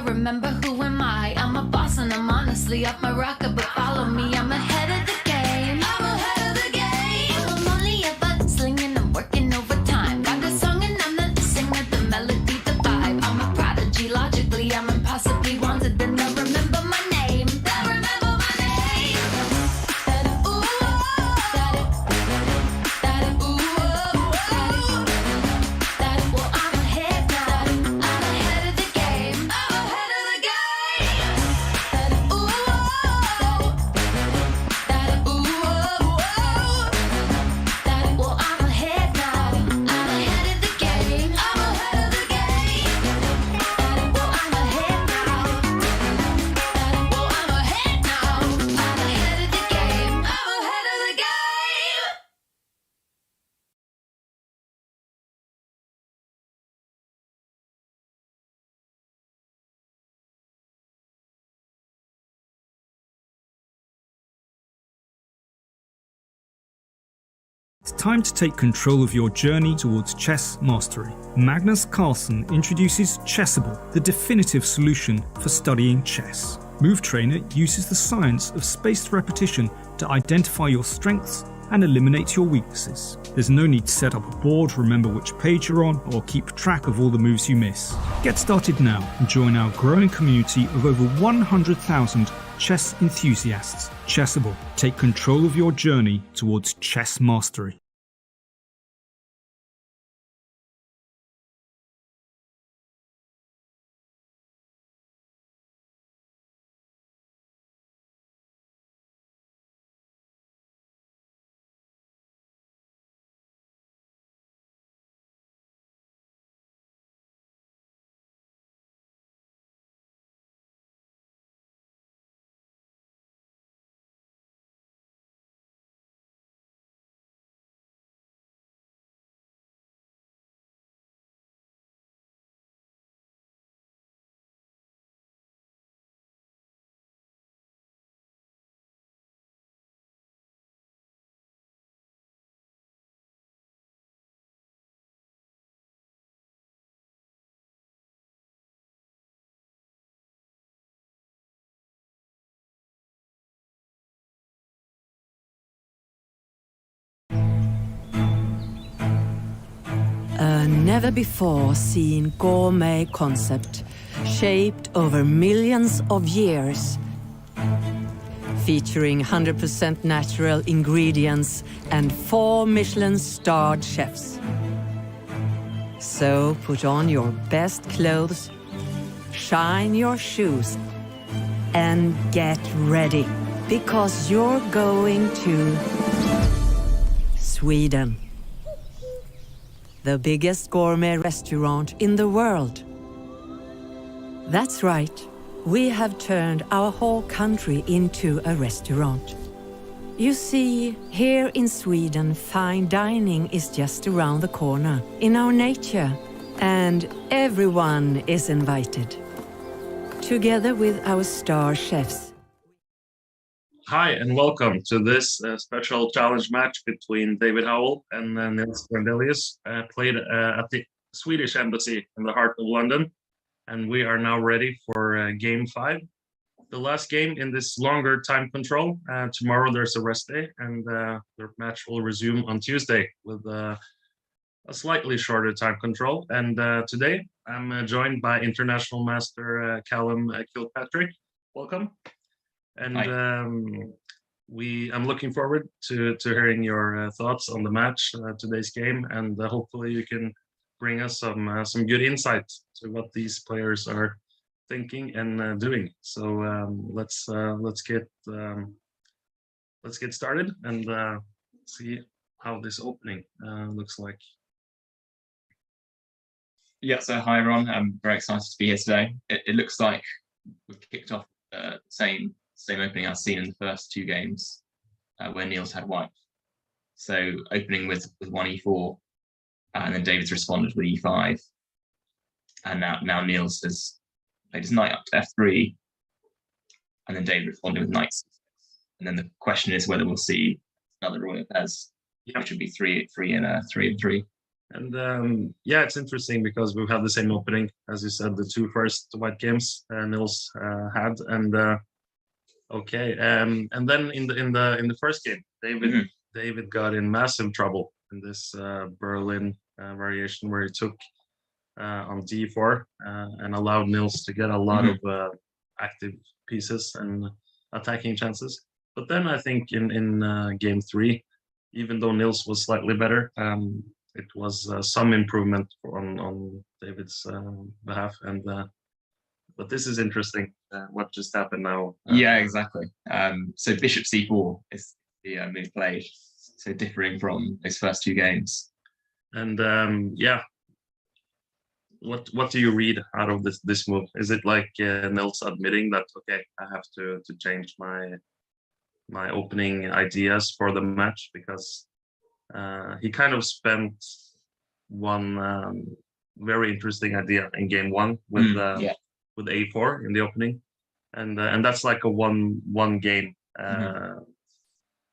Remember who am I? I'm a boss and I'm honestly off my rocker, but follow me, I'm ahead of the game. I'm ahead of the game. I'm only ever slinging, I'm working overtime. Got a song and I'm the singer, the melody, the vibe. I'm a prodigy, logically, I'm impossibly wanted, and they'll remember my name. They'll remember my name. Well, I'm ahead now. I'm ahead of the game. I'm ahead of the game. Well, I'm ahead now. I'm ahead of the game. I'm ahead of the game. Well, I'm ahead now. Well, I'm ahead now. I'm ahead of the game. I'm ahead of the game. It's time to take control of your journey towards chess mastery. Magnus Carlsen introduces Chessable, the definitive solution for studying chess. Move Trainer uses the science of spaced repetition to identify your strengths and eliminate your weaknesses. There's no need to set up a board, remember which page you're on, or keep track of all the moves you miss. Get started now and join our growing community of over 100,000 chess enthusiasts. Chessable. Take control of your journey towards chess mastery. A never-before-seen gourmet concept shaped over millions of years, featuring 100% natural ingredients and 4 Michelin-starred chefs. So put on your best clothes, shine your shoes, and get ready, because you're going to Sweden. The biggest gourmet restaurant in the world. That's right, we have turned our whole country into a restaurant. You see, here in Sweden, fine dining is just around the corner, in our nature, and everyone is invited. Together with our star chefs. Hi, and welcome to this special challenge match between David Howell and Nils Grandelius, played at the Swedish Embassy in the heart of London. And we are now ready for game 5. The last game in this longer time control. Tomorrow there's a rest day, and the match will resume on Tuesday with a slightly shorter time control. And today I'm joined by International Master Callum Kilpatrick. Welcome. And I'm looking forward to hearing your thoughts on the match, today's game, and hopefully you can bring us some good insight to what these players are thinking and doing. So let's get started and see how this opening looks like. Yeah, so hi everyone. I'm very excited to be here today. It looks like we've kicked off the same opening I've seen in the first 2 games where Nils had white. So opening with 1e4, and then David's responded with e5, and now Nils has played his knight up to f3, and then David responded with knight c6. And then the question is whether we'll see another royal pairs, which would be 3 and 3 and 3. And yeah, it's interesting because we've had the same opening, as you said, the 2 first white games Nils had, and okay, and then in the first game, David got in massive trouble in this Berlin variation where he took on d4 and allowed Nils to get a lot of active pieces and attacking chances. But then I think in game 3, even though Nils was slightly better, it was some improvement on David's behalf. And but this is interesting. What just happened now? Yeah, exactly. So bishop c4 is the move played, so differing from those first 2 games. And yeah, what do you read out of this move? Is it like Nils admitting that, okay, I have to change my opening ideas for the match, because he kind of spent one very interesting idea in game 1 with with a4 in the opening, and that's like a one game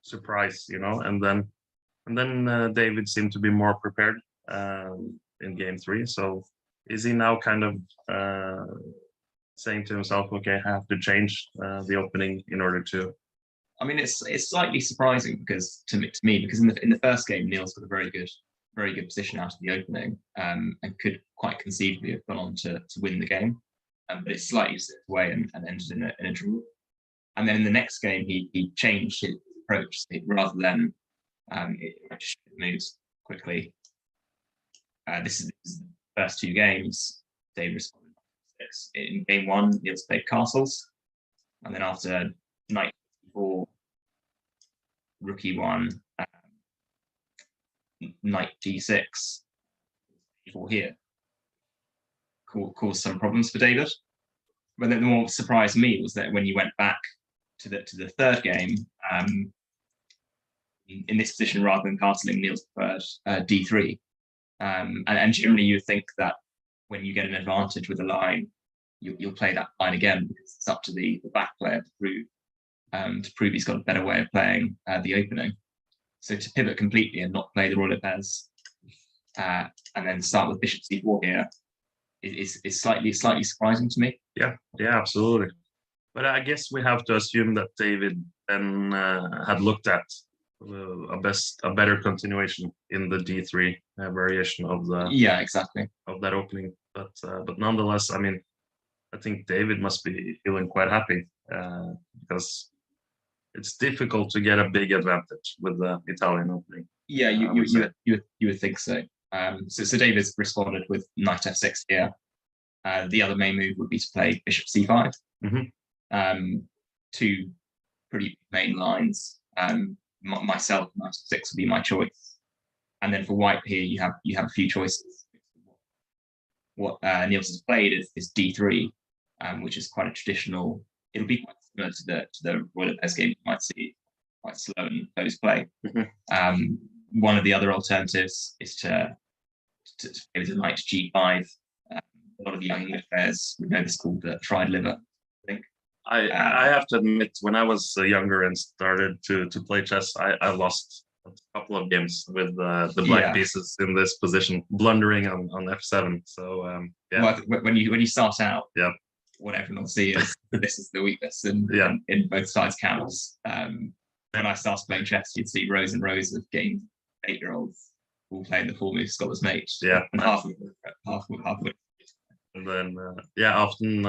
surprise, you know. And then David seemed to be more prepared in game 3. So is he now kind of saying to himself, okay, I have to change the opening in order to? I mean, it's slightly surprising because to me because in the first game Nils got a very good position out of the opening, and could quite conceivably have gone on to win the game, but it slightly slipped away and ended in a draw. And then in the next game he changed his approach, rather than moves quickly. This is the first 2 games. David responded in game 1. Nils played castles, and then after knight 4, rook e1, knight d6, e4 here, caused some problems for David. But then the more surprised me was that when you went back to the third game, in this position rather than castling, Nils preferred d3. And generally you would think that when you get an advantage with a line, you'll play that line again, because it's up to the back player to prove he's got a better way of playing the opening. So to pivot completely and not play the royal pairs, and then start with bishop c4 here is slightly surprising to me. Yeah, absolutely. But I guess we have to assume that David then had looked at a better continuation in the d3 variation of the of that opening. But nonetheless, I mean, I think David must be feeling quite happy because it's difficult to get a big advantage with the Italian opening. Yeah, you would think so. So David's responded with knight f6 here. The other main move would be to play bishop c5. 2 pretty main lines. Myself, knight f6 would be my choice. And then for white here, you have a few choices. What Nils has played is d3, which is quite a traditional. It'll be quite similar to the royal pairs game you might see, quite slow and close play. One of the other alternatives is to play with a knight g5. A lot of the young English players would know this called the tried liver, I think. I have to admit, when I was younger and started to play chess, I lost a couple of games with the black pieces in this position, blundering on f7. So well, when you start out, what everyone will see is this is the weakness, and in both sides counts. When I started playing chess, you'd see rows and rows of game 8-year-olds all playing the full move Scotland's mate. Yeah, and half. And then often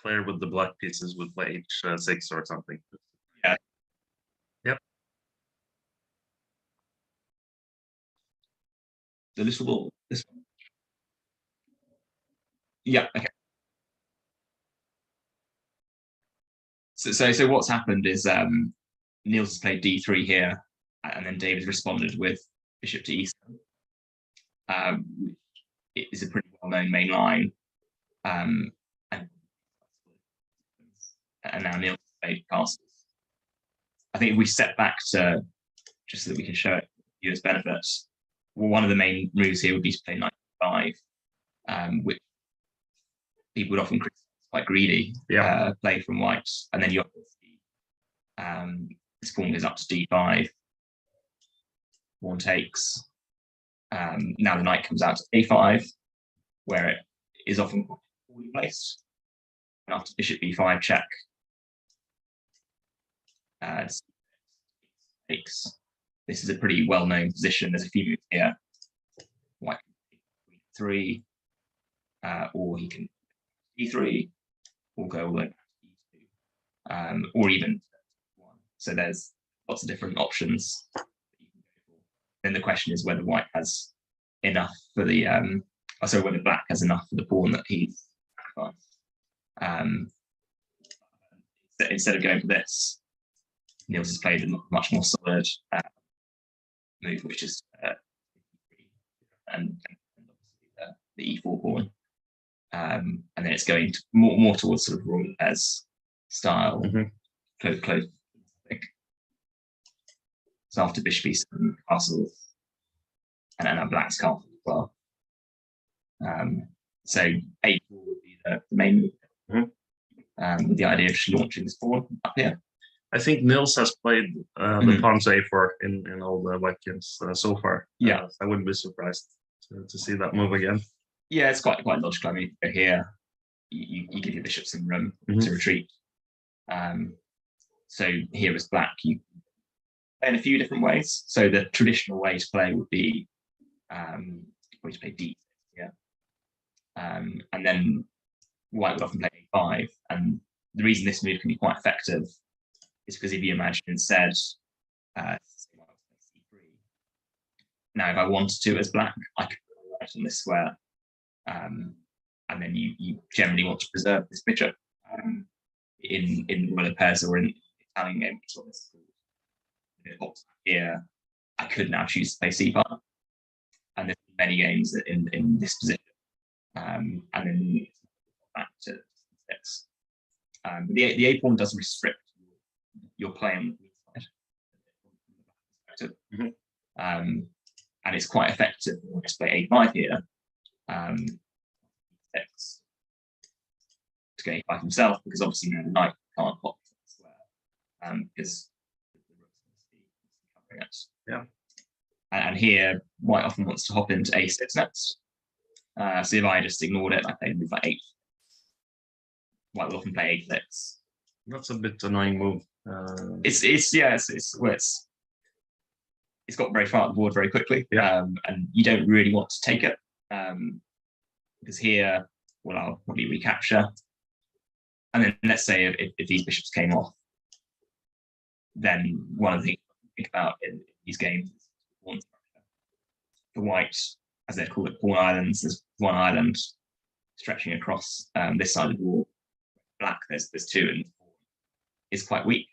player with the black pieces would play h6 or something. Yeah. Yep. The little ball. This one. Yeah. Okay. So what's happened is Nils has played d3 here, and then David responded with bishop to e7. It is a pretty well-known main line, and now Nils has played castles. I think if we step back to just so that we can show it you as benefits, well, one of the main moves here would be to play knight 5, which people would often criticize quite greedy play from white, and then you this pawn goes up to d5. Pawn takes. Now the knight comes out to a5, where it is often poorly placed. And after bishop b5 check, takes. This is a pretty well-known position. There's a few moves here. White can take 3, or he can d3, or go all the way back to d2, or even 1. So there's lots of different options that you can go for. Then the question is whether white has enough for the whether black has enough for the pawn that he's sacrificed. Instead of going for this, Nils has played a much more solid move, which is and the e4 pawn, and then it's going to more towards sort of Royal Pairs style, close. I think. So after bishop e7, castles, and then a black's castle as well. So a4 would be the main move, with the idea of just launching this pawn up here. I think Nils has played the pawn to a4 in all the white games so far. Yeah, I wouldn't be surprised to see that move again. Yeah, it's quite logical. I mean, here you give your bishop some room to retreat. So here is black. You play in a few different ways. So the traditional way to play would be to play d6, and then white would often play a5. And the reason this move can be quite effective is because if you imagine instead, c3. Now, if I wanted to as black, I could put right on this square, and then you generally want to preserve this bishop in Royal Pairs or in Italian game, which is what this is called. If it pops back here, I could now choose to play c5, and there's many games in this position, and then back to 6. The a pawn doesn't restrict your play on the side. And it's quite effective when you play a5 here. 6 to get a5 himself, because obviously now the knight can't pop the square, because the rook's covering it. Yeah. And here, white often wants to hop into a6 next. So if I just ignored it, I play move like 8. White will often play a6. That's a bit annoying move. It's got very far up the board very quickly, and you don't really want to take it, because here, well, I'll probably recapture, and then let's say if these bishops came off, then one of the things to think about in these games is pawn structure. For white, as they call it, pawn islands. There's one island stretching across this side of the wall. Black, there's 2, and is quite weak.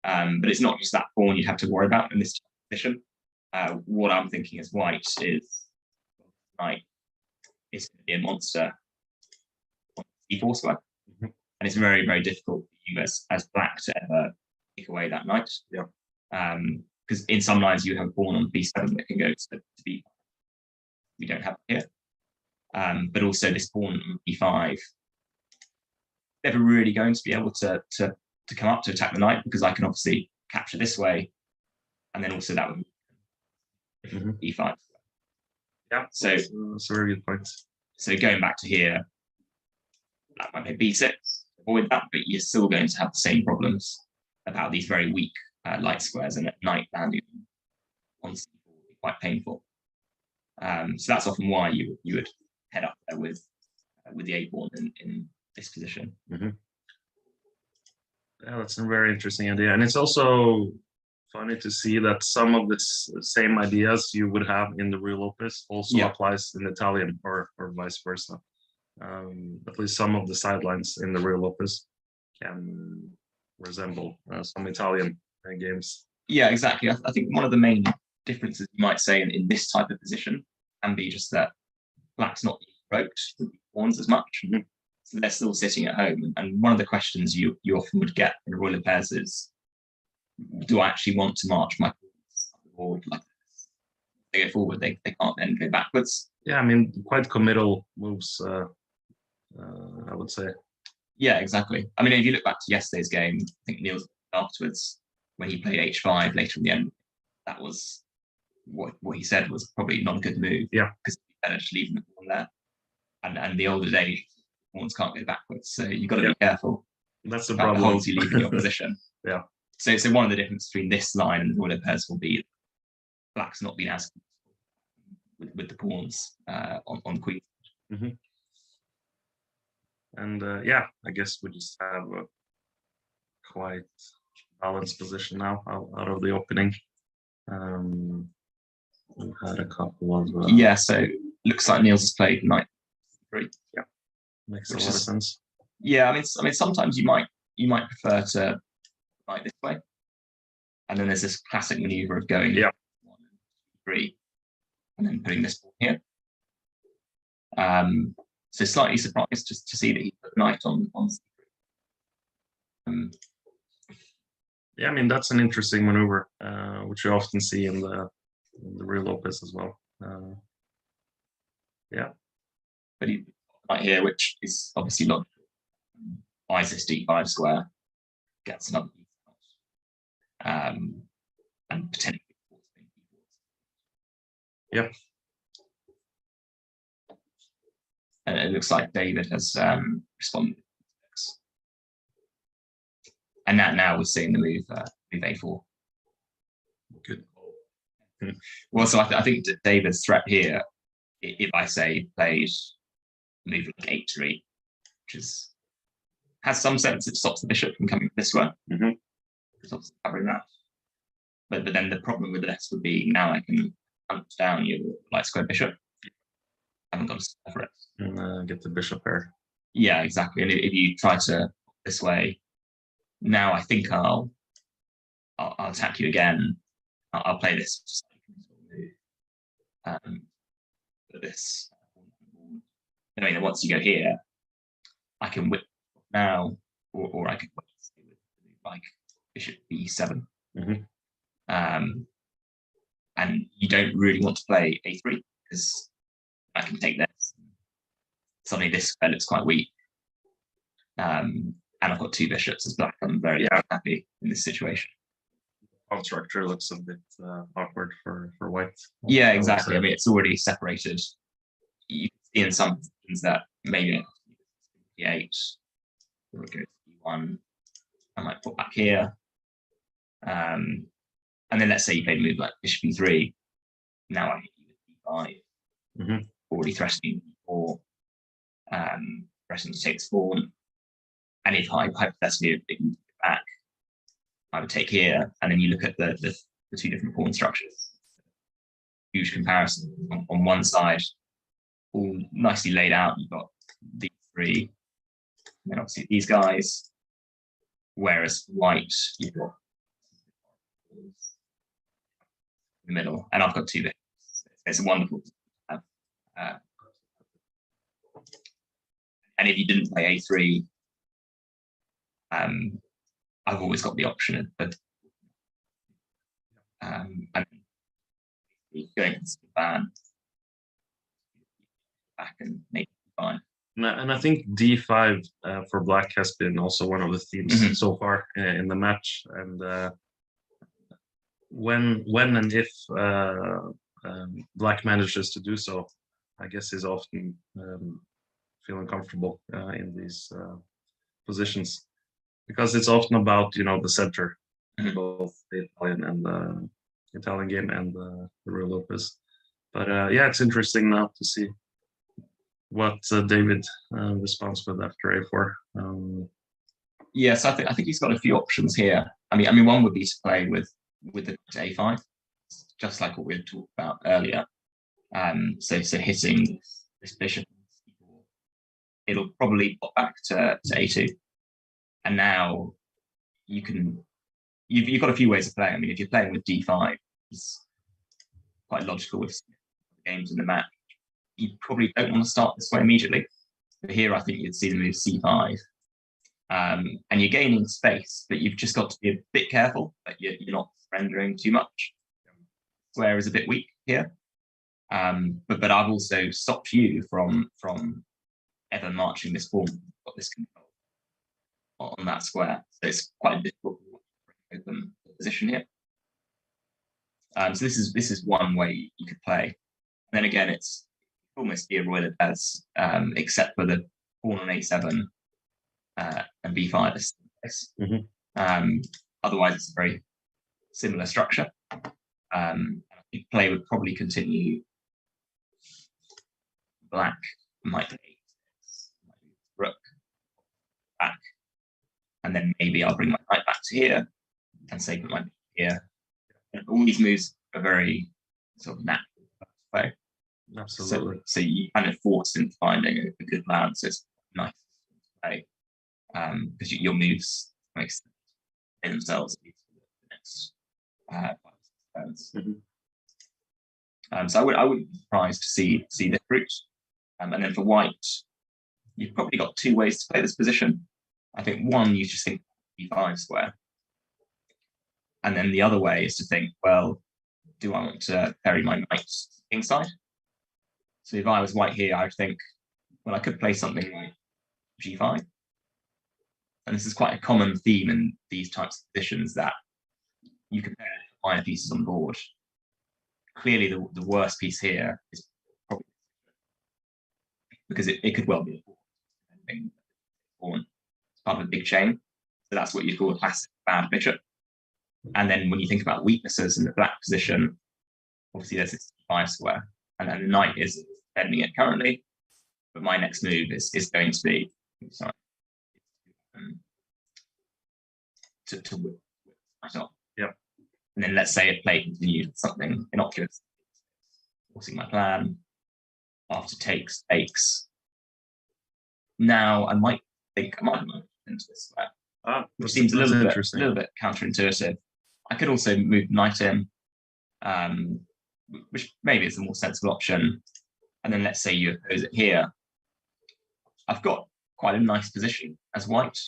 But it's not just that pawn you'd have to worry about in this position. What I'm thinking as white is knight is going to be a monster on e4 square. And it's very, very difficult for you as black to ever pick away that knight. Because in some lines you have a pawn on b7 that can go to b5. We don't have it here. But also this pawn on b5, never really going to be able to come up to attack the knight, because I can obviously capture this way, and then also that would e5. Yeah, so that's a very good point. So going back to here, black might play b6, avoid that, but you're still going to have the same problems about these very weak light squares, and at night landing on c4 would be quite painful. So that's often why you would head up there with the a pawn in this position. Yeah, that's a very interesting idea, and it's also funny to see that some of the same ideas you would have in the real opus also applies in Italian, or vice versa. At least some of the sidelines in the real opus can resemble some Italian games. Yeah, exactly. I think one of the main differences you might say in this type of position can be just that black's not provoked with pawns as much. So they're still sitting at home. And one of the questions you often would get in Royal Pairs is, do I actually want to march my pawns up the board like this? They go forward, they can't then go backwards. Yeah, I mean, quite committal moves, I would say. Yeah, exactly. I mean, if you look back to yesterday's game, I think Nils afterwards, when he played h5 later in the end, that was what he said was probably not a good move. Yeah, because he's better just leaving the pawn there, and the older days, pawns can't go backwards, so you've got to be careful. That's the about problem. the holes you leave in your position. Yeah. So one of the differences between this line and the order pairs will be black's not been as with the pawns on queen. Mm-hmm. And yeah, I guess we just have a quite balanced position now out of the opening. We've had a couple of yeah. So looks like Nils has played knight 3. Yeah, makes a lot of sense. Yeah, I mean, sometimes you might prefer to knight this way, and then there's this classic maneuver of going 1 and 3, and then putting this pawn here. So slightly surprised just to see that he put knight on c3. Yeah, I mean that's an interesting maneuver, which you often see in the real opus as well. Yeah, but he right here, which is obviously not buys this d5 square, gets another and potentially. Yep. And it looks like David has responded. And that now we're seeing the move a4. Good. Well, so I think David's threat here, if I say played move like h3, which has some sense it stops the bishop from coming this way. Mm-hmm. It's obviously covering that. But then the problem with this would be now I can hunt down your light square bishop. I haven't got to step for it. And get the bishop there. Yeah, exactly. And if you try to this way, now I think I'll attack you again. I'll play this. This. I mean, once you go here, I can whip now, or I could like bishop b7. Mm-hmm. And you don't really want to play a3 because I can take this. Suddenly this square looks quite weak. And I've got 2 bishops as black. I'm very happy in this situation. Pawn structure looks a bit awkward for white. Yeah, exactly. I mean, it's already separated. You can see in some positions that maybe d8, or go to d1. I might put back here. And then let's say you played a move like bishop e3. Now I hit you with d5. Mm-hmm. Already threatening d4. Threatening to take this pawn. And if hypothetically it can get back, I would take here, and then you look at the 2 different pawn structures. Huge comparison on one side, all nicely laid out. You've got these 3, and then obviously these guys. Whereas white, you've got in the middle, and I've got 2 bits. It's wonderful to have. And if you didn't play a3, I've always got the option of and going to the ban back and maybe fine. And I think d5 for black has been also one of the themes so far in the match. And when and if black manages to do so, I guess is often feeling comfortable in these positions, because it's often about the center, both the Italian and the Italian game and the real opus. But yeah, it's interesting now to see what David responds with after a4. Yes, I think he's got a few options here. I mean, one would be to play with the a5, just like what we had talked about earlier. So hitting this bishop, it'll probably pop back to a2, and now you've got a few ways of playing. I mean, if you're playing with d5, it's quite logical with games in the match. You probably don't want to start this way immediately. But here, I think you'd see the move c5. And you're gaining space, but you've just got to be a bit careful that you're not surrendering too much. Square is a bit weak here. But I've also stopped you from ever marching this pawn. Got this control. on that square. So it's quite difficult to open the position here. So this is one way you could play. And then again, it's almost be avoided as except for the pawn on a7 and b5. Otherwise, it's a very similar structure. I think play would probably continue. Black might take rook back, and then maybe I'll bring my knight back to here and say put my bishop here. And all these moves are very sort of natural play. Absolutely. So you kind of forced into finding a good balance. So it's nice to play because your moves make sense in themselves for the next 5 turns. So I wouldn't be surprised to see this route. And then for white, you've probably got 2 ways to play this position. I think one, you just think b5 square. And then the other way is to think, well, do I want to bury my knight inside? So if I was white here, I would think, well, I could play something like g5. And this is quite a common theme in these types of positions, that you compare minor pieces on board. Clearly, the worst piece here is probably because it could well be a pawn. It's part of a big chain. So that's what you call a classic bad bishop. And then when you think about weaknesses in the black position, obviously there's this 5 square, and then the knight is defending it currently. But my next move is going to be to whip right up. Yep. And then let's say a play continued something innocuous, forcing my plan. After takes. Now I might think I might move into this square. Which seems a little bit counterintuitive. I could also move knight in, which maybe is a more sensible option. And then let's say you oppose it here. I've got quite a nice position as white,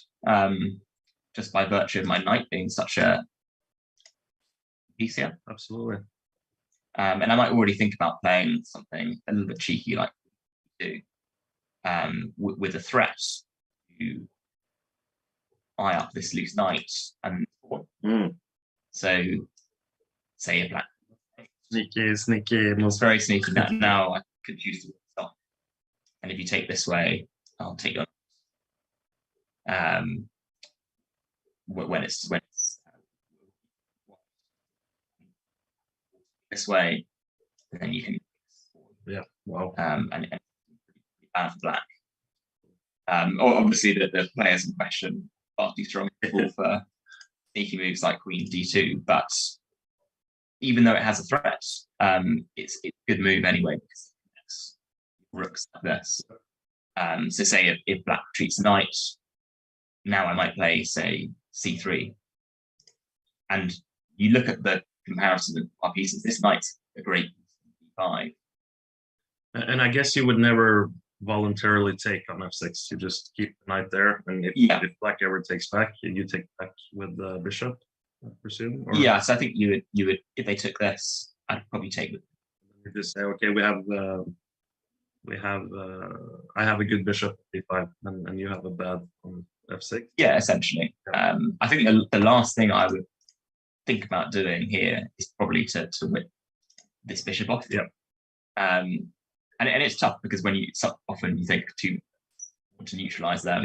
just by virtue of my knight being such a piece here. Absolutely. And I might already think about playing something a little bit cheeky like we do, with a threat to eye up this loose knight and so say a black sneaky it's very sneaky. Now I could choose to stop, and if you take this way, I'll take your when it's this way, and then you can and bad for black. Obviously the players in question are too strong for sneaky moves like queen d2, but even though it has a threat, it's a good move anyway because it's rooks like this. So say if black retreats a knight, now I might play say c3, and you look at the comparison of our pieces. This knight's a great d5, and I guess you would never voluntarily take on f6. You just keep the knight there, and if black ever takes back, you take back with the bishop, I presume. Or? Yeah, so I think you would if they took this, I'd probably take it. You just say, okay, I have a good bishop d5, and you have a bad on f6. Yeah, essentially. I think the last thing I would think about doing here is probably to whip this bishop off. Yeah. And it's tough because when often you think to want to neutralize them,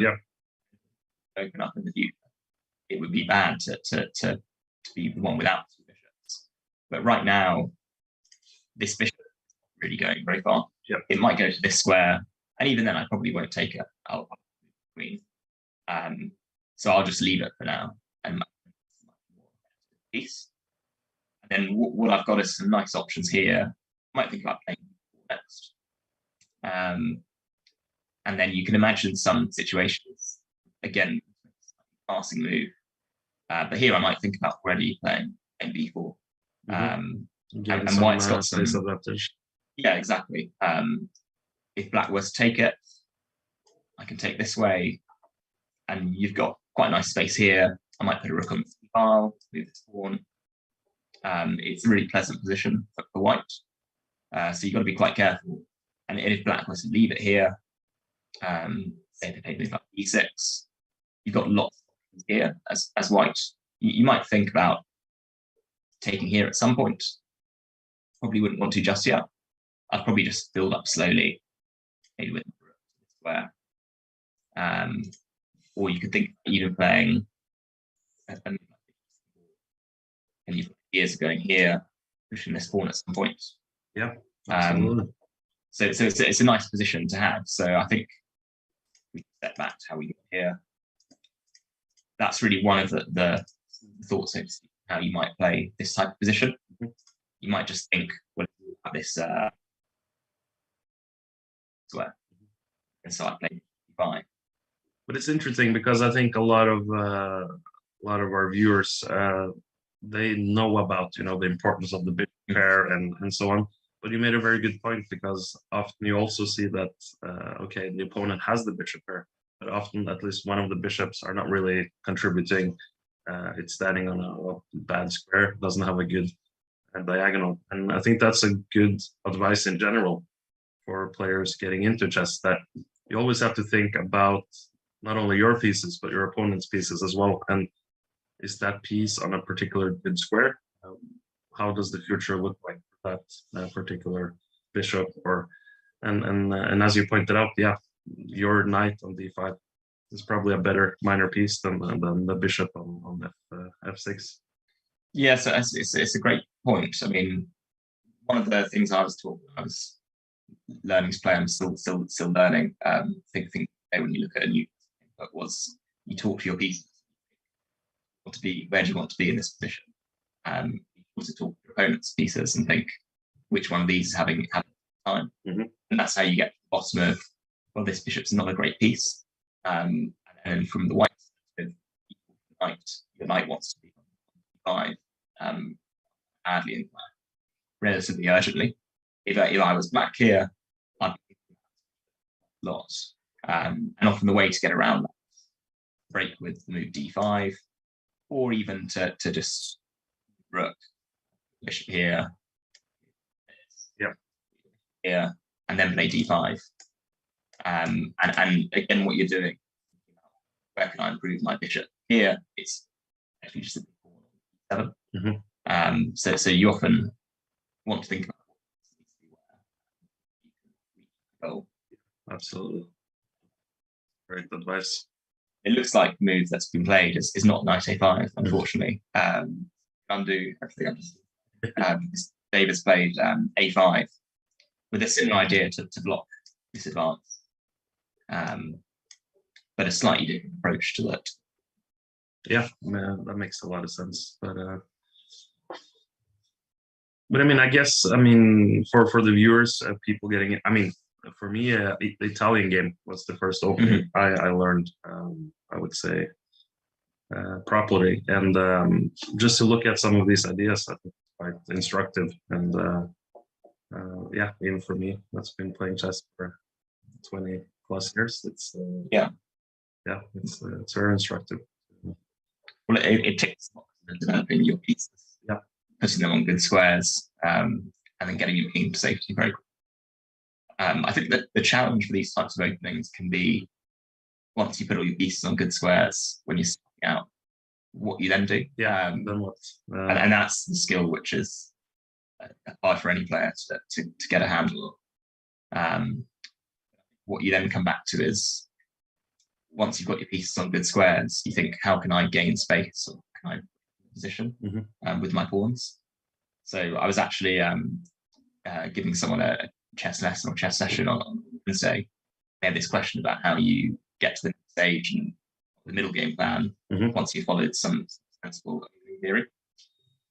open up in the future, it would be bad to be the one without 2 bishops. But right now, this bishop is really going very far. Yep. It might go to this square, and even then, I probably won't take it. I'll queen. So I'll just leave it for now and piece. And then what I've got is some nice options here. I might think about playing next. And then you can imagine some situations, again, passing move. But here I might think about already playing b4. And white's got some advantage. Yeah, exactly. If black was to take it, I can take this way, and you've got quite a nice space here. I might put a rook on the file, move this pawn. It's a really pleasant position for white. So you've got to be quite careful. And if black was to leave it here, say if they move up e6, you've got lots here as white. You might think about taking here at some point. Probably wouldn't want to just yet. I'd probably just build up slowly, maybe with square. Or you could think even playing, and you've got ideas of going here, pushing this pawn at some point. Yeah, absolutely. So it's a nice position to have. So I think we step back to how we get here. That's really one of the thoughts of how you might play this type of position. You might just think, well, this square, and so I play fine. But it's interesting because I think a lot of our viewers they know about the importance of the bishop pair and so on. But you made a very good point, because often you also see that okay, the opponent has the bishop pair, but often at least one of the bishops are not really contributing. It's standing on a bad square, doesn't have a good diagonal, and I think that's a good advice in general for players getting into chess, that you always have to think about not only your pieces but your opponent's pieces as well. And is that piece on a particular good square? How does the future look like for that particular bishop? Or and as you pointed out, yeah, your knight on d5 is probably a better minor piece than the bishop on f6. Yeah, so it's a great point. I mean, one of the things I was taught when I was learning to play, I'm still learning. Think when you look at a new book, was you talk to your pieces. Where do you want to be in this position? You also talk to your opponent's pieces and think which one of these is having time. And that's how you get to the bottom of, well, this bishop's not a great piece. And from the white side, the knight wants to be on 5, badly in fact, relatively urgently. If I was black here, I'd be a lot. And often the way to get around that is break with the move d5, or even to just rook bishop here, here, and then play d5. And again, what you're doing, where can I improve my bishop? Here, it's actually just a big pawn on 7. So you often want to think about where you can Absolutely. Great advice. It looks like the move that's been played is not knight a5, unfortunately. Undo everything I just David's played a5 with a similar idea to block this advance, but a slightly different approach to that. Yeah, that makes a lot of sense. But I mean, I guess, I mean, for the viewers, people getting it, I mean, for me, the Italian game was the first opening I learned, I would say, properly. And just to look at some of these ideas, I think it's quite instructive. And yeah, even for me, that's been playing chess for 20 plus years. It's it's very instructive. Well, it takes developing your pieces, putting them on good squares, and then getting your king to safety very quickly. I think that the challenge for these types of openings can be, once you put all your pieces on good squares, when you're starting out, what you then do. Then what? And that's the skill which is hard for any player to get a handle of. What you then come back to is, once you've got your pieces on good squares, you think, how can I gain space, or can I position with my pawns? So I was actually giving someone a chess lesson or chess session on Wednesday. They had this question about how you get to the next stage and the middle game plan once you've followed some sensible theory.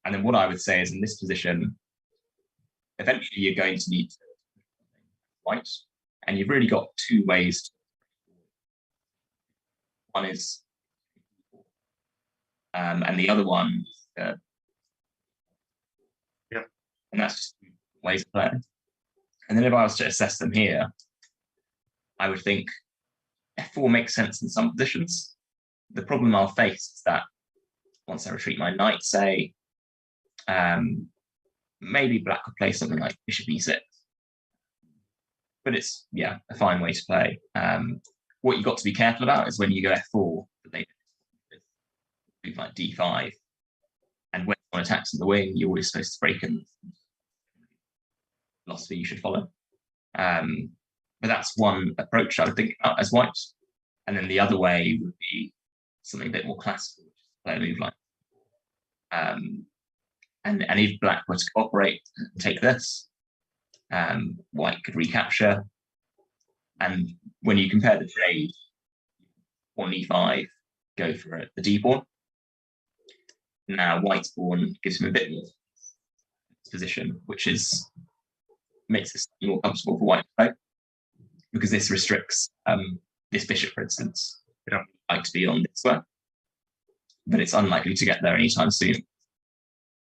And then what I would say is, in this position, eventually you're going to need to white, and you've really got two ways. One is, and the other one, and that's just ways of playing. And then if I was to assess them here, I would think f4 makes sense in some positions. The problem I'll face is that once I retreat my knight, say, maybe black could play something like bishop e6. But it's, a fine way to play. What you've got to be careful about is when you go f4, that they move like d5, and when someone attacks in the wing, you're always supposed to break in. Philosophy you should follow. But that's one approach I would think about as white. And then the other way would be something a bit more classical, which is play a move like. And if black were to cooperate and take this, white could recapture. And when you compare the trade, pawn e5, go for the d pawn. Now white's pawn gives him a bit more position, which makes this more comfortable for white to play, because this restricts this bishop, for instance. It would like to be on this square, but it's unlikely to get there anytime soon.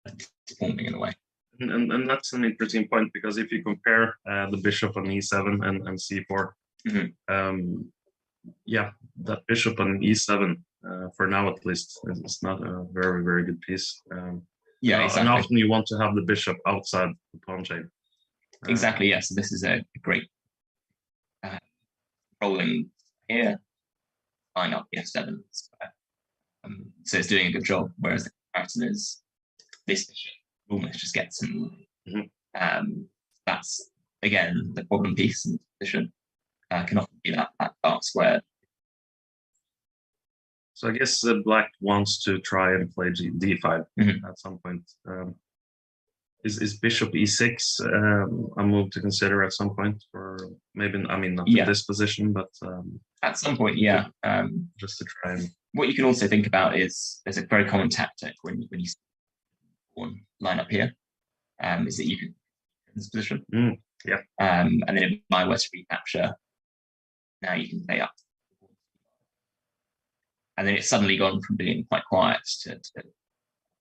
It's forming in a way. And that's an interesting point, because if you compare the bishop on e7 and c4, yeah, that bishop on e7, for now at least, is not a very, very good piece. Yeah, exactly. And often you want to have the bishop outside the pawn chain. Exactly, yeah. So this is a great rolling here, line up f7. So it's doing a good job, whereas the comparison is this bishop almost just gets him. That's, again, the problem piece in the position. Can often be that dark square. So I guess black wants to try and play d5 at some point. Is bishop e6 a move to consider at some point, or maybe, I mean, not in this position, but at some point, yeah. Just to try and. What you can also think about is there's a very common tactic when you see one line up here, is that you can in this position. And then if I were to recapture, now you can play up. And then it's suddenly gone from being quite quiet to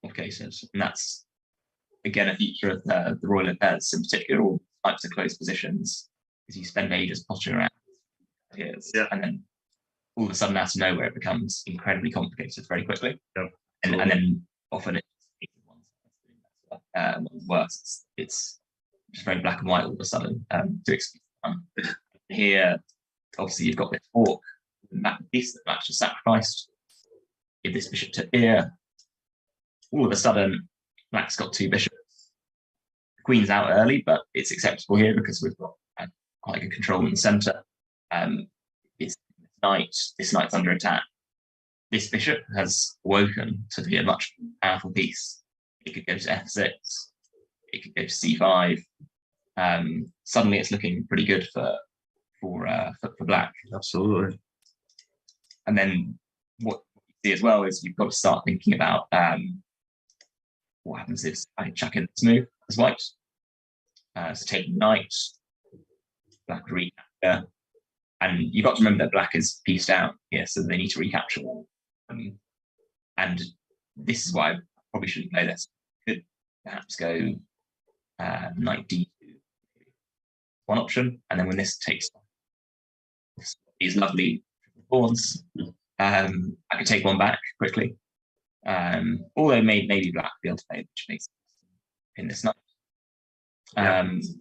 complicated. And that's, again, a feature of the Royal Impairs in particular, all types of close positions, is you spend ages pottering around here. And then all of a sudden, out of nowhere, it becomes incredibly complicated very quickly. And then often it's worse. It's just very black and white all of a sudden to explain. Here, obviously, you've got this fork, that piece that match is sacrificed. If this bishop to here, all of a sudden, black's got two bishops. The queen's out early, but it's acceptable here because we've got quite good control in the center. It's this knight's under attack. This bishop has woken to be a much more powerful piece. It could go to f6. It could go to c5. Suddenly, it's looking pretty good for black. Absolutely. And then what you see as well is you've got to start thinking about what happens if I chuck in this move as white. So taking knight, black recapture, and you've got to remember that black is pieced out here, so they need to recapture. And this is why I probably shouldn't play this. Could perhaps go knight d2, one option, and then when this takes these lovely pawns, I could take one back quickly. Although maybe black would be able to play which makes in this knight.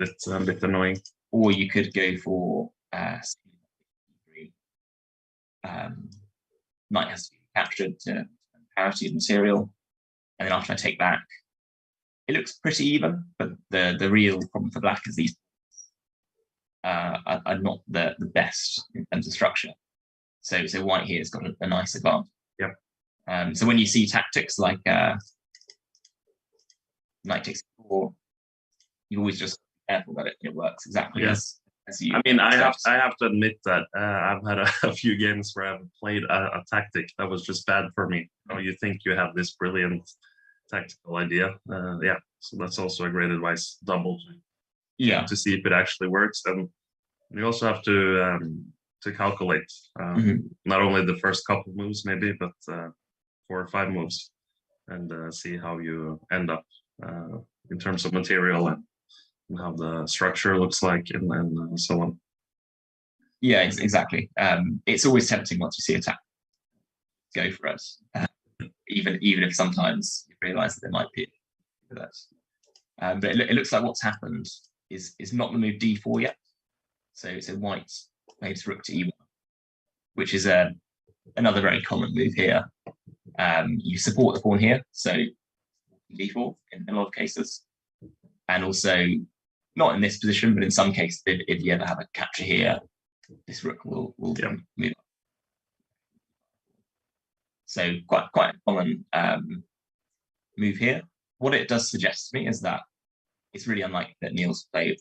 It's a bit annoying. Or you could go for knight has to be captured to parity of material, and then after I take back, it looks pretty even. But the real problem for black is these are not the best in terms of structure. So white here has got a nice advantage. So when you see tactics like knight takes 4, you always just be careful that it works exactly as you. I mean, I have to admit that I've had a few games where I've played a tactic that was just bad for me. You think you have this brilliant tactical idea, so that's also a great advice. Double to see if it actually works, and you also have to calculate not only the first couple moves maybe, but 4 or 5 moves, and see how you end up in terms of material and how the structure looks like, and so on. Yeah, exactly. It's always tempting once you see a tactic, go for it, even if sometimes you realise that there might be for that. But it looks like what's happened is not the move d4 yet. So white plays rook to e1, which is a another very common move here. You support the pawn here, so d4 in a lot of cases, and also not in this position, but in some cases, if you ever have a capture here, this rook will move up. So quite a common move here. What it does suggest to me is that it's really unlikely that Nils played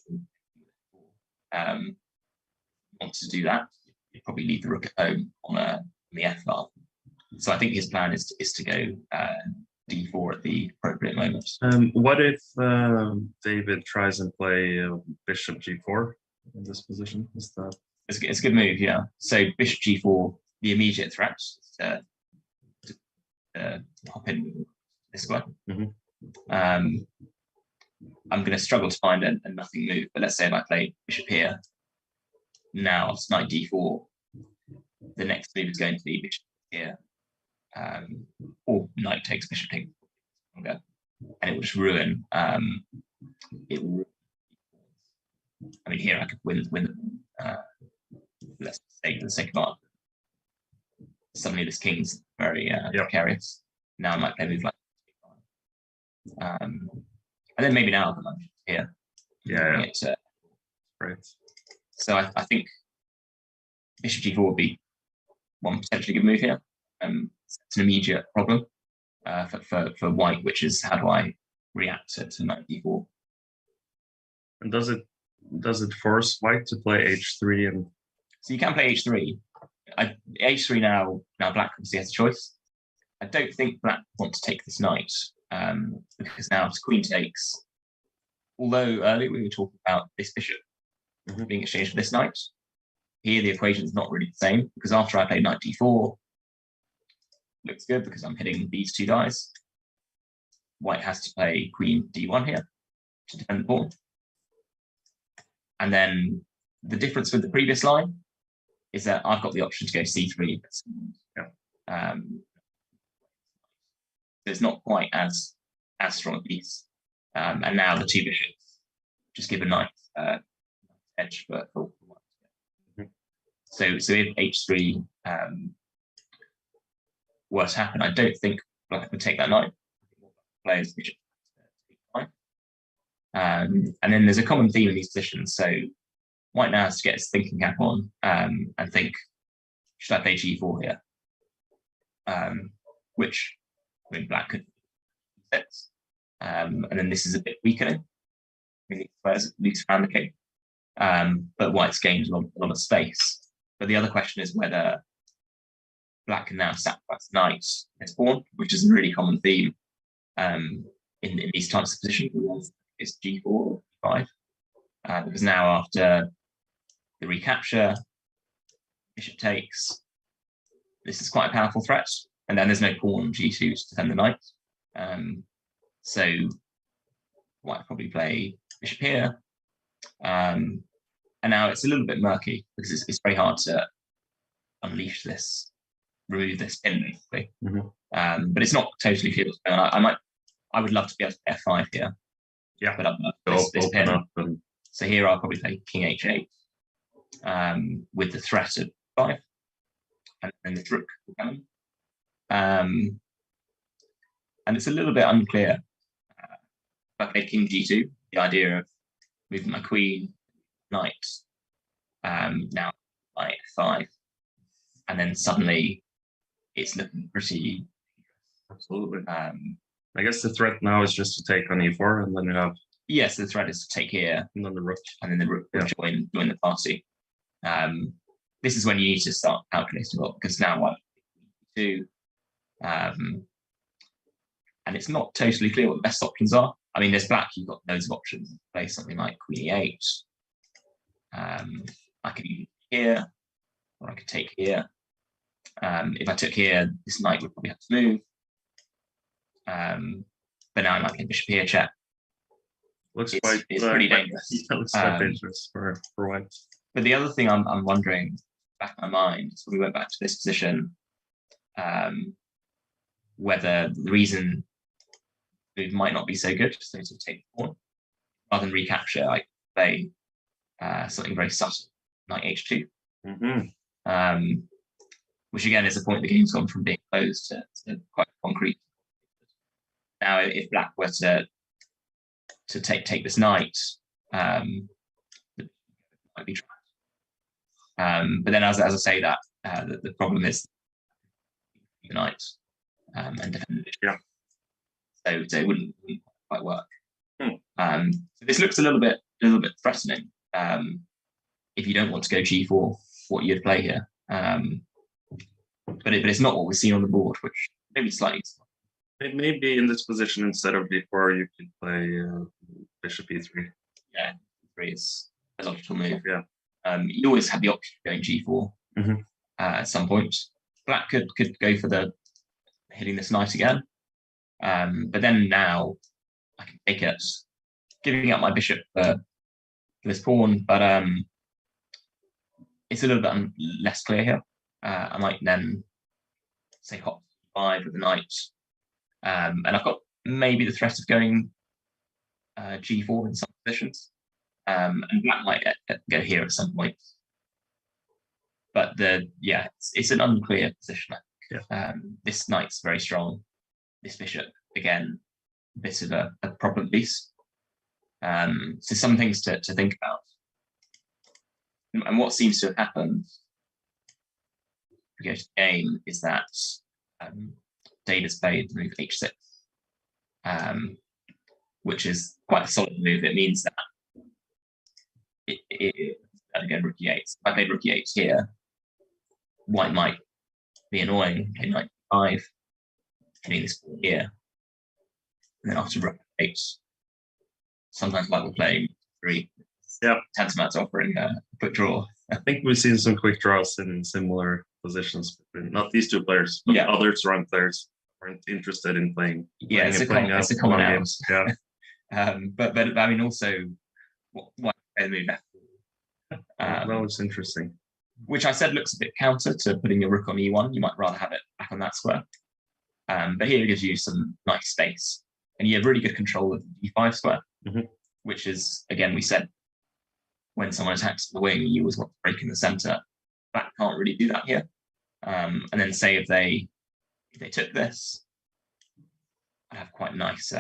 wants to do that. He'd probably leave the rook at home on the f file. So I think his plan is to go d4 at the appropriate moment. What if David tries and play bishop g4 in this position? Is that it's a good move, yeah. So bishop g4, the immediate threat is to hop in this way. I'm going to struggle to find a nothing move, but let's say if I play bishop here, now it's knight d4, the next move is going to be bishop here, or knight takes bishop takes longer, and it will just ruin. It will. I mean, here I could win. Let's say for the sake of argument, suddenly this king's very precarious. Now I might play a move like, and then maybe now I'm here. Yeah. Right. So I think bishop g4 would be one potentially good move here. It's an immediate problem for white, which is how do I react to knight d4? And does it force white to play h3 and? So you can play h3. H3 now black obviously has a choice. I don't think black wants to take this knight because now if queen takes. Although earlier we were talking about this bishop being exchanged for this knight, here the equation is not really the same because after I play knight d4, looks good because I'm hitting these two dies. White has to play queen d1 here to defend the pawn. And then the difference with the previous line is that I've got the option to go c3. So it's not quite as strong a piece. And now the two bishops just give a nice edge for white. So if h3 were to happen, I don't think black would take that knight. Players bishop. And then there's a common theme in these positions. So white now has to get his thinking cap on and think, should I play g4 here? Which I mean, black could sets. And then this is a bit weakening. I mean, players loose around the king. But white's gained a lot of space. But the other question is whether black can now sacrifice knight as pawn, which is a really common theme in these types of positions. It's g4 or g5. Because now after the recapture, bishop takes, this is quite a powerful threat. And then there's no pawn g2 to defend the knight. So white probably play bishop here. And now it's a little bit murky because it's very hard to unleash this, remove this pin basically. But it's not totally clear what's going on. I would love to be able to play f5 here. Yeah, but this pin. So here I'll probably play king h8 with the threat of 5, and then the rook will come in. And it's a little bit unclear. If I play king g2, the idea of moving my queen, knight, now by f5, and then suddenly it's looking pretty. Absolutely. I guess the threat now is just to take on e4, and then you have. Yes, the threat is to take here, and then the rook, will join the party. This is when you need to start calculating well, because now white two, and it's not totally clear what the best options are. I mean, there's black, you've got loads of options. Play something like queen e8. I could even here, or I could take here. If I took here, this knight would probably have to move. But now I might get bishop here, check. It's pretty dangerous. Yeah, looks quite dangerous for white. But the other thing I'm wondering, back in my mind, is when we went back to this position, whether the reason it might not be so good, so to take the pawn, rather than recapture, I play something very subtle, knight h2. which again is the point the game's gone from being closed to quite concrete. Now, if black were to take this knight, it might be trapped. But then, as I say that, the problem is the knight and defend it. Yeah. So it wouldn't quite work. So this looks a little bit threatening. If you don't want to go g4, what you'd play here. But it's not what we've seen on the board, which maybe slightly. It may be in this position instead of b4, you could play bishop e3. Yeah, e3 is a logical move. Yeah. You always have the option of going g4 at some point. Black could go for the hitting this knight again. But then now I can take it, giving up my bishop for this pawn, but it's a little bit less clear here. I might then say hop 5 with the knight, and I've got maybe the threat of going g4 in some positions, and black might go here at some point. But it's an unclear position. I think. Yeah. This knight's very strong. This bishop again, a bit of a problem piece. So some things to think about. And what seems to have happened, if we go to the game, is that David's played the move h6, which is quite a solid move. It means that again, rook e8. If I played rook e8 here, white might be annoying. Okay, knight 5, hitting this ball here, and then after rook 8, sometimes white will play 3. Yeah, tantamount to offering a quick draw. I think we've seen some quick draws in similar positions between not these two players, but other strong players weren't interested in playing. Yeah, it's a common out. Games. Yeah. But I mean, also, why play the move F4? That was interesting. Which I said looks a bit counter to putting your rook on e1. You might rather have it back on that square. But here it gives you some nice space, and you have really good control of the d5 square, which is, again, we said, when someone attacks the wing, you always want to break in the center. Black can't really do that here. And then say if they took this, I have quite nice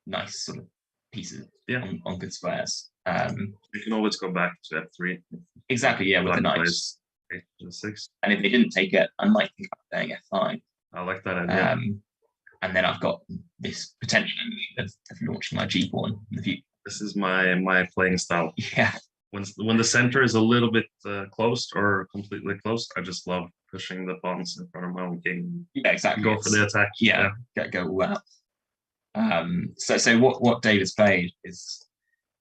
nice sort of pieces on good squares. You can always go back to f3. Exactly, yeah, with the knight. H6. And if they didn't take it, I might think about playing f5. I like that idea. And then I've got this potential of launching my g pawn in the future. This is my playing style. Yeah. When the center is a little bit closed or completely closed, I just love pushing the pawns in front of my own king. Yeah, exactly. Go for the attack. Yeah. Go all out. So what David's played is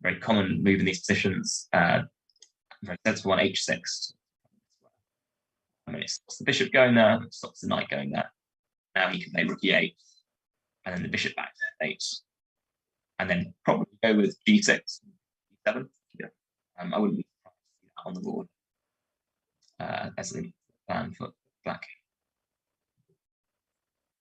a very common move in these positions. Very sensible on h6. I mean, it stops the bishop going there, it stops the knight going there. Now he can play rook e8, and then the bishop back to f8. And then probably go with g6, g7. Yeah. I wouldn't be surprised to see that on the board as a plan for black.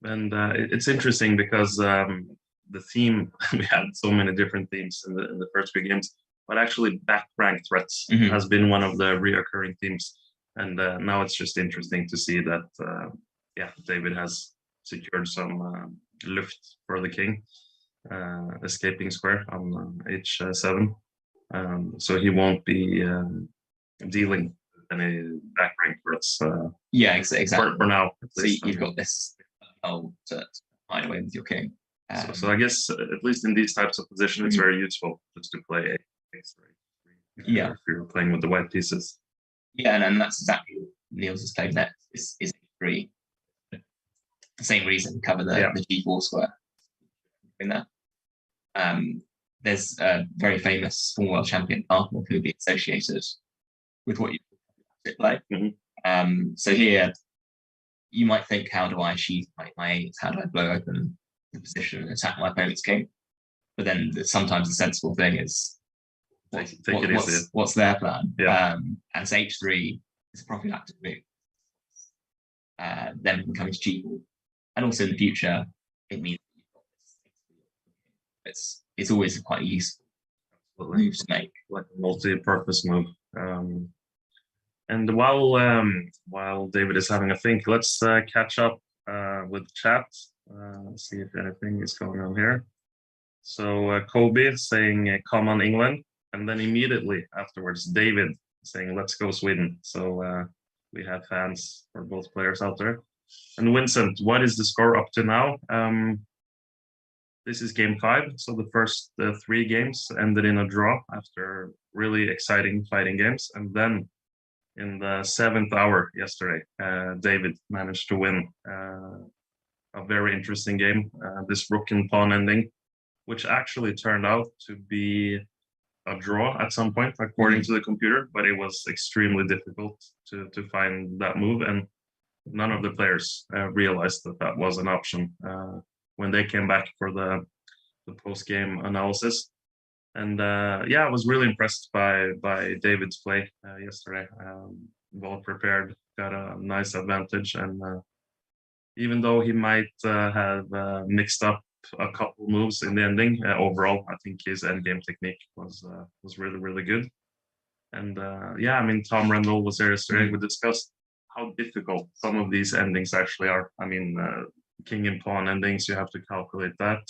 And it's interesting because the theme, we had so many different themes in the first few games, but actually back rank threats has been one of the reoccurring themes. And now it's just interesting to see that, David has secured some lift for the king. Escaping square on h7, so he won't be dealing with any back rank threats. Exactly. For now, so you've got this to hide away with your king. So I guess at least in these types of positions, it's very useful just to play if you're playing with the white pieces. Yeah, and that's exactly what Nils has played next. Is h3. The same reason, cover the g4 square in there. There's a very famous former world champion Arsenal who would be associated with what you play. So here you might think, how do I achieve my aims? How do I blow open the position and attack my opponent's king? But then sometimes the sensible thing is what's their plan? And so h3 is a prophylactic move. Then we can come to g4, and also in the future it means it's always quite a useful move to make, like a multi-purpose move. And while David is having a think, let's catch up with chat. See if anything is going on here. So Kobe saying come on England, and then immediately afterwards David saying let's go Sweden. So we have fans for both players out there. And Vincent, what is the score up to now? This is game 5, so the first 3 games ended in a draw after really exciting fighting games, and then in the 7th hour yesterday, David managed to win a very interesting game, this rook and pawn ending, which actually turned out to be a draw at some point, according to the computer, but it was extremely difficult to find that move, and none of the players realized that that was an option when they came back for the post-game analysis. And yeah, I was really impressed by David's play yesterday. Well prepared, got a nice advantage, and even though he might have mixed up a couple moves in the ending, overall I think his endgame technique was really good. And yeah, I mean, Tom Rendle was there yesterday. We discussed how difficult some of these endings actually are. I mean, king and pawn endings, you have to calculate that.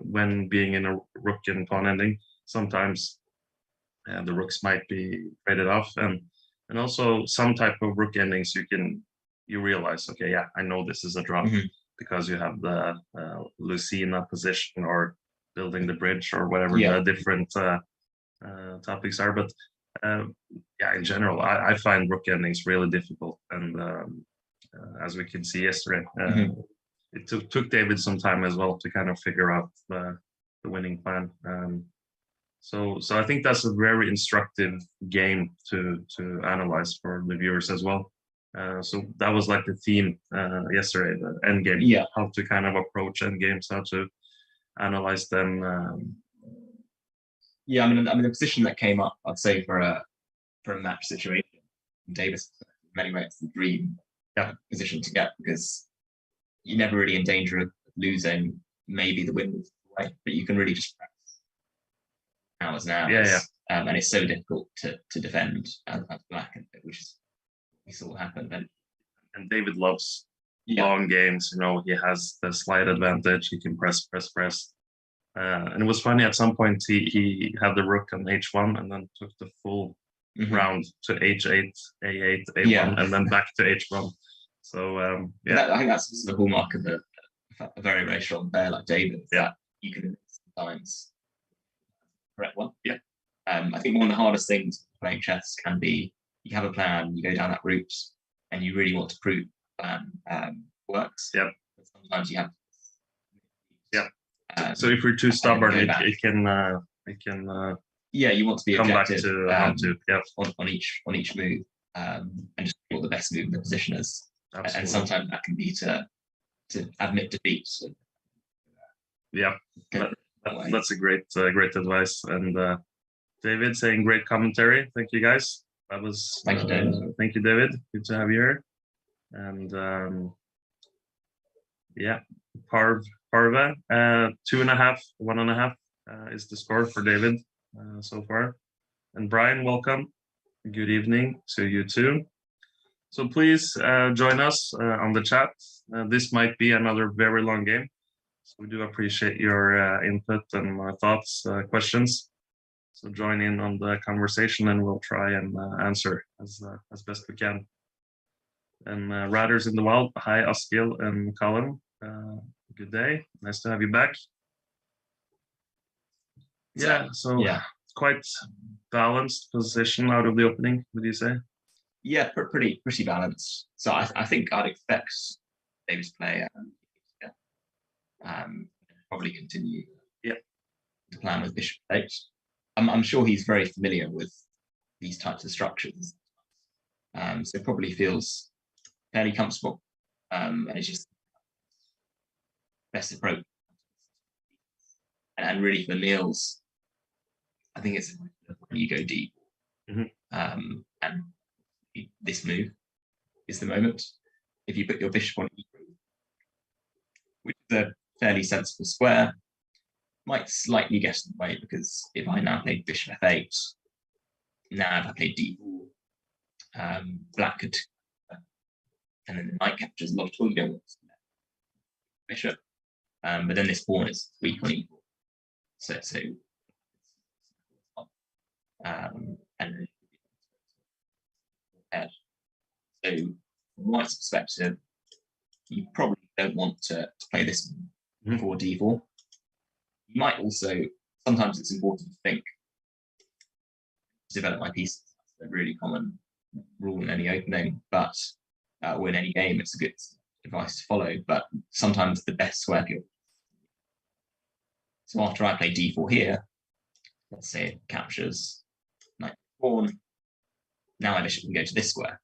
When being in a rook and pawn ending, sometimes the rooks might be traded off, and also some type of rook endings you realize, okay, yeah, I know this is a draw because you have the Lucina position or building the bridge or whatever the different topics are. But yeah, in general, I find rook endings really difficult, and as we can see yesterday, it took David some time as well to kind of figure out the winning plan. So I think that's a very instructive game to analyze for the viewers as well. So that was like the theme yesterday, the end game, how to kind of approach end games, how to analyze them. Yeah, I mean the position that came up, I'd say for a match situation, Davis in many ways the dream position to get, because you're never really in danger of losing maybe the win away, but you can really just press hours and hours. And it's so difficult to defend as black, which is we saw happen. And David loves long games. You know, he has the slight advantage. He can press. And it was funny, at some point he had the rook on h1 and then took the full round to h8, a8, a1, and then back to h1. So I think that's the hallmark of a very, very strong player like David. That you can sometimes correct one. I think one of the hardest things playing chess can be you have a plan, you go down that route, and you really want to prove the plan works. But sometimes you have. So if we're too stubborn, it can. You want to be come objective back to on each move, and just what the best move in the position is. Absolutely. And sometimes that can be to admit defeat. That's a great advice. And David saying great commentary. Thank you guys. That was thank you, David. Thank you, David. Good to have you here. And Parva 2.5, 1.5 is the score for David so far. And Brian, welcome. Good evening to you too. So please join us on the chat. This might be another very long game, so we do appreciate your input and thoughts, questions. So join in on the conversation, and we'll try and answer as best we can. And Riders in the Wild, hi Askild and Colin. Good day. Nice to have you back. Quite balanced position out of the opening, would you say? Yeah, pretty balanced. So I think I'd expect David's play probably continue to plan with bishop 8. I'm sure he's very familiar with these types of structures, so probably feels fairly comfortable, and it's just best approach. And really for Nils, I think it's when you go deep, and this move is the moment. If you put your bishop on e3, which is a fairly sensible square, might slightly get in the way, because if I now play bishop f8, now if I play d4, black could, and then the knight captures logical. You don't want to bishop, but then this pawn is weak on e4. So and then head. So from White's perspective, you probably don't want to play this before d4. You might also, sometimes it's important to think, develop my pieces. That's a really common rule in any opening, but or in any game, it's a good advice to follow. But sometimes the best square kill. So after I play d4 here, let's say it captures knight pawn. Now my bishop can go to this square,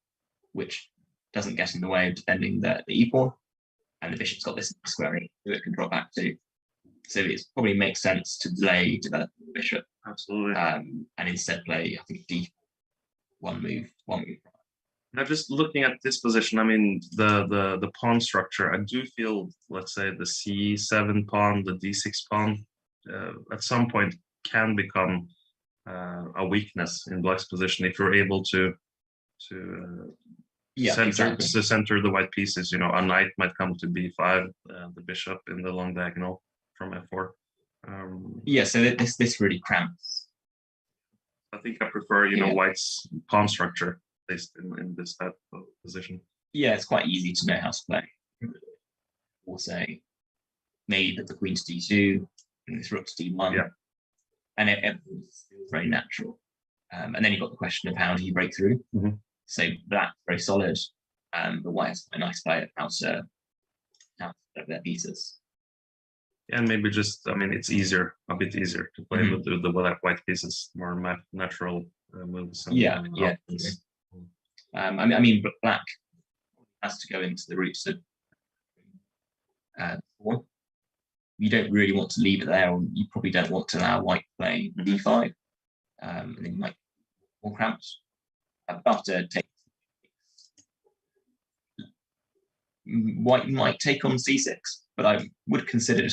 which doesn't get in the way of defending the e pawn, and the bishop's got this square in, so it can drop back to. So it probably makes sense to delay developing the bishop. Absolutely. And instead play, I think, d one move. Now, just looking at this position, I mean, the pawn structure, I do feel, let's say, the c7 pawn, the d6 pawn, at some point can become a weakness in Black's position if you're able to center the white pieces. You know, a knight might come to b5, the bishop in the long diagonal from f4. So this really cramps. I think I prefer, White's pawn structure based in this type of position. Yeah, it's quite easy to know how to play. Or say, maybe put the queen to d2, and this rook to d1. Yeah. And it feels very natural. And then you've got the question of how do you break through? Mm-hmm. So Black's very solid, but White has a nice play of how to their pieces. And maybe just, I mean, it's a bit easier to play with the white pieces, more natural moves. Yeah. I mean, but Black has to go into the roots of pawn. You don't really want to leave it there, or you probably don't want to allow White to play d5, and then you might get more cramped. After White might take on c6, but I would consider it.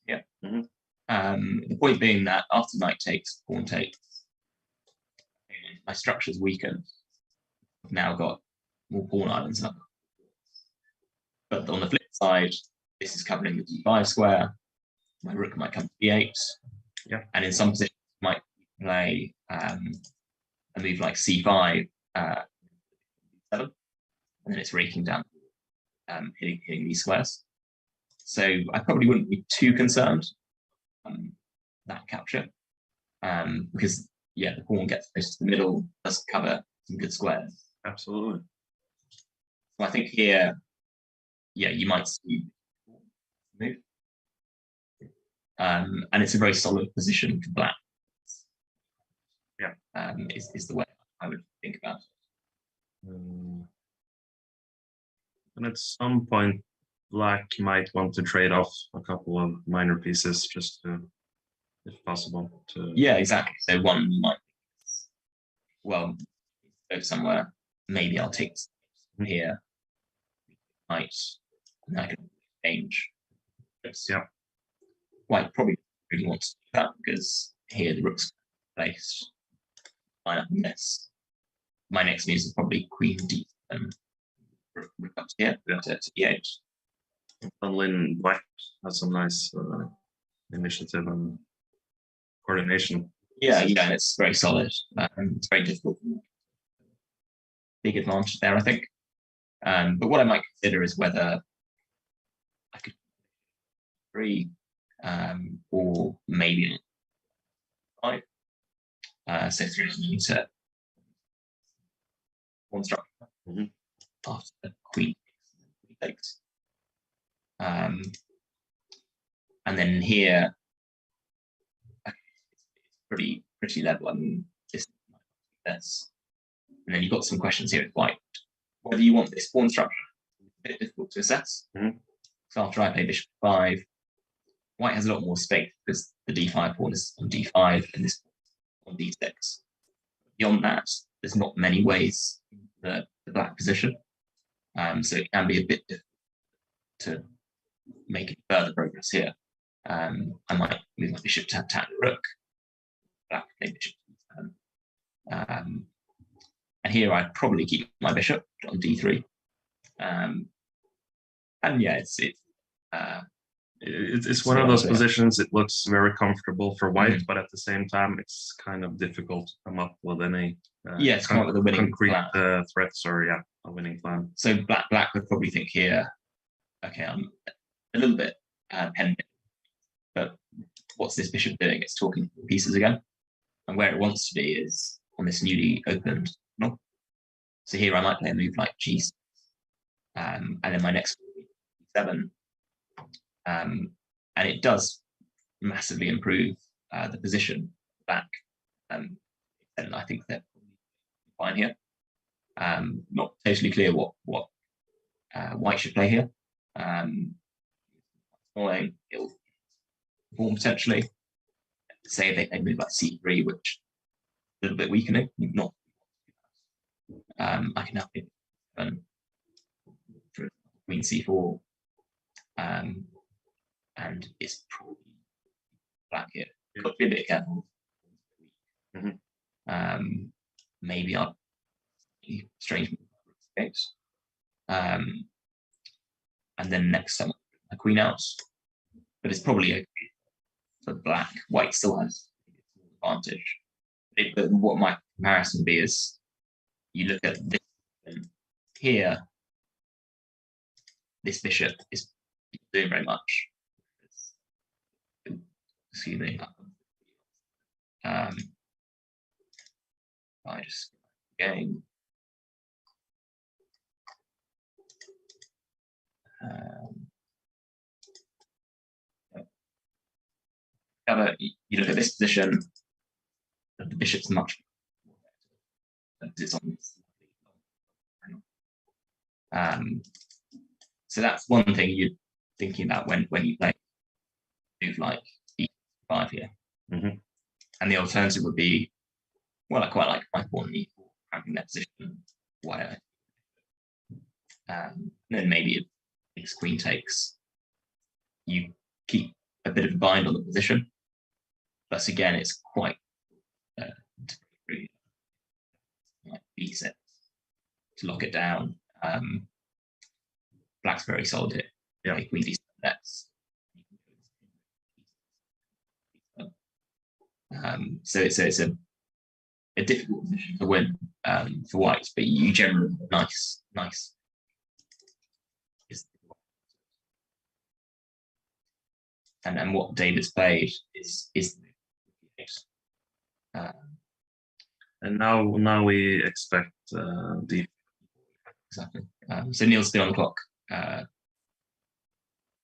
Yeah. The point being that after knight takes, pawn takes, my structure's weakened. I've now got more pawn islands up. But on the flip side, this is covering the d5 square. My rook might come to d8. Yeah. And in some positions, might play a move like c5, 7, and then it's raking down, hitting these squares. So I probably wouldn't be too concerned that capture, because the pawn gets close to the middle, does cover some good squares. Absolutely. So I think here, you might see move, and it's a very solid position for Black. Yeah, is the way I would think about it. And at some point, Black might want to trade off a couple of minor pieces just to, if possible, to. Yeah, exactly. So one might, go somewhere. Maybe I'll take from here. Might, and I can change. Yeah. White probably really wants to do that because here the rook's placed. Line up in this. My next move is probably queen d and rook up to here to e8. Lynn White has some nice initiative and coordination. Yeah, and it's very solid. It's very difficult. Big advantage there, I think. But what I might consider is whether I could 3 or maybe 5. So 3 to one structure after the queen takes. And then here, it's pretty level. I mean, this. And then you've got some questions here with White. Whether you want this pawn structure, it's a bit difficult to assess. So after I play bishop 5, White has a lot more space because the d5 pawn is on d5 and this on d6. Beyond that, there's not many ways in the Black position. So it can be a bit difficult to make further progress here. I might move my bishop to attack the rook. Black play bishop. And And here I'd probably keep my bishop on d3. And yeah, it's one of those positions. It looks very comfortable for white, but at the same time, it's kind of difficult to come up with any it's come up with a winning concrete plan. threats or a winning plan. So black would probably think here, okay, I'm a little bit pending, but what's this bishop doing? It's talking pieces again, and where it wants to be is on this newly opened. No, so here I might play a move like g6, and then my next move d7. And it does massively improve the position back. And I think they're fine here. Not totally clear what white should play here. It'll perform potentially. Say they move like c3, which is a little bit weakening. Not. I can have it for queen c4. And it's probably black here. Got to be a bit careful. Maybe I'll strange escapes. And then next time a queen out. But it's probably okay for black. White still has an advantage. But what my comparison would be is you look at this here, this bishop is doing very much. Excuse me. I just game. You look at this position. The bishop's much more it's on this. So that's one thing you're thinking about when you play move like e5 here. And the alternative would be, well, I quite like my pawn e4, cramping that position. Why? Then maybe if this queen takes, you keep a bit of a bind on the position. Plus, again, it's quite like b6 to lock it down. Black's very solid here. Yeah, queen d7 next. So it's a difficult position to win for white, but you generally nice. And what David's played is and now we expect the exactly. So Nils still on the clock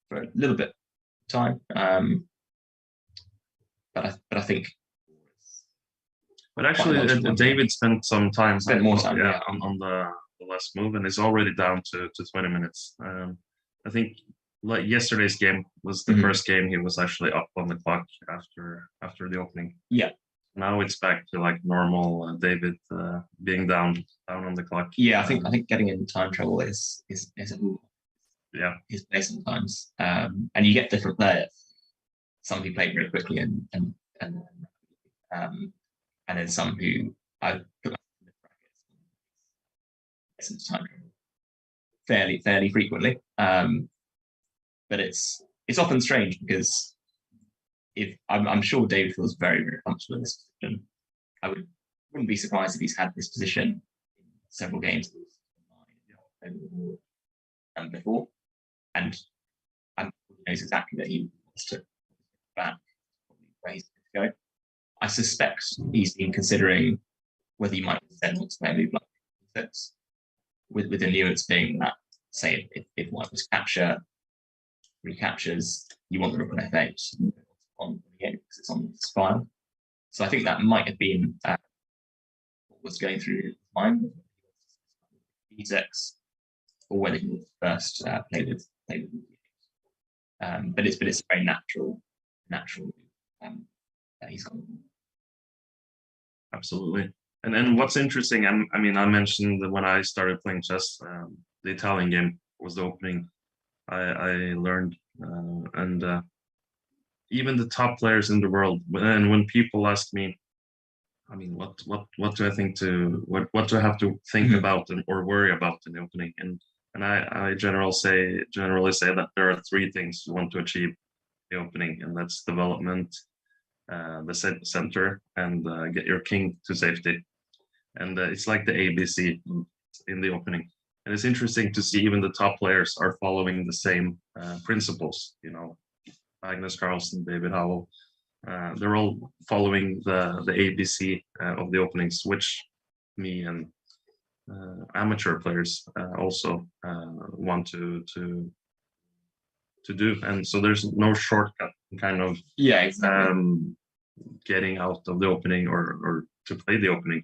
for a little bit of time, but I think. But actually, David spent some time. More time, on the last move, and it's already down to 20 minutes. I think like yesterday's game was the first game he was actually up on the clock after the opening. Yeah. Now it's back to like normal David being down on the clock. Yeah, I think getting in time trouble is his play sometimes, and you get different players. Some who play very quickly and then some who I put in the brackets time fairly frequently. But it's often strange because if I'm sure David feels very, very comfortable in this position. I wouldn't be surprised if he's had this position in several games before, and he knows exactly that he wants to back where he's going to go. I suspect he's been considering whether he might instead want to play a move like this, with the nuance being that, say, if white was recaptures, you want the rook on f8 on the game because it's on this file. So I think that might have been what was going through his mind, e6, or whether he would first play with but it's a very natural that he's got. Absolutely. And then what's interesting, I mean, I mentioned that when I started playing chess, the Italian game was the opening. I learned, and even the top players in the world, and when people ask me, I mean, what do I think what do I have to think about or worry about in the opening? And I generally say that there are three things you want to achieve in the opening, and that's development, the center, and get your king to safety. And it's like the ABC in the opening. And it's interesting to see even the top players are following the same principles. You know, Magnus Carlsen, David Howell, they're all following the ABC of the openings, which me and amateur players also want to do. And so there's no shortcut kind of getting out of the opening or to play the opening.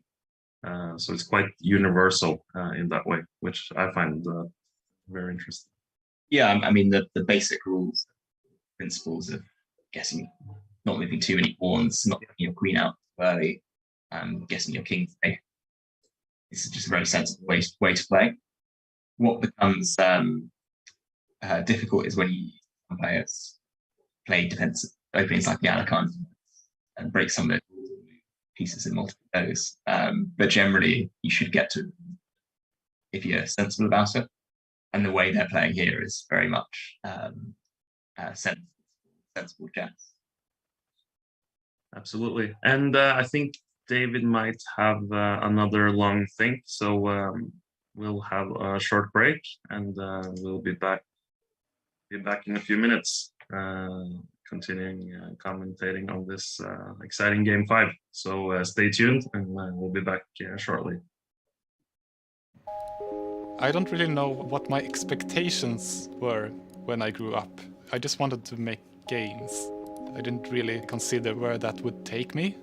So it's quite universal in that way, which I find very interesting. Yeah, I mean the basic rules, principles of guessing, not moving too many pawns, not getting your queen out early, guessing your king safe. This is just a very sensible way to play. What becomes difficult is when players play defensive openings like the Anaconda and break some of those pieces in multiple goes. But generally, you should get to, if you're sensible about it. And the way they're playing here is very much sensible chess. Absolutely. And I think David might have another long thing. So we'll have a short break and we'll be back in a few minutes, continuing commentating on this exciting game 5. So stay tuned and we'll be back shortly. I don't really know what my expectations were when I grew up. I just wanted to make games. I didn't really consider where that would take me.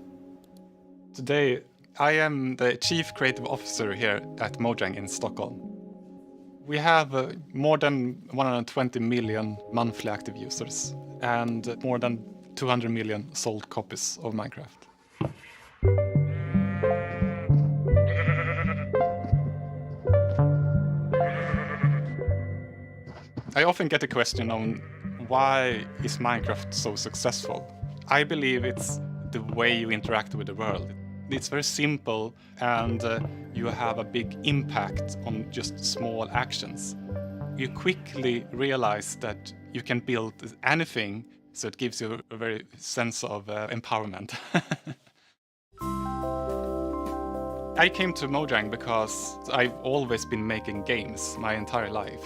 Today, I am the Chief Creative Officer here at Mojang in Stockholm. We have more than 120 million monthly active users and more than 200 million sold copies of Minecraft. I often get the question on why is Minecraft so successful? I believe it's the way you interact with the world. It's very simple and you have a big impact on just small actions. You quickly realize that you can build anything, so it gives you a very sense of empowerment. I came to Mojang because I've always been making games my entire life.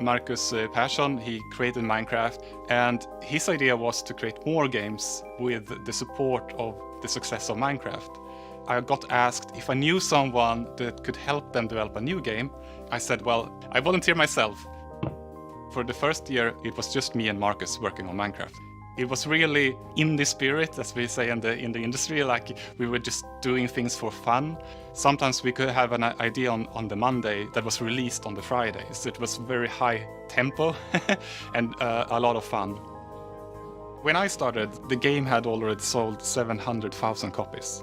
Marcus Persson, he created Minecraft, and his idea was to create more games with the support of the success of Minecraft. I got asked if I knew someone that could help them develop a new game. I said, well, I volunteer myself. For the first year, it was just me and Marcus working on Minecraft. It was really indie spirit, as we say in the industry, like we were just doing things for fun. Sometimes we could have an idea on the Monday that was released on the Friday. So it was very high tempo and a lot of fun. When I started, the game had already sold 700,000 copies,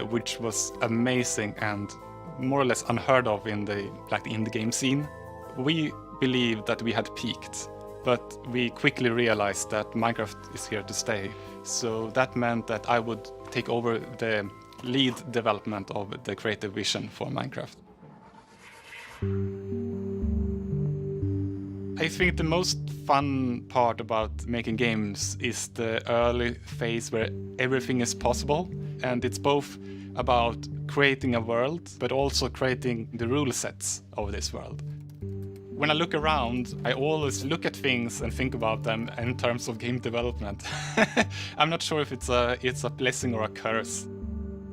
which was amazing and more or less unheard of in the indie game scene. We believed that we had peaked. But we quickly realized that Minecraft is here to stay. So that meant that I would take over the lead development of the creative vision for Minecraft. I think the most fun part about making games is the early phase where everything is possible. And it's both about creating a world, but also creating the rule sets of this world. When I look around, I always look at things and think about them in terms of game development. I'm not sure if it's a blessing or a curse.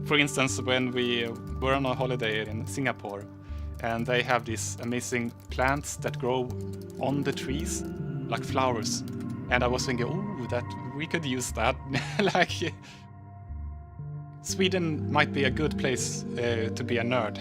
For instance, when we were on a holiday in Singapore, and they have these amazing plants that grow on the trees, like flowers. And I was thinking, oh, that we could use that. Sweden might be a good place to be a nerd.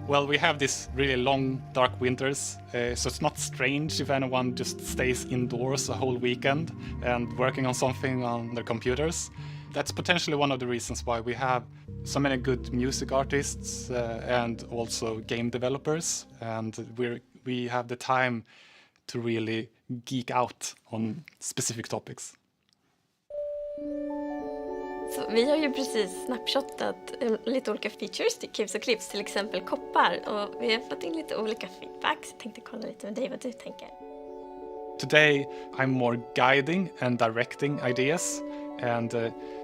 Well, we have these really long, dark winters, so it's not strange if anyone just stays indoors a whole weekend and working on something on their computers. That's potentially one of the reasons why we have so many good music artists and also game developers, and we have the time to really geek out on specific topics. Så vi har ju precis snapshotat lite olika features till Caves och Cliffs, till exempel koppar. Och vi har fått in lite olika feedback, så jag tänkte kolla lite med dig vad du tänker. Today I'm more guiding and directing ideas, and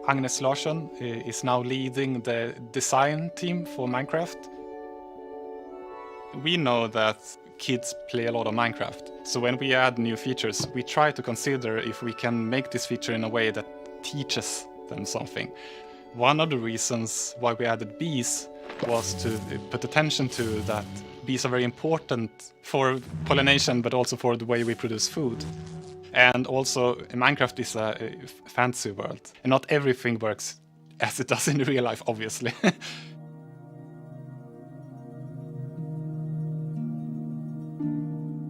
Agnes Larsson is now leading the design team for Minecraft. We know that kids play a lot of Minecraft, so when we add new features, we try to consider if we can make this feature in a way that teaches them something. One of the reasons why we added bees was to put attention to that bees are very important for pollination, but also for the way we produce food. And also, Minecraft is a fantasy world, and not everything works as it does in real life, obviously.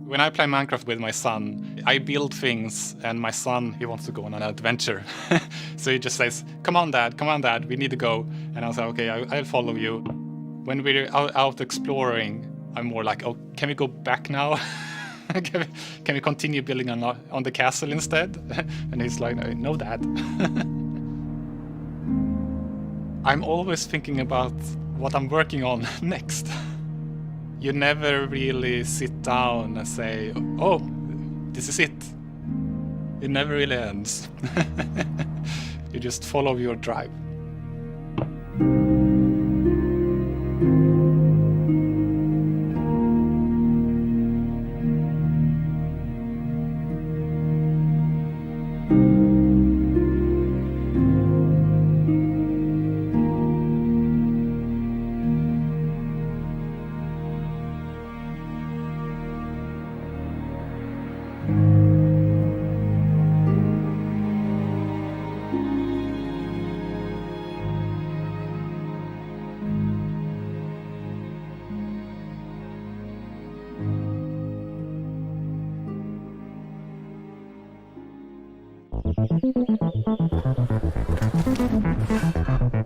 When I play Minecraft with my son, I build things, and my son, he wants to go on an adventure. So he just says, come on dad, we need to go. And I'll say, okay, I'll follow you. When we're out exploring, I'm more like, oh, can we go back now? Can we continue building on the castle instead? And he's like, no dad. I'm always thinking about what I'm working on next. You never really sit down and say, oh, this is it. It never really ends. You just follow your drive.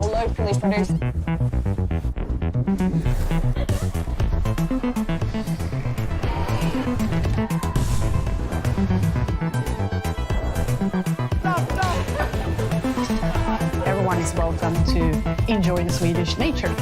Locally produced. Everyone is welcome to enjoy the Swedish nature.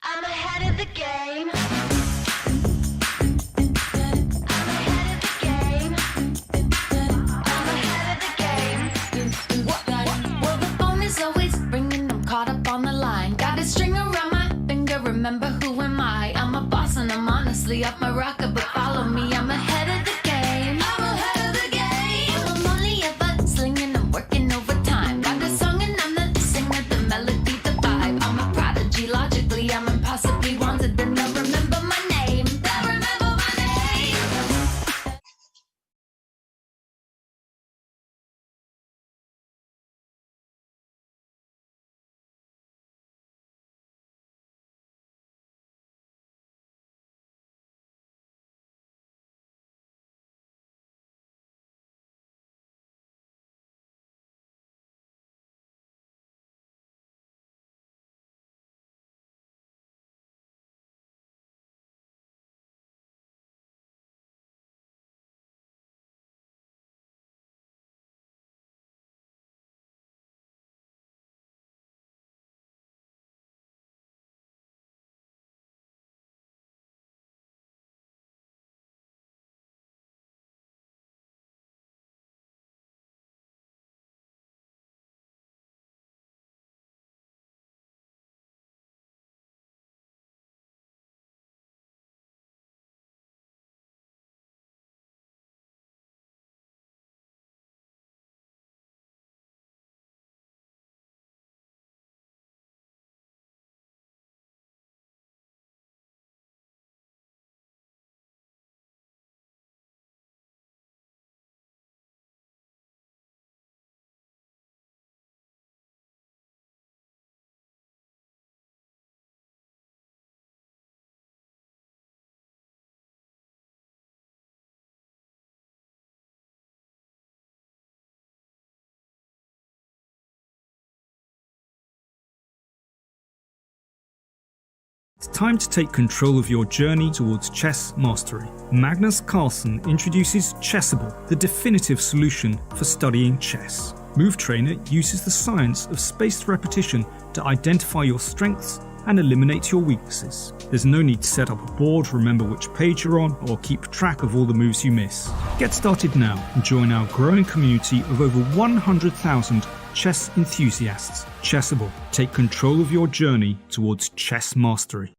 I'm ahead of the game. Well, the phone is always ringing. I'm caught up on the line. Got a string around my finger. Remember who am I? I'm a boss and I'm honestly off my rocker, but follow me. I'm ahead It's time to take control of your journey towards chess mastery. Magnus Carlsen introduces Chessable, the definitive solution for studying chess. Move Trainer uses the science of spaced repetition to identify your strengths and eliminate your weaknesses. There's no need to set up a board, remember which page you're on, or keep track of all the moves you miss. Get started now and join our growing community of over 100,000 chess enthusiasts. Chessable. Take control of your journey towards chess mastery.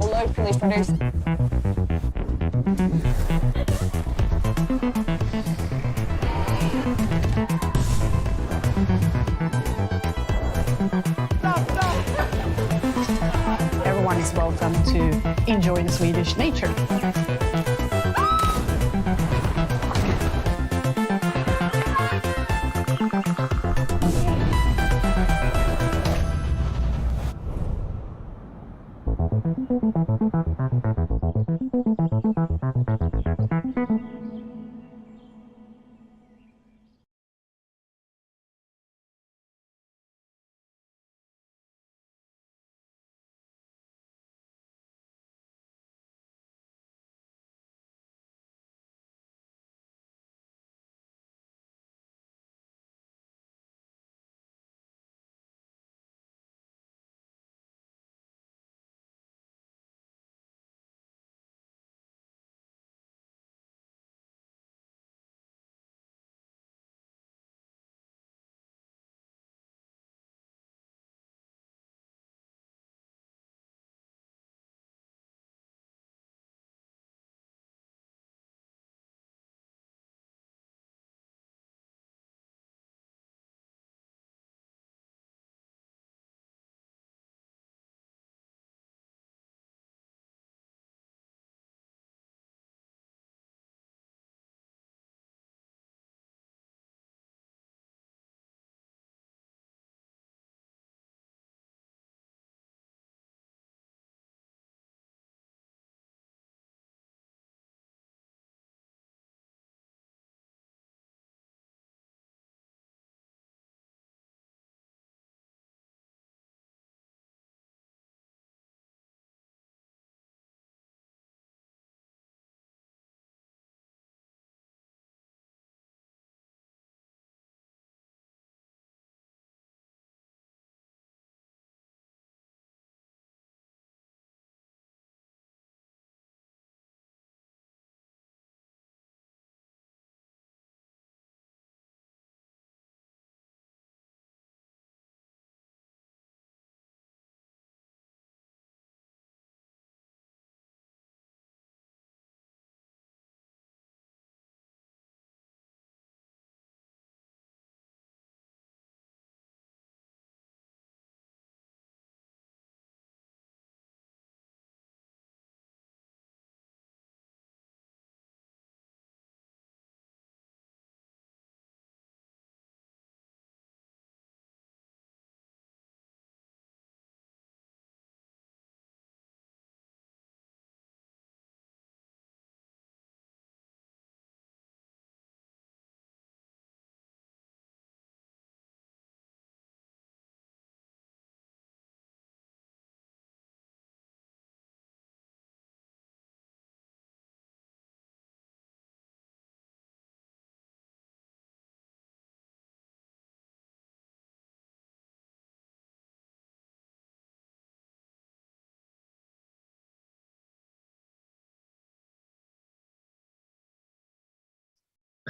Locally produced. Everyone is welcome to enjoy the Swedish nature.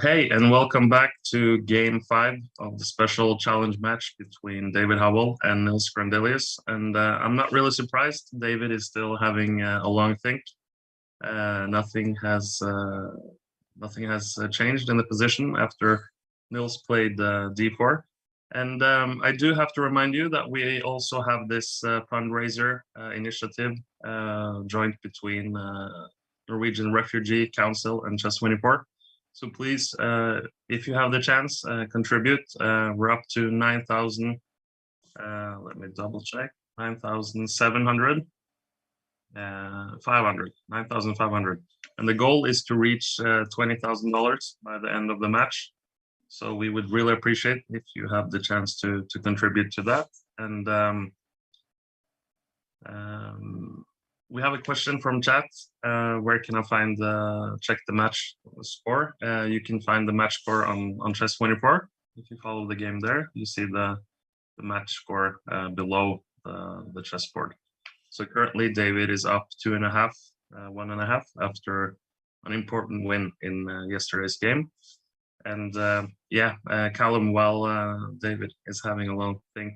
Hey, and welcome back to Game 5 of the special challenge match between David Howell and Nils Grandelius. And I'm not really surprised. David is still having a long think. Nothing has changed in the position after Nils played d4. And I do have to remind you that we also have this fundraiser initiative joint between Norwegian Refugee Council and Chess24. So please, if you have the chance, contribute. We're up to 9,000. Let me double check. 9,700. 9,500. And the goal is to reach $20,000 by the end of the match. So we would really appreciate if you have the chance to contribute to that. And we have a question from chat. Where can I find check the match score? You can find the match score on Chess24. If you follow the game there, you see the match score below the chessboard. So currently David is up 2.5, 1.5 after an important win in yesterday's game. And Callum, while David is having a long think,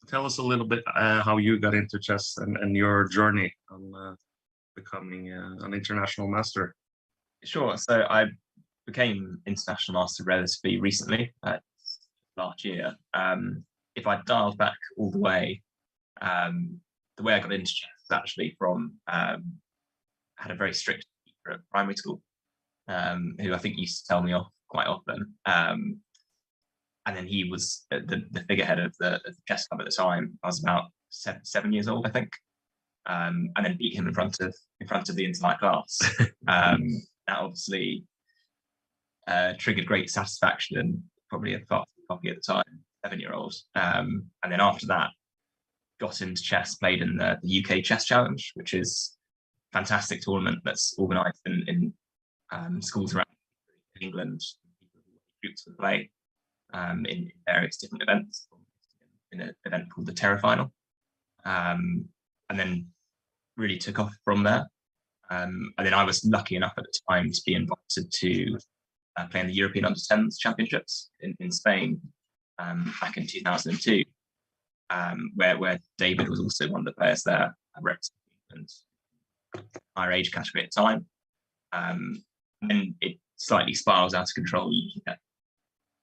tell us a little bit how you got into chess and your journey on becoming an international master. Sure. So I became international master relatively recently, last year. If I dialed back all the way I got into chess was actually from had a very strict teacher at primary school, who I think used to tell me off quite often. And then he was the figurehead of the chess club at the time. I was about 7 years old, I think, and then beat him in front of the entire class. That obviously triggered great satisfaction and probably a fast copy at the time, 7-year-old. And then after that, got into chess, played in the UK Chess Challenge, which is a fantastic tournament that's organised in schools around England. Groups would play in various different events, in an event called the Terra Final, and then really took off from there. And then I was lucky enough at the time to be invited to play in the European Under-10s Championships in Spain back in 2002, where David was also one of the players there, representing higher age category at the time. And then it slightly spirals out of control. You get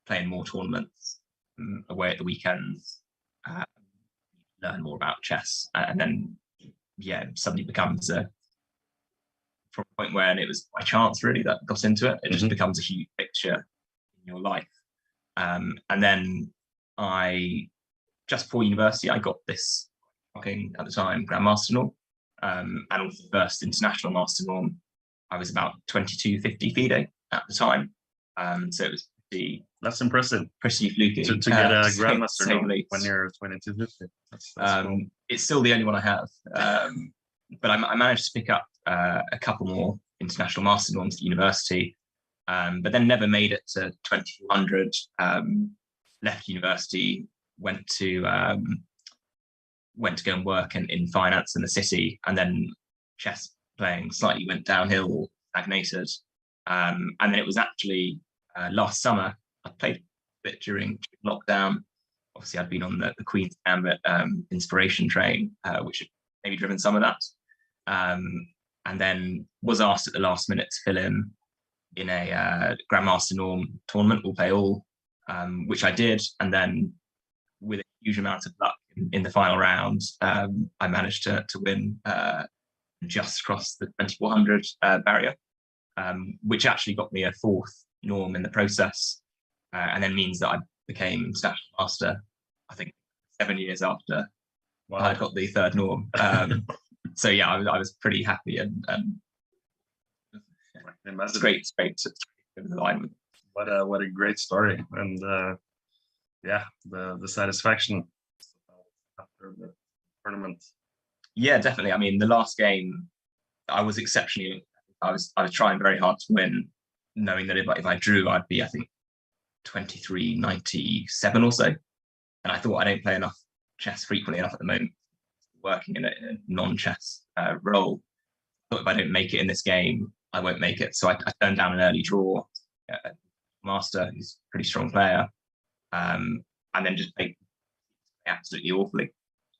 playing more tournaments away at the weekends, learn more about chess, and then suddenly becomes from a point where, and it was by chance really that got into it. It just becomes a huge picture in your life. And then just before university, I got this shocking at the time Grandmaster norm, and also the first international master norm. I was about 2250 FIDE at the time, so it was that's impressive. Pretty fluky to get a Grandmaster norm when you're 2250. That's cool. It's still the only one I have, but I managed to pick up a couple more international master norms at university, but then never made it to 2400. Left university, went to go and work in finance in the city, and then chess playing slightly went downhill, stagnated, and then it was actually last summer I played a bit during lockdown. Obviously, I'd been on the Queen's Gambit inspiration train, which had maybe driven some of that, and then was asked at the last minute to fill in a Grandmaster norm tournament, All Play All, which I did, and then with a huge amount of luck in the final round, I managed to win, just cross the 2400 barrier, which actually got me a 4th norm in the process, and then means that I became international master, I think 7 years after I got the 3rd norm. So yeah, I was pretty happy, and it's great to the line with. What a great story, and the satisfaction after the tournament. Yeah, definitely. I mean, the last game, I was exceptionally. I was trying very hard to win, knowing that if I drew, I'd be, I think, 2397 or so. And I thought, I don't play enough chess frequently enough at the moment, working in a non-chess role. I thought if I don't make it in this game, I won't make it. So I turned down an early draw master who's a pretty strong player, and then just played absolutely awfully,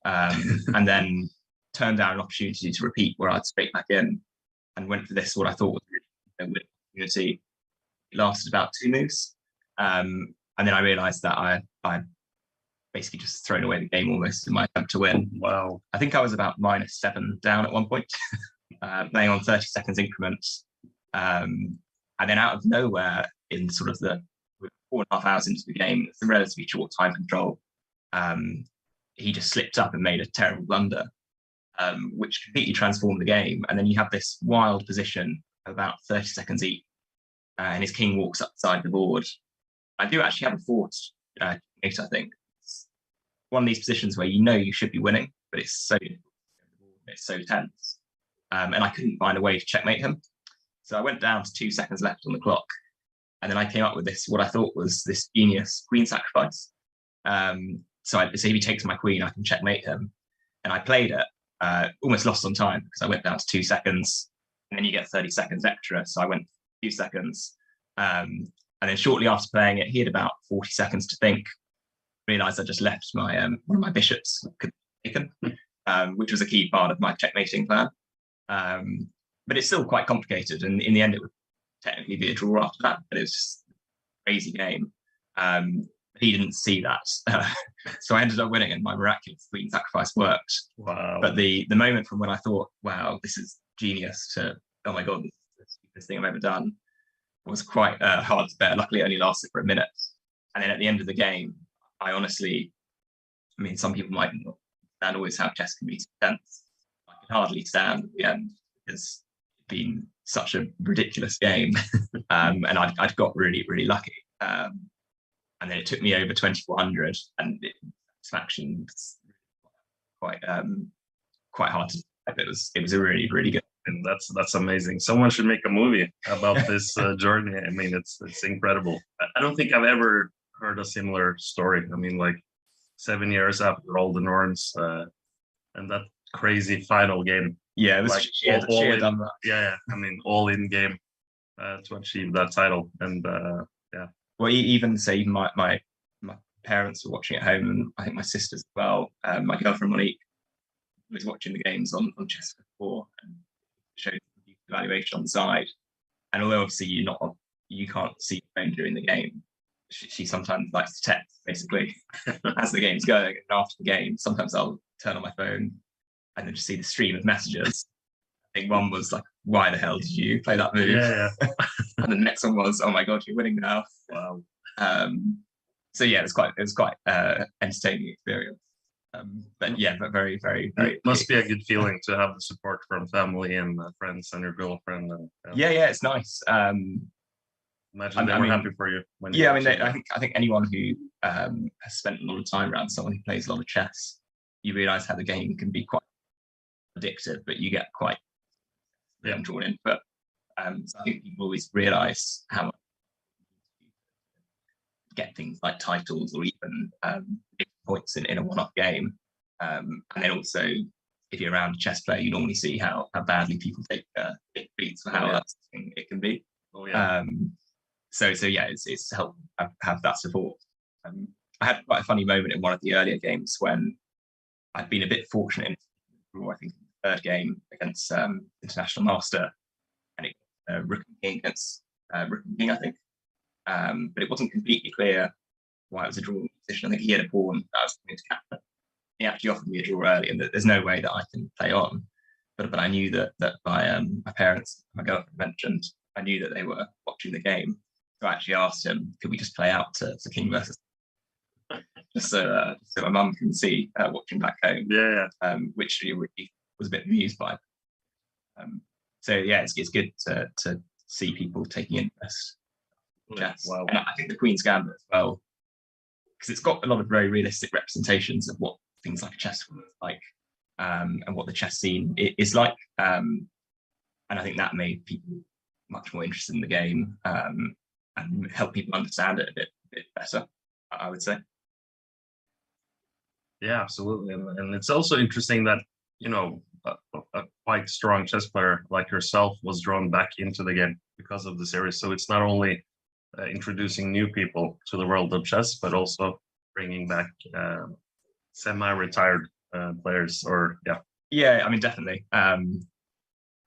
and then turned down an opportunity to repeat where I'd straight back in and went for this, what I thought was a good opportunity. It lasted about 2 moves, and then I realized that I basically just thrown away the game almost in my attempt to win. Wow. I think I was about -7 down at one point, playing on 30 seconds increments. And then out of nowhere, in sort of the 4.5 hours into the game, it's a relatively short time control, he just slipped up and made a terrible blunder, which completely transformed the game. And then you have this wild position of about 30 seconds each, and his king walks up the side of the board. I do actually have a forced mate, I think. It's one of these positions where you know you should be winning, but it's so tense. And I couldn't find a way to checkmate him. So I went down to 2 seconds left on the clock. And then I came up with this, what I thought was this genius queen sacrifice. So if he takes my queen, I can checkmate him. And I played it, almost lost on time because I went down to 2 seconds, and then you get 30 seconds extra. So I went 2 seconds. And then shortly after playing it, he had about 40 seconds to think, realized I just left my one of my bishops could be taken, which was a key part of my checkmating plan. But it's still quite complicated. And in the end, it would technically be a draw after that, but it was just a crazy game. He didn't see that. So I ended up winning, and my miraculous queen sacrifice worked. Wow. But the moment from when I thought, wow, this is genius, to, oh my God, this is the stupidest thing I've ever done, was quite hard to bear. Luckily, it only lasted for a minute. And then at the end of the game, I honestly, I mean, some people might not understand always how chess can be tense. I could hardly stand at the end because it'd been such a ridiculous game. And I'd got really, really lucky. And then it took me over 2400, and satisfaction was quite hard to. It was a really, really good. And that's amazing. Someone should make a movie about this journey. I mean, it's incredible. I don't think I've ever heard a similar story. I mean, like 7 years after all the norms, and that crazy final game. Yeah, it was like sheer done that. Yeah. I mean, all in game to achieve that title, and yeah. Well, even my parents were watching at home, and I think my sisters as well. My girlfriend Monique was watching the games on Chessable and showed the evaluation on the side. And although obviously you can't see the phone during the game, she sometimes likes to text basically as the game's going. And after the game, sometimes I'll turn on my phone and then just see the stream of messages. I think one was like, "Why the hell did you play that move?" Yeah. And the next one was, "Oh my God, you're winning now!" Wow. So yeah, it was quite entertaining experience. But yeah, but very, very, very. It must be a good feeling to have the support from family and friends and your girlfriend. And, yeah, it's nice. Imagine they were happy for you. When yeah, I mean, I think anyone who has spent a lot of time around someone who plays a lot of chess, you realise how the game can be quite addictive, but you get quite drawn in. But so I think people always realise how much get things like titles or even points in a one-off game. And then also, if you're around a chess player, you normally see how badly people take big beats for how it can be. Oh, yeah. So yeah, it's helped have that support. I had quite a funny moment in one of the earlier games when I'd been a bit fortunate in, I think, the third game against International Master, and it Rook and King against Rook and King, I think. But it wasn't completely clear why it was a draw position. I think he had a pawn that I was going to capture. He actually offered me a draw early, and there's no way that I can play on. But I knew that my parents, my girlfriend mentioned, I knew that they were watching the game. So I actually asked him, could we just play out to King versus just so my mum can see watching back home. Yeah. Which she really was a bit amused by. So yeah, it's good to see people taking interest in chess. Wow. And I think the Queen's Gambit as well, because it's got a lot of very realistic representations of what things like a chess is like, and what the chess scene is like. And I think that made people much more interested in the game, and help people understand it a bit better, I would say. Yeah, absolutely. And it's also interesting that, a quite strong chess player like yourself was drawn back into the game because of the series. So it's not only introducing new people to the world of chess, but also bringing back semi-retired players, or Yeah, I mean, definitely. I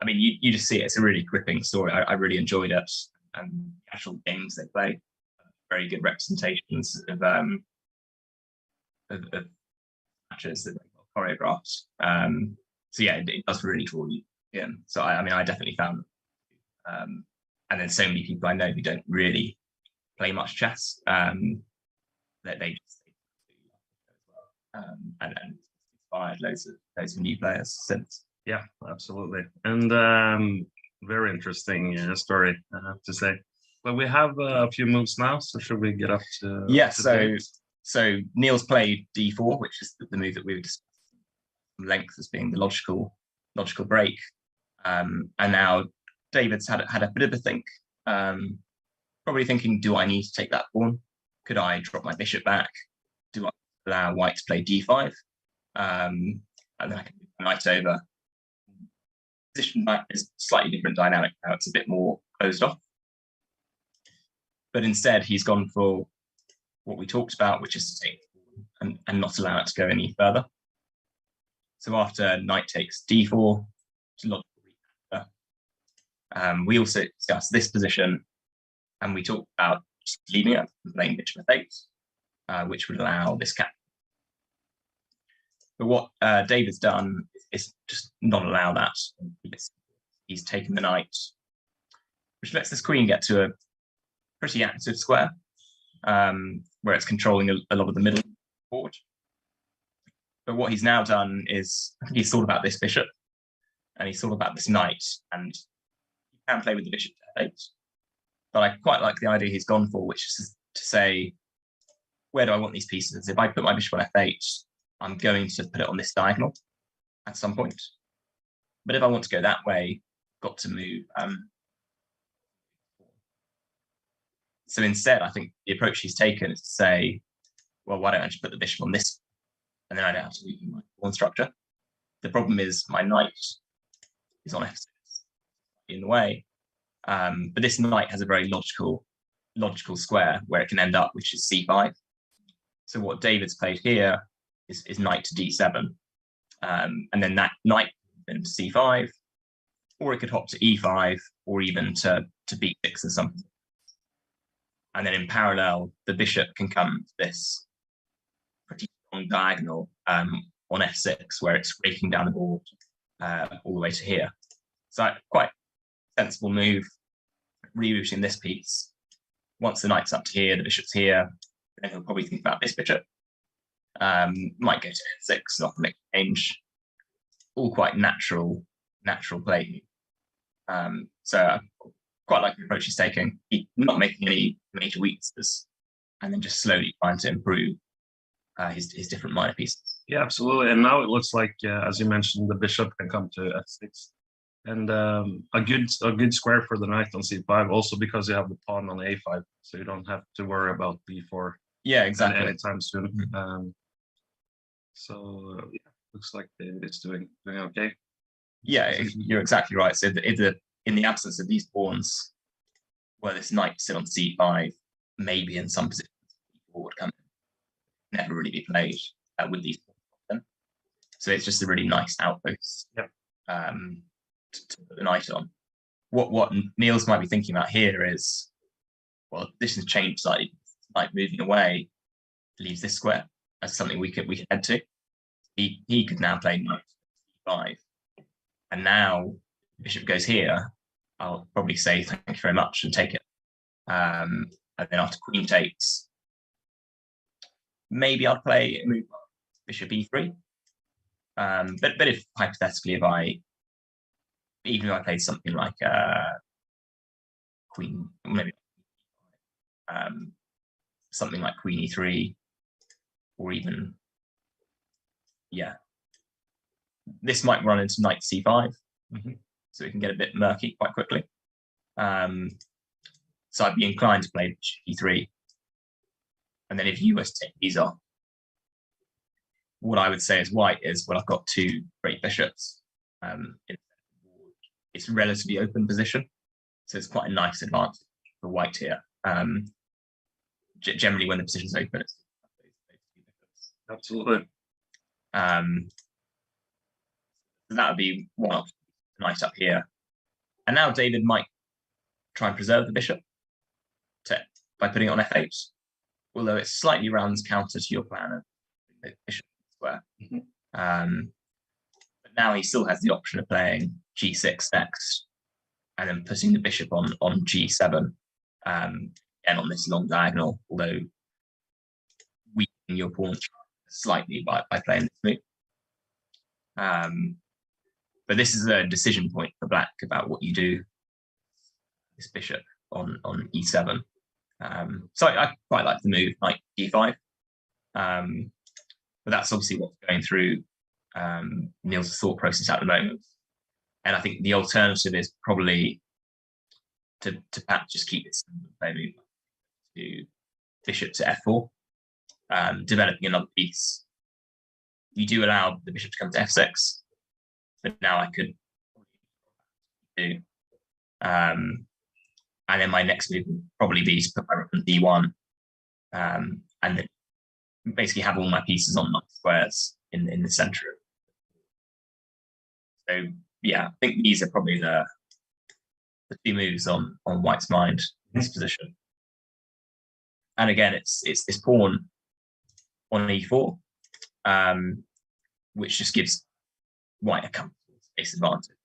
mean, you just see it. It's a really gripping story. I really enjoyed it, and the actual games they play, very good representations of matches that are well choreographed. So yeah, it does really draw you in. So I mean, I definitely found, and then so many people I know who don't really play much chess, that they just and inspired loads of new players since. Yeah, absolutely, and very interesting story, I have to say. Well, we have a few moves now, so should we get up to? Yeah. So Nils played d4, which is the move that we were discussing length as being the logical break, and now David's had a bit of a think, probably thinking, do I need to take that pawn? Could I drop my bishop back? Do I allow white to play d5? And then I can move my knight over. Position back is slightly different dynamic now. It's a bit more closed off. But instead, he's gone for what we talked about, which is to take and not allow it to go any further. So after knight takes d4, it's a logical recapture. We also discussed this position, and we talked about just leaving it and playing bishop f8, which would allow this capture. But what David's done is just not allow that. He's taken the knight, which lets this queen get to a pretty active square, where it's controlling a lot of the middle board. But what he's now done is, I think he's thought about this bishop, and he's thought about this knight, and you can play with the bishop to f8. But I quite like the idea he's gone for, which is to say, where do I want these pieces? If I put my bishop on f8, I'm going to put it on this diagonal at some point. But if I want to go that way, I've got to move. So instead, I think the approach he's taken is to say, well, why don't I just put the bishop on this? And then I don't have to move my pawn structure. The problem is my knight is on f6 in the way. But this knight has a very logical square where it can end up, which is c5. So what David's played here is knight to d7. And then that knight then to c5, or it could hop to e5, or even to b6 or something. And then in parallel, the bishop can come to this pretty strong diagonal on f6, where it's raking down the board all the way to here. So quite sensible move, rerouting this piece. Once the knight's up to here, the bishop's here, then he'll probably think about this bishop. Might go to f6, not an exchange. All quite natural play. So quite like the approach he's taking. He's not making any major weaknesses, and then just slowly trying to improve his different minor pieces. Yeah, absolutely. And now it looks like, as you mentioned, the bishop can come to f6, and a good square for the knight on c5. Also because you have the pawn on a5, so you don't have to worry about b4. Yeah, exactly. Anytime soon. So yeah, looks like it's doing okay. Yeah, you're exactly right. So in the absence of these pawns, where this knight sit on c5, maybe in some positions would come in, never really be played with these pawns. So it's just a really nice outpost to put the knight on. What Nils might be thinking about here is, well, this has changed slightly. Knight moving away leaves this square as something we could head to. He could now play knight c5, and now bishop goes here. I'll probably say thank you very much and take it. And then after queen takes, maybe I'll play a move bishop e3. But if hypothetically, even if I played something like queen, maybe something like queen e3, or even this might run into knight c5. So it can get a bit murky quite quickly. So I'd be inclined to play e3. And then if you were to take these off, what I would say as white is, well, I've got two great bishops. It's a relatively open position, so it's quite a nice advantage for white here. Generally, when the position's open, it's Absolutely. that would be one option, knight up here. And now David might try and preserve the bishop by putting it on f8, although it slightly runs counter to your plan of the bishop square. But now he still has the option of playing g6 next, and then putting the bishop on g7, and on this long diagonal, although weakening your pawn slightly by playing this move. But this is a decision point for black about what you do this bishop on e7. So I quite like the move, knight d5. But that's obviously what's going through Nils' thought process at the moment. And I think the alternative is probably to perhaps just keep it simple, play move to bishop to f4, developing another piece. You do allow the bishop to come to f6, but now I could do. And then my next move would probably be to put my rook on d1, and then basically have all my pieces on my squares in the center. So yeah, I think these are probably the two moves on White's mind in this position. And again, it's this pawn on e4, which just gives White a comfortable space advantage.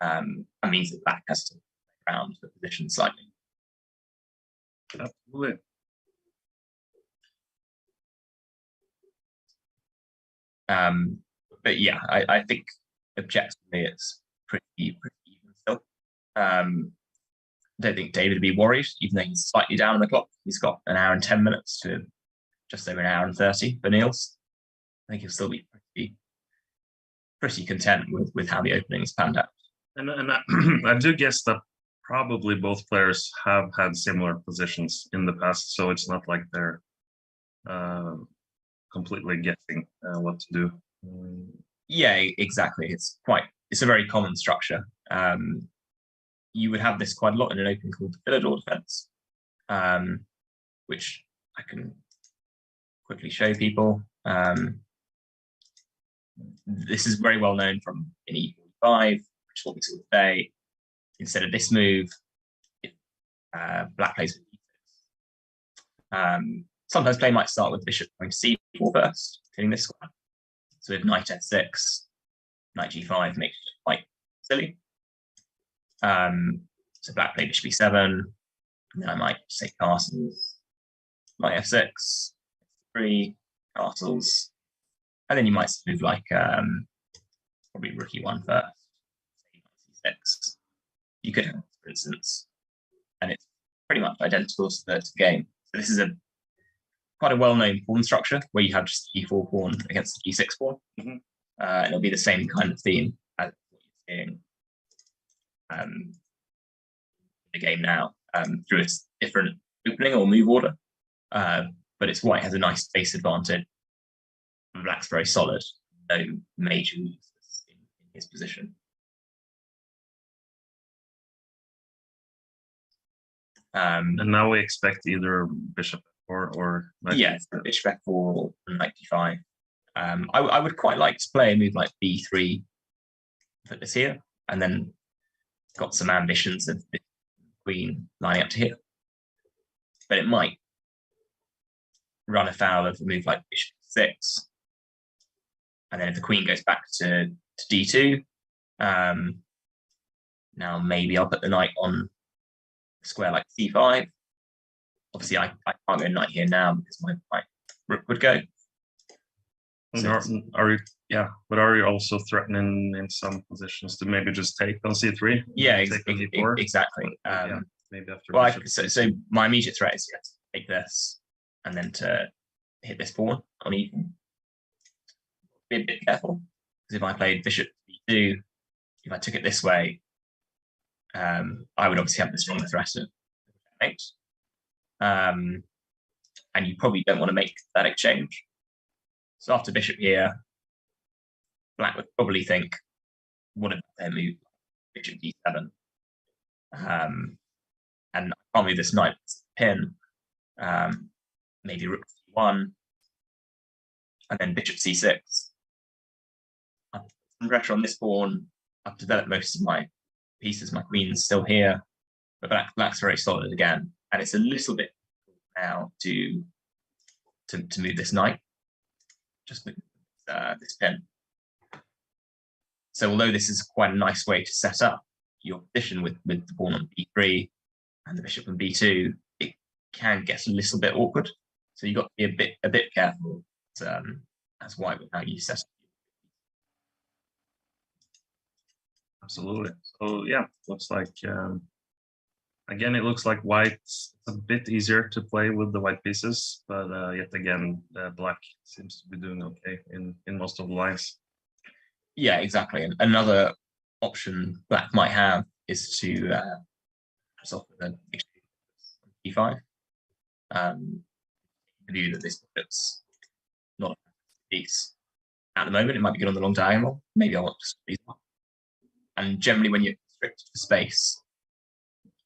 And means that black has to play around the position slightly. Absolutely. But yeah, I think objectively it's pretty even still. Don't think David would be worried, even though he's slightly down on the clock. He's got an hour and 10 minutes to just over an hour and 30 for Nils. I think he'll still be pretty content with how the opening has panned out. And I do guess that probably both players have had similar positions in the past, so it's not like they're completely guessing what to do. Yeah, exactly. It's a very common structure. You would have this quite a lot in an opening called the Philidor defense, which I can quickly show people. This is very well known from in e45, which is what we saw today. Instead of this move, if black plays with e6. Sometimes play might start with bishop going to c4 first, hitting this square. So with knight f6, knight g5 makes it quite silly. So black play bishop e7, and then I might say castles, knight f6, 3 castles, and then you might move like probably rook e1 first, c6. You could have, for instance, and it's pretty much identical to the game. So this is quite a well-known pawn structure where you have just the e4 pawn against the g6 pawn. And it'll be the same kind of theme as what you're seeing in the game now, through its different opening or move order. But it's White has a nice base advantage. Black's very solid, no major moves in his position. And now we expect either bishop or yeah, bishop f4 or knight d5. I would quite like to play a move like b3, put this here, and then got some ambitions of the queen lining up to here. But it might run afoul of a move like bishop 6, and then if the queen goes back to d2, now maybe I'll put the knight on a square like c5. Obviously, I can't go knight here now because my rook would go. So but are you also threatening in some positions to maybe just take on c3? Yeah, exactly. Maybe after. Well, so my immediate threat is to take this and then to hit this pawn on e4. Be a bit careful, because if I played bishop b2, if I took it this way, I would obviously have the stronger threat of mate. And you probably don't want to make that exchange. So after bishop here, black would probably think, what if they move bishop d7? And I can't move this knight pin, maybe rook c1, and then bishop c6. I'm putting pressure on this pawn. I've developed most of my pieces. My queen's still here, but black's very solid again, and it's a little bit now to move this knight, just with this pin. So although this is quite a nice way to set up your position with the pawn on b3 and the bishop on b2, it can get a little bit awkward. So you've got to be a bit careful as white with how you set up. Absolutely. So yeah, looks like again, it looks like white's a bit easier to play with the white pieces, but yet again, black seems to be doing okay in most of the lines. Yeah, exactly. And another option black might have is to just offer the e5. The view that this bishop's not a piece at the moment. It might be good on the long diagonal. Maybe I want to squeeze one. And generally, when you're restricted for space,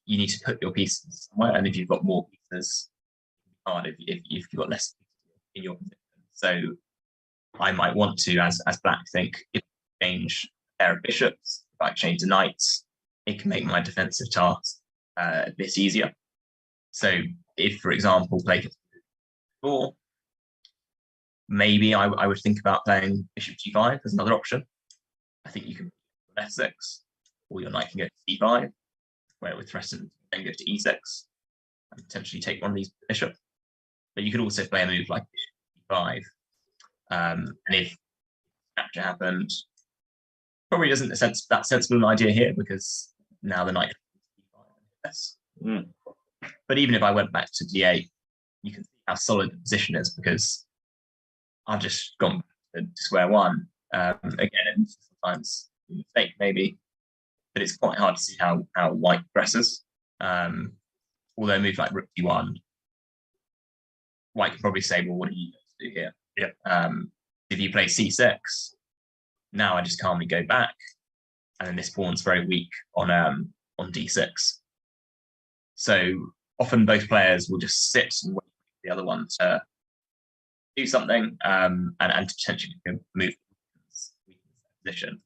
you need to put your pieces somewhere. And if you've got more pieces, it's hard if you've got less in your position. So I might want to, as black, think if I change a pair of bishops, if I change the knights, it can make my defensive task a bit easier. So if, for example, play gets 4, maybe I would think about playing bishop g5 as another option. I think you can f6, or your knight can go to c5, where it would threaten, then go to e6, and potentially take one of these bishops. But you could also play a move like bishop e5, and if capture happened, probably isn't that sensible an idea here, because now the knight yes. But even if I went back to d8, you can see how solid the position is, because I've just gone back to square one. Again, sometimes a mistake maybe, but it's quite hard to see how white progresses. Although a move like rook d1, white could probably say, well, what are you going to do here? Yeah. If you play c6, now I just calmly go back, and then this pawn's very weak on d6. So often both players will just sit and wait for the other one to do something, and potentially move position.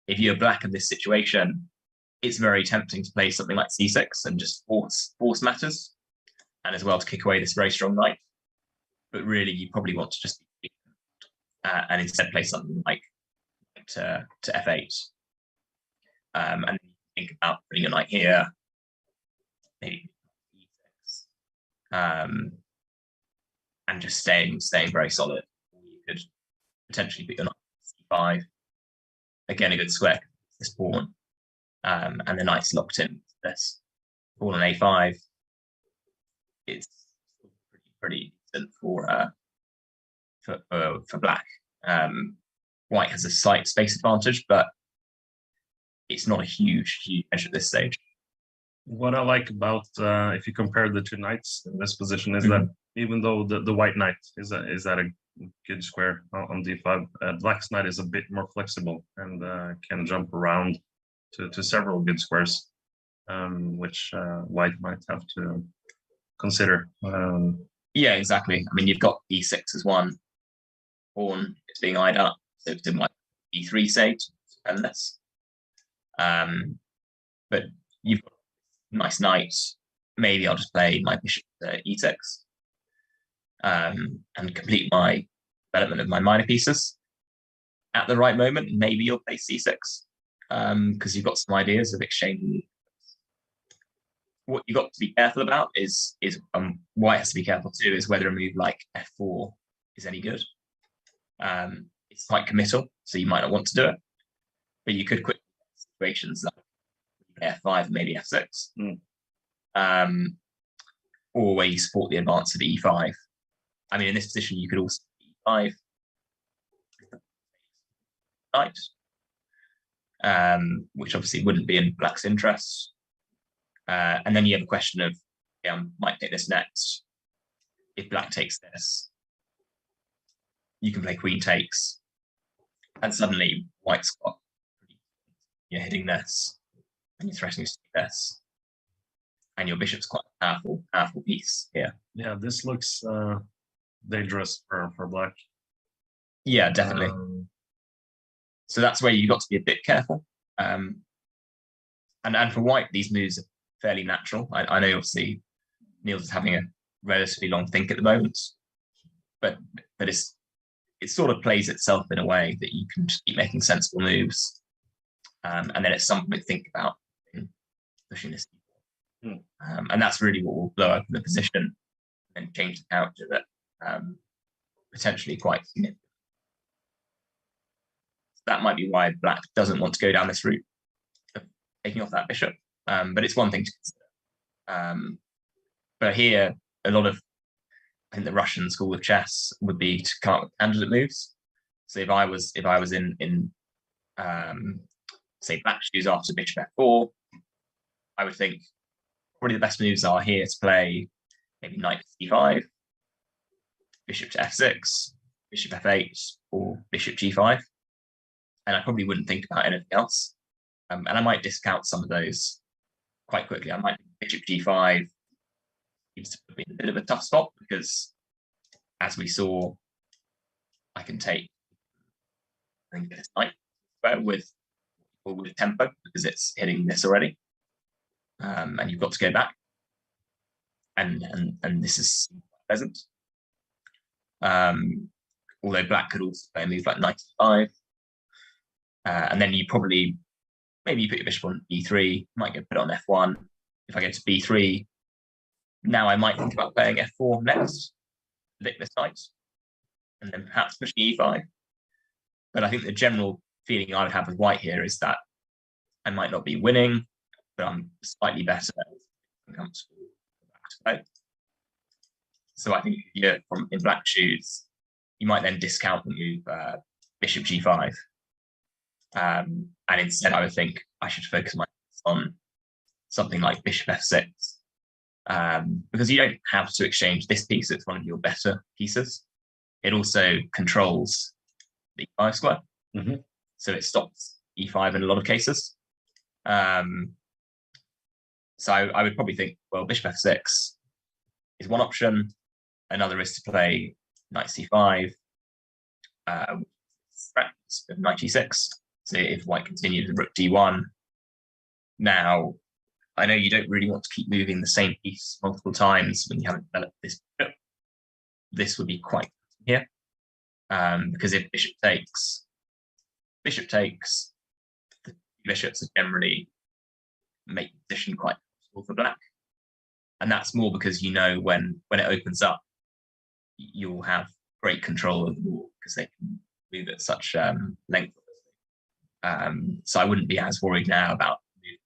If you're black in this situation, it's very tempting to play something like c6 and just force matters, and as well to kick away this very strong knight. But really, you probably want to just and instead play something like to f8, and think about putting a knight here, maybe e6, and just staying very solid. Or you could potentially put your knight c5. Again, a good square this pawn, and the knight's locked in. This pawn on a5. It's pretty decent for black. White has a slight space advantage, but it's not a huge edge at this stage. What I like about if you compare the two knights in this position is that even though the white knight is at a good square on d5, black's knight is a bit more flexible and can jump around to several good squares, which white might have to consider. Yeah, exactly. I mean, you've got e6 as one pawn. It's being eyed up, so it might e3 say to defend this. But you've got a nice knight. Maybe I'll just play my bishop to e6, and complete my development of my minor pieces. At the right moment, maybe you'll play c6, because you've got some ideas of exchanging. What you've got to be careful about is white has to be careful too, is whether a move like f4 is any good. It's quite committal, so you might not want to do it, but you could quickly get situations like f5 and maybe f6, or where you support the advance of e5. I mean, in this position, you could also e5 knight, which obviously wouldn't be in black's interest. And then you have a question of, I might take this next. If black takes this, you can play queen takes, and suddenly white's got, you're hitting this, and you're threatening to take this. and your bishop's quite a powerful piece here. Yeah, this looks dangerous for black. Yeah, definitely. So that's where you've got to be a bit careful. And for white, these moves are fairly natural. I know obviously Nils is having a relatively long think at the moment, but it sort of plays itself in a way that you can just keep making sensible moves, and then at some point think about pushing this. And that's really what will blow up in the position and change the character that potentially quite significant. That might be why black doesn't want to go down this route of taking off that bishop, but it's one thing to consider. But here, a lot of, I think the Russian school of chess would be to come up with candidate moves. So if I was in say black shoes after bishop f4, I would think probably the best moves are here to play maybe knight c5, bishop to f6, bishop f8, or bishop g5. And I probably wouldn't think about anything else. And I might discount some of those quite quickly. I might think bishop g5 seems to be a bit of a tough spot because, as we saw, I can take, I think this knight with tempo because it's hitting this already, and you've got to go back, and this is pleasant. Although black could also play a move like knight e5, and then you probably maybe you put your bishop on e3, might get put on f1. If I go to b3, now I might think about playing f4 next, lick this knight, and then perhaps pushing e5. But I think the general feeling I would have with white here is that I might not be winning, but I'm slightly better when it comes to back to play. So I think if you're in black shoes, you might then discount the move bishop g5. And instead I would think I should focus my on something like bishop f6. Because you don't have to exchange this piece, it's one of your better pieces. It also controls the e5 square. So it stops e5 in a lot of cases. So I would probably think, well, bishop f6 is one option. Another is to play knight c5, threats of knight e6. So if white continues with rook d1, now I know you don't really want to keep moving the same piece multiple times when you haven't developed this bishop. This would be quite here, because if bishop takes, the bishops are generally make the position quite possible for black, and that's more because you know when it opens up, you'll have great control of the board because they can move at such length. So I wouldn't be as worried now about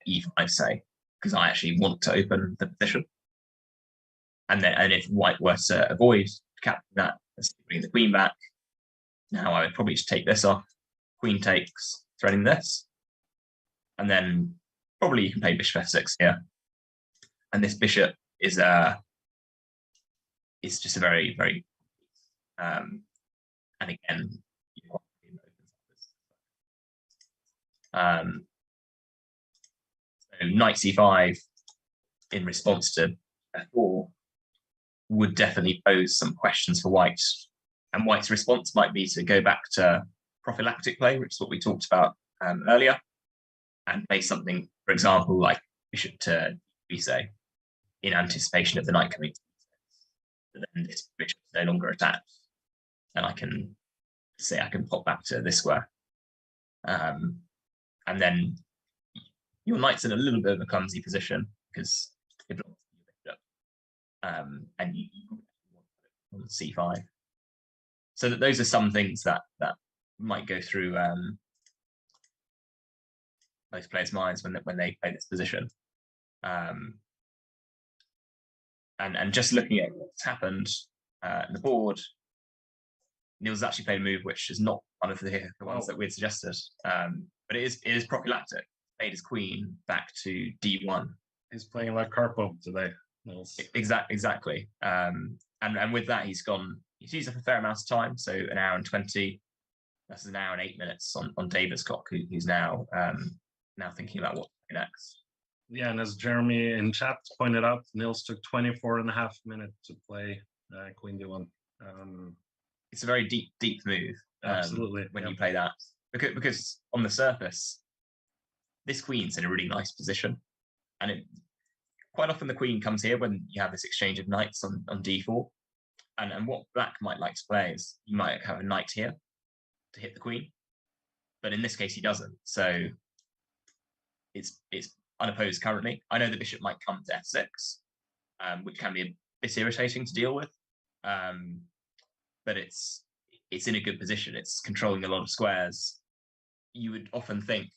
e5, say, because I actually want to open the position. And if white were to avoid capturing that, bring the queen back, now I would probably just take this off. Queen takes, threading this, and then probably you can play bishop f6 here. And this bishop is just a very, very and again, so knight c5 in response to f4 would definitely pose some questions for white, and white's response might be to go back to prophylactic play, which is what we talked about earlier, and play something, for example, like bishop to d3, say, in anticipation of the knight coming to d6. Then this bishop is no longer attacked, and I can say I can pop back to this square. And then your knight's in a little bit of a clumsy position because it blocks your bishop, and you want c5. So that those are some things that might go through most players' minds when they play this position. And just looking at what's happened in the board, Nils actually played a move which is not one of the ones that we'd suggested, but it is prophylactic. Played his queen back to d1. He's playing like Karpov today, Nils. Exactly. And with that, he's used up a fair amount of time, so an hour and 20. That's an hour and 8 minutes on David's clock, who's now thinking about what to do next. Yeah, and as Jeremy in chat pointed out, Nils took 24.5 minutes to play Queen D1. It's a very deep move. Absolutely. When you play that, because on the surface, this queen's in a really nice position, and quite often the queen comes here when you have this exchange of knights on d4, and what black might like to play is you might have a knight here to hit the queen, but in this case he doesn't. So it's unopposed currently. I know the bishop might come to f6, which can be a bit irritating to deal with, but it's in a good position. It's controlling a lot of squares. You would often think,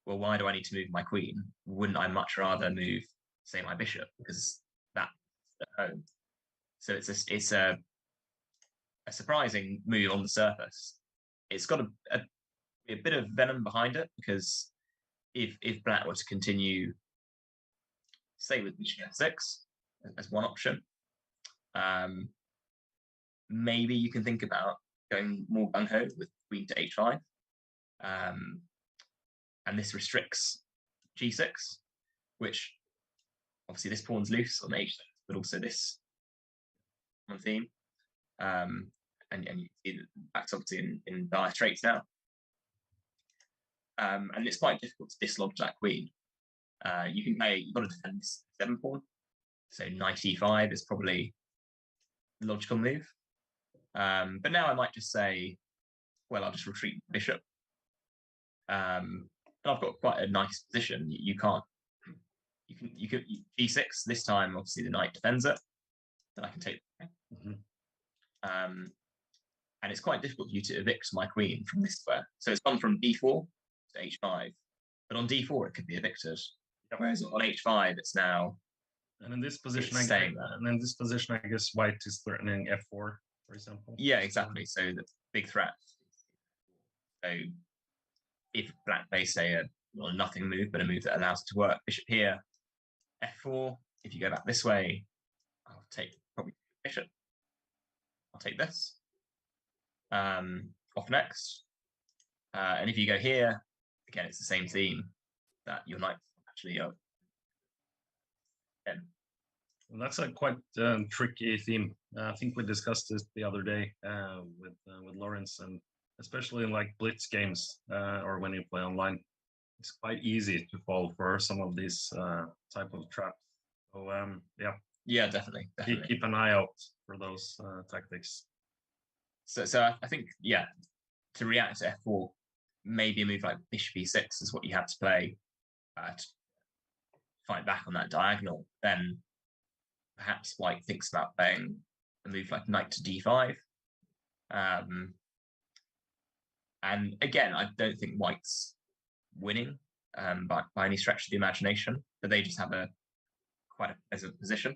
well, why do I need to move my queen? Wouldn't I much rather move, say, my bishop, because that's at home? So it's a surprising move on the surface. It's got a bit of venom behind it, because if black were to continue, say, with bishop f6 as one option, maybe you can think about going more gung-ho with queen to h5. And this restricts g6, which obviously this pawn's loose on h6, but also this on theme. And you see that black's obviously in dire straits now. And it's quite difficult to dislodge that queen. You've got to defend this 7 pawn. So knight e5 is probably the logical move. But now I might just say, well, I'll just retreat the bishop. And I've got quite a nice position. You can g6 this time. Obviously, the knight defends it. Then I can take. And it's quite difficult for you to evict my queen from this square. So it's gone from d4 to h5, but on d4 it could be evicted. Whereas on h5 it's now. And in this position, I guess white is threatening f4, for example. Yeah, exactly. So the big threat. So if black plays, say, a nothing move, but a move that allows it to work, bishop here, f4. If you go back this way, I'll take probably bishop. I'll take this. Off next. And if you go here, again, it's the same theme, that your knight actually Well, that's a quite tricky theme. I think we discussed this the other day with Lawrence, and especially in like blitz games or when you play online, it's quite easy to fall for some of these type of traps. So yeah, definitely. Keep an eye out for those tactics. So I think, yeah, to react to f4, maybe a move like bishop e6 is what you have to play to fight back on that diagonal. Then perhaps white thinks about playing a move like knight to d5. And again, I don't think white's winning by any stretch of the imagination, but they just have quite a pleasant position.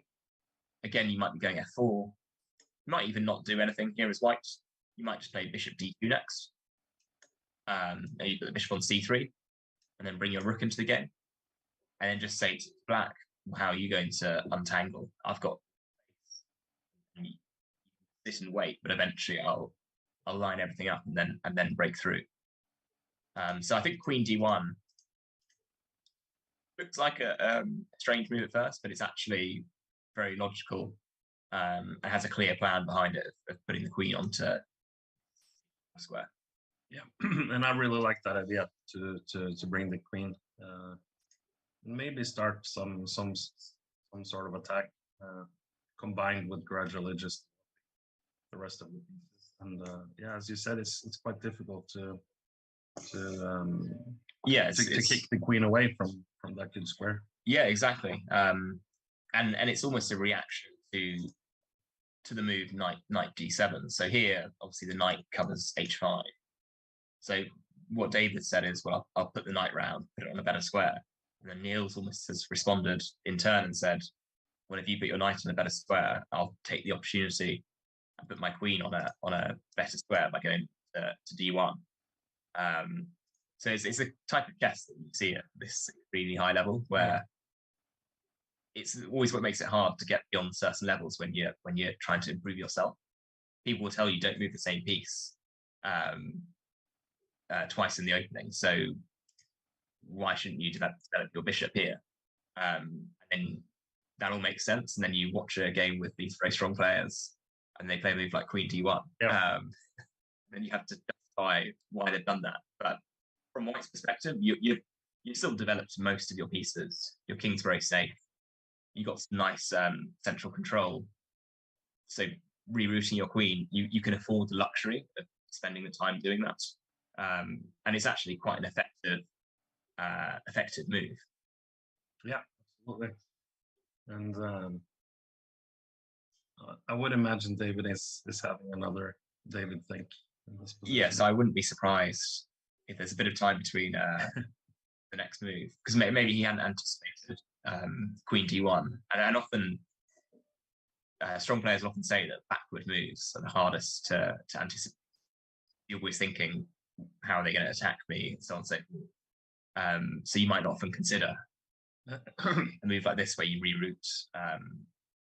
Again, you might be going f4. You might even not do anything here as white. You might just play bishop d2 next. You put the bishop on c3, and then bring your rook into the game. And then just say to black, how are you going to untangle? I've got this and wait, but eventually I'll line everything up and then break through. So I think queen d1 looks like a strange move at first, but it's actually very logical. And has a clear plan behind it of putting the queen onto a square. Yeah, and I really like that idea to bring the queen. Maybe start some sort of attack combined with gradually just the rest of the pieces. And yeah, as you said, it's quite difficult to kick the queen away from that good square. Yeah, exactly. And it's almost a reaction to the move knight d7. So here, obviously, the knight covers h5. So what David said is, well, I'll put the knight round, put it on a better square. And then Nils almost has responded in turn and said, well, if you put your knight on a better square, I'll take the opportunity and put my queen on a better square by going to d1. So it's a type of chess that you see at this extremely high level, where it's always what makes it hard to get beyond certain levels when you're trying to improve yourself. People will tell you don't move the same piece twice in the opening. So why shouldn't you develop your bishop here? And then that all makes sense. And then you watch a game with these very strong players and they play a move like Queen D1. Yeah. Then you have to justify why they've done that. But from White's perspective, you've still developed most of your pieces. Your king's very safe. You got some nice central control. So rerouting your queen, you can afford the luxury of spending the time doing that. And it's actually quite an effective move. Yeah, absolutely. And I would imagine David is having another David think in this position. Yes, I wouldn't be surprised if there's a bit of time between the next move, because maybe he hadn't anticipated Queen D1, and often strong players often say that backward moves are the hardest to anticipate. You're always thinking, how are they going to attack me, and so on and so forth. So you might not often consider a move like this where you reroute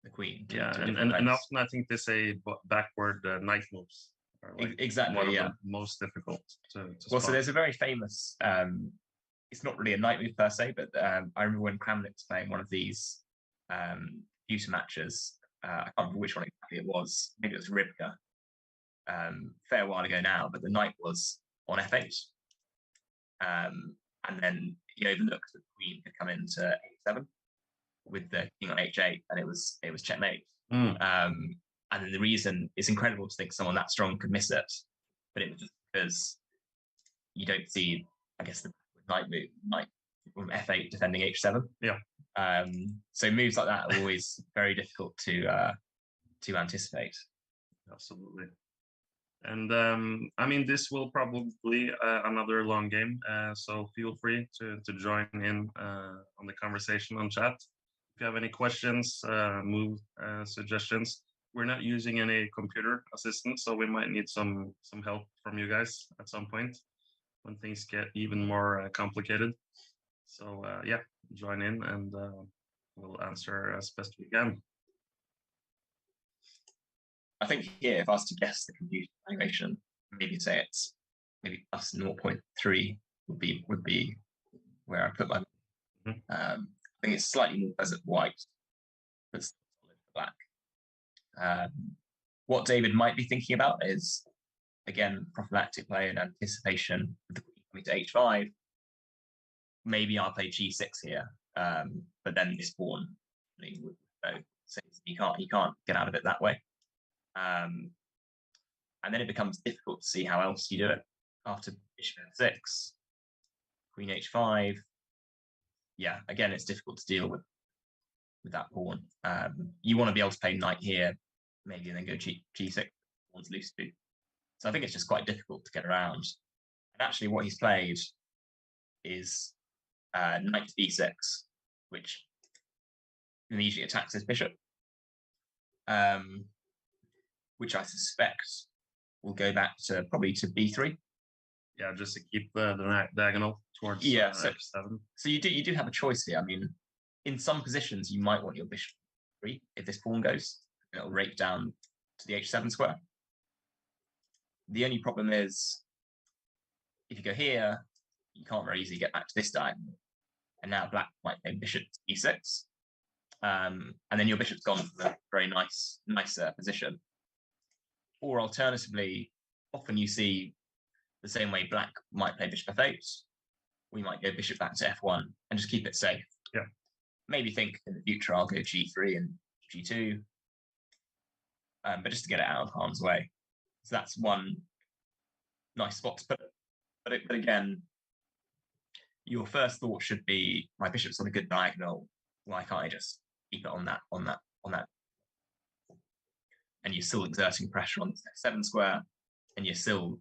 the queen. Yeah, and often I think they say backward knight moves are like exactly one of the most difficult to well, spot. so there's a very famous. It's not really a knight move per se, but I remember when Cramnick was playing one of these future matches. I can't remember which one exactly it was. Maybe it was Ribka. Fair while ago now, but the knight was on F8, and then he overlooked that the queen had come into H7 with the king on H8, and it was checkmate. And then the reason, it's incredible to think someone that strong could miss it, but it was just because you don't see, I guess, the knight move, knight from F8 defending H7. Yeah. So moves like that are always very difficult to anticipate. Absolutely. And I mean, this will probably be another long game, so feel free to join in on the conversation on chat. If you have any questions, move suggestions, we're not using any computer assistance, so we might need some help from you guys at some point when things get even more complicated. So yeah, join in and we'll answer as best we can. I think here, if I was to guess the computer valuation, maybe say it's maybe plus 0.3 would be where I put my. I think it's slightly more pleasant white, but still solid for black. What David might be thinking about is, again, prophylactic play and anticipation with the queen coming to H5. Maybe I'll play G6 here, but then this pawn would go. So he can't get out of it that way. And then it becomes difficult to see how else you do it after bishop f6, queen h5. Yeah, again, it's difficult to deal with that pawn. You want to be able to play knight here, maybe, and then go g6. Pawn's loose too. So I think it's just quite difficult to get around. And actually, what he's played is knight to b6, which immediately attacks his bishop. Which I suspect will go back to probably to b3. Yeah, just to keep the diagonal towards f7. So you do have a choice here. I mean, in some positions you might want your bishop 3 if this pawn goes. It'll rake down to the h7 square. The only problem is if you go here, you can't very easily get back to this diagonal. And now black might play bishop to e6. And then your bishop's gone from a very nicer position. Or alternatively, often you see the same way black might play bishop f8. We might go bishop back to f1 and just keep it safe. Yeah. Maybe think in the future I'll go g3 and g2. But just to get it out of harm's way. So that's one nice spot to put it. But again, your first thought should be, my bishop's on a good diagonal. Why can't I just keep it on that? And you're still exerting pressure on the f7 square, and you're still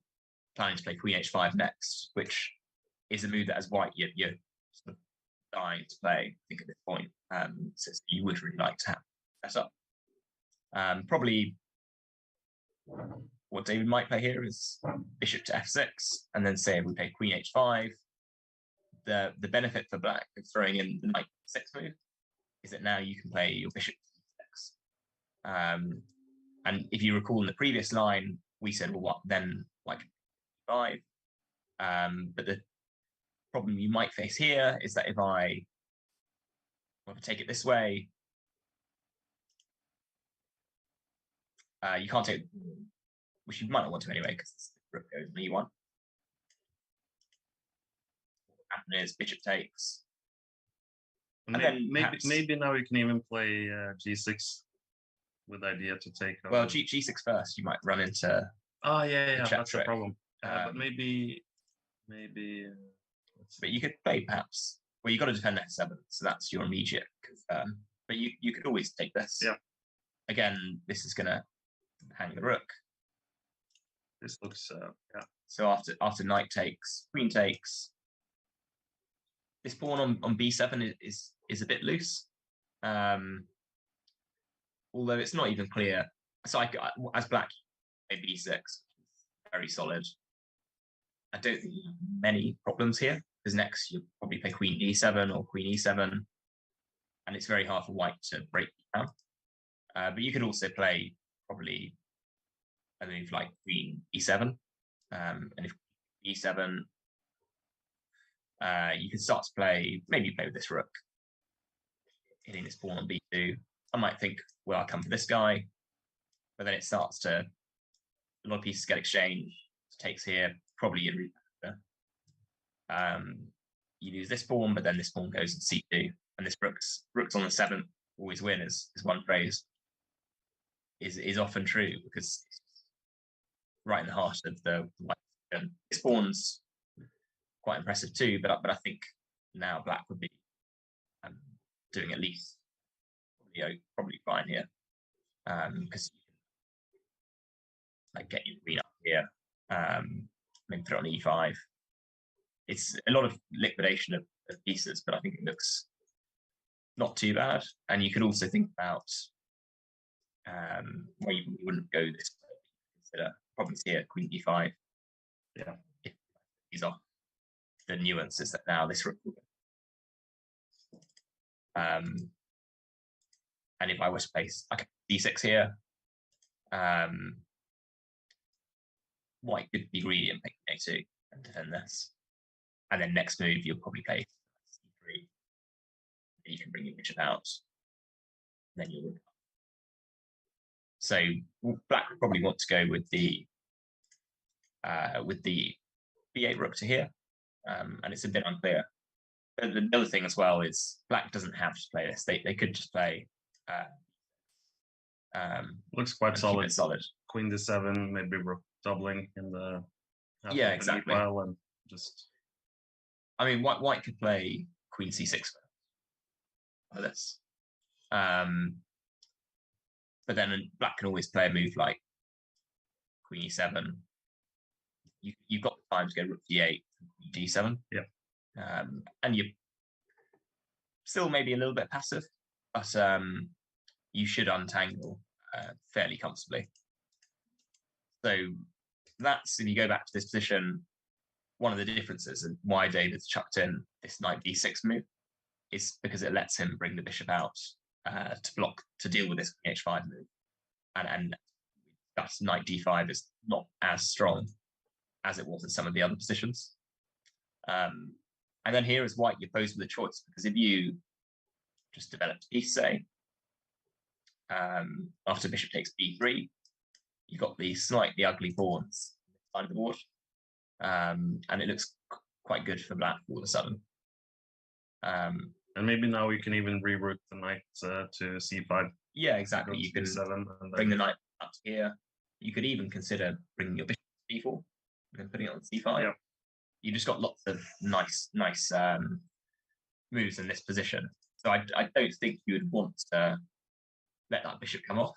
planning to play queen h5 next, which is a move that as white you're sort of dying to play, I think, at this point. So you would really like to have set up. Probably what David might play here is bishop to f6, and then say if we play queen h5, the benefit for black of throwing in the knight 6 move is that now you can play your bishop to e6. And if you recall in the previous line, we said, well, what then, like 5? But the problem you might face here is that if I Or if I take it this way, you can't take, which you might not want to anyway, because the rook goes on e1. What happens is bishop takes. And then maybe now you can even play g6 with the idea to take. Well, g6 first, you might run into. Oh yeah, that's trick. the problem. But maybe. But you could play perhaps. Well, you got to defend f7, so that's your immediate confirm. But you could always take this. Yeah. Again, this is gonna hang the rook. This looks yeah. So after knight takes, queen takes. This pawn on b7 is a bit loose. Although it's not even clear. So as black, play b6, very solid. I don't think you have many problems here, because next you'll probably play queen d7 or queen e7, and it's very hard for white to break down. But you could also play probably a move like queen e7, and if e7, you can start to play, maybe play with this rook, hitting this pawn on b2. I might think, well, I'll come for this guy, but then it starts to, a lot of pieces get exchanged, takes here, probably your root factor. You lose this pawn, but then this pawn goes to c2, and this rook's on the 7th always win is one phrase is often true, because right in the heart of the white position. This pawn's quite impressive too, but I think now black would be doing at least probably fine here, because you can like get your queen up here, maybe throw on e5. It's a lot of liquidation of pieces, but I think it looks not too bad. And you could also think about where you wouldn't go this way. Consider problems here, queen e5. Yeah, if he's off. The nuance is that now this rook will go. And if I was to place like d6 here, white could be greedy and pick a2 and defend this. And then next move, you'll probably play c3. You can bring your bishop out. Then you'll rook up. So black would probably want to go with the b8 rook to here, and it's a bit unclear. But the other thing as well is black doesn't have to play this. They could just play. Looks quite solid. Queen d7, maybe rook doubling in the exactly. File and just. I mean, white could play queen c6 for this, but then black can always play a move like queen e7. You've got the time to go rook d8, d7. Yeah. And you're still maybe a little bit passive, but you should untangle fairly comfortably. So that's, if you go back to this position, one of the differences and why David's chucked in this knight d6 move is because it lets him bring the bishop out to deal with this h5 move. And that knight d5 is not as strong as it was in some of the other positions. And then here is white, you're posed with a choice, because if you just develop a piece, say, after bishop takes b3, you've got these slightly ugly pawns on the side of the board. And it looks quite good for black all of a sudden. And maybe now you can even reroute the knight to c5. Yeah, exactly. You can bring the knight up to here. You could even consider bringing your bishop to d4 and then putting it on c5. Yeah. You just got lots of nice moves in this position. So I don't think you would want to let that bishop come off,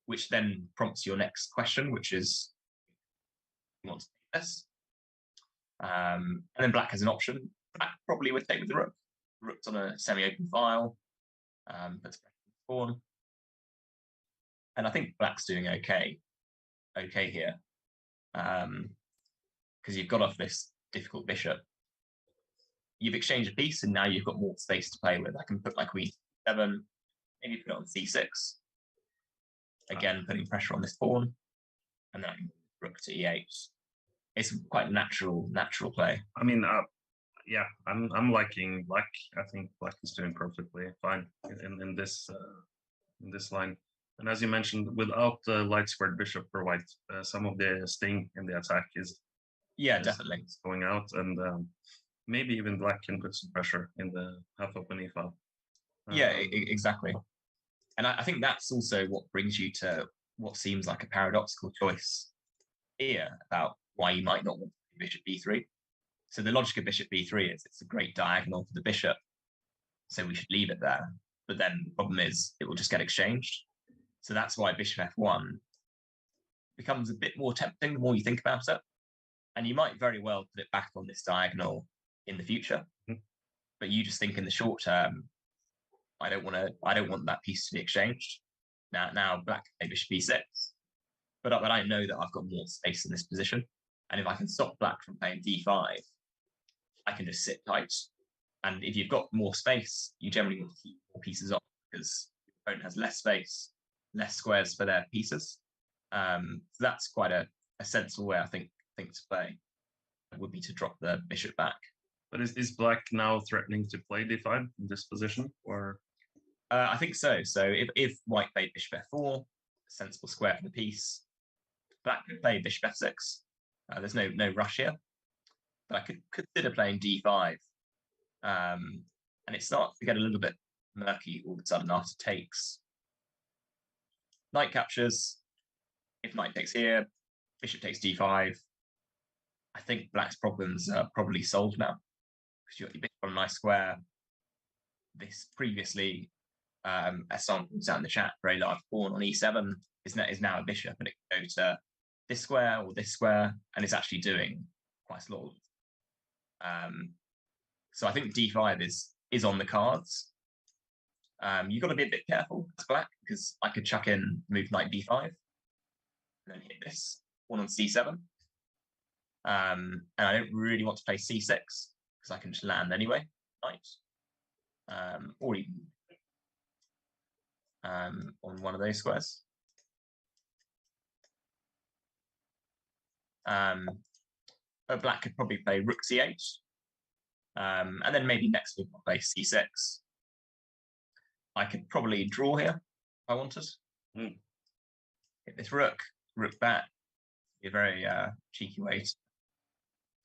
which then prompts your next question, which is, you want to take this. And then black has an option. Black probably would take with the rook. Rook's on a semi-open file. That's pawn. And I think black's doing okay here. Because you've got off this difficult bishop. You've exchanged a piece, and now you've got more space to play with. I can put my queen c7, maybe put it on c6. Again, putting pressure on this pawn. And then I can rook to e8. It's quite natural play. I mean, Yeah, I'm liking black. I think black is doing perfectly fine in this line. And as you mentioned, without the light squared bishop for white, some of the sting in the attack is definitely going out, and maybe even black can put some pressure in the half open e file. Exactly. And I think that's also what brings you to what seems like a paradoxical choice here about why you might not want bishop b3. So the logic of bishop b3 is it's a great diagonal for the bishop, so we should leave it there. But then the problem is it will just get exchanged. So that's why bishop f1 becomes a bit more tempting the more you think about it. And you might very well put it back on this diagonal in the future. But you just think in the short term, I don't want that piece to be exchanged. Now black can play bishop b6, but I know that I've got more space in this position. And if I can stop black from playing d5, I can just sit tight. And if you've got more space, you generally want to keep more pieces off because your opponent has less space, less squares for their pieces. So that's quite a sensible way, I think to play. It would be to drop the bishop back. But is black now threatening to play d5 in this position, or? I think so. So if white played bishop f4, a sensible square for the piece, black could play bishop f6. There's no rush here, but I could consider playing d5. And it starts to get a little bit murky all of a sudden after takes. Knight captures. If knight takes here, bishop takes d5. I think black's problems are probably solved now because you got your bishop on a nice square. This previously, as someone points out in the chat, very large pawn on e7 is now a bishop, and it can go to this square or this square, and it's actually doing quite a lot. So I think d5 is on the cards. You've got to be a bit careful as black because I could chuck in move knight b5 and then hit this one on c7. And I don't really want to play c6 because I can just land anyway, knight, or even on one of those squares. But black could probably play rook c8, and then maybe next move I'll play c6. I could probably draw here if I wanted. Hit this rook back. Be a very cheeky way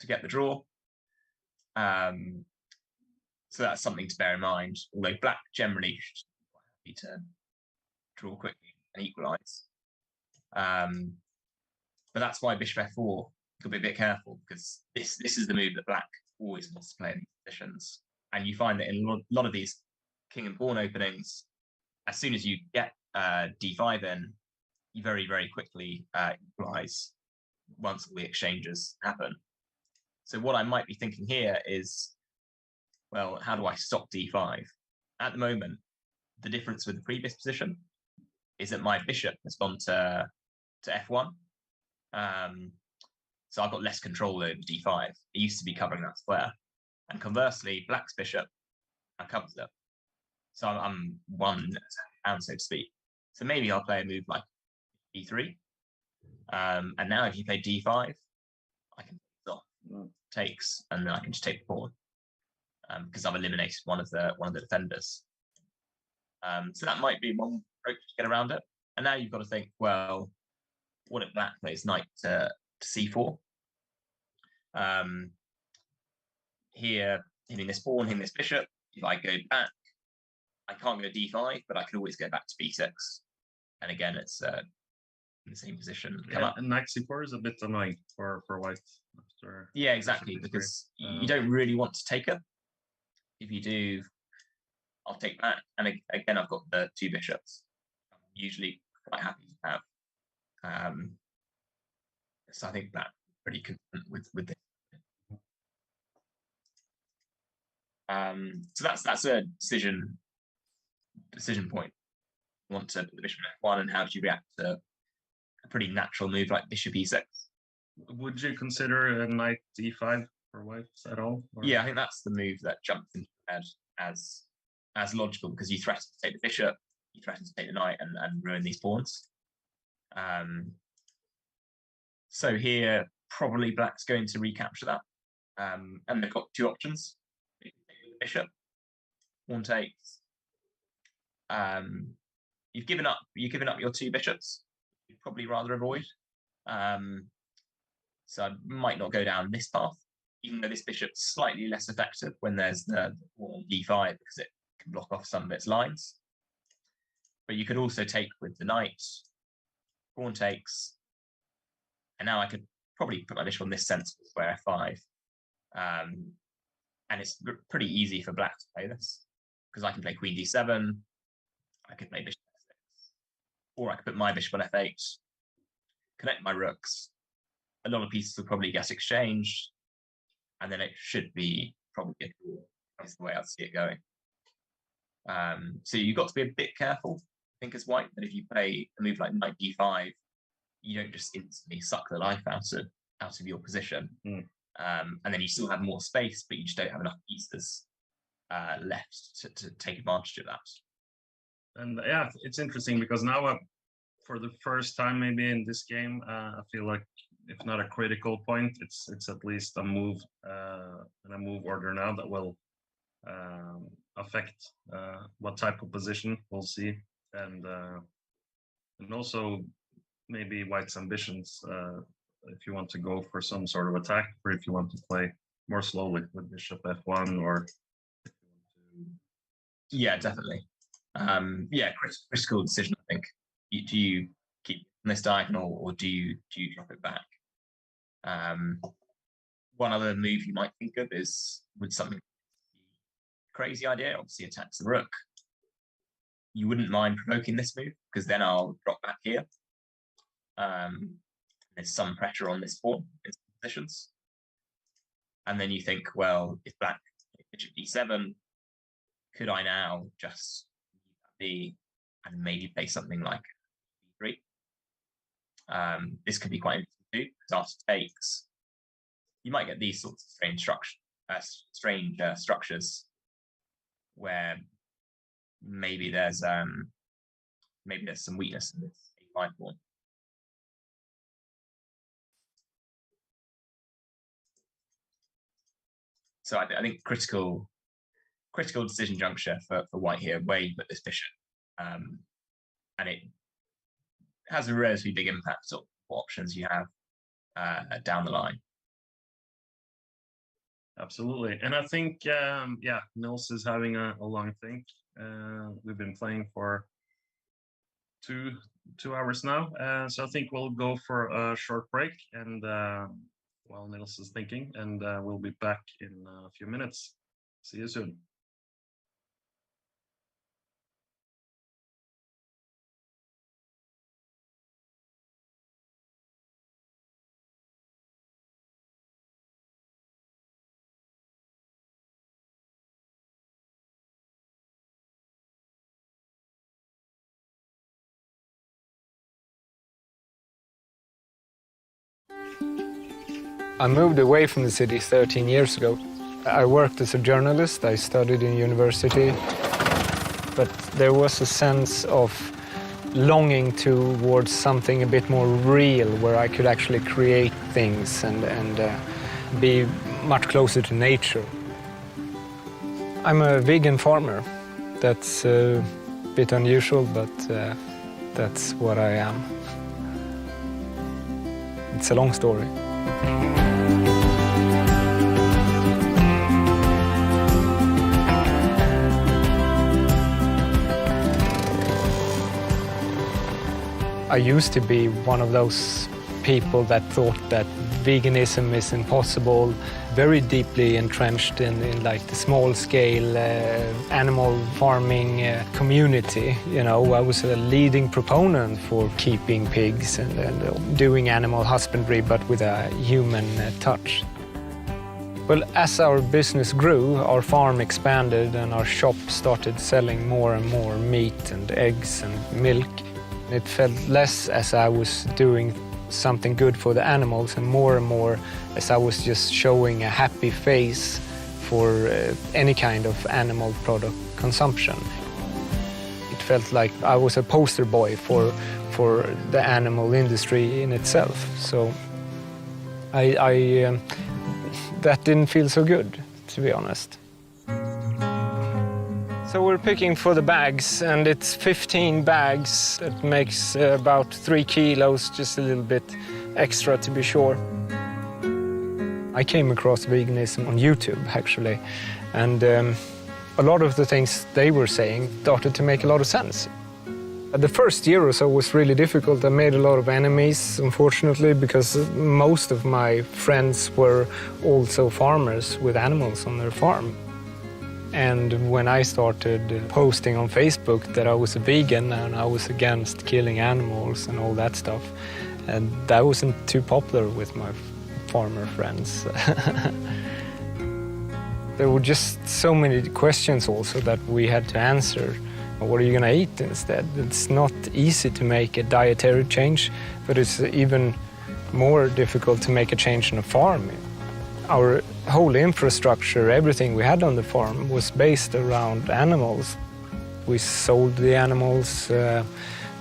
to get the draw. So that's something to bear in mind. Although black generally is quite happy to draw quickly and equalize. But that's why bishop f4 could be a bit careful because this is the move that black always wants to play in these positions. And you find that in a lot of these king and pawn openings, as soon as you get d5 in, you very, very quickly equalize once all the exchanges happen. So what I might be thinking here is, well, how do I stop d5? At the moment, the difference with the previous position is that my bishop has gone to f1. So I've got less control over d5. It used to be covering that square. And conversely, black's bishop now covers it. So I'm one hand, so to speak. So maybe I'll play a move like e3. And now if you play d5, I can stop takes, and then I can just take the pawn because I've eliminated one of the defenders. So that might be one approach to get around it. And now you've got to think, well, what if black plays knight to c4? Here, hitting this pawn, hitting this bishop. If I go back, I can't go d5, but I can always go back to b6. And again, it's in the same position. Come up. And knight c4 is a bit annoying for white. After yeah, exactly, because you don't really want to take it. If you do, I'll take that. And again, I've got the two bishops. I'm usually quite happy to have. So I think that's pretty content with this. So that's a decision point. You want to put the bishop on f1, and how do you react to a pretty natural move like bishop e6? Would you consider a knight d5 for whites at all? Or? Yeah, I think that's the move that jumps into my head as logical, because you threaten to take the bishop, you threaten to take the knight and ruin these pawns. So here, probably black's going to recapture that. And they've got two options. Bishop, pawn takes. You've given up your two bishops. You'd probably rather avoid. So I might not go down this path, even though this bishop's slightly less effective when there's the pawn d5 because it can block off some of its lines. But you could also take with the knight, pawn takes, and now I could probably put my bishop on this sensible square f5. And it's pretty easy for black to play this because I can play queen d7, I could play bishop f6, or I could put my bishop on f8, connect my rooks. A lot of pieces will probably get exchanged, and then it should be probably a draw. That's the way I'd see it going. So you've got to be a bit careful, I think, as white, that if you play a move like knight d5, you don't just instantly suck the life out of your position. And then you still have more space, but you just don't have enough pieces left to take advantage of that. And yeah, it's interesting because now for the first time maybe in this game, I feel like if not a critical point, it's at least a move in a move order now that will affect what type of position we'll see, and also maybe white's ambitions. If you want to go for some sort of attack, or if you want to play more slowly with bishop f1, or yeah, definitely. Yeah, critical decision, I think. Do you keep this diagonal, or do you drop it back? One other move you might think of is with something crazy idea, obviously attacks the rook. You wouldn't mind provoking this move because then I'll drop back here. There's some pressure on this pawn in some positions. And then you think, well, if black bishop d7, could I now just be and maybe play something like d3? This could be quite interesting too, because after takes, you might get these sorts of strange structures where maybe there's some weakness in this a5 pawn. So I think critical decision juncture for white here, where you put this bishop, and it has a relatively big impact on what options you have down the line. Absolutely, and I think yeah, Nils is having a long think. We've been playing for two hours now, so I think we'll go for a short break, and while Nils is thinking, and we'll be back in a few minutes. See you soon. I moved away from the city 13 years ago. I worked as a journalist, I studied in university, but there was a sense of longing towards something a bit more real, where I could actually create things and be much closer to nature. I'm a vegan farmer. That's a bit unusual, but that's what I am. It's a long story. I used to be one of those people that thought that veganism is impossible, very deeply entrenched in like the small-scale animal farming community. You know, I was a leading proponent for keeping pigs and doing animal husbandry, but with a human touch. Well, as our business grew, our farm expanded and our shop started selling more and more meat and eggs and milk. It felt less as I was doing something good for the animals and more as I was just showing a happy face for any kind of animal product consumption. It felt like I was a poster boy for the animal industry in itself. So I that didn't feel so good, to be honest. So we're picking for the bags, and it's 15 bags. That makes about 3 kilos, just a little bit extra to be sure. I came across veganism on YouTube, actually, and a lot of the things they were saying started to make a lot of sense. The first year or so was really difficult. I made a lot of enemies, unfortunately, because most of my friends were also farmers with animals on their farm. And when I started posting on Facebook that I was a vegan and I was against killing animals and all that stuff, and that wasn't too popular with my farmer friends. There were just so many questions also that we had to answer. What are you going to eat instead? It's not easy to make a dietary change, but it's even more difficult to make a change on a farm. Our whole infrastructure, everything we had on the farm was based around animals. We sold the animals,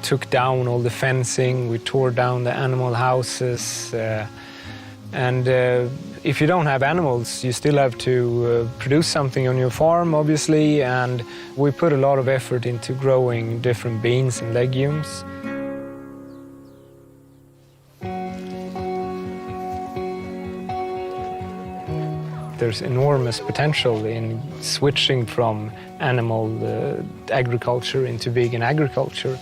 took down all the fencing, we tore down the animal houses, and if you don't have animals, you still have to produce something on your farm, obviously, and we put a lot of effort into growing different beans and legumes. There's enormous potential in switching from animal agriculture into vegan agriculture,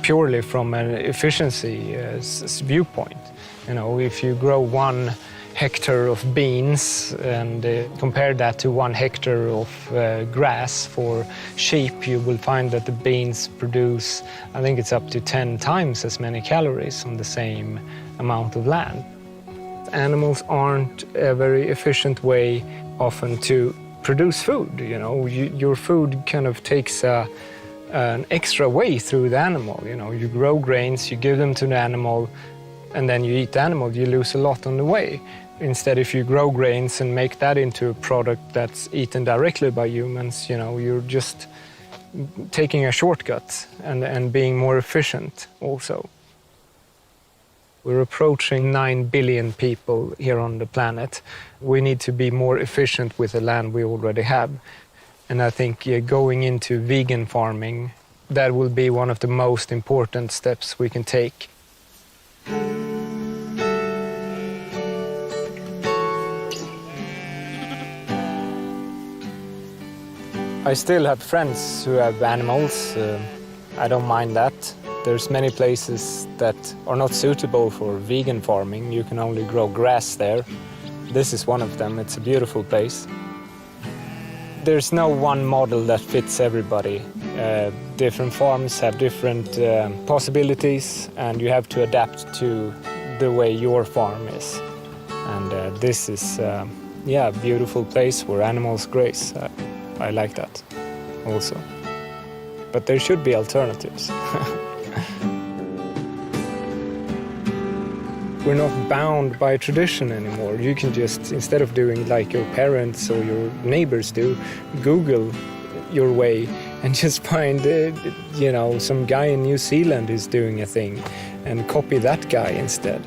purely from an efficiency viewpoint. You know, if you grow 1 hectare of beans and compare that to 1 hectare of grass for sheep, you will find that the beans produce, I think it's up to 10 times as many calories on the same amount of land. Animals aren't a very efficient way often to produce food. You know, your food kind of takes an extra way through the animal. You know, you grow grains, you give them to the animal, and then you eat the animal, you lose a lot on the way. Instead, if you grow grains and make that into a product that's eaten directly by humans, you know, you're just taking a shortcut and being more efficient also. We're approaching 9 billion people here on the planet. We need to be more efficient with the land we already have. And I think going into vegan farming, that will be one of the most important steps we can take. I still have friends who have animals. I don't mind that. There's many places that are not suitable for vegan farming. You can only grow grass there. This is one of them. It's a beautiful place. There's no one model that fits everybody. Different farms have different possibilities, and you have to adapt to the way your farm is. And this is a beautiful place where animals graze. I like that also. But there should be alternatives. We're not bound by tradition anymore. You can just, instead of doing like your parents or your neighbors do, Google your way and just find, some guy in New Zealand who's doing a thing and copy that guy instead.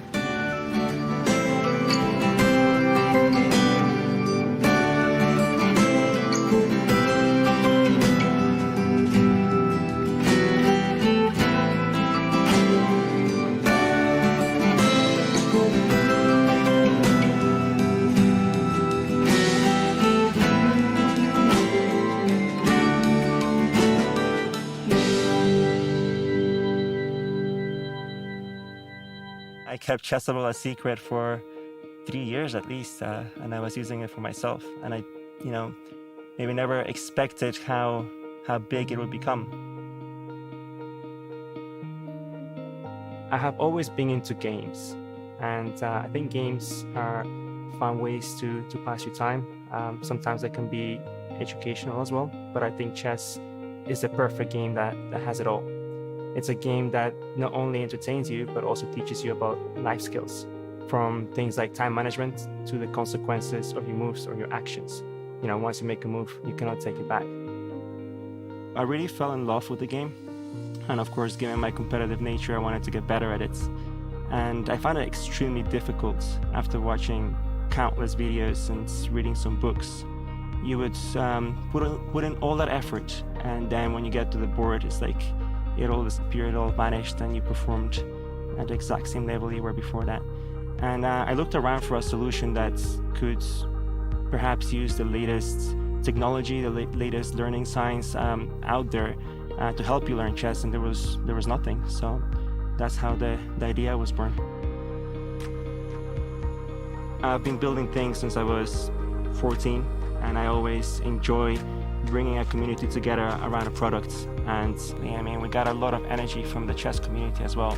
I kept Chessable a secret for 3 years at least, and I was using it for myself. And I, maybe never expected how big it would become. I have always been into games, and I think games are fun ways to pass your time. Sometimes they can be educational as well, but I think chess is the perfect game that has it all. It's a game that not only entertains you, but also teaches you about life skills, from things like time management to the consequences of your moves or your actions. Once you make a move, you cannot take it back. I really fell in love with the game. And of course, given my competitive nature, I wanted to get better at it. And I found it extremely difficult after watching countless videos and reading some books. You would put in all that effort, and then when you get to the board, it's like it all disappeared, it all vanished, and you performed at the exact same level you were before that. And I looked around for a solution that could perhaps use the latest technology, the latest learning science out there to help you learn chess, and there was nothing. So that's how the idea was born. I've been building things since I was 14, and I always enjoy bringing a community together around a product. And yeah, I mean, we got a lot of energy from the chess community as well.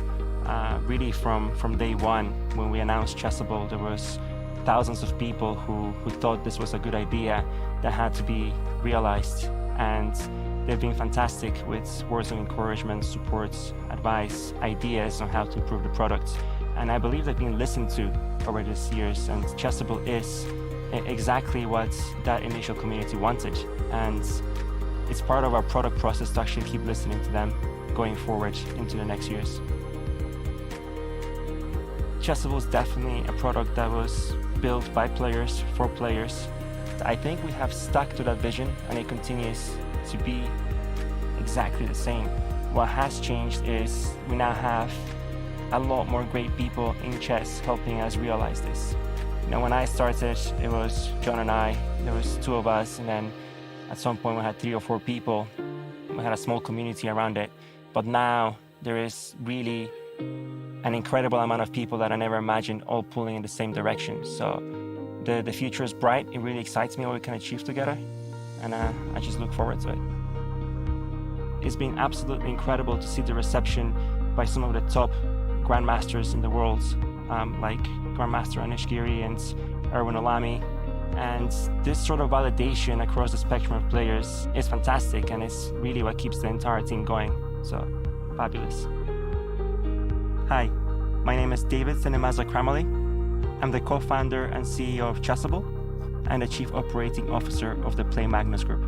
Really from day one, when we announced Chessable, there was thousands of people who thought this was a good idea that had to be realized. And they've been fantastic with words of encouragement, support, advice, ideas on how to improve the product. And I believe they've been listened to over these years, and Chessable is exactly what that initial community wanted. And it's part of our product process to actually keep listening to them going forward into the next years. Chessable is definitely a product that was built by players for players. I think we have stuck to that vision, and it continues to be exactly the same. What has changed is we now have a lot more great people in chess helping us realize this. You know, when I started, it was John and I, there was two of us, and then at some point we had 3 or 4 people. We had a small community around it. But now there is really an incredible amount of people that I never imagined all pulling in the same direction. So the future is bright. It really excites me what we can achieve together, and I just look forward to it. It's been absolutely incredible to see the reception by some of the top Grandmasters in the world, like Grandmaster Anish Giri and Erwin Olami. And this sort of validation across the spectrum of players is fantastic, and it's really what keeps the entire team going. So, fabulous. Hi, my name is David Sinemaza Kramali. I'm the co-founder and CEO of Chessable and the Chief Operating Officer of the Play Magnus Group.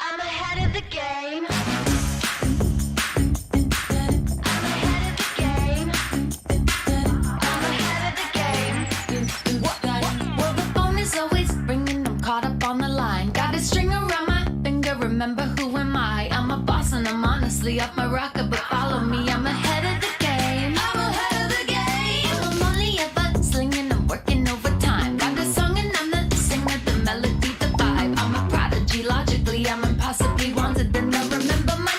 I'm ahead of the game. Well, the phone is always ringing, I'm caught up on the line. Got a string around my finger, remember who am I? I'm a boss and I'm honestly off my rocker, but follow me, I'm ahead of the game. I'm ahead of the game. Well, I'm only ever slinging, I'm working overtime. Got a song and I'm the singer, the melody, the vibe. I'm a prodigy, logically, I'm impossibly wanted, and I remember my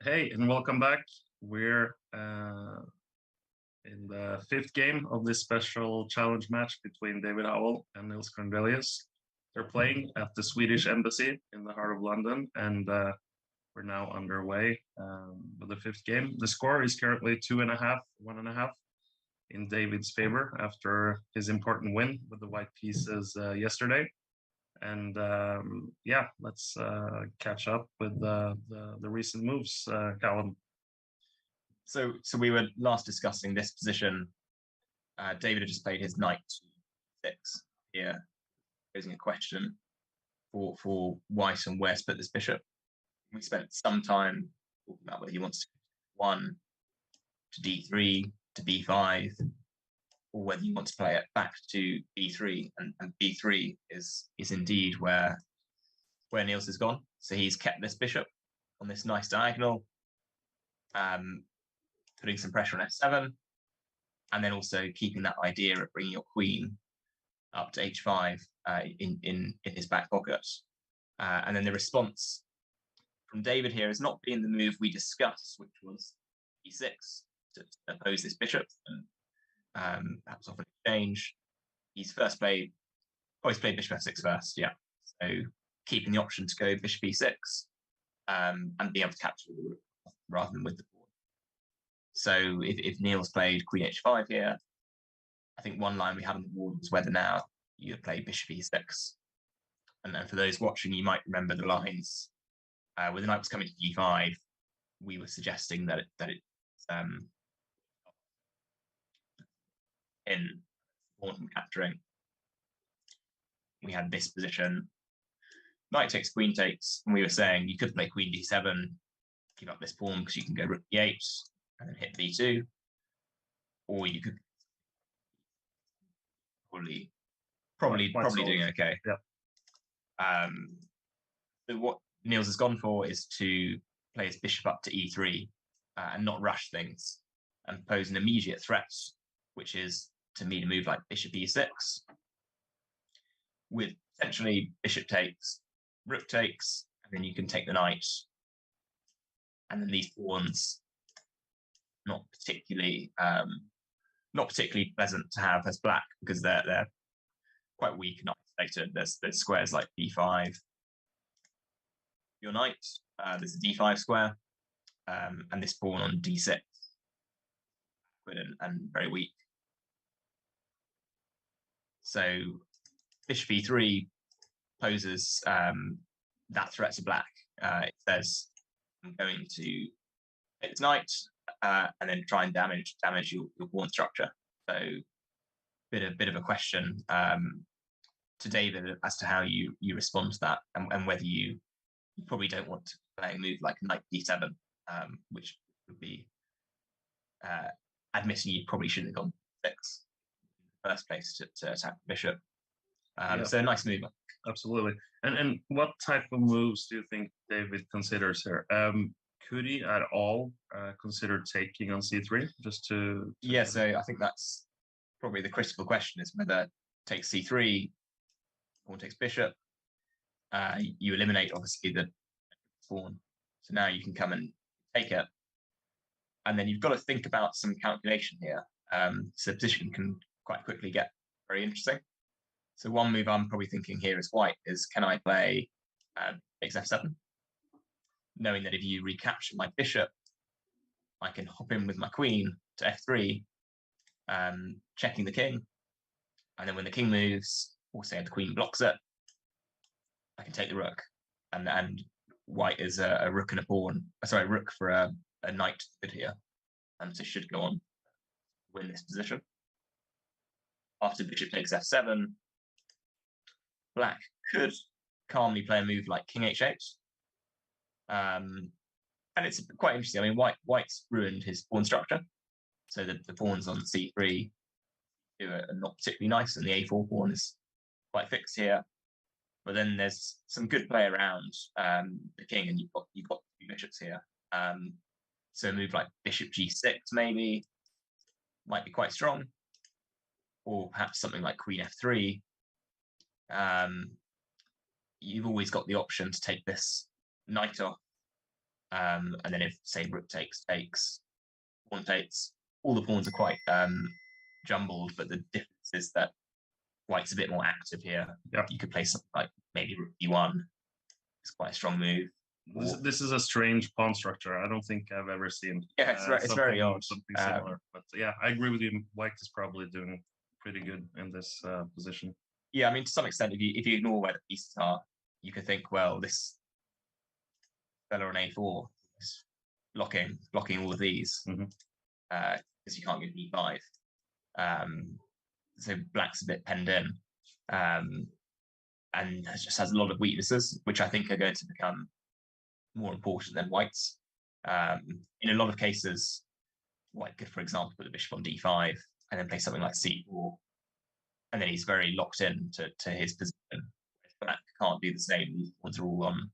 Hey, and welcome back. We're in the fifth game of this special challenge match between David Howell and Nils Grandelius. They're playing at the Swedish Embassy in the heart of London, and we're now underway with the fifth game. The score is currently 2.5, 1.5 in David's favor after his important win with the white pieces yesterday. And yeah, let's catch up with the recent moves, Callum. So we were last discussing this position. David had just played his knight to 6 here, posing a question for white and where to put this bishop. We spent some time talking about whether he wants to 1 to d3 to b5, or whether you want to play it back to b3, and b3 is indeed where Nils has gone. So he's kept this bishop on this nice diagonal, putting some pressure on f7, and then also keeping that idea of bringing your queen up to h5 in his back pocket. And then the response from David here has not been the move we discussed, which was e6 to oppose this bishop and perhaps offer an exchange. He's played bishop f6 first, yeah. So keeping the option to go bishop e6 and be able to capture the rook rather than with the pawn. So if Nils played queen h5 here, I think one line we had on the board was whether now you play bishop e6. And then for those watching, you might remember the lines. When the knight was coming to g5, we were suggesting that it's in pawn from capturing. We had this position. Knight takes, queen takes, and we were saying you could play queen d7, keep up this pawn because you can go rook d8 and then hit b2, or you could probably doing okay. Yeah. So what Nils has gone for is to play his bishop up to e3 and not rush things and pose an immediate threat, which is to meet a move like bishop e6 with essentially bishop takes, rook takes, and then you can take the knight. And then these pawns not particularly pleasant to have as black because they're quite weak and isolated. There's squares like b5. Your knight, there's a d5 square, and this pawn on d6, and very weak. So bishop e3 poses that threat to black. It says I'm going to take this knight and then try and damage your pawn structure. So bit of a question to David as to how you respond to that, and whether you probably don't want to play a move like knight d7, which would be admitting you probably shouldn't have gone 6 in the first place to attack the bishop. So a nice move. Absolutely. And what type of moves do you think David considers here? Could he at all consider taking on c3 just to? Yeah, so I think that's probably the critical question, is whether take c3, pawn takes bishop. You eliminate obviously the pawn, so now you can come and take it, and then you've got to think about some calculation here. So the position can quite quickly get very interesting. So one move I'm probably thinking here as white is, can I play takes f7, knowing that if you recapture my bishop, I can hop in with my queen to f3, checking the king, and then when the king moves, or say the queen blocks it, I can take the rook, and white is a rook and a pawn. Sorry, rook for a knight good here, and so should go on to win this position. After bishop takes f7, black could calmly play a move like king h8, and it's quite interesting. I mean, white's ruined his pawn structure, so the pawns on c3 are not particularly nice, and the a4 pawn is quite fixed here. But then there's some good play around the king, and you've got 2 bishops here. So a move like bishop g6 maybe might be quite strong, or perhaps something like queen f3. You've always got the option to take this knight off And then if, say, rook takes, pawn takes, all the pawns are quite jumbled, but the difference is that white's a bit more active here. Yep. You could play something like maybe rook e1. It's quite a strong move. This is a strange pawn structure. I don't think I've ever seen. Yeah, it's very odd. Something similar. But yeah, I agree with you. White is probably doing pretty good in this position. Yeah, I mean, to some extent, if you ignore where the pieces are, you could think, well, this fella on a4 is blocking all of these because you can't get e5. So black's a bit penned in, and just has a lot of weaknesses, which I think are going to become more important than white's. In a lot of cases, white could, for example, put the bishop on d5 and then play something like c4, and then he's very locked in to his position. Black can't do the same. These ones are all on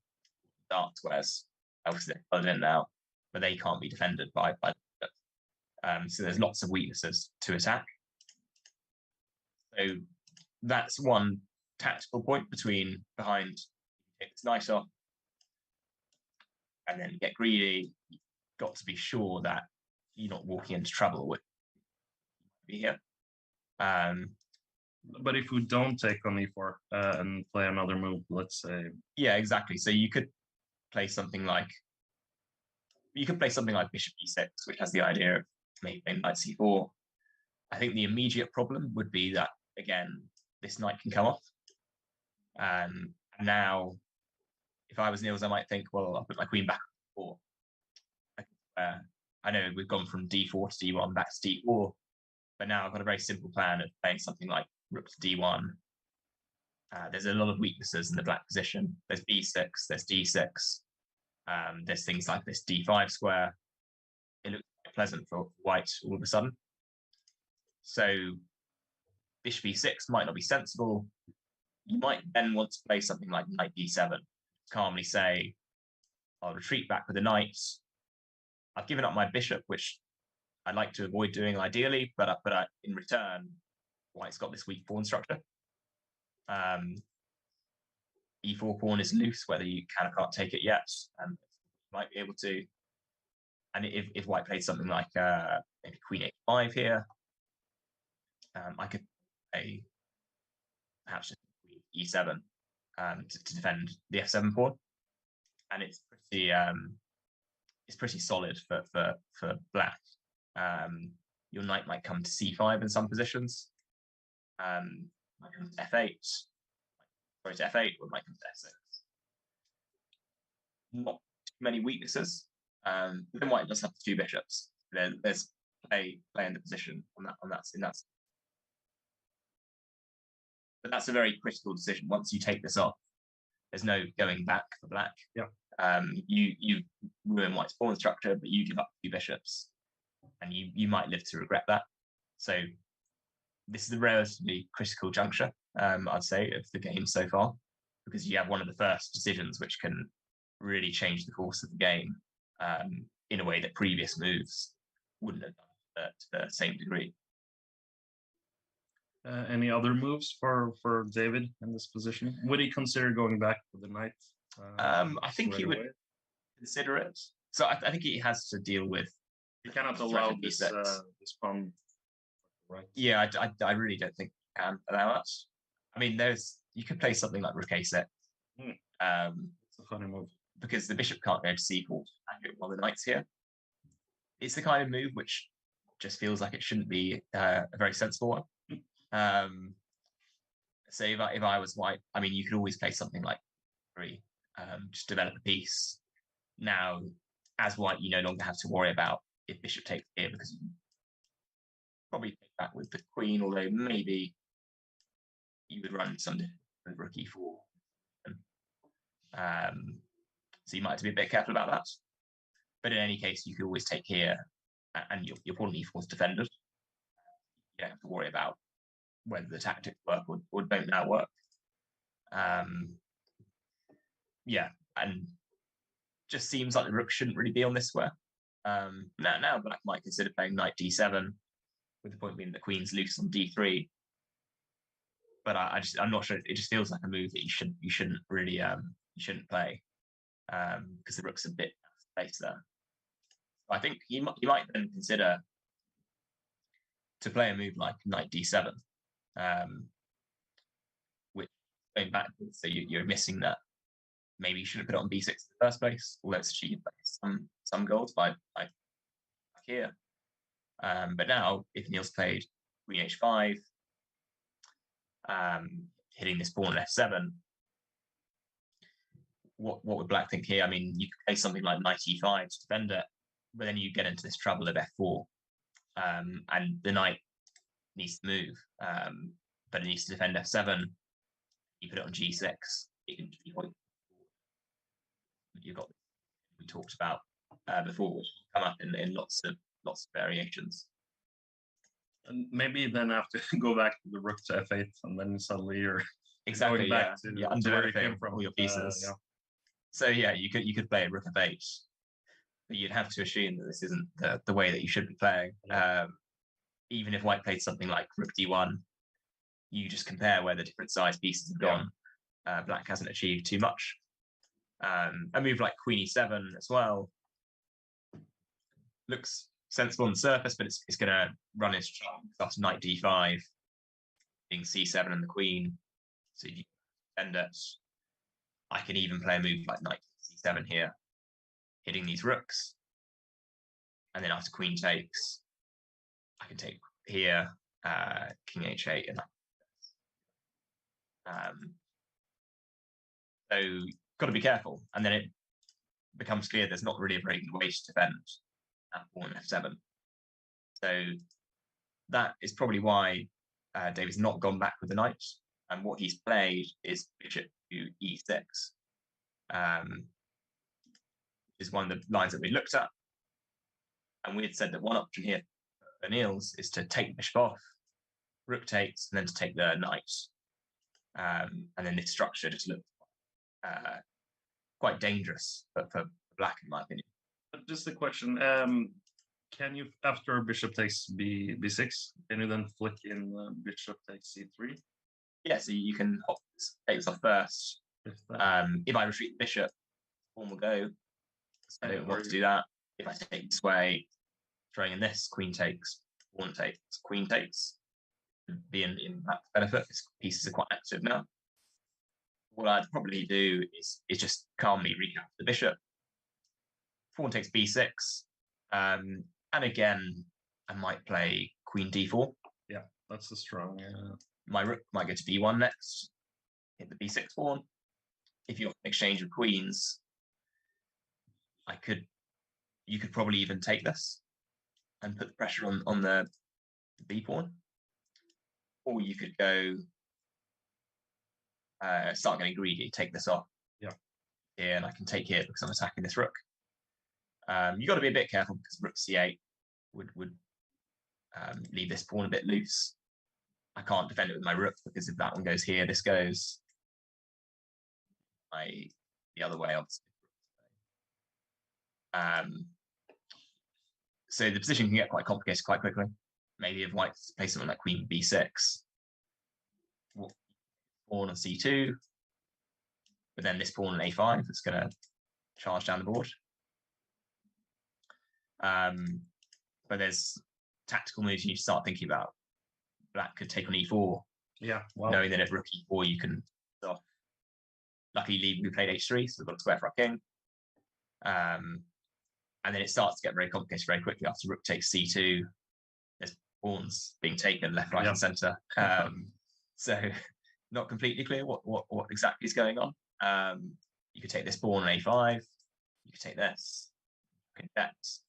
dark squares. Obviously, they're plugged in now, but they can't be defended by so there's lots of weaknesses to attack. So that's one tactical point behind take this knight off and then get greedy. You've got to be sure that you're not walking into trouble with be here. But if we don't take on e4 and play another move, let's say. Yeah, exactly. So you could play something like bishop e6, which has the idea of maybe playing knight c4. I think the immediate problem would be that, again, this knight can come off. Now, if I was Nils, I might think, well, I'll put my queen back on d4. I know we've gone from d4 to d1 back to d4, but now I've got a very simple plan of playing something like rook to d1. There's a lot of weaknesses in the black position. There's b6, there's d6. There's things like this d5 square. It looks quite pleasant for white all of a sudden. So bishop e6 might not be sensible. You might then want to play something like knight d7. Calmly say, I'll retreat back with the knight. I've given up my bishop, which I'd like to avoid doing ideally, but in return, white's got this weak pawn structure. E4 pawn is loose, whether you can or can't take it yet, and you might be able to. And if white plays something like maybe queen h5 here, I could play perhaps just queen e7 to defend the f7 pawn, and it's pretty solid for black. Your knight might come to c5 in some positions, might come to f8, sorry, to f8, or it might come to f6. Not too many weaknesses. But then white does have the two bishops. There's play in the position in that. But that's a very critical decision. Once you take this off, there's no going back for black. Yeah. You ruin white's pawn structure, but you give up two bishops, and you might live to regret that. So this is a relatively critical juncture, I'd say, of the game so far, because you have one of the first decisions which can really change the course of the game in a way that previous moves wouldn't have done to the same degree. Any other moves for David in this position? Would he consider going back with the knight? I think he would consider it. So I think he has to deal with. He cannot allow this pawn, right? Yeah, I really don't think he can allow it. I mean, you could play something like rook a6. It's a funny move because the bishop can't go to c4 while the knight's here. It's the kind of move which just feels like it shouldn't be a very sensible one. So if I was white, I mean, you could always play something like 3, just develop a piece. Now, as white, you no longer have to worry about if bishop takes here, because you probably take back with the queen, although maybe you would run some with rook e4. So you might have to be a bit careful about that. But in any case, you could always take here, and your pawn on e4 is defended. You don't have to worry about whether the tactics work or don't now work. Yeah, and just seems like the rook shouldn't really be on this square. Now black might consider playing knight d7, with the point being the queen's loose on d3. But I'm not sure. It just feels like a move that you shouldn't really you shouldn't play, because the rook's a bit place there. I think he might then consider to play a move like knight d7, which going backwards, so you're missing that. Maybe you should have put it on b6 in the first place, although it's achieved some goals by here. But now, if Nils played queen h5, hitting this pawn on f7, what would black think here? I mean, you could play something like knight e5 to defend it, but then you get into this trouble of f4, and the knight needs to move, but it needs to defend f7. You put it on g6, it can be quite. You've got we talked about before, which come up in lots of variations. And maybe then have to go back to the rook to f8, and then suddenly you're exactly going back to where you came from all your pieces. Yeah. So yeah, you could play a rook f8, but you'd have to assume that this isn't the way that you should be playing. Even if white played something like rook d1, you just compare where the different size pieces have gone. Black hasn't achieved too much. A move like queen e7 as well looks sensible on the surface, but it's going to run its charm after knight d5, being c7 and the queen. So if you defend it, I can even play a move like knight c7 here, hitting these rooks, and then after queen takes, I can take here, king h8, and so got to be careful. And then it becomes clear there's not really a very good way to defend at pawn f7. So that is probably why David's not gone back with the knight. And what he's played is bishop to e6, which is one of the lines that we looked at. And we had said that one option here for Nils is to take the bishop off, rook takes, and then to take the knight. And then this structure just looks quite dangerous for black, in my opinion. Just a question: can you, after bishop takes b6, can you then flick in bishop takes c3? Yeah, so you can take this off first. If I retreat the bishop, pawn will go. So I don't want to do that. If I take this way, throwing in this, queen takes, pawn takes, queen takes, be in that benefit. These pieces are quite active now. What I'd probably do is just calmly recap the bishop. Pawn takes b6, and again, I might play queen d4. Yeah, that's a strong. My rook might go to d1 next, hit the b6 pawn. If you're in exchange of queens, you could probably even take this and put the pressure on the b pawn, or you could go start getting greedy, take this off. Yeah, and I can take here because I'm attacking this rook. You got to be a bit careful because rook c8 would leave this pawn a bit loose. I can't defend it with my rook because if that one goes here, this goes the other way, obviously. So the position can get quite complicated quite quickly. Maybe if white plays something like queen b6, pawn on c2, but then this pawn on a5 is going to charge down the board. But there's tactical moves you need to start thinking about. Black could take on e4. Yeah, wow. Knowing that if rook e4 you can stop. Luckily, we played h3, so we've got a square for our king. And then it starts to get very complicated very quickly after rook takes c2. There's pawns being taken left, right, and center. So not completely clear what exactly is going on. You could take this pawn on a5. You could take this. Okay, that's.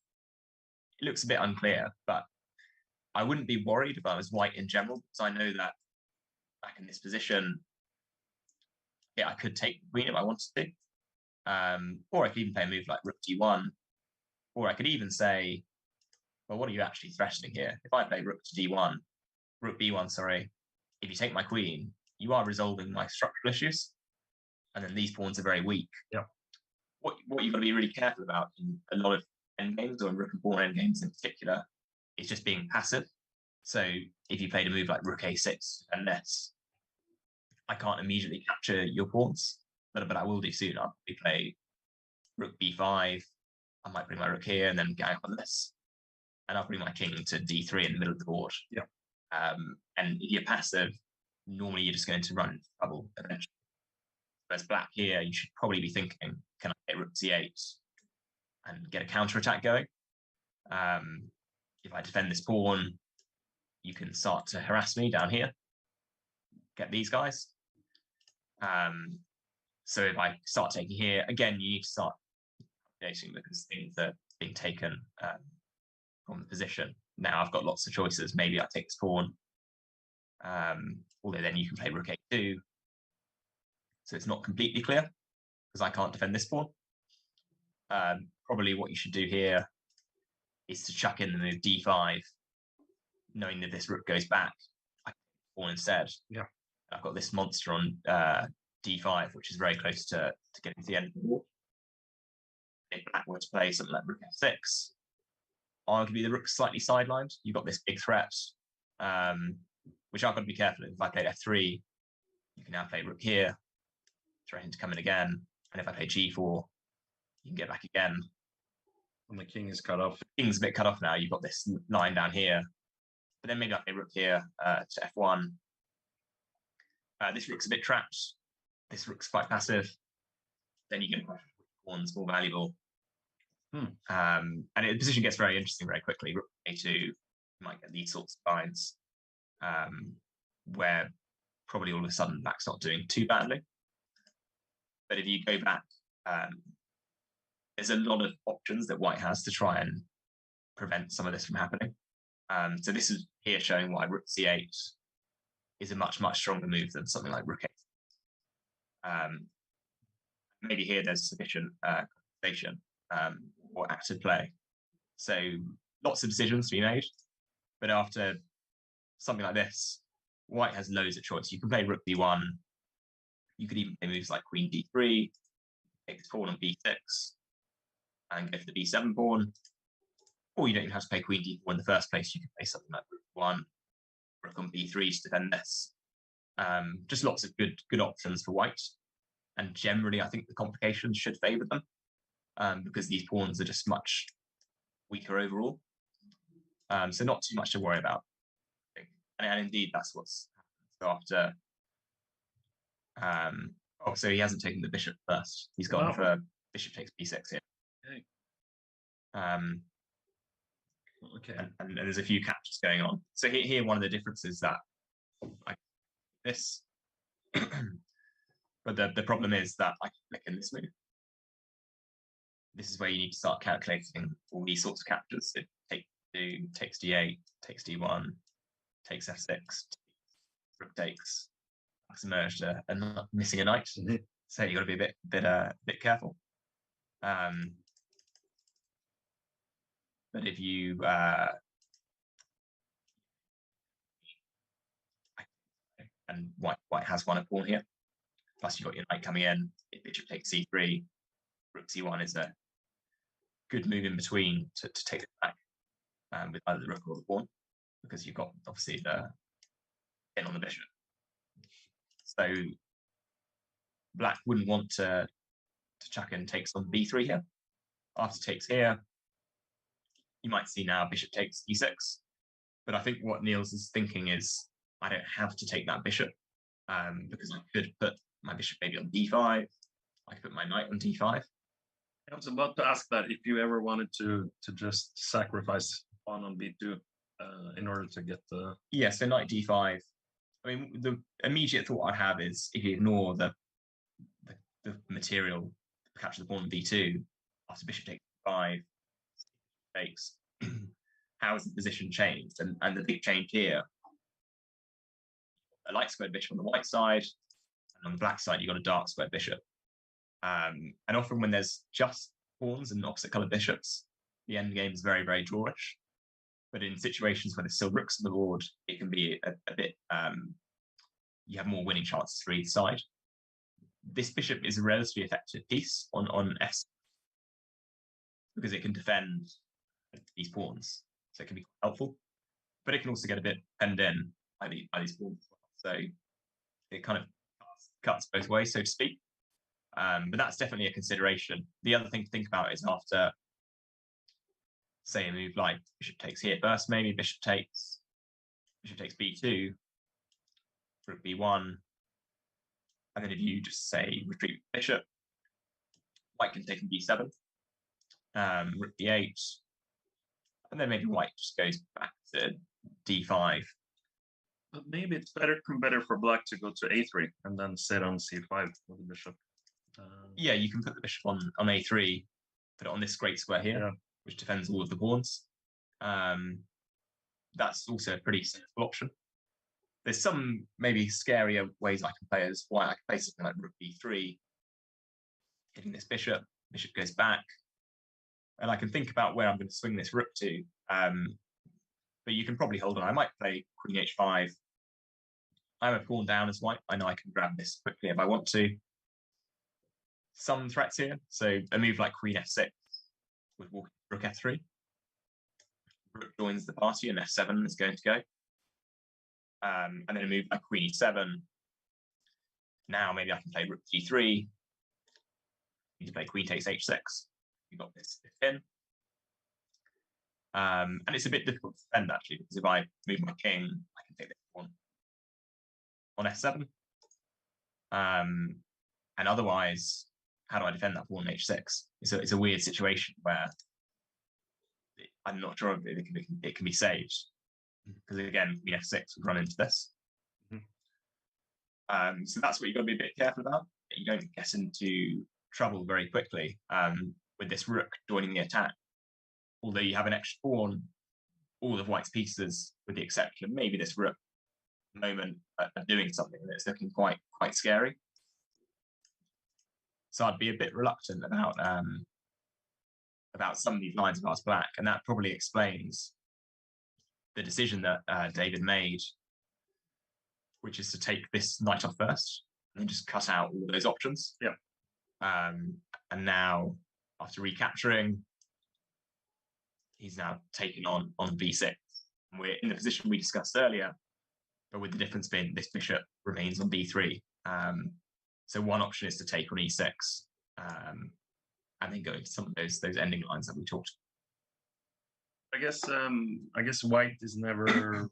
It looks a bit unclear, but I wouldn't be worried if I was white in general, because I know that back in this position, yeah, I could take the queen if I wanted to. Or I could even play a move like rook d1. Or I could even say, well, what are you actually threatening here? If I play rook to d1, rook b1, sorry, if you take my queen, you are resolving my structural issues. And then these pawns are very weak. Yeah. What you've got to be really careful about in a lot of endgames, or in rook and pawn endgames in particular, is just being passive. So if you played a move like rook a6 and this, I can't immediately capture your pawns, but I will do soon. I'll probably play rook b5, I might bring my rook here and then gang up on this. And I'll bring my king to d3 in the middle of the board. Yeah. And if you're passive, normally you're just going to run into trouble eventually. Whereas black here, you should probably be thinking, can I get rook c8 and get a counter-attack going? If I defend this pawn, you can start to harass me down here, get these guys. So if I start taking here, again, you need to start updating because things are being taken from the position. Now I've got lots of choices. Maybe I take this pawn, although then you can play rook a2. So it's not completely clear because I can't defend this pawn. Probably what you should do here is to chuck in the move d5, knowing that this rook goes back. I can pawn instead. Yeah. I've got this monster on d5, which is very close to getting to the end of the board. If black were to play something like rook f6, arguably the rook's slightly sidelined. You've got this big threat, which I've got to be careful of. If I played f3, you can now play rook here, threaten to come in again. And if I play g4, you can get back again. And the king is cut off. The king's a bit cut off now. You've got this line down here. But then maybe I play rook here to f1. This rook's a bit trapped. This rook's quite passive. Then you get pawn's more valuable. And the position gets very interesting very quickly. Rook a2, you might get these sorts of lines where probably all of a sudden black's not doing too badly. But if you go back, there's a lot of options that white has to try and prevent some of this from happening. So this is here showing why rook c8 is a much, much stronger move than something like rook 8. Maybe here there's sufficient compensation or active play. So lots of decisions to be made. But after something like this, white has loads of choice. You can play rook b1. You could even play moves like queen d3, take this pawn on b6, and go for the b7 pawn. Or you don't even have to play queen d4 in the first place. You can play something like rook 1, rook on b3 to defend this. Just lots of good options for white. And generally, I think the complications should favour them because these pawns are just much weaker overall. So not too much to worry about. I think. And indeed, that's what's happened. So after, so he hasn't taken the bishop first. He's gone for bishop takes b6 here. Okay. Okay. And there's a few captures going on. So here one of the differences that I this, but the problem is that I can click in this move. This is where you need to start calculating all these sorts of captures. It takes d8, takes d1, takes f6, rook takes, submerged and not missing a knight. So you got to be a bit careful. But if you and white has won a pawn here, plus you've got your knight coming in. If bishop takes c3, rook c1 is a good move in between to take it back with either the rook or the pawn, because you've got obviously the in on the bishop. So black wouldn't want to chuck in takes on b3 here. After takes here, you might see now bishop takes e6. But I think what Nils is thinking is, I don't have to take that bishop because I could put my bishop maybe on d5. I could put my knight on d5. I was about to ask that if you ever wanted to just sacrifice pawn on b2 in order to get the... Yeah, so knight d5. I mean, the immediate thought I'd have is if you ignore the material, capture the pawn on b2, after bishop takes 5, takes, how has the position changed? And the big change here, a light squared bishop on the white side, and on the black side, you've got a dark squared bishop. And often when there's just pawns and opposite colored bishops, the end game is very, very drawish. But in situations where there's still rooks on the board, it can be a bit, you have more winning chances for either side. This bishop is a relatively effective piece on F because it can defend these pawns. So it can be quite helpful, but it can also get a bit penned in by these pawns as well. So it kind of cuts both ways, so to speak. But that's definitely a consideration. The other thing to think about is after say a move like bishop takes here first, maybe bishop takes b2, rook b1, and then if you just say retreat bishop, white can take on b7, rook d8, and then maybe white just goes back to d5. But maybe it's better for black to go to a3 and then sit on c5 with the bishop. Yeah, you can put the bishop on a3, put it on this great square here, which defends all of the pawns. That's also a pretty sensible option. There's some maybe scarier ways I can play as white. I can play something like rook b3, hitting this bishop goes back, and I can think about where I'm going to swing this rook to. But you can probably hold on. I might play queen h5. I'm a pawn down as white. I know I can grab this quickly if I want to. Some threats here. So a move like queen f6 with rook f3. Rook joins the party and f7 is going to go. And then a move like queen e7. Now maybe I can play rook g3. Need to play queen takes h6. You've got this pin. And it's a bit difficult to defend actually, because if I move my king, I can take this one on f7. And otherwise, how do I defend that pawn on h6? It's a weird situation where I'm not sure if it can be saved. Because again, queen f6 would run into this. So that's what you've got to be a bit careful about. That you don't get into trouble very quickly with this rook joining the attack. Although you have an extra pawn, all of white's pieces, with the exception of maybe this rook, moment of doing something that's looking quite scary. So I'd be a bit reluctant about some of these lines of Ask Black, and that probably explains the decision that David made, which is to take this knight off first and then just cut out all of those options. Yeah. And now, after recapturing, he's now taken on b6. And we're in the position we discussed earlier, but with the difference being this bishop remains on b3. So one option is to take on e6, and then go into some of those ending lines that we talked. I guess white is never,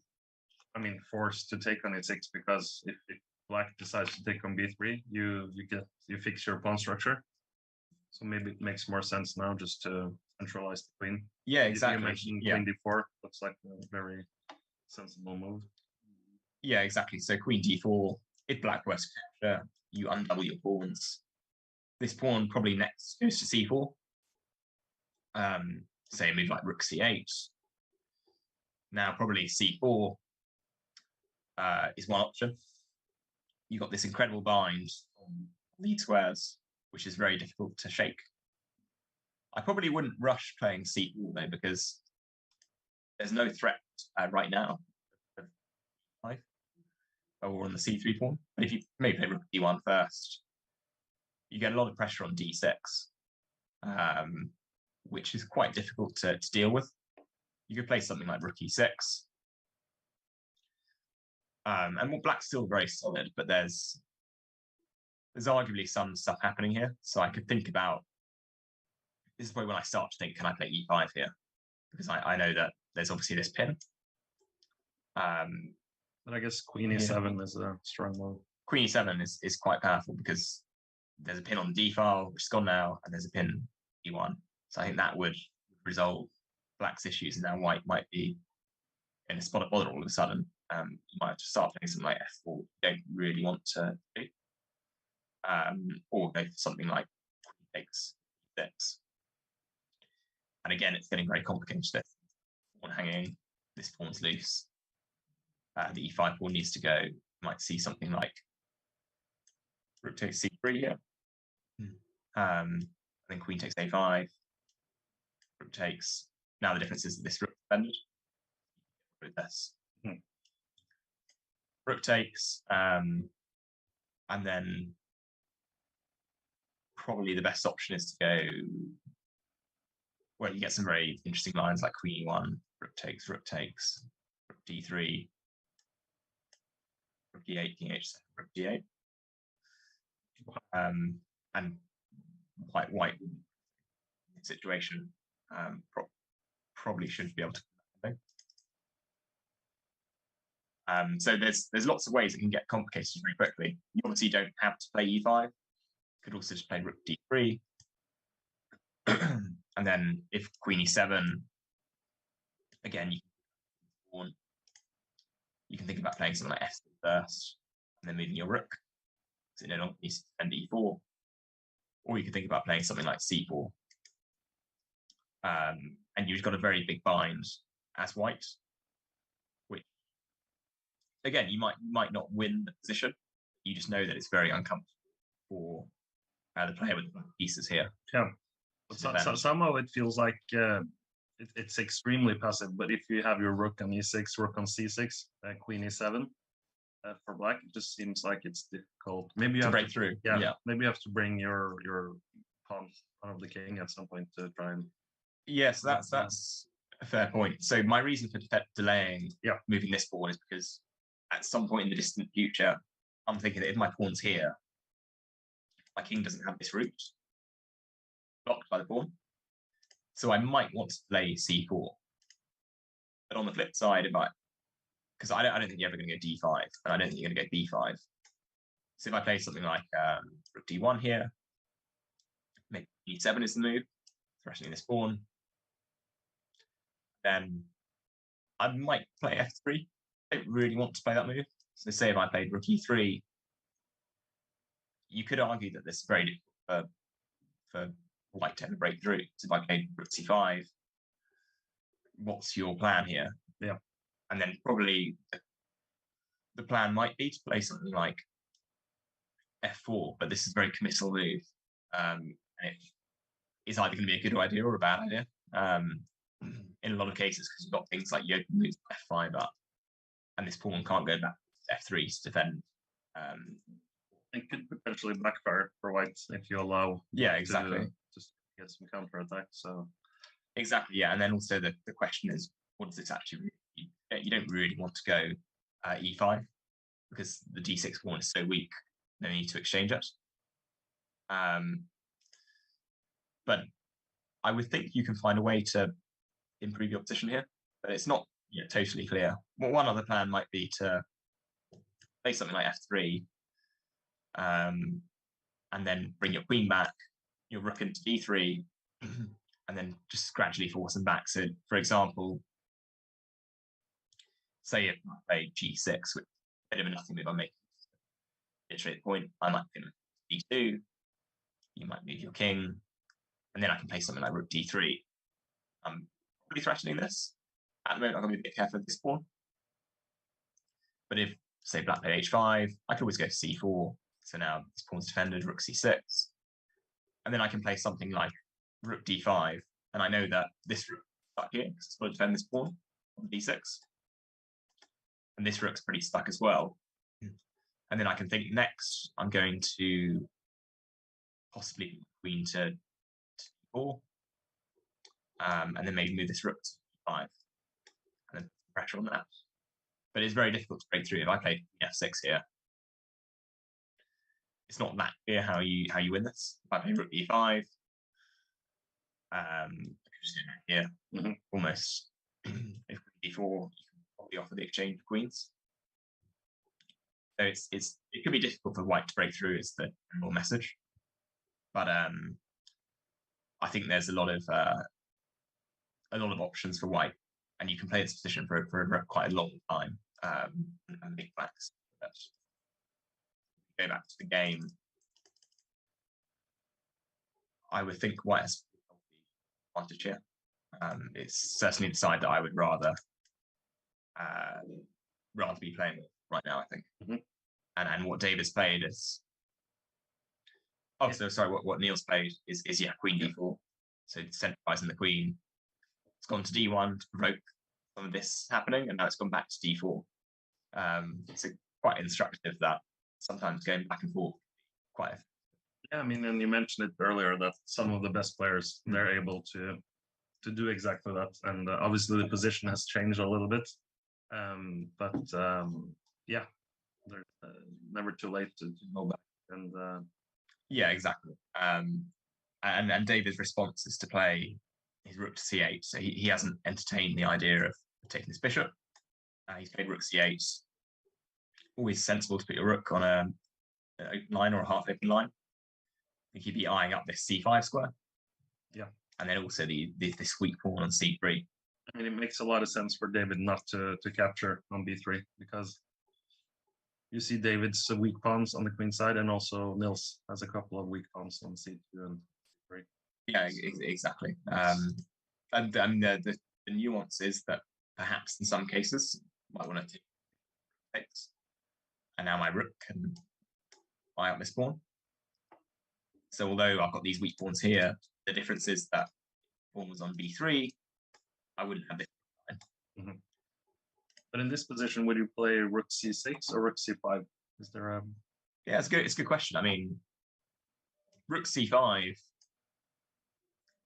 forced to take on e6, because if black decides to take on b3, you fix your pawn structure. So maybe it makes more sense now just to centralize the queen. Yeah, exactly. You mentioned queen d4 looks like a very sensible move. Yeah, exactly. So queen d4, if black were to capture, you undouble your pawns. This pawn probably next goes to c4. Say a move like rook c8. Now probably c4 is one option. You've got this incredible bind on these squares, which is very difficult to shake. I probably wouldn't rush playing c4 though, because there's no threat right now or on the c3 pawn. But if you maybe play rook d1 first, you get a lot of pressure on d6, which is quite difficult to deal with. You could play something like rook e6. And black's still very solid, but there's arguably some stuff happening here. So I could think about, this is probably when I start to think, can I play e5 here? Because I know that there's obviously this pin. But I guess queen e7 is a strong move. Queen e7 is quite powerful because there's a pin on d file, which is gone now, and there's a pin e1. So I think that would resolve black's issues, and now white might be in a spot of bother all of a sudden. You might have to start playing something like f4 you don't really want to do. Or go for something like queen takes e6. And again, it's getting very complicated. This pawn hanging, this pawn's loose. The e5 pawn needs to go. You might see something like rook takes c3 here. And then queen takes a5. Rook takes. Now the difference is that this rook defended. With this. Rook takes, and then probably the best option is to go. Well, you get some very interesting lines like queen e1, rook takes, rook d3, rook e8, king h7, rook d8, and white situation probably should be able to. So there's lots of ways it can get complicated very quickly. You obviously don't have to play e5. You could also just play rook d3. And then if queen e7, again, you can think about playing something like f6 first, and then moving your rook. So you don't need to defend e4. Or you could think about playing something like c4. And you've got a very big bind as white, which, again, you might not win the position. You just know that it's very uncomfortable for the player with the pieces here. Yeah. So somehow it feels like it's extremely passive, but if you have your rook on e6, rook on c6, queen e7 for black, it just seems like it's difficult. Maybe you have break through. Yeah, maybe you have to bring your pawn of the king at some point to try and. Yes, that's a fair point. So my reason for delaying moving this pawn is because at some point in the distant future, I'm thinking that if my pawn's here, my king doesn't have this route blocked by the pawn. So I might want to play c4. But on the flip side, because I don't think you're ever going to go d5, and I don't think you're going to go b5. So if I play something like rook d1 here, maybe e7 is the move, threatening this pawn, then I might play f3. I don't really want to play that move. So say if I played rook e3, you could argue that this is very difficult for white to ever break through. So if I played rook c5, what's your plan here? Yeah. And then probably the plan might be to play something like f4, but this is a very committal move. And it is either going to be a good idea or a bad idea. In a lot of cases, because you've got things like you open moves f5 up, and this pawn can't go back to f3 to defend. It could potentially backfire for white if you allow. Yeah, exactly. To just get some counter attack. So exactly, yeah. And then also the question is, what does this actually? You don't really want to go e5 because the d6 pawn is so weak. No need to exchange it. But I would think you can find a way to improve your position here, but it's not totally clear. Well, one other plan might be to play something like f3, and then bring your queen back, your rook into d3, and then just gradually force them back. So, for example, say if I play g6, which is a bit of a nothing move, I'm making a straight point, I might pin d2, you might move your king, and then I can play something like rook d3. I'm probably threatening this. At the moment, I'm going to be a bit careful with this pawn. But if, say, black played h5, I can always go c4. So now this pawn's defended, rook c6. And then I can play something like rook d5. And I know that this rook is stuck here, because it's got to defend this pawn on d6. And this rook's pretty stuck as well. And then I can think next, I'm going to possibly queen to d4. And then maybe move this rook to d5. And then pressure on that. But it's very difficult to break through. If I play f6 here, it's not that clear how you win this. If I play rook e5, I could just do that here, almost. If e4, you can probably offer the exchange of queens. So it could be difficult for white to break through, is the general message. But I think there's a lot of options for white, and you can play this position for quite a long time. And big blacks. Go back to the game. I would think white has the advantage here. It's certainly the side that I would rather be playing with right now, I think. And what David's played is. Oh, so sorry. What Nils played is queen d4. So centralizing the queen. It's gone to d1 to provoke some of this happening, and now it's gone back to d4. It's quite instructive that sometimes going back and forth quite. Yeah, I mean, and you mentioned it earlier that some of the best players, they're able to do exactly that, and obviously the position has changed a little bit, but yeah, they're never too late to go back and. Yeah, exactly. And David's response is to play his rook to c8. So he hasn't entertained the idea of taking this bishop. He's played rook c8. Always sensible to put your rook on an open line or a half open line. I think he'd be eyeing up this c5 square. Yeah. And then also this weak pawn on c3. I mean, it makes a lot of sense for David not to capture on b3, because you see David's weak pawns on the queen side, and also Nils has a couple of weak pawns on c2 and c3. Yeah, exactly. And the nuance is that perhaps in some cases I might want to take takes, and now my rook can buy up this pawn. So although I've got these weak pawns here, the difference is that pawn was on b3, I wouldn't have this. Mm-hmm. But in this position, would you play rook c6 or rook c5? Is there a... Yeah, it's good. It's a good question. I mean, rook c5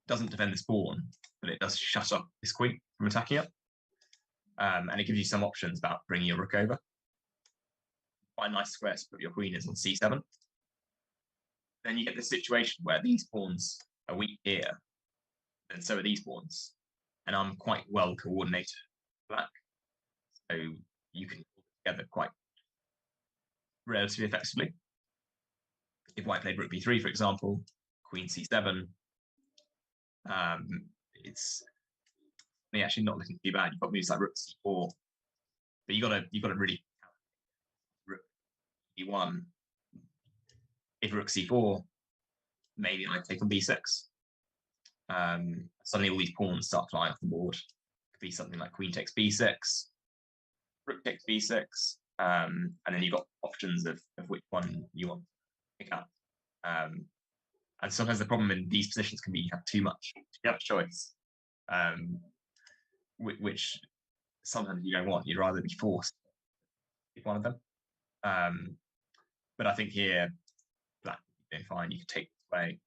doesn't defend this pawn, but it does shut up this queen from attacking it. And it gives you some options about bringing your rook over. Quite a nice square to put your queen is on c7. Then you get this situation where these pawns are weak here, and so are these pawns. And I'm quite well coordinated black. So you can pull it together quite relatively effectively. If white played rook b3, for example, queen c7, it's actually not looking too bad. You've got moves like rook c4, but you've got to really rook e1. If rook c4, maybe I take on b6. Suddenly all these pawns start flying off the board. It could be something like queen takes b6, rook takes b6, and then you've got options of which one you want to pick up. And sometimes the problem in these positions can be you have too much choice, which sometimes you don't want. You'd rather be forced to pick one of them. But I think here, black is doing fine. You could take this way.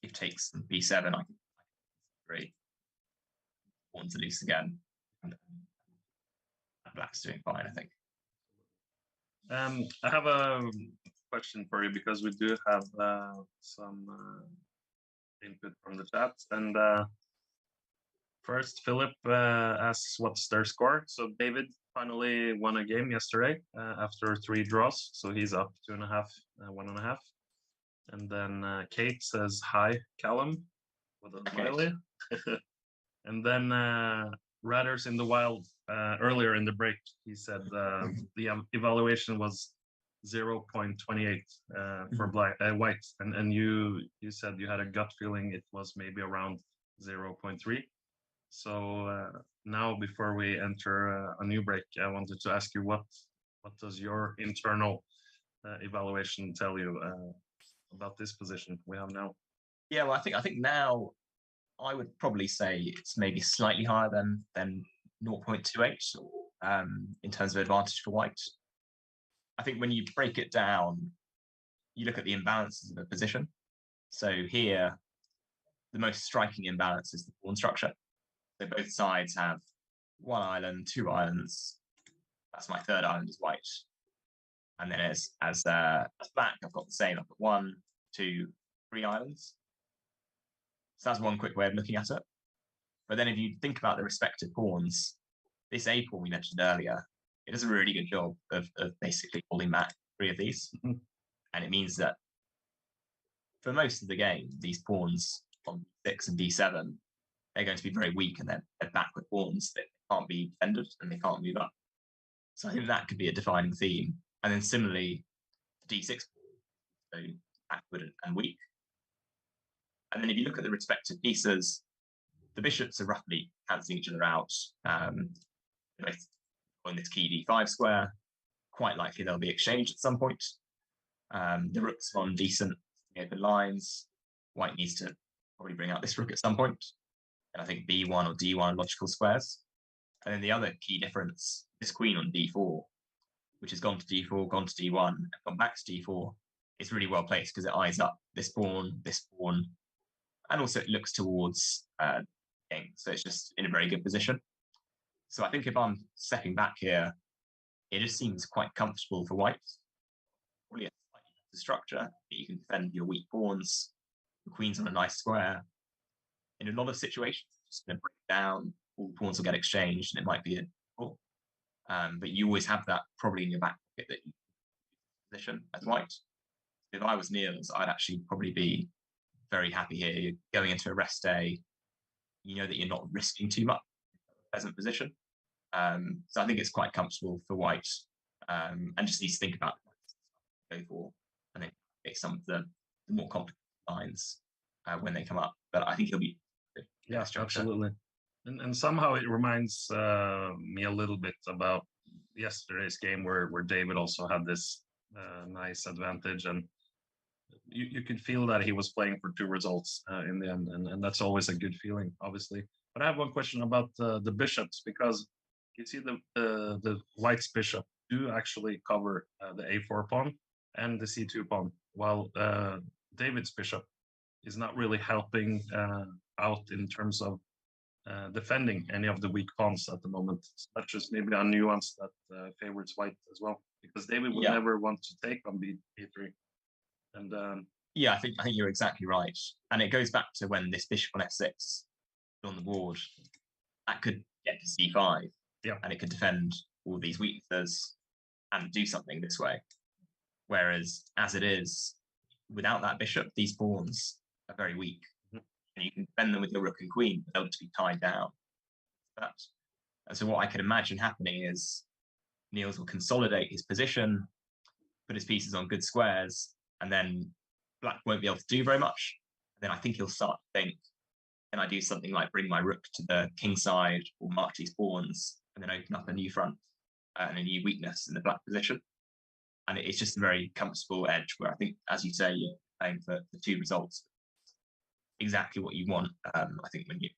If it takes b7, I can b3. Pawns are loose again. And black's doing fine, I think. I have a question for you, because we do have some input from the chat. And first, Philip asks what's their score. So David finally won a game yesterday after 3 draws. So he's up 2.5, 1.5. And then Kate says, hi, Callum, with a smiley. And then Radders in the Wild, earlier in the break, he said the evaluation was 0.28 for white. And you said you had a gut feeling it was maybe around 0.3. So now, before we enter a new break, I wanted to ask you, what does your internal evaluation tell you about this position we have now? Yeah, well, I think now I would probably say it's maybe slightly higher than 0.28 in terms of advantage for white. I think when you break it down, you look at the imbalances of the position. So here, the most striking imbalance is the pawn structure. So both sides have 1 island, 2 islands. That's my 3rd island is white. And then as black, I've got the same. I've got 1, 2, 3 islands. So that's one quick way of looking at it. But then if you think about the respective pawns, this A pawn we mentioned earlier, it does a really good job of basically holding back 3 of these. And it means that for most of the game, these pawns on d6 and d7, they're going to be very weak, and they're backward pawns that can't be defended and they can't move up. So I think that could be a defining theme. And then similarly, the d6 pawn, so backward and weak. And then if you look at the respective pieces, the bishops are roughly cancelling each other out. On this key d5 square, quite likely they'll be exchanged at some point. The rook's on decent open lines. White needs to probably bring out this rook at some point. And I think b1 or d1 are logical squares. And then the other key difference, this queen on d4, which has gone to d4, gone to d1, and gone back to d4, it's really well placed because it eyes up this pawn, and also it looks towards king. So it's just in a very good position. So I think if I'm stepping back here, it just seems quite comfortable for white. Probably a slightly better structure, but you can defend your weak pawns. The queen's on a nice square. in a lot of situations, it's just going to break down, all the pawns will get exchanged, and it might be a draw. But you always have that probably in your back pocket that you position as white. If I was Nils, I'd actually probably be very happy here. You're going into a rest day, you know that you're not risking too much, pleasant position. So I think it's quite comfortable for white, and just needs to think about go for, and then pick some of the more complicated lines when they come up. But I think he'll be yeah, absolutely. And somehow it reminds me a little bit about yesterday's game where David also had this nice advantage, and you could feel that he was playing for 2 results in the end, and that's always a good feeling, obviously. But I have one question about the bishops, because you see the white's bishop do actually cover the a4 pawn and the c2 pawn, while David's bishop is not really helping out in terms of defending any of the weak pawns at the moment. That's just maybe a nuance that favors white as well, because David would never want to take on b3. And yeah, I think you're exactly right, and it goes back to when this bishop on f6 on the board, that could get to c5, and it could defend all these weaknesses and do something this way. Whereas as it is, without that bishop, these pawns are very weak, and you can defend them with your rook and queen, but they'll just be tied down. And so what I can imagine happening is Nils will consolidate his position, put his pieces on good squares, and then black won't be able to do very much. And then I think he'll start to think, can I do something like bring my rook to the king side or mark these pawns and then open up a new front and a new weakness in the black position? And it's just a very comfortable edge where I think, as you say, you're playing for the 2 results. Exactly what you want, I think, when you...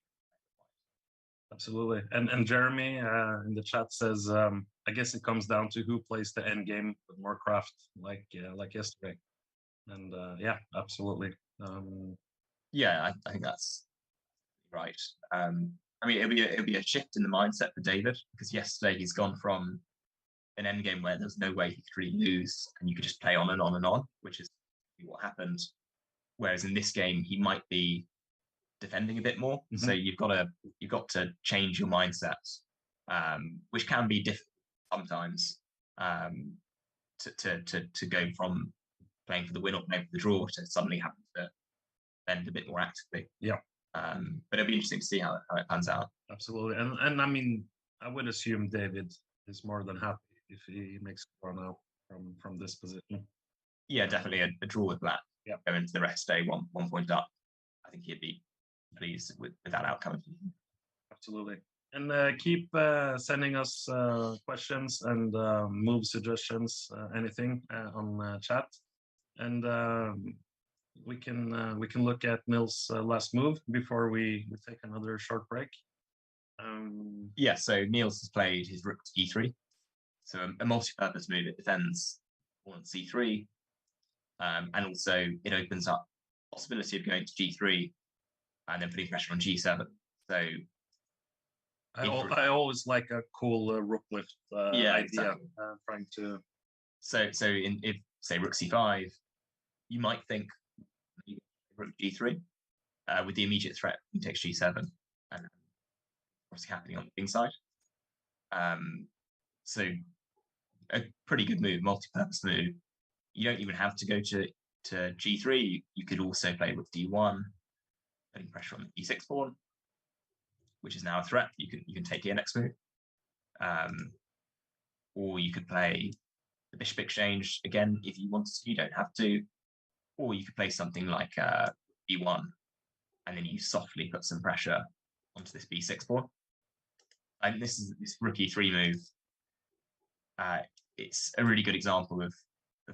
Absolutely. And Jeremy in the chat says, I guess it comes down to who plays the end game with more craft, like yesterday. And yeah, absolutely. Yeah, I think that's right. I mean, it'll be a shift in the mindset for David, because yesterday he's gone from an end game where there's no way he could really lose, and you could just play on and on and on, which is what happened. Whereas in this game, he might be defending a bit more. So you've got to change your mindset, which can be difficult sometimes, to go from playing for the win or playing for the draw to suddenly having to defend a bit more actively. Yeah. But it'll be interesting to see how it pans out. Absolutely. And I mean, I would assume David is more than happy if he makes a draw now from this position. Yeah, definitely a draw with black. Yeah. Go into the rest day one point up. I think he'd be pleased with that outcome. Absolutely. And keep sending us questions and move suggestions, anything on chat. And we can look at Nils' last move before we take another short break. Yeah, so Nils has played his rook to e3. So a multi-purpose move. It defends on c3, and also it opens up possibility of going to g3 and then putting pressure on g7. So I always like a cool rook lift idea. Exactly. Trying to. So if say rook c5, you might think rook g3 with the immediate threat he takes g7, and what's happening on the king side. So a pretty good move, multi-purpose move. You don't even have to go to g3. You could also play with d1, putting pressure on the e6 pawn, which is now a threat. You can take your next move, or you could play the bishop exchange again if you wanted to. You don't have to, or you could play something like b1, and then you softly put some pressure onto this b6 pawn. And this rook e3 move. It's a really good example of a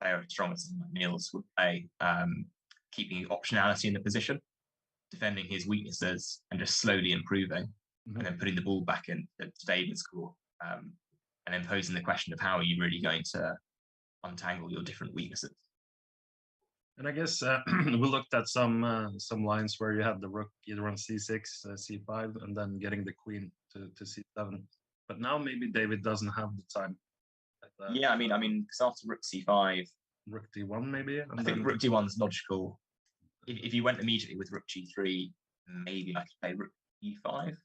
player as strong as Nils would play, keeping optionality in the position, defending his weaknesses, and just slowly improving, and then putting the ball back in to David's court, and then posing the question of how are you really going to untangle your different weaknesses. And I guess we looked at some lines where you had the rook either on c6, c5, and then getting the queen to c7. But now maybe David doesn't have the time. Yeah, I mean, because after rook c5, rook d1 maybe. I think rook d1 is logical. if you went immediately with rook g3, maybe I could play rook e5.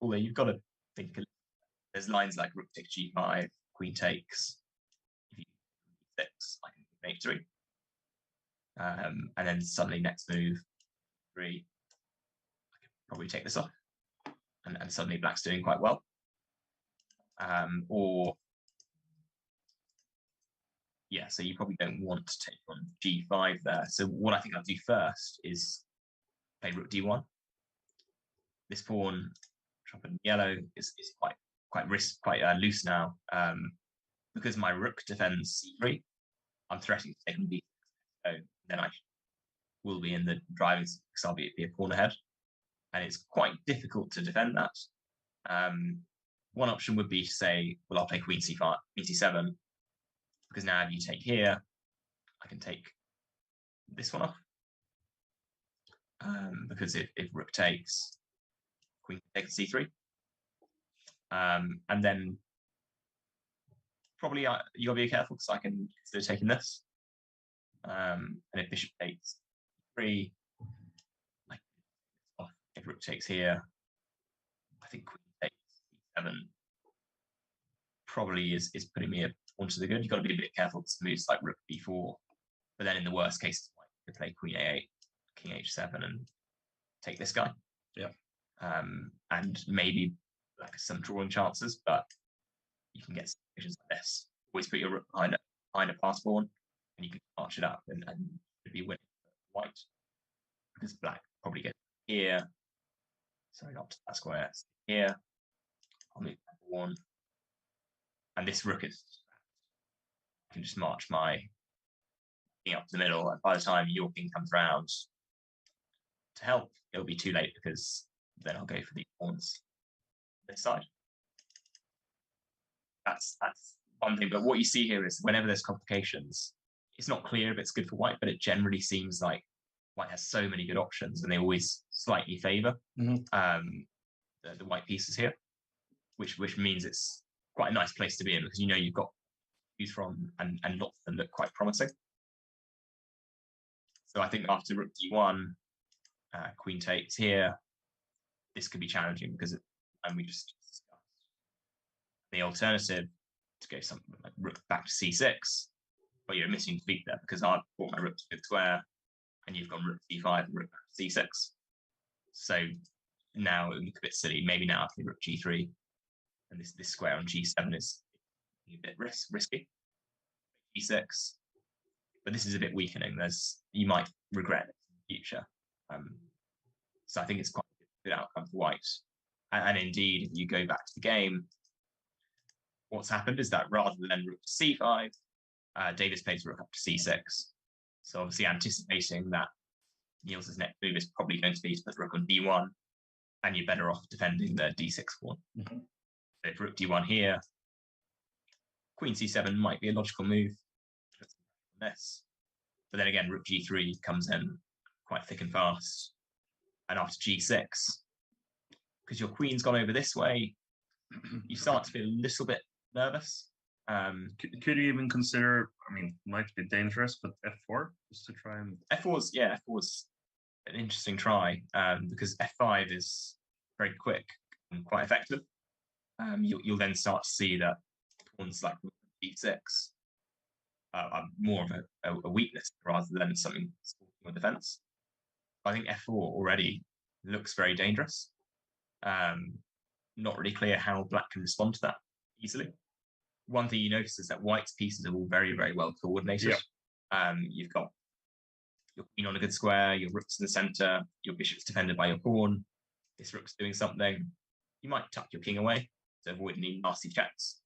Although you've got to think, there's lines like rook takes g5, queen takes. If you e6, I can make 3. And then suddenly next move, 3, I could probably take this off. And suddenly black's doing quite well. Yeah, so you probably don't want to take on g5 there. So what I think I'll do first is play rook d1. This pawn, drop in yellow, is quite loose now. Because my rook defends c3, I'm threatening to take on b6. So then I will be in the driving seat because I'll be a pawn ahead. And it's quite difficult to defend that. One option would be to say, well, I'll play queen c5, queen c7, because now if you take here, I can take this one off. Because if rook takes, queen takes c3. And then probably you gotta be careful because I can consider taking this. And if bishop takes 3, like off. If rook takes here, I think queen takes c7 probably is putting me onto the good. You've got to be a bit careful because moves like rook b4. But then in the worst case, you play queen a8, king h7, and take this guy. Yeah. And maybe like some drawing chances, but you can get situations like this. Always put your rook behind a pass pawn, and you can arch it up and be winning for white. Because black probably gets here. Sorry, not to that square. Here. I'll move one. And this rook is, I can just march my king up to the middle, and by the time your king comes round to help, it'll be too late because then I'll go for the pawns this side. That's one thing. But what you see here is whenever there's complications, it's not clear if it's good for white, but it generally seems like white has so many good options, and they always slightly favor the white pieces here, which means it's quite a nice place to be in because you know you've got to choose from, and lots of them look quite promising. So I think after rook d1, queen takes here, this could be challenging because and we just discussed the alternative to go something like rook back to c6, but you're missing defeat there because I've brought my rook to fifth square and you've gone rook c5 and rook back to c6. So now it would look a bit silly. Maybe now I play rook g3 and this square on g7 is a bit risky. g6, but this is a bit weakening. You might regret it in the future. So I think it's quite a good outcome for white. And indeed, if you go back to the game, what's happened is that rather than rook to c5, Davis plays rook up to c6. So obviously anticipating that Nils's next move is probably going to be to put rook on d1, and you're better off defending the d6 pawn. So if rook d1 here, queen c7 might be a logical move. This. But then again, rook g3 comes in quite thick and fast. And after g6, because your queen's gone over this way, you start to feel a little bit nervous. Could you even consider, I mean, might be dangerous, but f4 just to try and f4's an interesting try because f5 is very quick and quite effective. You'll then start to see that pawns like d6 are more of a weakness rather than something supporting a defense. I think f4 already looks very dangerous. Not really clear how black can respond to that easily. One thing you notice is that white's pieces are all very, very well coordinated. Yeah. You've got your queen on a good square, your rook's in the center, your bishop's defended by your pawn, this rook's doing something. You might tuck your king away to avoid any nasty checks,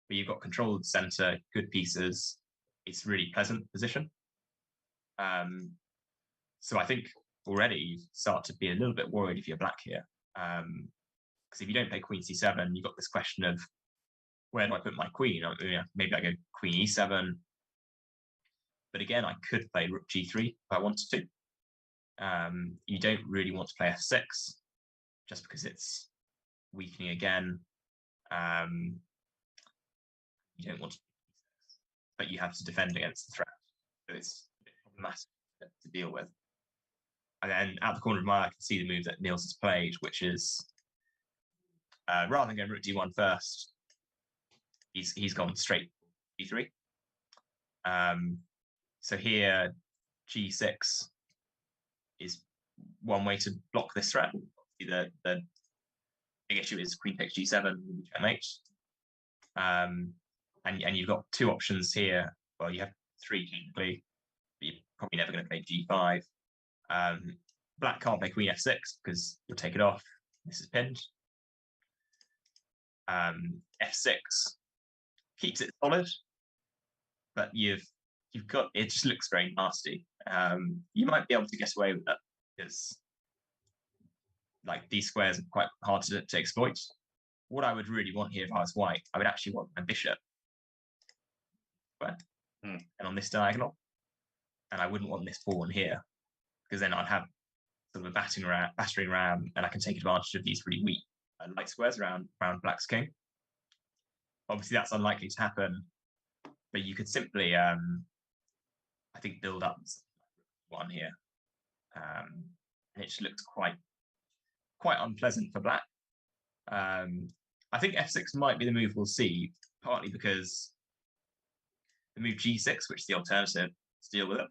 but you've got control of the center, good pieces. It's really pleasant position. So I think already you start to be a little bit worried if you're black here. Because if you don't play queen c7, you've got this question of where do I put my queen? Maybe I go queen e7. But again, I could play rook g3 if I wanted to. You don't really want to play f6 just because it's weakening again. You don't want to, but you have to defend against the threat. So it's a bit problematic to deal with. And then at the corner of my eye, I can see the move that Nils has played, which is rather than going rook d1 first, he's gone straight d3. So here, g6 is one way to block this threat. The big issue is queen takes g7, checkmate. And you've got two options here. Well, you have three technically, but you're probably never going to play g5. Black can't play queen f6 because you'll take it off. This is pinned. F6 keeps it solid, but you've got, it just looks very nasty. You might be able to get away with that because like these squares are quite hard to exploit. What I would really want here if I was white, I would actually want my bishop and on this diagonal, and I wouldn't want this pawn here because then I'd have sort of a battering ram, and I can take advantage of these really weak light squares around black's king. Obviously, that's unlikely to happen, but you could simply, I think, build up one here, and it just looks quite unpleasant for black. I think f6 might be the move we'll see, partly because the move g6, which is the alternative to deal with it.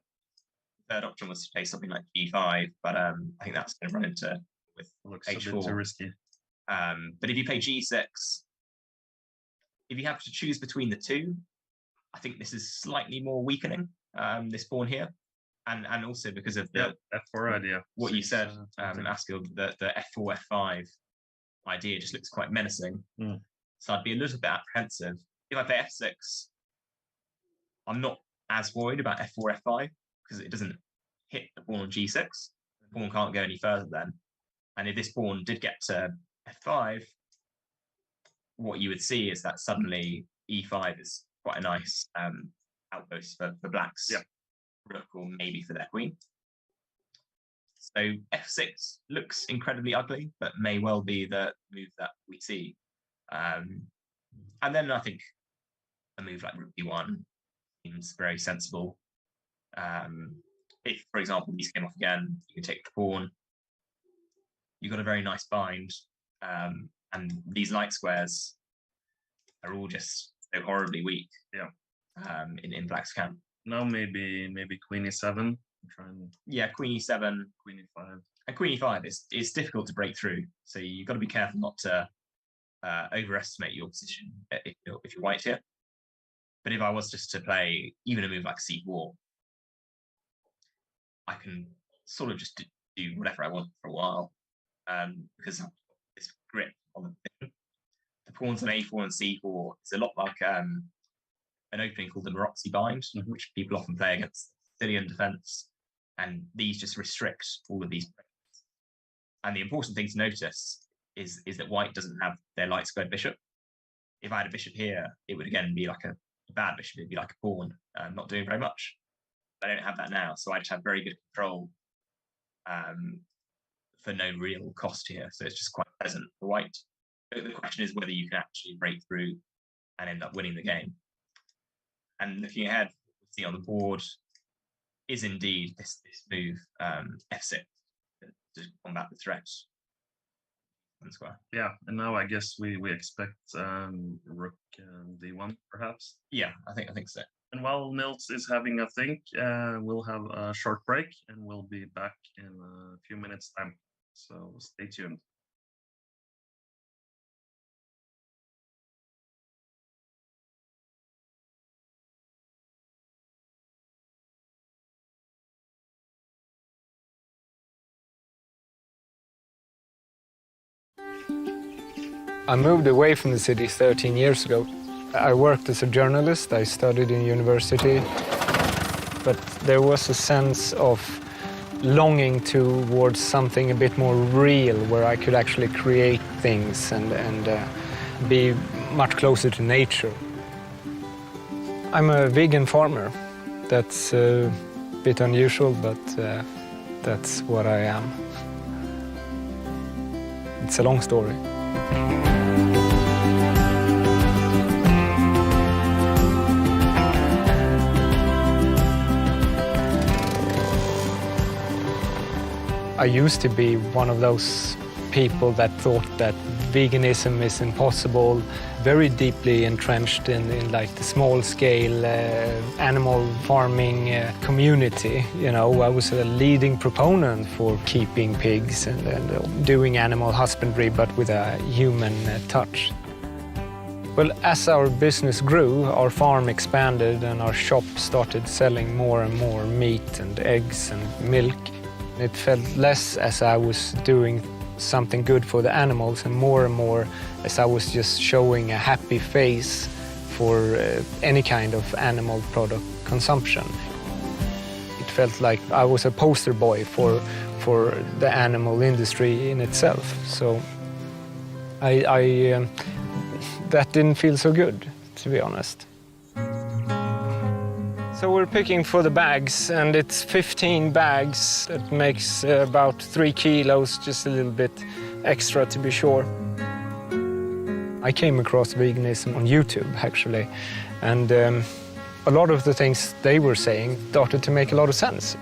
The third option was to play something like g5, but I think that's going to run into with looks h4. a bit too risky. But if you play g6, if you have to choose between the two, I think this is slightly more weakening, this pawn here. And also because of the f4 idea. What you said, Askild, the f4, f5 idea just looks quite menacing. So I'd be a little bit apprehensive. If I play f6, I'm not as worried about f4, f5 because it doesn't hit the pawn on g6. The pawn can't go any further then. And if this pawn did get to f5, what you would see is that suddenly e5 is quite a nice outpost for blacks. Rook or maybe for their queen. So f6 looks incredibly ugly, but may well be the move that we see. And then I think a move like rook d1 seems very sensible. If, for example, these came off again, you can take the pawn. You've got a very nice bind, and these light squares are all just so horribly weak. In black's camp. Now maybe queen e7. Queen e7, queen e5, and queen e5 is difficult to break through. So you've got to be careful not to overestimate your position if you're white here. But if I was just to play even a move like c4, I can sort of just do whatever I want for a while because this grip on the pawns on a4 and c4 is a lot like an opening called the Maroczy bind, which people often play against Sicilian defense, and these just restrict all of these breaks. And the important thing to notice is that white doesn't have their light squared bishop. If I had a bishop here, it would again be like a bad bishop. It'd be like a pawn, not doing very much. I don't have that now, so I just have very good control for no real cost here. So it's just quite pleasant for white. But the question is whether you can actually break through and end up winning the game. And looking ahead, we see on the board is indeed this move f6 to combat the threat. Yeah, and now I guess we expect rook d1 perhaps. Yeah, I think so. And while Nils is having a think, we'll have a short break and we'll be back in a few minutes time. So stay tuned. I moved away from the city 13 years ago. I worked as a journalist, I studied in university, but there was a sense of longing towards something a bit more real, where I could actually create things and be much closer to nature. I'm a vegan farmer. That's a bit unusual, but that's what I am. It's a long story. I used to be one of those people that thought that veganism is impossible, very deeply entrenched in like the small-scale animal farming community. You know, I was a leading proponent for keeping pigs and doing animal husbandry, but with a human touch. Well, as our business grew, our farm expanded and our shop started selling more and more meat and eggs and milk. It felt less as I was doing something good for the animals and more as I was just showing a happy face for any kind of animal product consumption. It felt like I was a poster boy for the animal industry in itself. So that didn't feel so good, to be honest. So we're picking for the bags, and it's 15 bags. That makes about 3 kilos, just a little bit extra to be sure. I came across veganism on YouTube, actually, and a lot of the things they were saying started to make a lot of sense.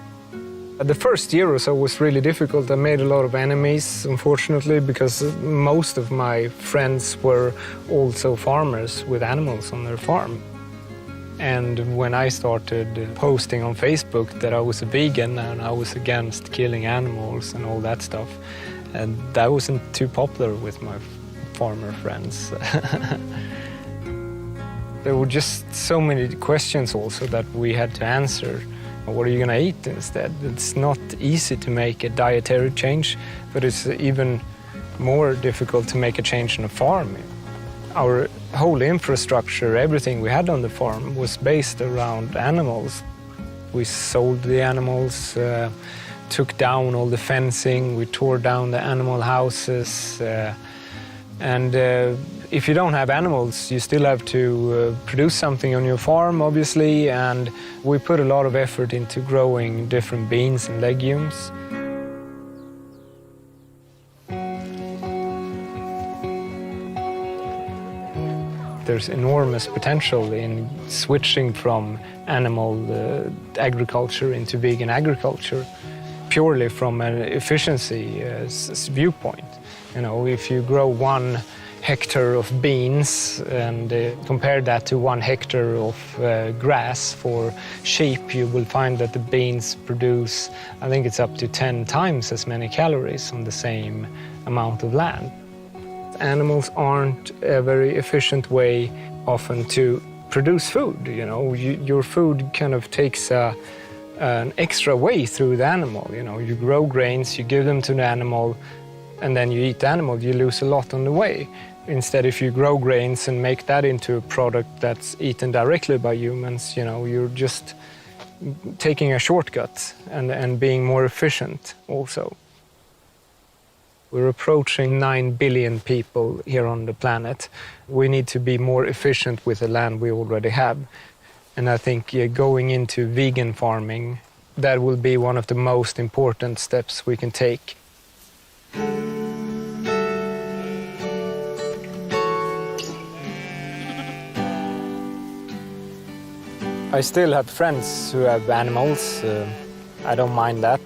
The first year or so was really difficult. I made a lot of enemies, unfortunately, because most of my friends were also farmers with animals on their farm. And when I started posting on Facebook that I was a vegan and I was against killing animals and all that stuff, and that wasn't too popular with my farmer friends. There were just so many questions also that we had to answer. What are you going to eat instead? It's not easy to make a dietary change, but it's even more difficult to make a change on a farm. Our whole infrastructure, everything we had on the farm was based around animals. We sold the animals, took down all the fencing, we tore down the animal houses. And if you don't have animals, you still have to produce something on your farm, obviously, and we put a lot of effort into growing different beans and legumes. There's enormous potential in switching from animal agriculture into vegan agriculture, purely from an efficiency viewpoint. You know, if you grow 1 hectare of beans and compare that to 1 hectare of grass for sheep, you will find that the beans produce, I think it's up to 10 times as many calories on the same amount of land. Animals aren't a very efficient way often to produce food. You know, your food kind of takes an extra way through the animal. You know, you grow grains, you give them to the animal, and then you eat the animal, you lose a lot on the way. Instead, if you grow grains and make that into a product that's eaten directly by humans, you know, you're just taking a shortcut and being more efficient also. We're approaching 9 billion people here on the planet. We need to be more efficient with the land we already have. And I think going into vegan farming, that will be one of the most important steps we can take. I still have friends who have animals. I don't mind that.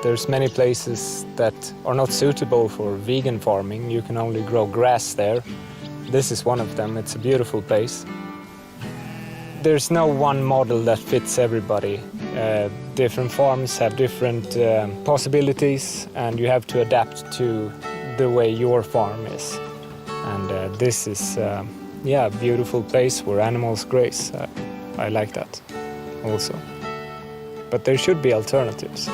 There's many places that are not suitable for vegan farming. You can only grow grass there. This is one of them. It's a beautiful place. There's no one model that fits everybody. Different farms have different possibilities, and you have to adapt to the way your farm is. And this is a beautiful place where animals graze. I like that also. But there should be alternatives.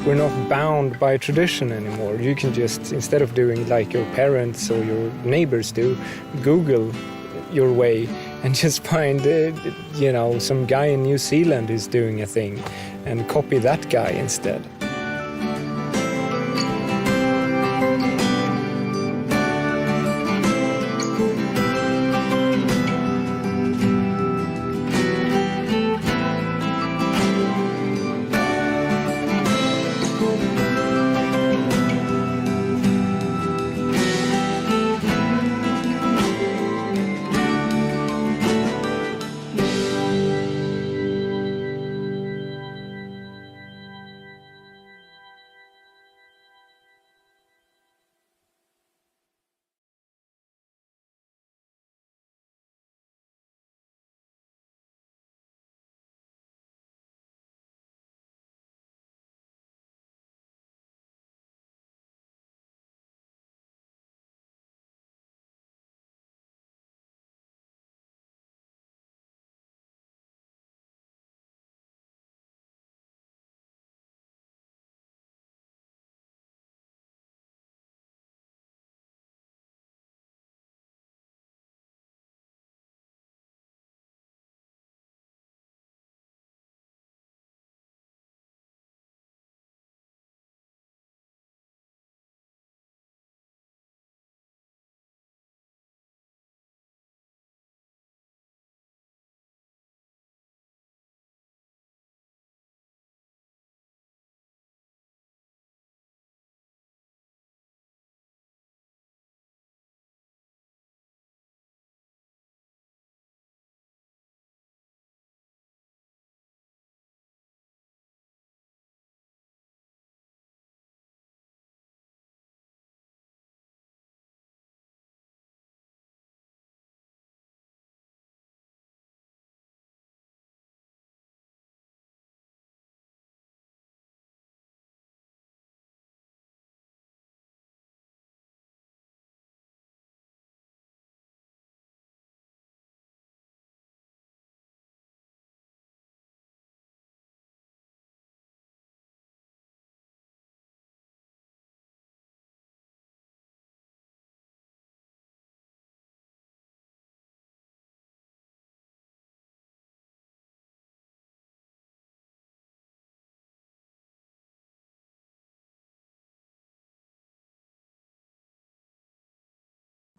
We're not bound by tradition anymore. You can just, instead of doing like your parents or your neighbors do, Google your way and just find, some guy in New Zealand is doing a thing and copy that guy instead.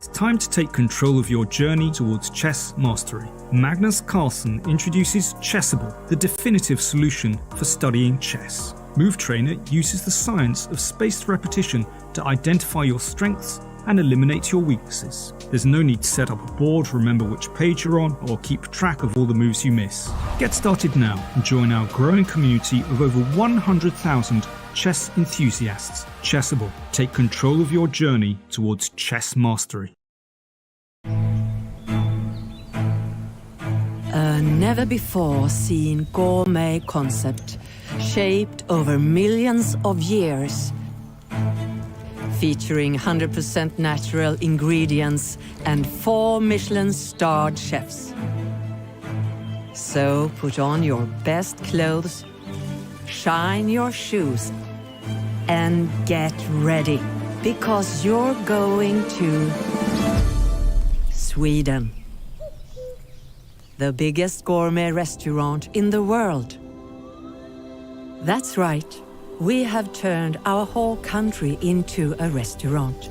It's time to take control of your journey towards chess mastery. Magnus Carlsen introduces Chessable, the definitive solution for studying chess. Move Trainer uses the science of spaced repetition to identify your strengths and eliminate your weaknesses. There's no need to set up a board, remember which page you're on, or keep track of all the moves you miss. Get started now and join our growing community of over 100,000 chess enthusiasts. Chessable. Take control of your journey towards chess mastery. A never-before-seen gourmet concept shaped over millions of years, featuring 100% natural ingredients and 4 Michelin-starred chefs. So put on your best clothes, shine your shoes, and get ready, because you're going to Sweden, the biggest gourmet restaurant in the world. That's right. We have turned our whole country into a restaurant.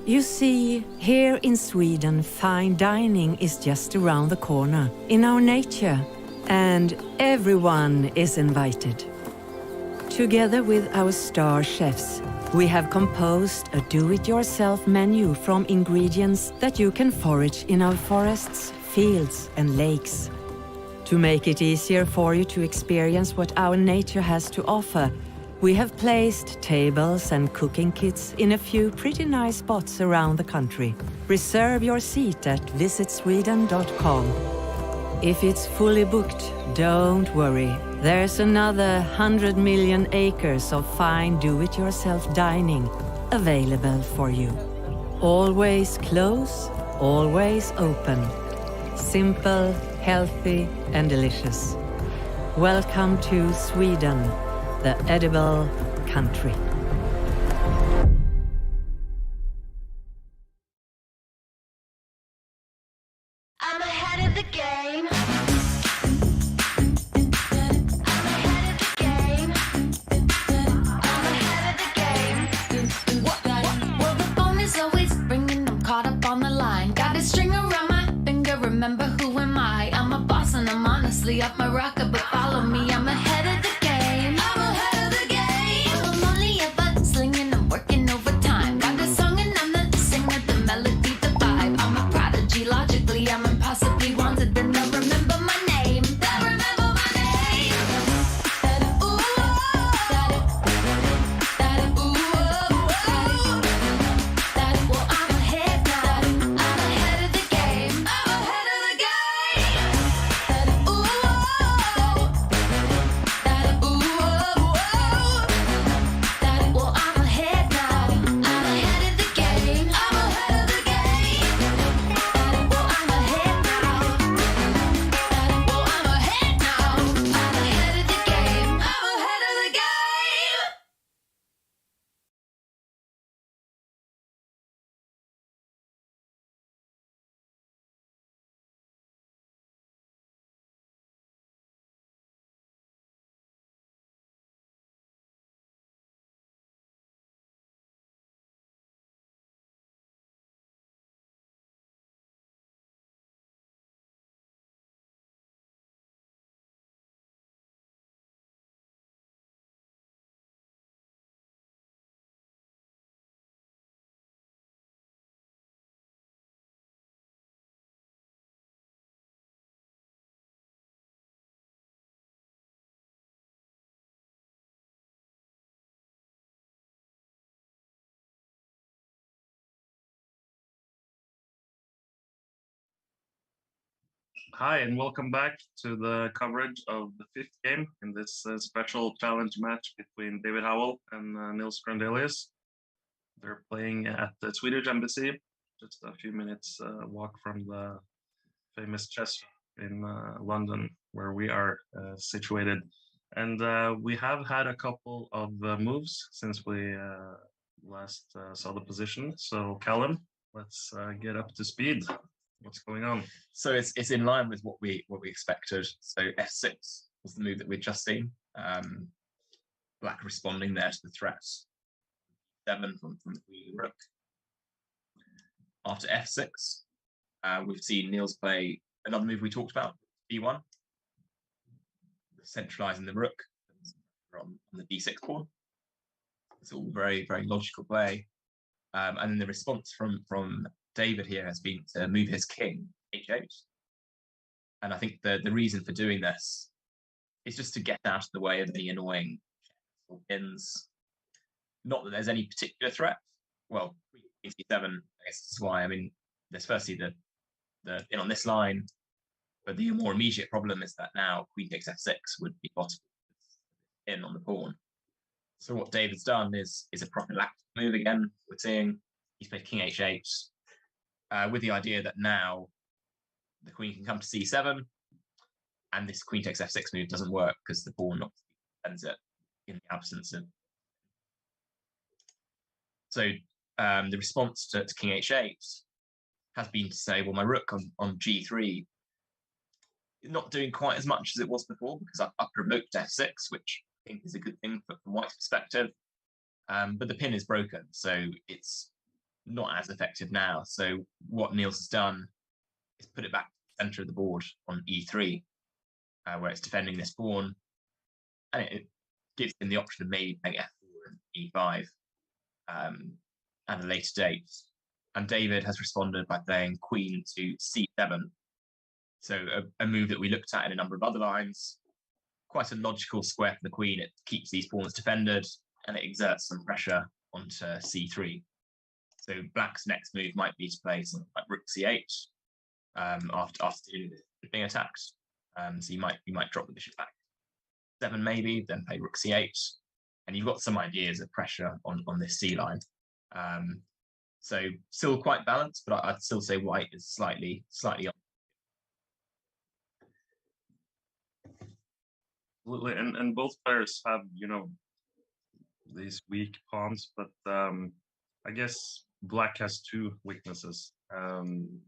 You see, here in Sweden, fine dining is just around the corner, in our nature, and everyone is invited. Together with our star chefs, we have composed a do-it-yourself menu from ingredients that you can forage in our forests, fields, and lakes. To make it easier for you to experience what our nature has to offer, we have placed tables and cooking kits in a few pretty nice spots around the country. Reserve your seat at visitsweden.com. If it's fully booked, don't worry. There's another 100 million acres of fine do-it-yourself dining available for you. Always close, always open. Simple, healthy, and delicious. Welcome to Sweden, the edible country. I'm ahead of the game. Well, the phone is always ringing. I'm caught up on the line. Got a string around my finger. Remember who am I? I'm a boss and I'm honestly off my rocker, but follow me. I'm ahead of the game. I'm ahead of the game. I'm only ever slinging. I'm working overtime. Got the song and I'm the singer, the melody, the vibe. I'm a prodigy. Logically, I'm impossibly wanted, but they'll remember my name. They'll remember my name. Ooh, well, I'm ahead now. I'm ahead of the game. I'm ahead of the game. Ooh, well, I'm ahead now. I'm ahead of the game. I'm ahead of the game. Well, I'm ahead now. Well, I'm ahead now. I'm ahead of the game. I'm ahead of the game. Hi, and welcome back to the coverage of the 5th game in this special challenge match between David Howell and Nils Grandelius. They're playing at the Swedish Embassy, just a few minutes walk from the famous chess in London, where we are situated. And we have had a couple of moves since we last saw the position. So Callum, let's get up to speed. What's going on? So it's in line with what we expected. So f6 was the move that we'd just seen. Black responding there to the threat. 7 from the rook. after f6, we've seen Nils play another move we talked about, d1, centralizing the rook on the d6 pawn. It's all very, very logical play. And then the response from David here has been to move his king h8. And I think the reason for doing this is just to get out of the way of any annoying pins. Not that there's any particular threat. Well, queen c7, I guess that's why. I mean, there's firstly the pin on this line, but the more immediate problem is that now queen takes f6 would be possible in on the pawn. So what David's done is a prophylactic move again. We're seeing he's played king h8 with the idea that now the queen can come to c7, and this queen takes f6 move doesn't work because the pawn not defends it in the absence of. So the response to king h8 has been to say, well, my rook on g3 is not doing quite as much as it was before because I've provoked f6, which I think is a good thing from White's perspective. But the pin is broken, so it's not as effective now. So what Nils has done is put it back to the center of the board on e3, where it's defending this pawn, and it gives him the option of maybe playing f4 and e5 at a later date. And David has responded by playing queen to c7. So a move that we looked at in a number of other lines. Quite a logical square for the queen. It keeps these pawns defended, and it exerts some pressure onto c3. So black's next move might be to play something like rook c8 after being attacked. So you might drop the bishop back 7 maybe, then play rook c8, and you've got some ideas of pressure on this c line. So still quite balanced, but I'd still say White is slightly on. Absolutely, and both players have, these weak pawns, but I guess black has two weaknesses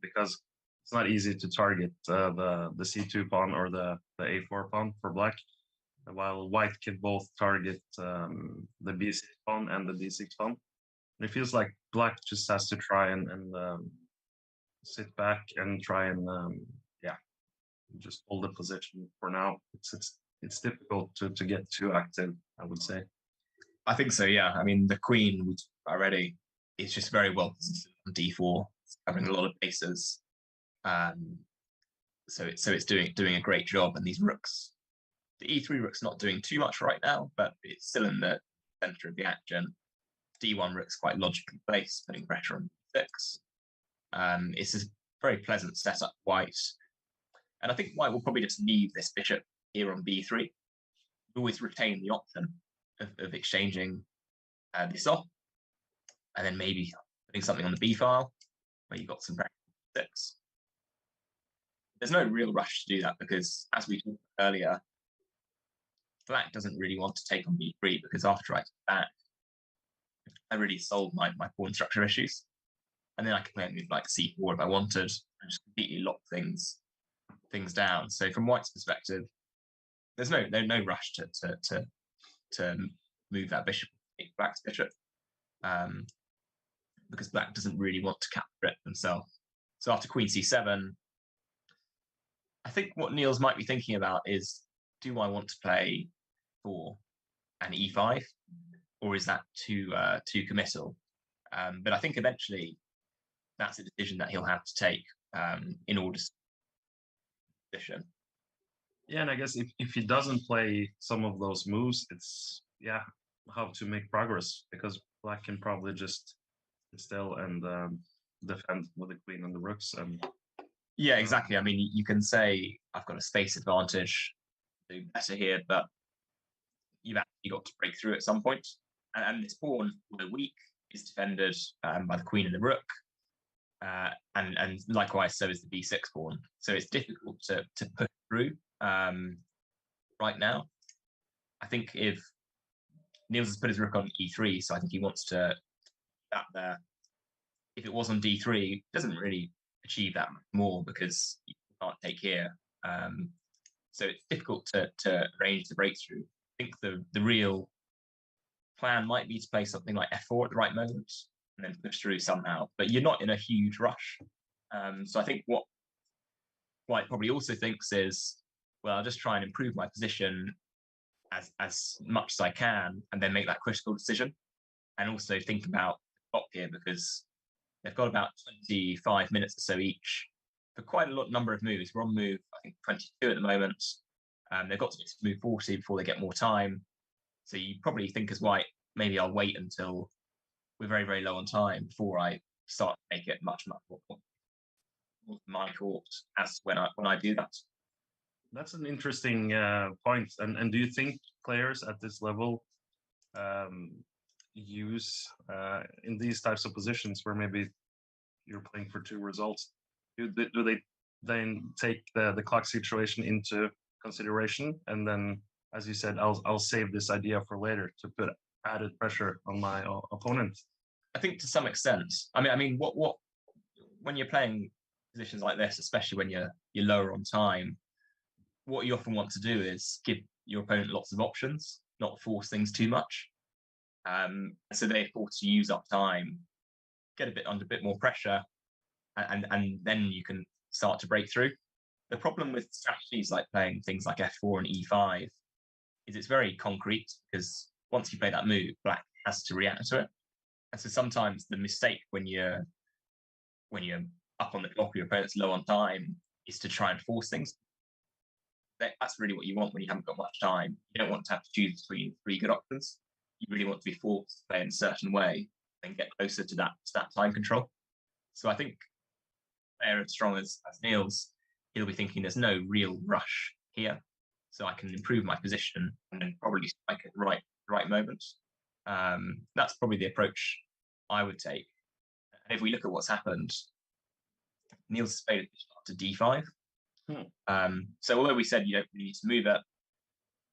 because it's not easy to target the c2 pawn or the a4 pawn for black, while White can both target the b6 pawn and the d6 pawn. And it feels like black just has to try and sit back and try and just hold the position for now. It's difficult to get too active, I would say. I think so, yeah. I mean, the queen already is just very well positioned on d4, covering a lot of bases. So it's doing a great job. And these rooks, the e3 rook's not doing too much right now, but it's still in the center of the action. D1 rook's quite logically placed, putting pressure on d6. It's a very pleasant setup for White. And I think White will probably just leave this bishop here on b3. Always retain the option of exchanging this off, and then maybe putting something on the b file where you've got some pressure on d6. There's no real rush to do that because, as we talked earlier, black doesn't really want to take on b3 because after I take back, I really solved my pawn structure issues. And then I could play a move like c4 if I wanted and just completely lock things down. So from White's perspective, there's no rush to move that bishop, take black's bishop, because black doesn't really want to capture it himself. So after queen c7, I think what Nils might be thinking about is, do I want to play 4 and e5, or is that too committal? But I think eventually that's a decision that he'll have to take in order to position. Yeah, and I guess if he doesn't play some of those moves, it's how to make progress, because black can probably just still and defend with the queen and the rooks. And yeah, exactly. I mean, you can say I've got a space advantage, do better here, but you've actually got to break through at some point. And this pawn, although weak, is defended by the queen and the rook, and likewise so is the b6 pawn. So it's difficult to push through right now. I think if Nils has put his rook on e3, so I think he wants to that there. If it was on d3, it doesn't really achieve that much more because you can't take here. So it's difficult to arrange the breakthrough. I think the real plan might be to play something like f4 at the right moment, and then push through somehow. But you're not in a huge rush. So I think what White probably also thinks is, well, I'll just try and improve my position as much as I can, and then make that critical decision. And also think about the clock here, because they've got about 25 minutes or so each for quite a number of moves. We're on move, I think, 22 at the moment. They've got to get to move 40 before they get more time. So you probably think as White, maybe I'll wait until we're very, very low on time before I start to make it much, much more my court as when I do that. That's an interesting point. And do you think players at this level use in these types of positions where maybe you're playing for 2 results, do they then take the clock situation into consideration, and then, as you said, I'll save this idea for later to put added pressure on my opponent? I think to some extent. I mean, what when you're playing positions like this, especially when you're lower on time, what you often want to do is give your opponent lots of options, not force things too much. So they're forced to use up time, get under a bit more pressure, and then you can start to break through. The problem with strategies like playing things like F4 and E5 is it's very concrete, because once you play that move, Black has to react to it. And so sometimes the mistake when you're up on the clock, your opponent's low on time, is to try and force things. That's really what you want when you haven't got much time. You don't want to have to choose between 3 good options. You really want to be forced to play in a certain way and get closer to that time control. So I think a player as strong as Nils, he'll be thinking there's no real rush here, so I can improve my position and then probably strike at the right moment. That's probably the approach I would take. And if we look at what's happened, Nils has played up to D5. So although we said you don't really need to move it,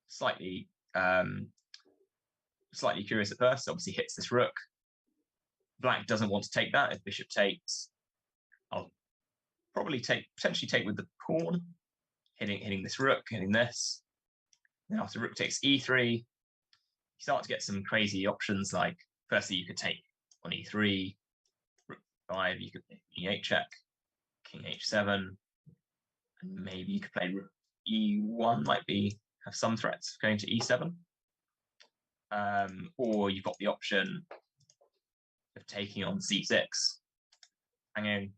slightly curious at first, obviously hits this rook. Black doesn't want to take that. If bishop takes, I'll probably potentially take with the pawn, hitting this rook, hitting this. Then after rook takes E3, you start to get some crazy options, like firstly you could take on E3, rook 5, you could play E8 check, king H7, and maybe you could play rook E1, might have some threats going to E7. Or you've got the option of taking on C6, hanging,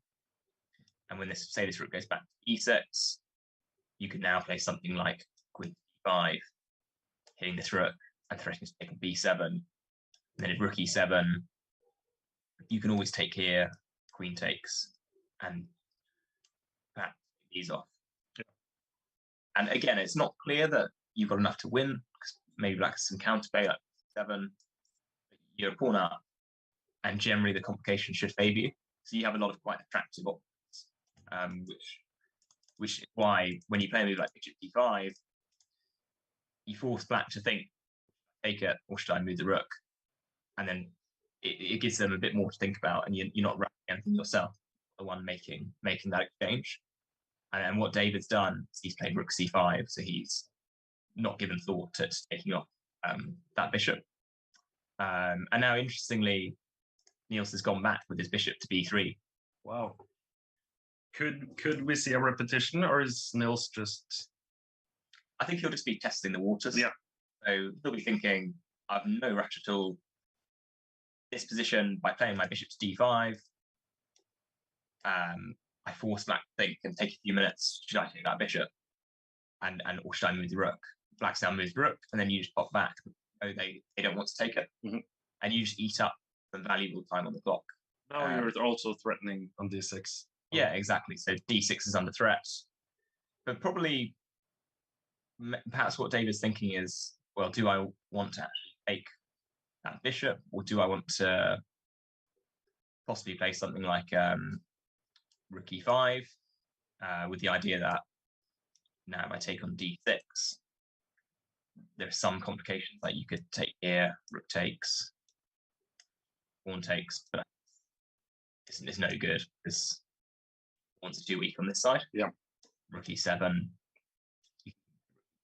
and when this rook goes back to E6, you can now play something like queen E5, hitting this rook and threatening to take on B7. And then if rook E7, you can always take here, queen takes, and perhaps take these off. And again, it's not clear that you've got enough to win, because maybe Black has some counterplay like 7. You're a pawn up, and generally the complication should favour you. So you have a lot of quite attractive options, which is why when you play a move like bishop D5, you force Black to think, take it, or should I move the rook? And then it gives them a bit more to think about, and you're not running anything yourself, the one making that exchange. And what David's done is he's played rook C5, so he's not given thought to taking off that bishop. And now, interestingly, Nils has gone back with his bishop to B3. Wow. Could we see a repetition, or is Nils just... I think he'll just be testing the waters. Yeah. So he'll be thinking, I've no rush at all. This position, by playing my bishop to D5, I force Black to think and take a few minutes. Should I take that bishop? Or should I move the rook? Black's now moves the rook, and then you just pop back. Oh, they don't want to take it. Mm-hmm. And you just eat up the valuable time on the clock. Now you're also threatening on D6. Yeah, exactly. So D6 is under threat. But probably, perhaps what David's thinking is, well, do I want to actually take that bishop, or do I want to possibly play something like rook E5, with the idea that now if I take on D6, there are some complications, like you could take here, rook takes, pawn takes, but it's no good because pawns are too weak on this side. Yeah. Rook E7,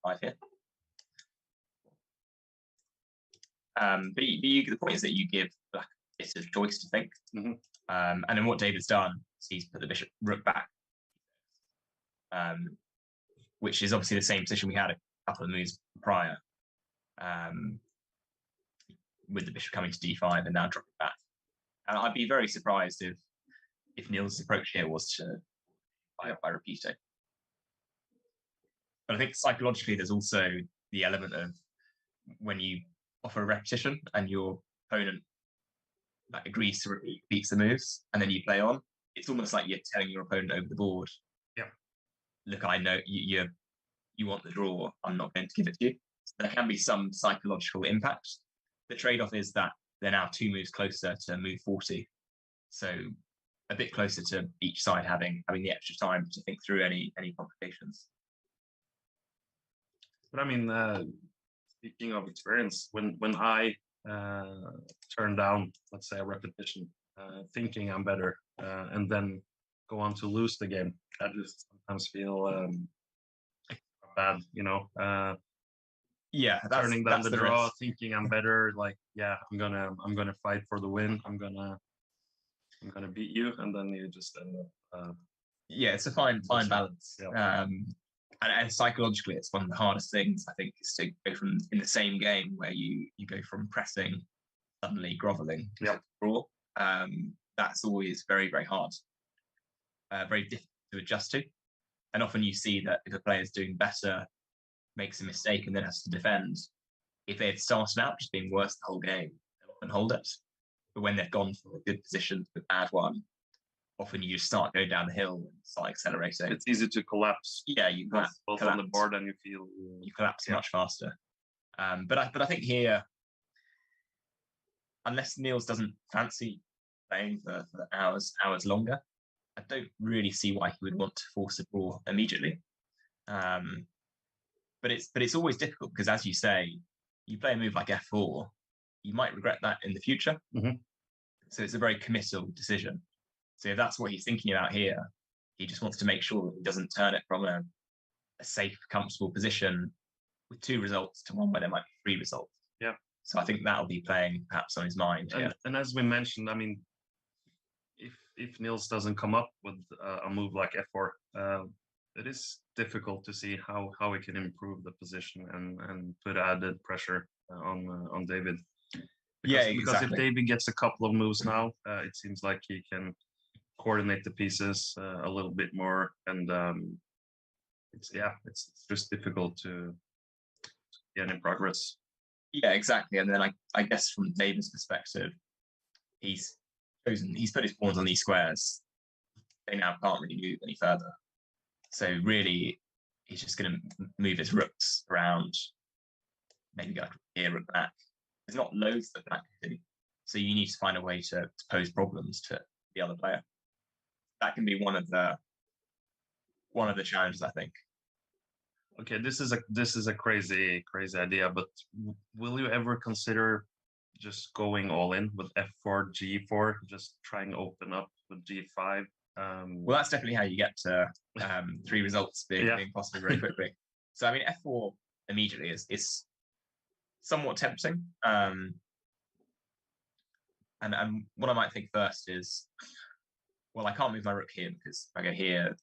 five here. But the point is that you give Black bit of choice to think. Mhm. And then what David's done is he's put the bishop rook back, which is obviously the same position we had a couple of moves prior, with the bishop coming to d5 and now dropping back. And I'd be very surprised if Nils' approach here was to buy up by repeating. But I think psychologically, there's also the element of when you offer a repetition and your opponent agrees to repeat the moves, and then you play on. It's almost like you're telling your opponent over the board, Yeah. Look, I know you want the draw. I'm not going to give it to you. So there can be some psychological impact. The trade-off is that they're now 2 moves closer to move 40. So a bit closer to each side having the extra time to think through any complications. But I mean, speaking of experience, when I turn down, let's say, a repetition, thinking I'm better, and then go on to lose the game, I just sometimes feel bad, Yeah, turning down that's the draw, risk. thinking I'm better. Like, yeah, I'm gonna fight for the win. I'm gonna beat you, and then you just end up. Yeah, it's a fine balance. Yeah. And psychologically, it's one of the hardest things, I think, is to go from in the same game where you go from pressing, suddenly groveling, Yeah. draw. That's always very, very hard, very difficult to adjust to. And often you see that if a player's doing better, makes a mistake, and then has to defend, if they had started out just being worse the whole game, they'll often hold it. But when they've gone from a good position to a bad one, often you just start going down the hill and start accelerating. It's easy to collapse. Yeah, you collapse both on the board, and you feel you collapse much faster. But I think here, unless Nils doesn't fancy playing for hours longer, I don't really see why he would want to force a draw immediately. But it's always difficult because, as you say, you play a move like f4, you might regret that in the future. Mhm. So it's a very committal decision. So if that's what he's thinking about here, he just wants to make sure that he doesn't turn it from a safe, comfortable position with 2 results to one where there might be 3 results. Yeah. So I think that'll be playing perhaps on his mind. And as we mentioned, I mean, if Nils doesn't come up with a move like f4, it is difficult to see how he can improve the position and put added pressure on David. Because if David gets a couple of moves now, it seems like he can coordinate the pieces a little bit more, and it's just difficult to get any progress. Yeah, exactly. And then I guess from David's perspective, he's put his pawns on these squares. They now can't really move any further. So really, he's just going to move his rooks around, maybe go here, rook back. There's not loads that black can do. So you need to find a way to pose problems to the other player. That can be one of the challenges, I think. Okay, this is a crazy idea, but will you ever consider just going all in with f4, g4, just trying to open up with g5? Well, that's definitely how you get to 3 results being possible very quickly. So I mean, f4 immediately is somewhat tempting. And what I might think first is, well, I can't move my rook here because if I go here,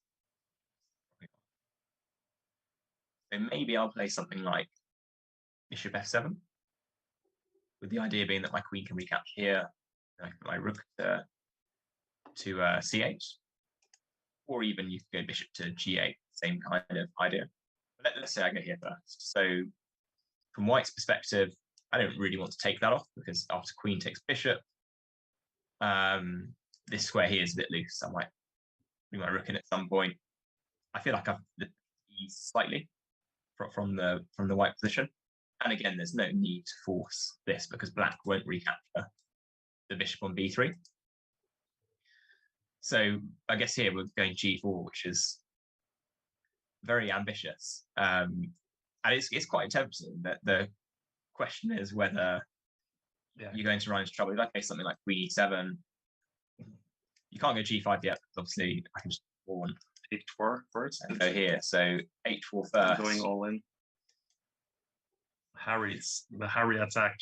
so maybe I'll play something like bishop f7, with the idea being that my queen can recapture here, and I can put my rook to c8, or even you could go bishop to g8, same kind of idea. But let's say I go here first. So from White's perspective, I don't really want to take that off because after queen takes bishop, this square here is a bit loose. I might bring my rook in at some point. I feel like I've eased slightly from the white position. And again, there's no need to force this because black won't recapture the bishop on b3. So I guess here we're going g4, which is very ambitious. And it's quite tempting. That the question is whether you're going to run into trouble. If I play something like queen e7, you can't go g5 yet, because obviously I can just pawn h4 first and go here. So h4 first. Going all in. The Harry attack.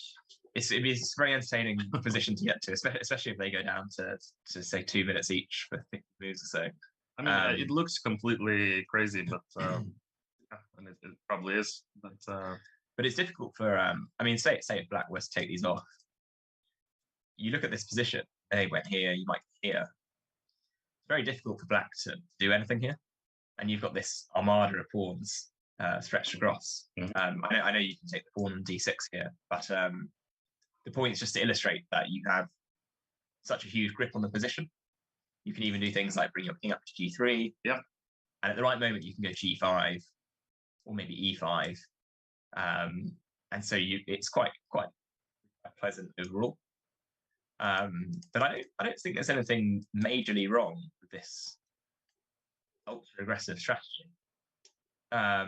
it's a very entertaining position to get to, especially if they go down to say 2 minutes each for 50 moves or so. I mean, it looks completely crazy, but yeah, and it probably is. But it's difficult for I mean, say if black was to take these off, you look at this position. They went here. You might go here. It's very difficult for black to do anything here, and you've got this armada of pawns stretched across. I know you can take the pawn on d6 here, but the point is just to illustrate that you have such a huge grip on the position. You can even do things like bring your king up to g3. Yeah. And at the right moment, you can go g5 or maybe e5. And so it's quite pleasant overall. But I don't think there's anything majorly wrong with this ultra aggressive strategy. I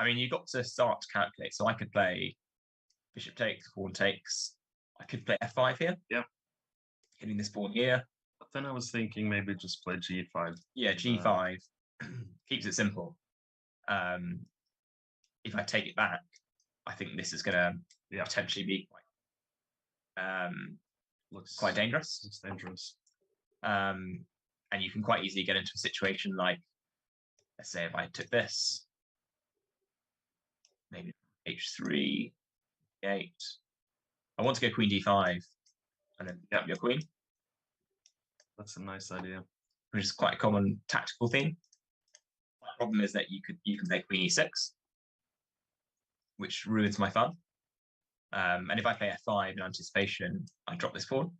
mean, you've got to start to calculate. So I could play bishop takes, pawn takes. I could play f5 here. Yeah. Hitting this pawn here. But then I was thinking maybe just play g5. Yeah, g5 keeps it simple. If I take it back, I think this is going to potentially be quite dangerous. It's dangerous. And you can quite easily get into a situation like, let's say if I took this, maybe h3, 8. I want to go queen d5 and then pick up your queen. That's a nice idea. Which is quite a common tactical theme. The problem is that you can play queen e6, which ruins my fun. And if I play f5 in anticipation, I drop this pawn.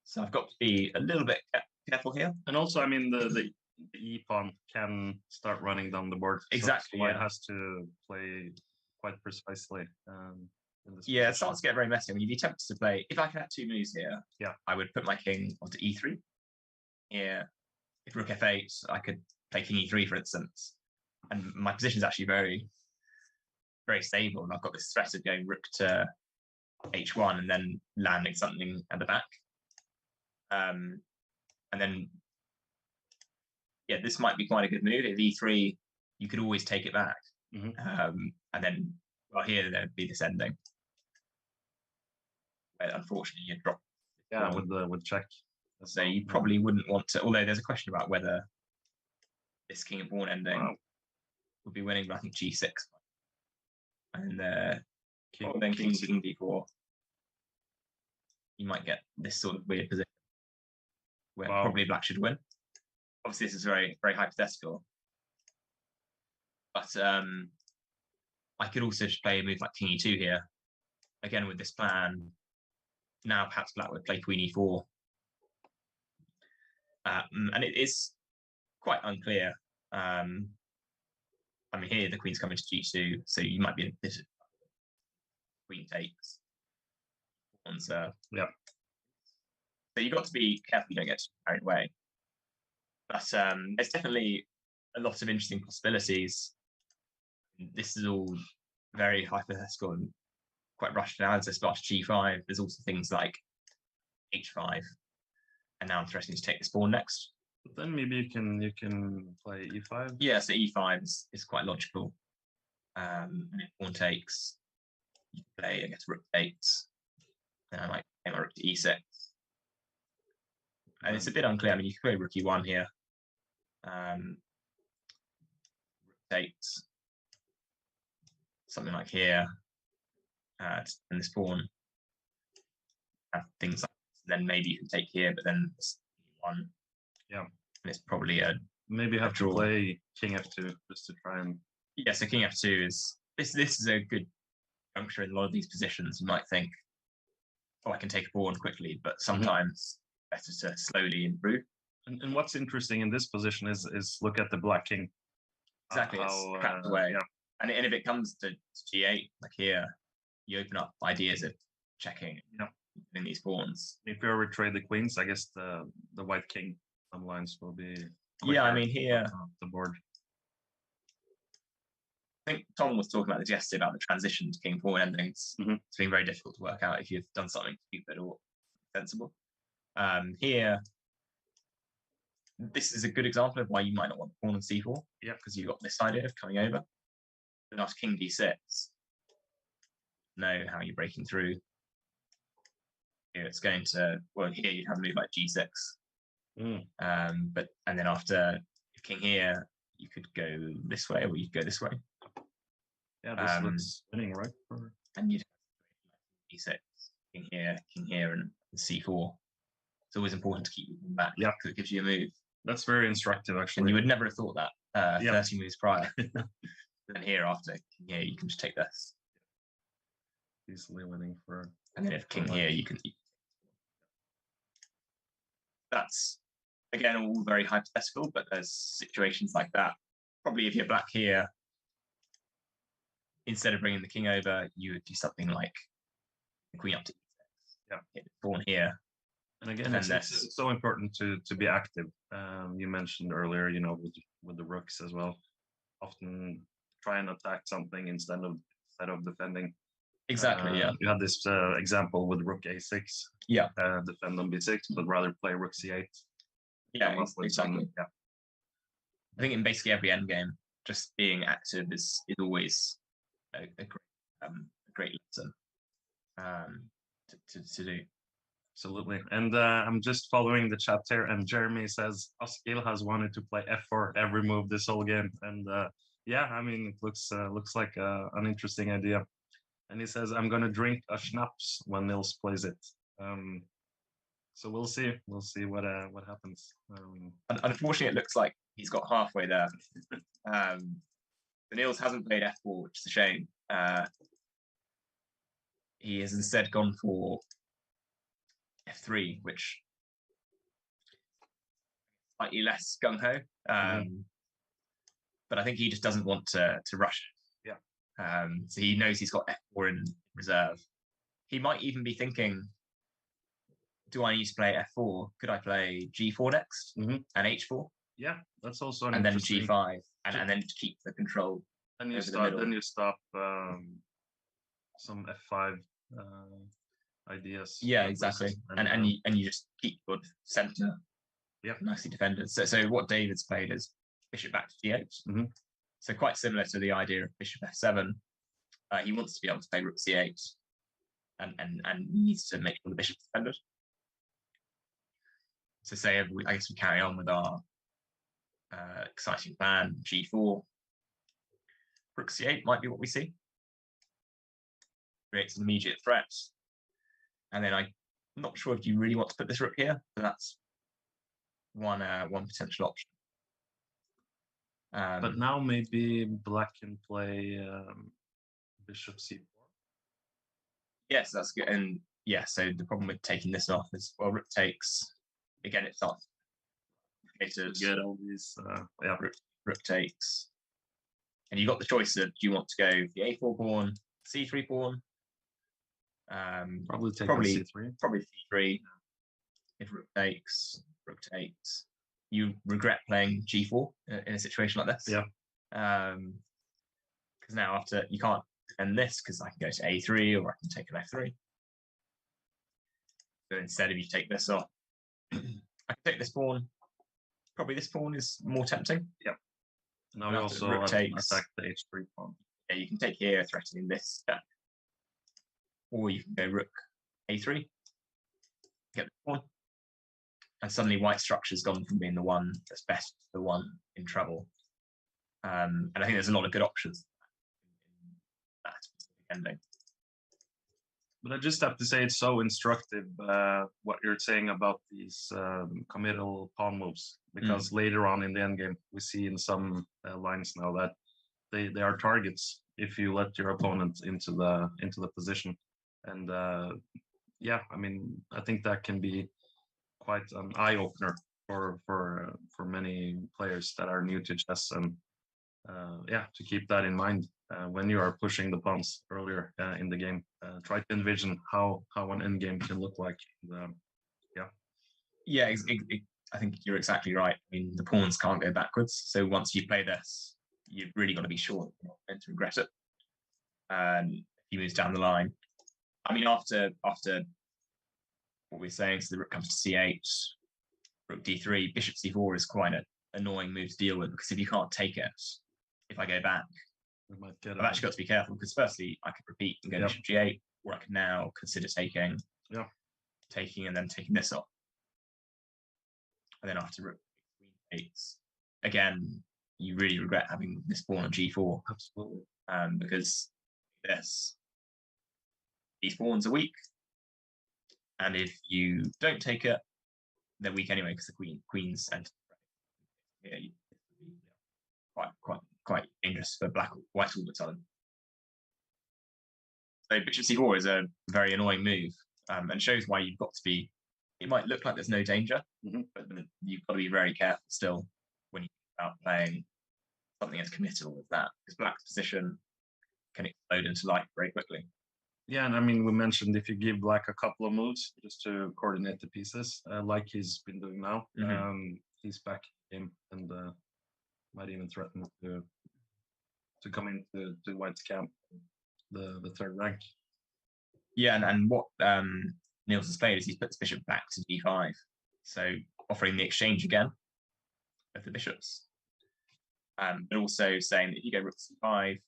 So I've got to be a little bit careful here. And also, I mean, the e pawn can start running down the board. Exactly. So it has to play quite precisely. In this it starts to get very messy. I mean, you'd be tempted to play. If I could have 2 moves here, I would put my king onto e3. Here, if rook f8, I could play king e3, for instance. And my position is actually very, very stable. And I've got this threat of going rook to h1 and then landing something at the back. And then, this might be quite a good move. If e3, you could always take it back. And then, here there'd be this ending. But unfortunately, you drop. Yeah, with check. So you probably wouldn't want to. Although there's a question about whether this king and pawn ending would be winning, but I think g6 and then king d4. You might get this sort of weird position where probably black should win. Obviously, this is very, very hypothetical. But I could also just play a move like king e2 here. Again, with this plan, now perhaps black would play queen e4. And it is quite unclear. I mean, here the queen's coming to g2, so you might be in a bit of queen takes. So you've got to be careful you don't get carried away. But there's definitely a lot of interesting possibilities. This is all very hypothetical and quite rushed analysis. But after g5, there's also things like h5, and now I'm threatening to take this pawn next. But then maybe you can play e5. Yeah, so e5 is quite logical. And if pawn takes, you play, I guess, rook takes. Then I might play my rook to e6. And it's a bit unclear. I mean, you can play rook e1 here. Rook takes. Something like here. And this pawn. Have things like this. Then maybe you can take here, but then this one. Yeah. And it's probably maybe have to play king f2 just to try and. Yeah, so king f2 is this is a good juncture in a lot of these positions. You might think, oh, I can take a pawn quickly, but sometimes better to slowly improve. And what's interesting in this position is look at the black king. Exactly, it's cracked away. Yeah. And if it comes to g8, like here, you open up ideas of checking in these pawns. If you ever trade the queens, I guess the white king lines will be. Yeah, I mean here the board. I think Tom was talking about this yesterday about the transition to king pawn endings. It's been very difficult to work out if you've done something stupid or sensible. Here, this is a good example of why you might not want the pawn on c4. Yeah, because you've got this idea of coming over. Then after king d6, know how you're breaking through. Here it's going to, well, here you have a move like g6. And then after king here, you could go this way, or you could go this way. Yeah, this looks winning, right? And you'd have e6, king here, and c4. It's always important to keep moving back, because it gives you a move. That's very instructive, actually. And you would never have thought that 30 moves prior. Then here, after king here, you can just take this. Easily winning for. And then if king here, you can. That's, again, all very hypothetical, but there's situations like that. Probably if you're black here, instead of bringing the king over, you would do something like the queen up to e6. Hit the pawn here. And again, it's so important to be active. You mentioned earlier, you know, with the rooks as well. Often try and attack something instead of defending. Exactly. You had this example with rook a6. Yeah. Defend on b6, but rather play rook c8. Yeah, exactly. I think in basically every endgame, just being active is always a great lesson to do. Absolutely. And I'm just following the chat here, and Jeremy says Askild has wanted to play f4 every move this whole game, and yeah, I mean, it looks like an interesting idea. And he says, I'm gonna drink a schnapps when Nils plays it. So we'll see what happens. Unfortunately, it looks like he's got halfway there. But Nils hasn't played f4, which is a shame. He has instead gone for f3, which slightly less gung-ho. But I think he just doesn't want to rush it. Yeah. So he knows he's got f4 in reserve. He might even be thinking, do I need to play f4? Could I play g4 next and h4? Yeah, that's also and then g5 and then keep the control. Then you stop some f5 ideas. Yeah, exactly. And you just keep your center. Yeah, nicely defended. So what David's played is bishop back to g8. So quite similar to the idea of bishop f7. He wants to be able to play rook c8 and needs to make sure the bishop's defended. So say, I guess we carry on with our exciting plan, g4. Rook c8 might be what we see. Creates an immediate threat. And then I'm not sure if you really want to put this rook here, but that's one potential option. But now maybe black can play bishop c4. Yes, that's good. And yeah, so the problem with taking this off is, well, rook takes. Again, it's not get all these. Yeah, rook takes. And you've got the choice of, do you want to go the a4 pawn, c3 pawn? Probably c3. Probably c3. If rook takes, you regret playing g4 in a situation like this. Yeah. Because now after you can't defend this because I can go to a3 or I can take an f3. So instead, if you take this off, I can take this pawn. Probably this pawn is more tempting. Yeah. Now we also attack the h3 pawn. Yeah, you can take here, threatening this step. Or you can go rook a3, get the pawn. And suddenly white structure's gone from being the one that's best to the one in trouble. And I think there's a lot of good options in that specific ending. But I just have to say it's so instructive what you're saying about these committal pawn moves, because later on in the endgame we see in some lines now that they are targets if you let your opponent into the position. And yeah, I mean, I think that can be quite an eye opener for many players that are new to chess, and yeah, to keep that in mind when you are pushing the pawns earlier in the game. Try to envision how an endgame can look like. Yeah, I think you're exactly right. I mean, the pawns can't go backwards, so once you play this, you've really got to be sure you're not going to regret it. A few moves down the line, I mean, after what we're saying, so the rook comes to c8, rook d3, bishop c4 is quite an annoying move to deal with, because if you can't take it, if I go back, We might get. I've actually got to be careful because firstly, I could repeat and go to G8, or I can now consider taking, and then taking this off, and then after rook queen takes, again, you really regret having this pawn on G4. Absolutely. Because these pawns are weak, and if you don't take it, they're weak anyway because the queen's enter. Yeah, quite dangerous for white all the time. So bishop c4 is a very annoying move, and shows why you've got to be. It might look like there's no danger, but you've got to be very careful still when you think about playing something as committal as that, because black's position can explode into light very quickly. Yeah, and I mean, we mentioned if you give black a couple of moves just to coordinate the pieces, like he's been doing now, he's back in and might even threaten to come into white's camp, the third rank. Yeah, and what Nils has played is he's put his bishop back to d5, so offering the exchange again of the bishops, but also saying that if you go rook c5,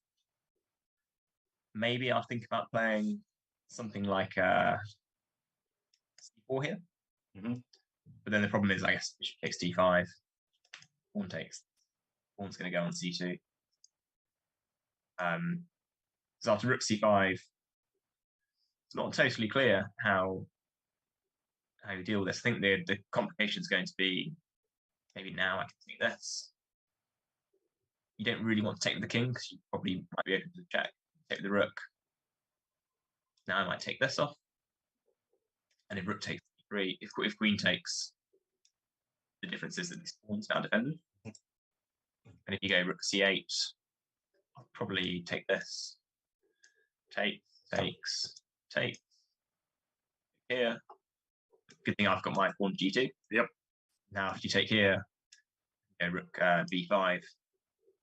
maybe I'll think about playing something like c4 here. But then the problem is, I guess, bishop takes d5, pawn takes, pawn's going to go on c2. So after rook c5, it's not totally clear how you deal with this. I think the complication is going to be, maybe now I can take this. You don't really want to take the king because you probably might be open to check. Take the rook. Now I might take this off. And if rook takes d3, if queen takes, the difference is that this pawn's now defended. And if you go rook c8, I'll probably take this. Takes. Here. Good thing I've got my pawn g2. Yep. Now if you take here, go rook b5.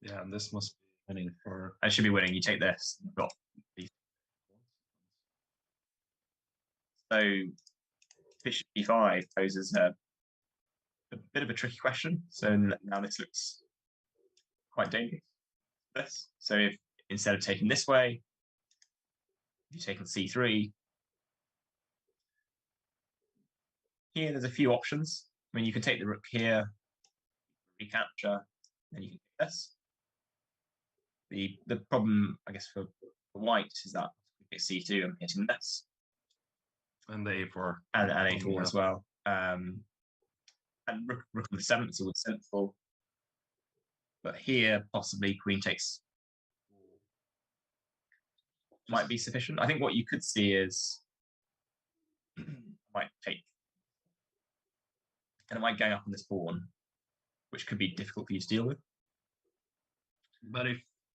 Yeah, and this must be winning for. I should be winning. You take this. You've got these. So bishop b5 poses a bit of a tricky question. So now this looks quite dangerous. So if instead of taking this way, you take on c3. Here, there's a few options. I mean, you can take the rook here, recapture, then you can take this. The problem, I guess, for white is that if c2, I'm hitting this. And the a4. And a4 as well. And rook on the 7th is always sensible. But here, possibly queen takes might be sufficient. I think what you could see is might take, and it might go up on this pawn, which could be difficult for you to deal with. But if,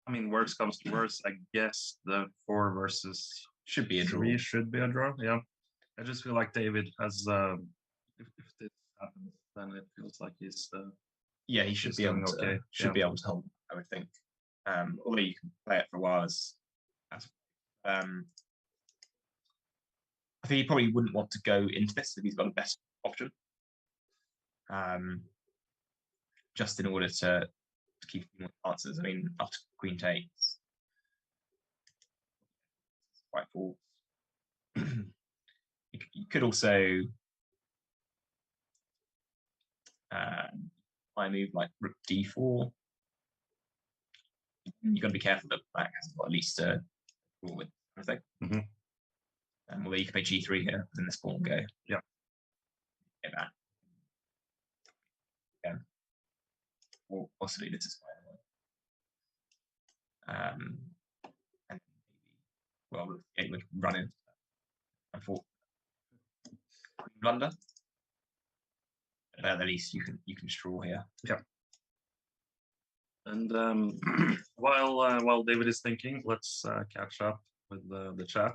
I mean, worst comes to worst, I guess the 4 versus should be a draw. 3 should be a draw. Yeah, I just feel like David has. If this happens, then it feels like he's. Yeah, he should be able to. Okay. Should be able to hold, I would think. Although you can play it for a while as I think he probably wouldn't want to go into this if he's got a better option. Just in order to keep more chances. I mean, after queen takes, it's quite false. You could also I move like rook d4. You've got to be careful that black has got at least a rule with everything. Although you can play g3 here, and this pawn will go. Yeah. Get that. Again. Or possibly this is fine. And maybe, well, it would run into that. And for queen blunder. But at least you can straw here. Yeah. And while David is thinking, let's catch up with the chat.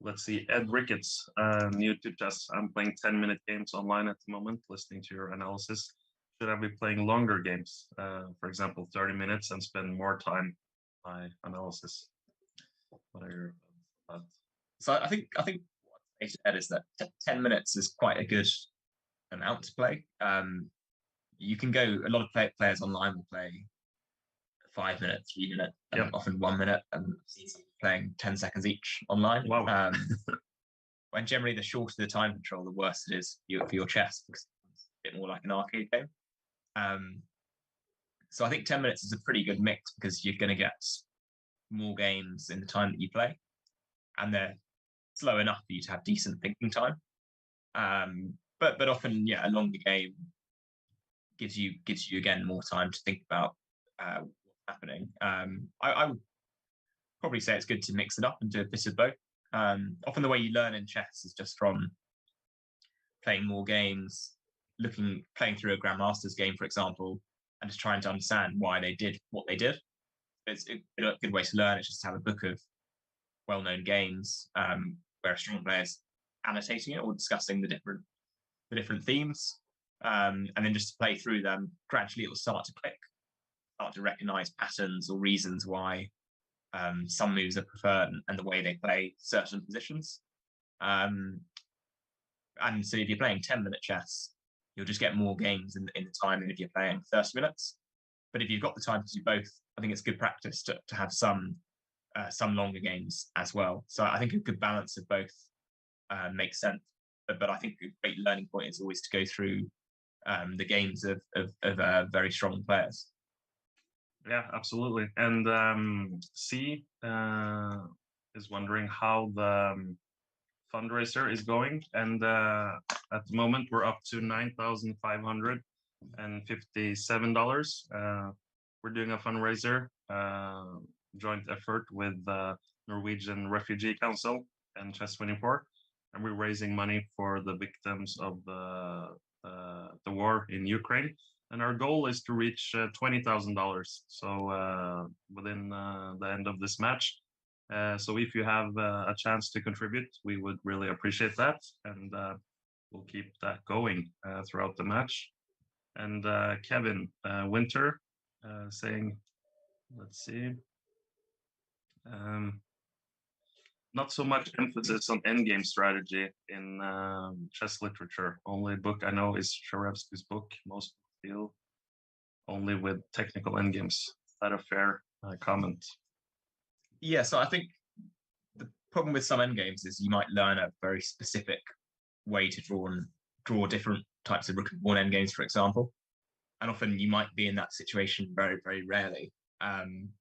Let's see, Ed Ricketts, new to chess. I'm playing 10-minute games online at the moment, listening to your analysis. Should I be playing longer games, for example, 30 minutes, and spend more time on my analysis? What are your thoughts? So I think what I say to Ed is that 10 minutes is quite a good amount to play. You can go, a lot of players online will play 5 minute, 3 minute, and Yep. often 1 minute, and I've seen some playing 10 seconds each online. Wow. When generally the shorter the time control, the worse it is for your chess, because it's a bit more like an arcade game. So I think 10 minutes is a pretty good mix, because you're going to get more games in the time that you play, and they're slow enough for you to have decent thinking time. But often, yeah, a longer game gives you again more time to think about what's happening. I would probably say it's good to mix it up and do a bit of both. Often the way you learn in chess is just from playing more games, playing through a Grandmaster's game, for example, and just trying to understand why they did what they did. It's a good way to learn. It's just to have a book of well-known games where a strong player's annotating it or discussing the different themes, and then just to play through them. Gradually, it will start to click, start to recognize patterns or reasons why some moves are preferred and the way they play certain positions. And so if you're playing 10-minute chess, you'll just get more games in the time than if you're playing 30 minutes. But if you've got the time to do both, I think it's good practice to have some longer games as well. So I think a good balance of both makes sense. But I think a great learning point is always to go through the games of very strong players. Yeah, absolutely. And C is wondering how the fundraiser is going. And at the moment, we're up to $9,557. We're doing a fundraiser, joint effort with the Norwegian Refugee Council and Chess 24. And we're raising money for the victims of the war in Ukraine. And our goal is to reach $20,000. So within the end of this match. So if you have a chance to contribute, we would really appreciate that. And we'll keep that going throughout the match. And Kevin Winter saying, let's see. Not so much emphasis on endgame strategy in chess literature. Only book I know is Sharevsky's book. Most deal only with technical endgames. Is that a fair comment? Yeah, so I think the problem with some endgames is you might learn a very specific way to draw different types of rook and pawn endgames, for example. And often you might be in that situation very, very rarely.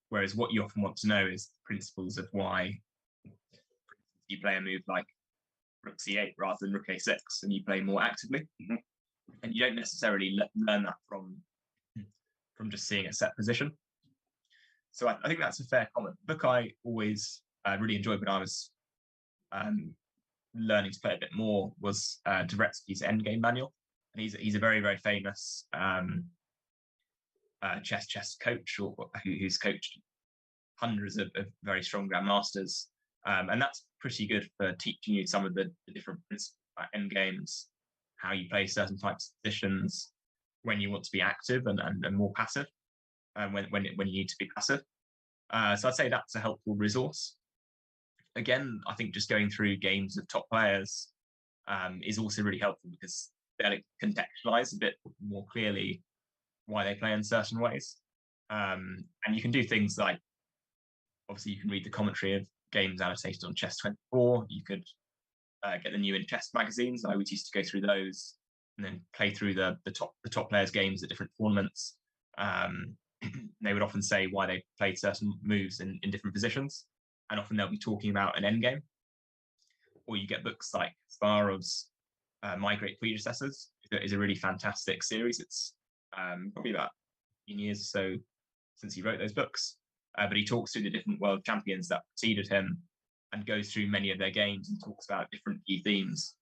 Whereas what you often want to know is the principles of why you play a move like rook c8 rather than rook a6, and you play more actively. Mm-hmm. And you don't necessarily learn that from just seeing a set position. So I think that's a fair comment. The book I always really enjoyed when I was learning to play a bit more was Dvoretsky's Endgame Manual. And he's a very, very famous chess coach who's coached hundreds of very strong grandmasters. And that's pretty good for teaching you some of the different principles about endgames, how you play certain types of positions, when you want to be active and more passive, and when you need to be passive. So I'd say that's a helpful resource. Again, I think just going through games of top players is also really helpful, because they'll contextualize a bit more clearly why they play in certain ways. And you can do things like, obviously you can read the commentary of games annotated on Chess 24. You could get the new in chess magazines. I always used to go through those and then play through the top players' games at different tournaments. They would often say why they played certain moves in different positions, and often they'll be talking about an endgame. Or you get books like Sparov's My Great Predecessors. Is a really fantastic series. It's probably about 15 years or so since he wrote those books, but he talks through the different world champions that preceded him and goes through many of their games and talks about different key themes.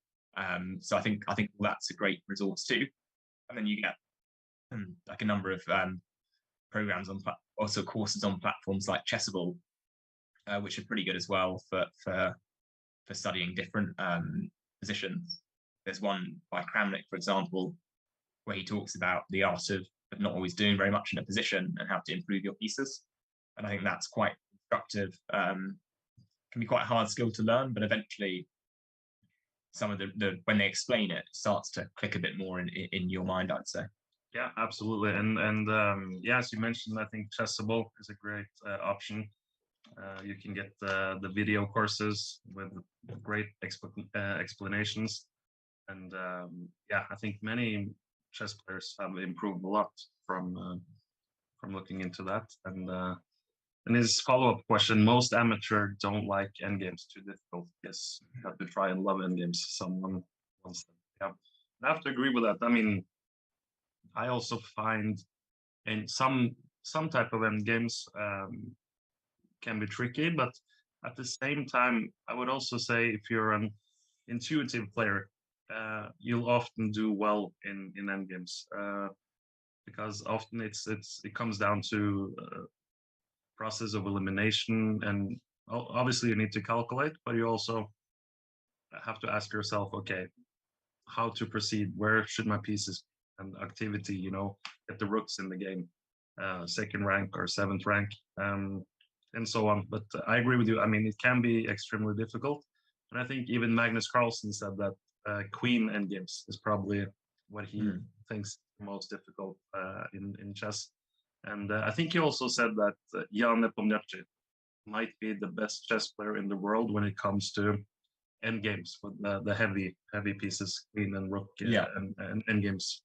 So I think that's a great resource too. And then you get like a number of programs on also courses on platforms like Chessable, which are pretty good as well for studying different positions. There's one by Kramnik, for example, where he talks about the art of not always doing very much in a position and how to improve your pieces. And I think that's quite instructive. Can be quite a hard skill to learn, but eventually some of the when they explain it, it starts to click a bit more in your mind, I'd say. Yeah, absolutely. And yeah, as you mentioned, I think Chessable is a great option. You can get the video courses with great explanations. And yeah, I think many chess players have improved a lot from looking into that. And his follow-up question: most amateur don't like endgames, too difficult. Yes, you have to try and love endgames. Someone wants them. Yeah, I have to agree with that. I mean, I also find in some type of endgames can be tricky, but at the same time, I would also say if you're an intuitive player, you'll often do well in endgames because often it comes down to process of elimination, and obviously you need to calculate, but you also have to ask yourself, okay, how to proceed? Where should my pieces and activity, get the rooks in the game, second rank or seventh rank, and so on. But I agree with you. I mean, it can be extremely difficult, and I think even Magnus Carlsen said that queen endgames is probably what he thinks most difficult in chess. And I think he also said that Jan Nepomniachtchi might be the best chess player in the world when it comes to endgames with the heavy pieces, queen and rook, and endgames.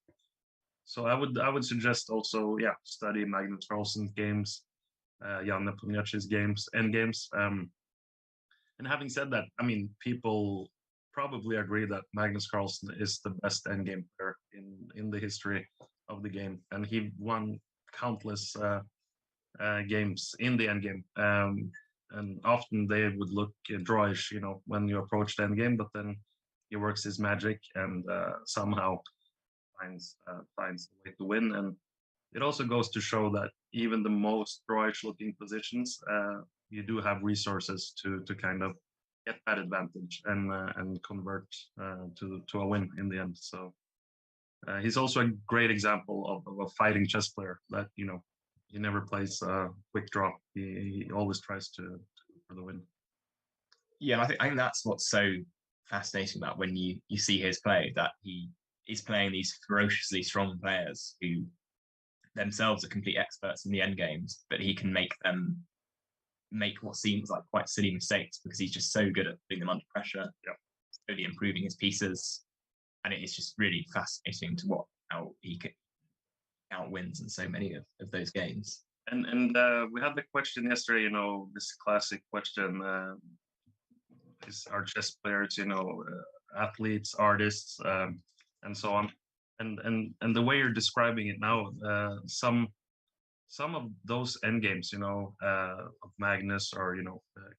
So I would suggest also, study Magnus Carlsen's games, Jan Nepomniachtchi's games, endgames. And having said that, I mean, people probably agree that Magnus Carlsen is the best endgame player in the history of the game, and he won countless games in the endgame. And often they would look drawish, when you approach the endgame, but then he works his magic and somehow finds a way to win. And it also goes to show that even the most drawish looking positions, you do have resources to kind of get that advantage and convert to a win in the end. So he's also a great example of a fighting chess player that, he never plays a quick draw. He always tries to for the win. Yeah, I think that's what's so fascinating about when you see his play, that he is playing these ferociously strong players who themselves are complete experts in the end games, but he can make them make what seems like quite silly mistakes because he's just so good at putting them under pressure, slowly improving his pieces. And it's just really fascinating to watch how he outwins in so many of those games. And we had the question yesterday, this classic question, is our chess players, athletes, artists, and so on. And the way you're describing it now, some of those endgames, of Magnus or,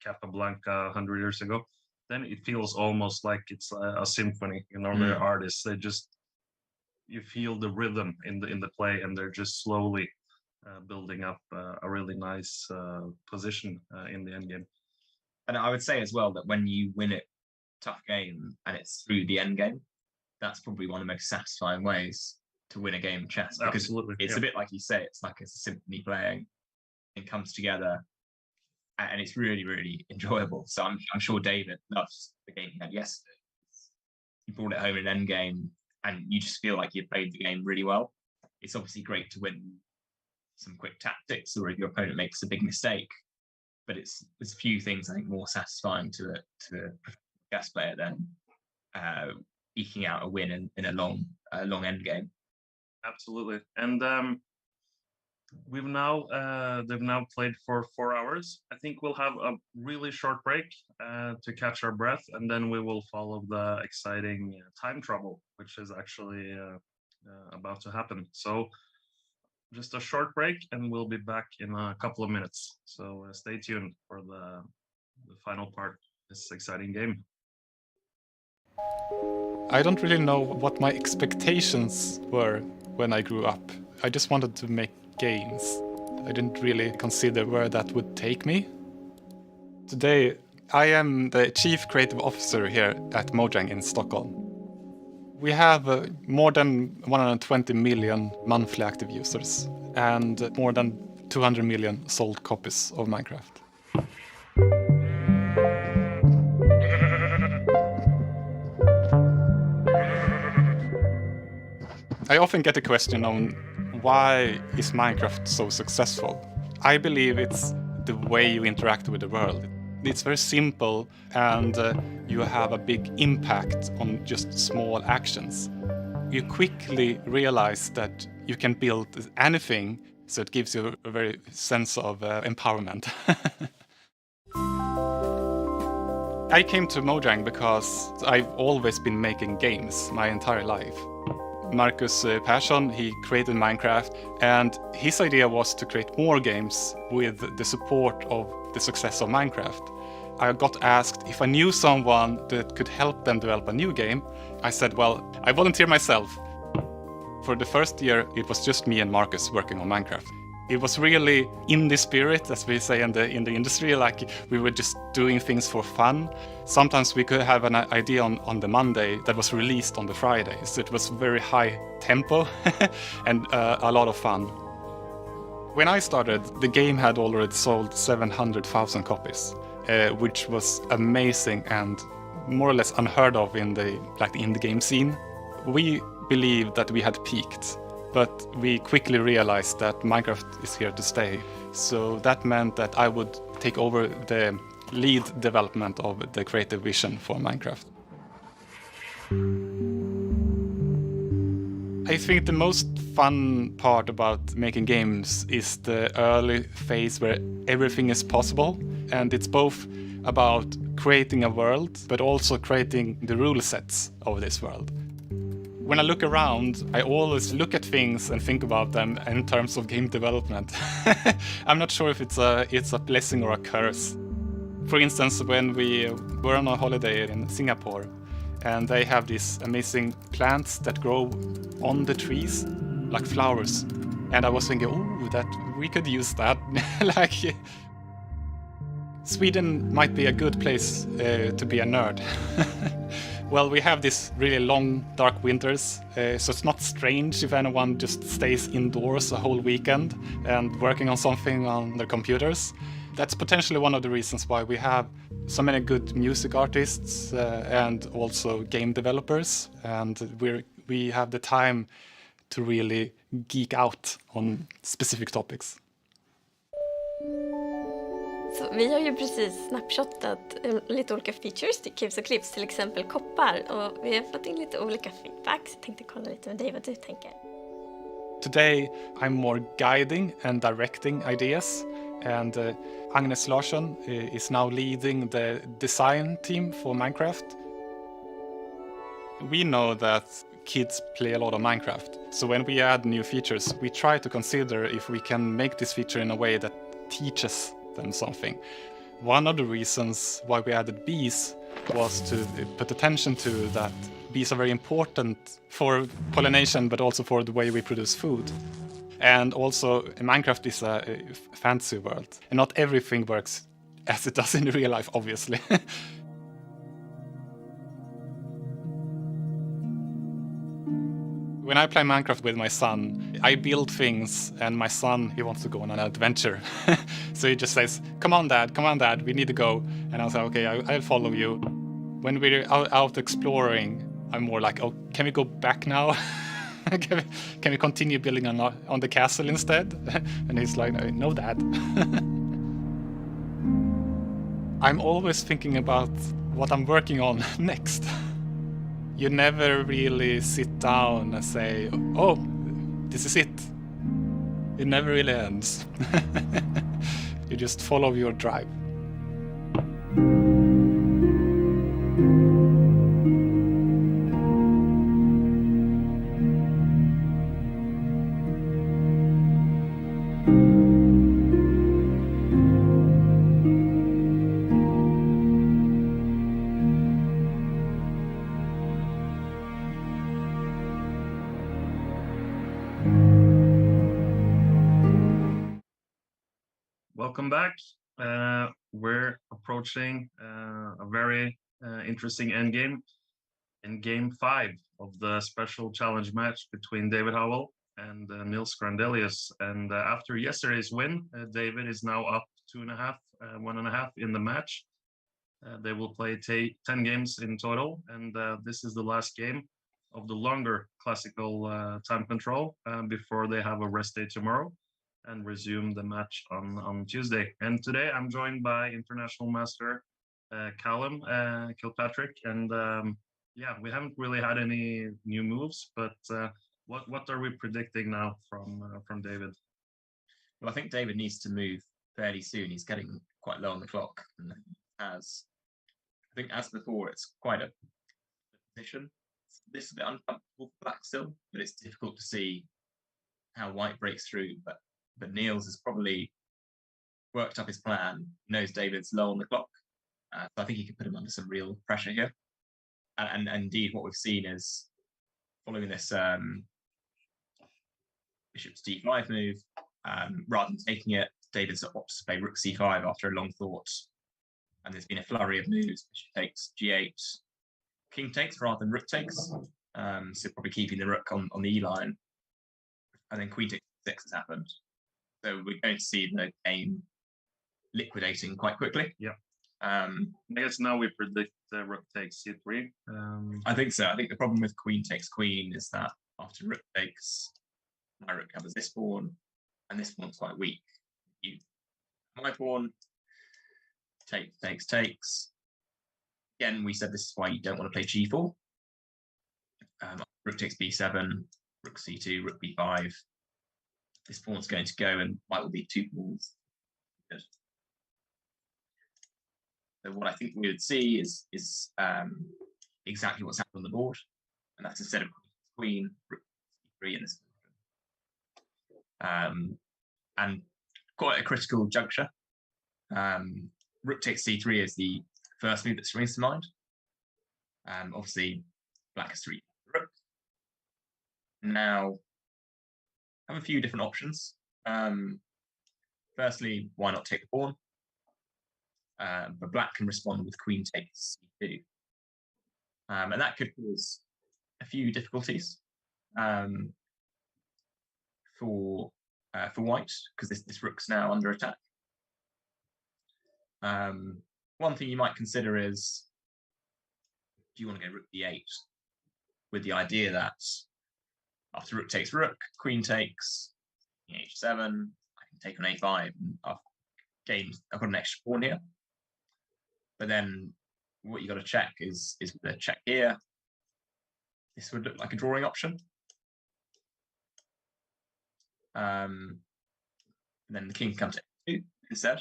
Capablanca 100 years ago, then it feels almost like it's a symphony. They're artists. They just, you feel the rhythm in the play, and they're just slowly building up a really nice position in the endgame. And I would say as well that when you win it tough game and it's through the end game, that's probably one of the most satisfying ways to win a game of chess. Because Absolutely, it's a bit like you say, it's like it's a symphony playing. It comes together, and it's really, really enjoyable. So I'm sure David loves the game he had yesterday. He brought it home in an end game, and you just feel like you played the game really well. It's obviously great to win some quick tactics, or if your opponent makes a big mistake. But there's few things I think more satisfying to a chess player than eking out a win in a long end game. Absolutely. And they've now played for 4 hours. I think we'll have a really short break to catch our breath, and then we will follow the exciting time trouble, which is actually about to happen. So just a short break, and we'll be back in a couple of minutes. So stay tuned for the final part of this exciting game. I don't really know what my expectations were when I grew up. I just wanted to make games. I didn't really consider where that would take me. Today, I am the Chief Creative Officer here at Mojang in Stockholm. We have more than 120 million monthly active users and more than 200 million sold copies of Minecraft. I often get a question on why is Minecraft so successful? I believe it's the way you interact with the world. It's very simple and you have a big impact on just small actions. You quickly realize that you can build anything, so it gives you a very sense of empowerment. I came to Mojang because I've always been making games my entire life. Marcus Persson, he created Minecraft, and his idea was to create more games with the support of the success of Minecraft. I got asked if I knew someone that could help them develop a new game. I said, well, I volunteer myself. For the first year, it was just me and Marcus working on Minecraft. It was really in the spirit, as we say in the industry, like we were just doing things for fun. Sometimes we could have an idea on the Monday that was released on the Friday. So it was very high tempo and a lot of fun. When I started, the game had already sold 700,000 copies, which was amazing and more or less unheard of in the indie game scene. We believed that we had peaked. But we quickly realized that Minecraft is here to stay. So that meant that I would take over the lead development of the creative vision for Minecraft. I think the most fun part about making games is the early phase where everything is possible. And it's both about creating a world, but also creating the rule sets of this world. When I look around, I always look at things and think about them in terms of game development. I'm not sure if it's a blessing or a curse. For instance, when we were on a holiday in Singapore, and they have these amazing plants that grow on the trees, like flowers. And I was thinking, oh, that we could use that. Sweden might be a good place to be a nerd. Well, we have these really long, dark winters, so it's not strange if anyone just stays indoors a whole weekend and working on something on their computers. That's potentially one of the reasons why we have so many good music artists and also game developers, and we have the time to really geek out on specific topics. Så vi har ju precis snapshotat lite olika features till Caves och Cliffs, till exempel koppar, och vi har fått in lite olika feedbacks. Jag tänkte kolla lite med dig vad du tänker. Today I'm more guiding and directing ideas, and Agnes Larsson is now leading the design team for Minecraft. We know that kids play a lot of Minecraft, so when we add new features, we try to consider if we can make this feature in a way that teaches them something. One of the reasons why we added bees was to put attention to that bees are very important for pollination, but also for the way we produce food. And also, Minecraft is a fantasy world, and not everything works as it does in real life, obviously. When I play Minecraft with my son, I build things, and my son, he wants to go on an adventure. So he just says, come on, Dad, we need to go. And I'll say, okay, I'll follow you. When we're out exploring, I'm more like, oh, can we go back now? Can we continue building on the castle instead? And he's like, no, Dad. I'm always thinking about what I'm working on next. You never really sit down and say, oh, this is it. It never really ends. You just follow your drive. Welcome back. We're approaching a very interesting endgame in Game 5 of the special challenge match between David Howell and Nils Grandelius. And after yesterday's win, David is now up 2.5, 1.5 in the match. They will play 10 games in total, and this is the last game the longer classical time control before they have a rest day tomorrow and resume the match on Tuesday. And today I'm joined by International Master Callum Kilpatrick, and yeah, we haven't really had any new moves, but what are we predicting now from David? Well, I think David needs to move fairly soon. He's getting quite low on the clock, and I think as before, it's quite a position. This is a bit uncomfortable for black still, but it's difficult to see how white breaks through. But Nils has probably worked up his plan, knows David's low on the clock. So I think he can put him under some real pressure here. And indeed, what we've seen is following this bishop to d5 move, rather than taking it, David's opted to play rook c5 after a long thought. And there's been a flurry of moves. Bishop takes g8, king takes rather than rook takes. So probably keeping the rook on the e line. And then queen takes 6 has happened. So we're going to see the game liquidating quite quickly. Yeah. I guess now we predict rook takes c3. I think so. I think the problem with queen takes queen is that after rook takes, my rook covers this pawn, and this pawn's quite weak. My pawn takes. Again, we said this is why you don't want to play g4. Rook takes b7, rook c2, rook b5. This pawn's going to go, and white will be 2 pawns. Good. So what I think we would see is exactly what's happened on the board, and that's instead of queen, rook c3 in this position. And quite a critical juncture. Rook takes c3 is the first move that springs to mind. Obviously, black has 3 rook. Now, I have a few different options. Firstly, why not take the pawn? But black can respond with queen takes c2. And that could cause a few difficulties for white, because this rook's now under attack. One thing you might consider is, do you want to go rook d8 with the idea that after rook takes rook, queen takes h7, I can take on a5, and I've got an extra pawn here. But then what you got to check is the check here. This would look like a drawing option. And then the king comes to a2 instead.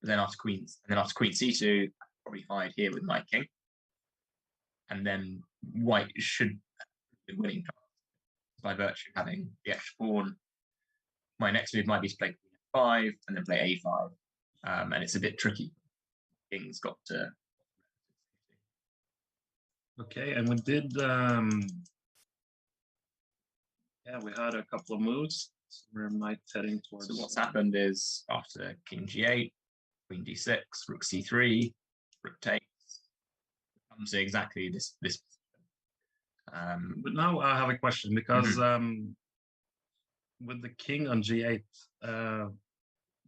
But then after queen c2, I probably hide here with my king. And then white should be winning by virtue of having the extra pawn. My next move might be to play queen f5 and then play a5. And it's a bit tricky. King's got to. Okay, and we did. Yeah, we had a couple of moves. So we might heading towards. So what's happened is after king g8, queen d6, rook c3, rook takes, comes to exactly this. But now I have a question, because with the king on g8,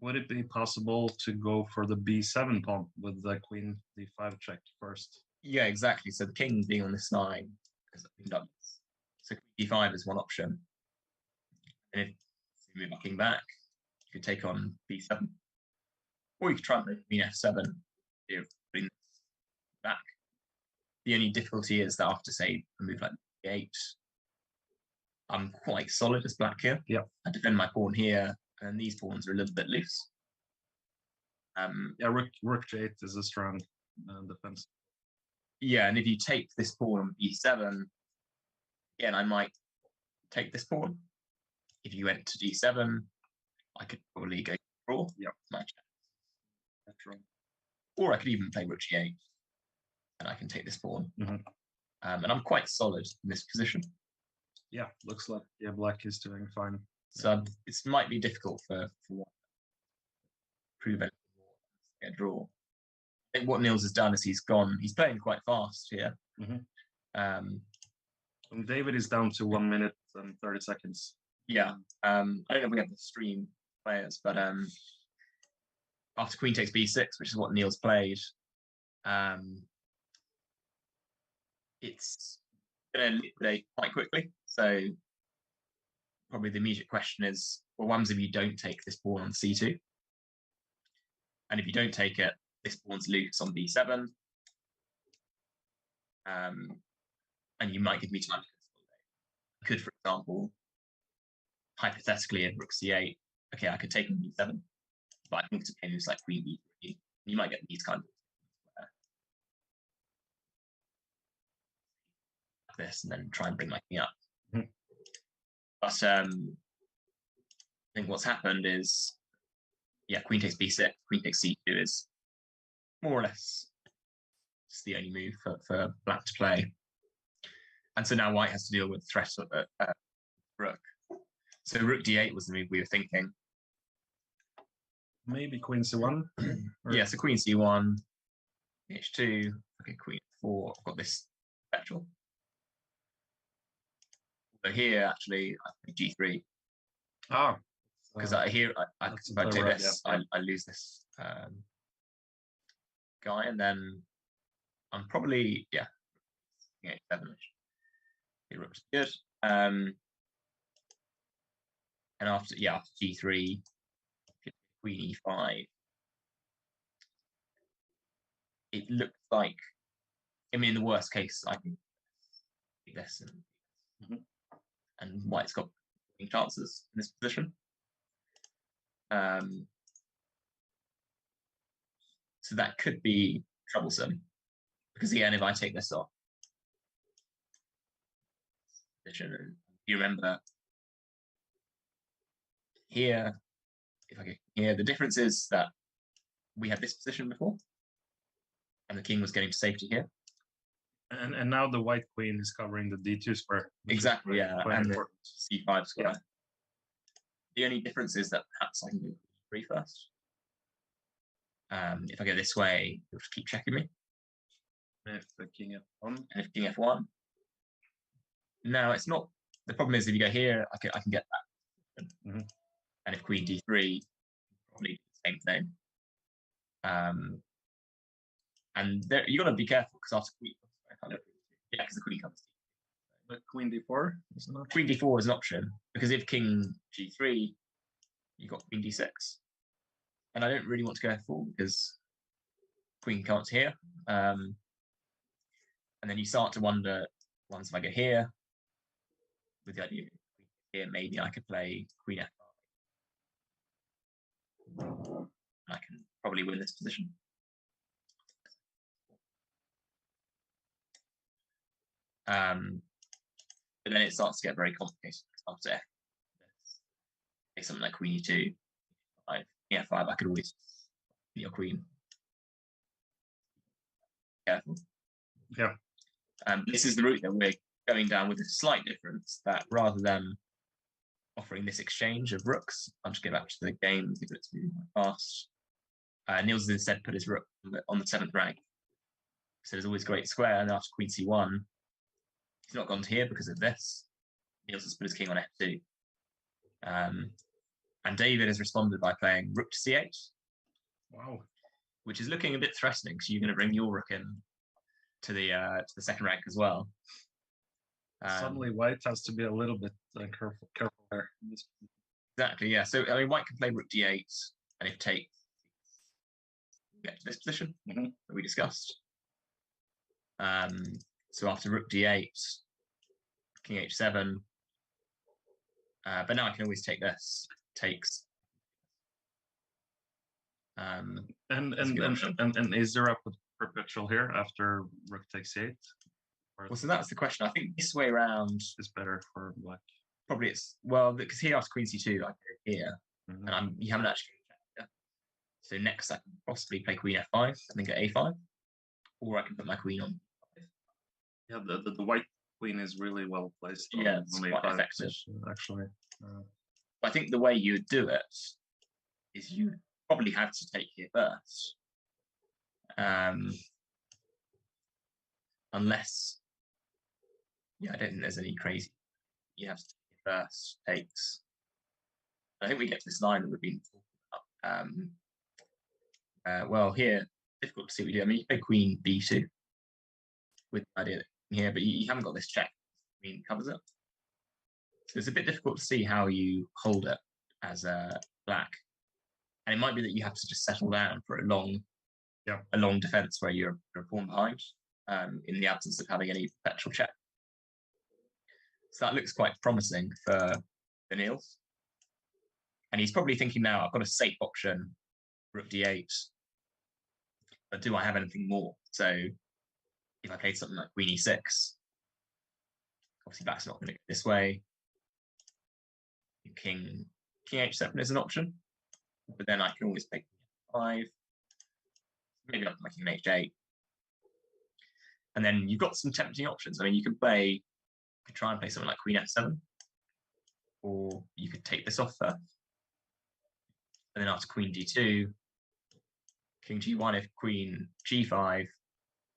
would it be possible to go for the b7 pawn with the queen d5 check first? Yeah, exactly. So the king being on this line, because so queen d5 is one option. And if you move my king back, you could take on b7. Or you could try and play queen f7, bring this back. The only difficulty is that after, say, a move like e8, I'm quite solid as black here. Yeah. I defend my pawn here, and these pawns are a little bit loose. Yeah, rook g8 is a strong defense. Yeah, and if you take this pawn on b7, again, I might take this pawn. If you went to d7, I could probably go draw. Yeah. That's right. Or I could even play rook g8, and I can take this pawn. And I'm quite solid in this position. Yeah, looks like black is doing fine. So it might be difficult for one to prove anything more than a draw. I think what Nils has done is he's playing quite fast here. And David is down to 1 minute and 30 seconds. Yeah. I don't know if we have the stream players, but after queen takes b6, which is what Nils played, it's going to liquidate quite quickly. So probably the immediate question is, well, what happens if you don't take this pawn on c2? And if you don't take it, this pawn's loose on b7. And you might give me time to consolidate. I could, for example, hypothetically, in rook c8, okay, I could take on b7, but I think it's okay moves like queen b3. You might get these kind of like this, and then try and bring my king up. Mm-hmm. But I think what's happened is, yeah, queen takes b6, queen takes c2 is more or less just the only move for black to play. And so now white has to deal with the threat of rook. So rook d8 was the move we were thinking. Maybe queen c1. Yeah, so queen c1, h2, okay, queen 4. I've got this spectral. So here, actually, I think g3. Ah, because if I take this, yeah. I lose this guy, and then I'm probably, yeah, 7-ish. It looks good. And after g3, queen e5, it looks like, I mean, in the worst case, I can do this and white's got chances in this position. So that could be troublesome, because again, if I take this off, and you remember here, if I get here, the difference is that we had this position before, and the king was getting to safety here. And now the white queen is covering the d2 square. Exactly, yeah, and the c5 square. Yeah. The only difference is that perhaps I can do e3 first. If I go this way, it'll just keep checking me. If the king f1. And if king f1. No, it's not. The problem is if you go here, I can get that. Mm-hmm. And if queen d3, probably do the same thing. And there, you got to be careful, because after queen, yeah, because the queen comes. But queen d4 is not. Queen d4 is an option, because if king g3, you got queen d6, and I don't really want to go f4 because queen comes here, and then you start to wonder, once if I go here, with the idea of here, maybe I could play queen f5. I can probably win this position. But then it starts to get very complicated. After something like queen e2, f5, I could always be your queen. Careful. Yeah. This is the route that we're going down, with a slight difference, that rather than offering this exchange of rooks, I'll just go back to the game because it's moving fast. Nils has instead put his rook on the 7th rank. So there's always great square, and after queen c1, he's not gone to here because of this. Nils has put his king on f2. And David has responded by playing rook to c8. Wow. Which is looking a bit threatening, so you're going to bring your rook in to the 2nd rank as well. Suddenly white has to be a little bit careful there. Exactly, yeah. So, I mean, white can play rook d8, and if take, get to this position that we discussed. So after rook d8, king h7, but now I can always take this. Takes. And is there a perpetual here after rook takes c8? Well, so that's the question. I think this way around is better for black. Probably it's, well, because here after queen c2, I go here, and you haven't actually checked yet. So next I can possibly play queen f5 and then get a5, or I can put my queen on. Yeah, the white queen is really well placed. Yeah, it's quite effective, actually. I think the way you would do it is you probably have to take here first, unless, yeah, I don't think there's any crazy. You have to take here first. Takes. I think we get to this line that we've been talking about. Well, here difficult to see what we do. I mean, you play queen b2 with the idea that here, but you haven't got this check queen covers it. So it's a bit difficult to see how you hold it as a black. And it might be that you have to just settle down for a long defense where you're a pawn behind, in the absence of having any perpetual check. So that looks quite promising for Nils. And he's probably thinking now, I've got a safe option, rook d8, but do I have anything more? So if I played something like queen e6, obviously black's not going to go this way. King h7 is an option, but then I can always play 5. Maybe not making an h8. And then you've got some tempting options. I mean, you could try and play something like queen f7, or you could take this off first. And then after queen d2, king g1, if queen g5, I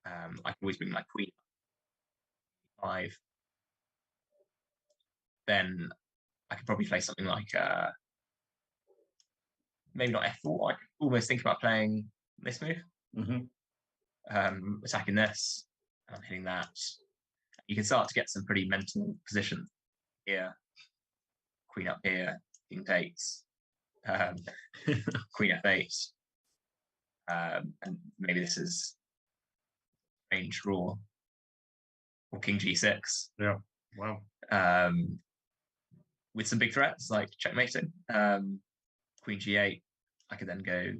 can always bring my queen 5. Then I could probably play something like maybe not f4. I could almost think about playing this move, attacking this, and I'm hitting that. You can start to get some pretty mental positions here. Queen up here, king takes, queen f8, and maybe this is strange draw, or king g6. Yeah, wow. With some big threats like checkmating, queen g8. I could then go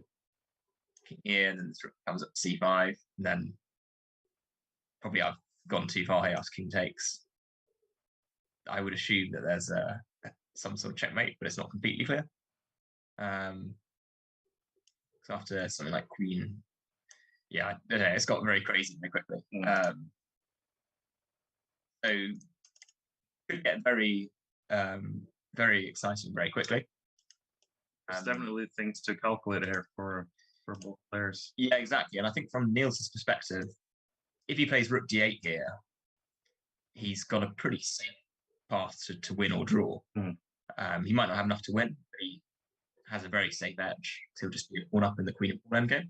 king here, and then this rook comes up c5, and then probably I've gone too far here after king takes. I would assume that there's some sort of checkmate, but it's not completely clear. So after something like queen, yeah, I don't know, it's got very crazy very quickly. So could get very exciting very quickly. There's definitely things to calculate here for both players. Yeah, exactly. And I think from Nils' perspective, if he plays rook d8 here, he's got a pretty safe path to win or draw. He might not have enough to win, but he has a very safe edge. So he'll just be a pawn up in the queen and pawn endgame.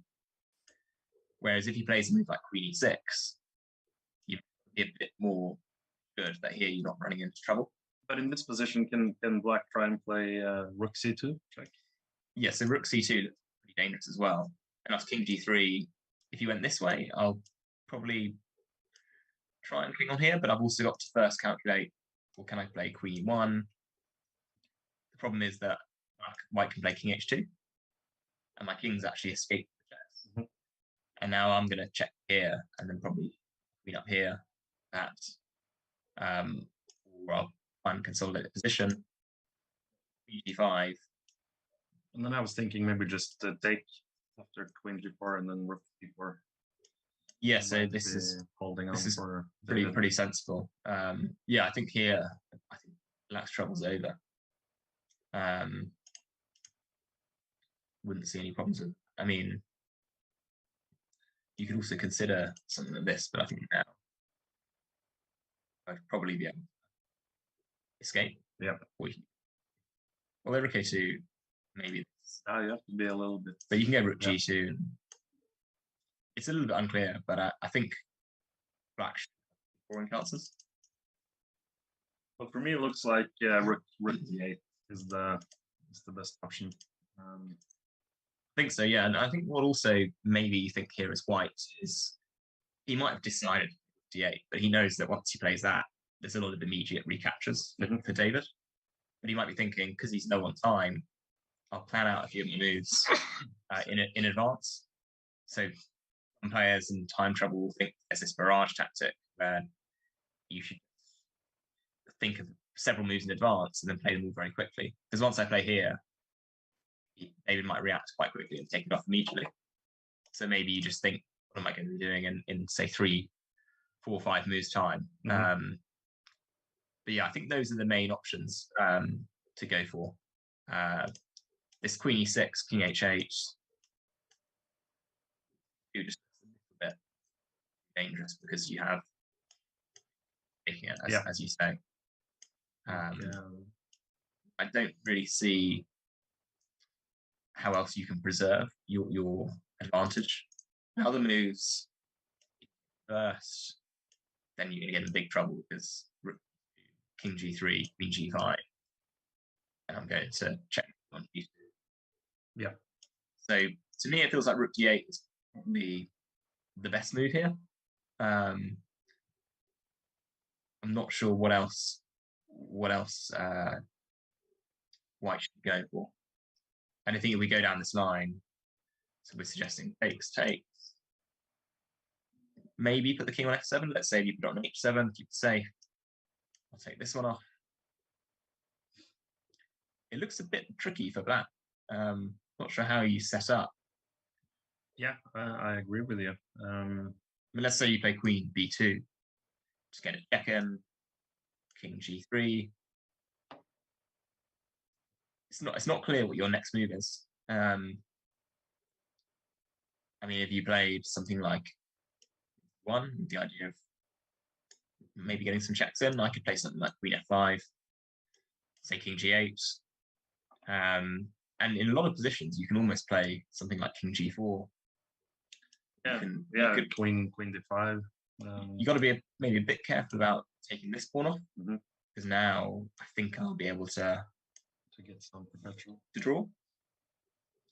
Whereas if he plays a move like queen e6, you'd be a bit more good that here you're not running into trouble. But in this position, can black try and play rook c2? Check. Yeah, so rook c2 looks pretty dangerous as well. And after king g3, if you went this way, I'll probably try and king on here, but I've also got to first calculate, well, can I play queen e1? The problem is that white can play king h2, and my king's actually escaped the chess. And now I'm going to check here, and then probably queen up here, perhaps. Or I'll try and consolidate the position. g5. And then I was thinking maybe just take after queen g4 and then rook g4. Yeah, so this is holding on for pretty sensible. Yeah, I think here, I think black's trouble's over. Wouldn't see any problems with. I mean, you could also consider something like this, but I think now I'd probably be able to escape. Yeah. Well, rook a2, maybe. You have to be a little bit. But you can go rook g2. And it's a little bit unclear, but I think black should have scoring chances. But for me, it looks like rook d8 is the best option. I think so, yeah. And I think what also maybe you think here is white is he might have decided d8, but he knows that once he plays that, there's a lot of immediate recaptures for David. But he might be thinking, because he's low on time, I'll plan out a few of my moves in advance. So some players in time trouble will think there's this barrage tactic where you should think of several moves in advance and then play them all very quickly. Because once I play here, David might react quite quickly and take it off immediately. So maybe you just think, what am I going to be doing in say 3, 4, 5 moves time? But yeah, I think those are the main options to go for. This queen e6, king h8, you just a little bit dangerous because you have taking it as you say. I don't really see how else you can preserve your advantage. Other moves first, then you're going to get in big trouble because rook king g3, queen g5, and I'm going to check on g2. Yeah. So to me, it feels like rook d8 is probably the best move here. I'm not sure what else white should go for. And I think if we go down this line, so we're suggesting takes, maybe put the king on f7. Let's say you put it on h7, keep it safe. I'll take this one off. It looks a bit tricky for black. Not sure how you set up. Yeah, I agree with you. I mean, let's say you play queen b2, just get a check in, king g3. It's not clear what your next move is. I mean, if you played something like one, the idea of maybe getting some checks in, I could play something like queen f5, say king g8. And in a lot of positions, you can almost play something like king g4. Yeah, queen d5. You got to be maybe a bit careful about taking this pawn off, because now I think I'll be able to get some perpetual to draw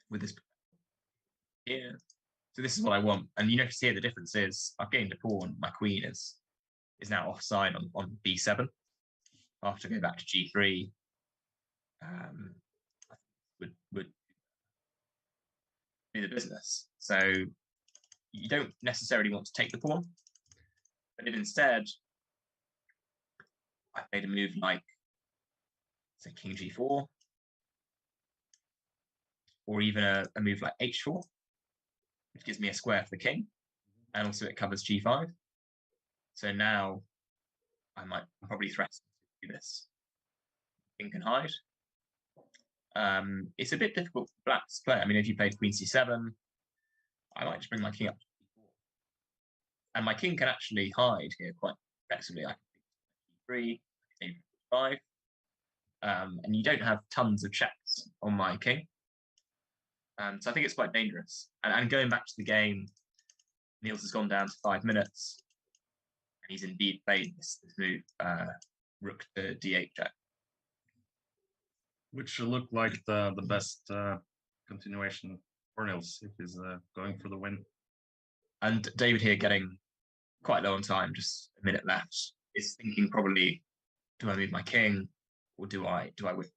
with this. Yeah. So this is what I want, and you notice here the difference is I've gained a pawn. My queen is now offside on b7. I'll have to go back to g3. Would do the business. So you don't necessarily want to take the pawn, but if instead I made a move like, say, king g4, or even a move like h4, which gives me a square for the king, and also it covers g5. So now I might probably threaten to do this. King can hide. It's a bit difficult for black to play. I mean, if you played queen c7, I might just bring my king up to d4. And my king can actually hide here quite flexibly. I can take d3, d5. And you don't have tons of checks on my king. So I think it's quite dangerous. And going back to the game, Nils has gone down to 5 minutes. And he's indeed played this move, rook to d8 check. Which should look like the best continuation for Nils if he's going for the win. And David here getting quite low on time, just a minute left, is thinking probably, do I move my king or do I win?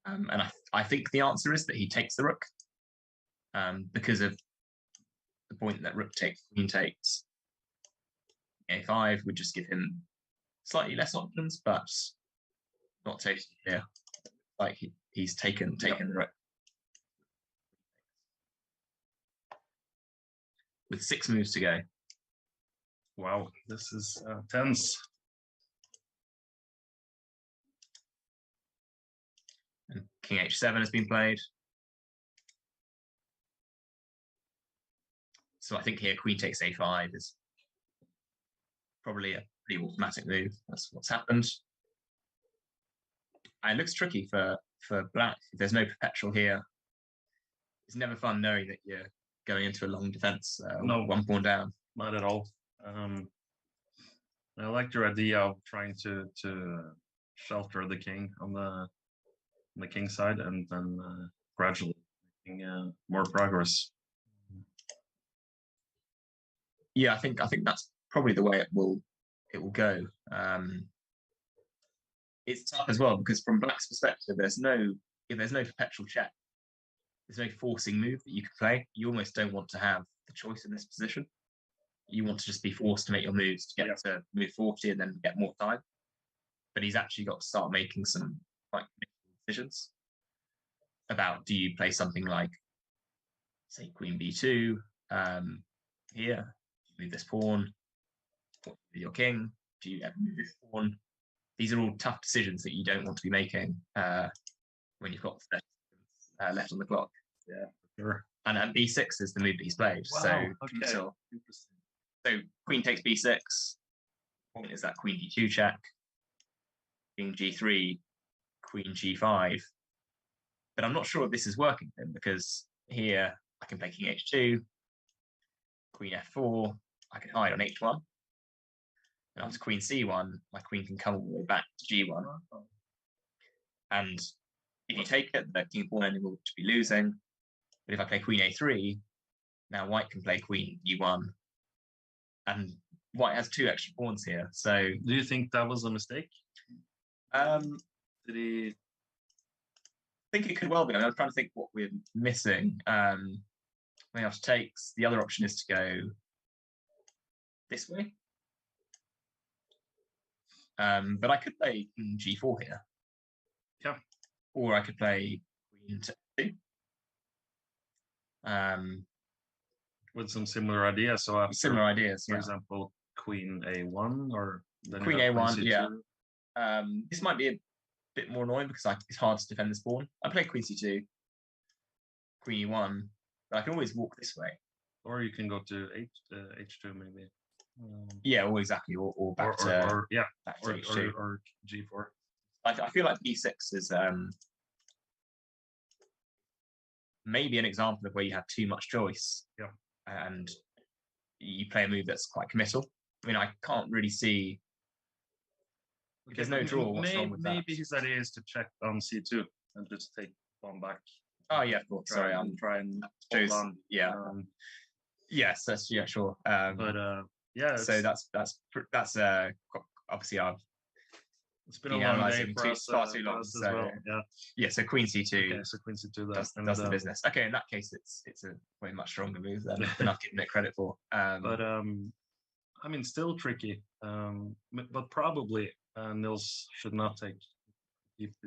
And I think the answer is that he takes the rook because of the point that rook takes, queen takes. A5 would just give him slightly less options, but not totally clear. Like he's taken the rook. With 6 moves to go. Wow, this is tense. And king h7 has been played. So I think here queen takes a5 is probably a pretty automatic move. That's what's happened. And it looks tricky for black. If there's no perpetual here, it's never fun knowing that you're going into a long defense. No, 1 pawn down. Not at all. I like your idea of trying to shelter the king on the king side and then gradually making more progress. Yeah, I think that's probably the way it will go. It's tough as well because from black's perspective, if there's no perpetual check, there's no forcing move that you can play. You almost don't want to have the choice in this position. You want to just be forced to make your moves to get to move 40 and then get more time. But he's actually got to start making some quite decisions about, do you play something like, say, queen b2 here, move this pawn, what do you do with your king, do you ever move this pawn? These are all tough decisions that you don't want to be making when you've got 30 seconds left on the clock. Yeah, for sure. And b6 is the move that he's played. Wow, So queen takes b6. Point is that queen d2 check. King g3, queen g5. But I'm not sure if this is working for him because here I can play king h2, queen f4. I can hide on h1. And after queen c1, my queen can come all the way back to g1. And if you take it, the king pawn ending will be losing. But if I play queen a3, now white can play queen e1. And white has 2 extra pawns here. So do you think that was a mistake? Did he? I think it could well be. I mean, I'm trying to think what we're missing. When after takes, the other option is to go this way. But I could play g4 here. Yeah. Or I could play queen to 2. With some similar ideas. So after, similar ideas, for example, queen a1 or then queen a1, yeah. This might be a bit more annoying because it's hard to defend this pawn. I play queen c2, queen e1, but I can always walk this way. Or you can go to h2 maybe. Yeah, or exactly, or back to back to h2 or g4. I feel like b6 is maybe an example of where you have too much choice. Yeah. And you play a move that's quite committal. I mean, I can't really see. Okay, there's no draw. What's wrong with that? Maybe his idea is to check on c2 and just take pawn back. Oh yeah, of course. Sorry, I'm trying. Yeah. Yes, that's sure. But yeah. So that's obviously it's been a long day for us. Far too long. So well. Yeah. So queen c2. Okay, so queen c2 does the business. Okay, in that case, it's a way much stronger move than I've given it credit for. But I mean, still tricky. But probably Nils should not take.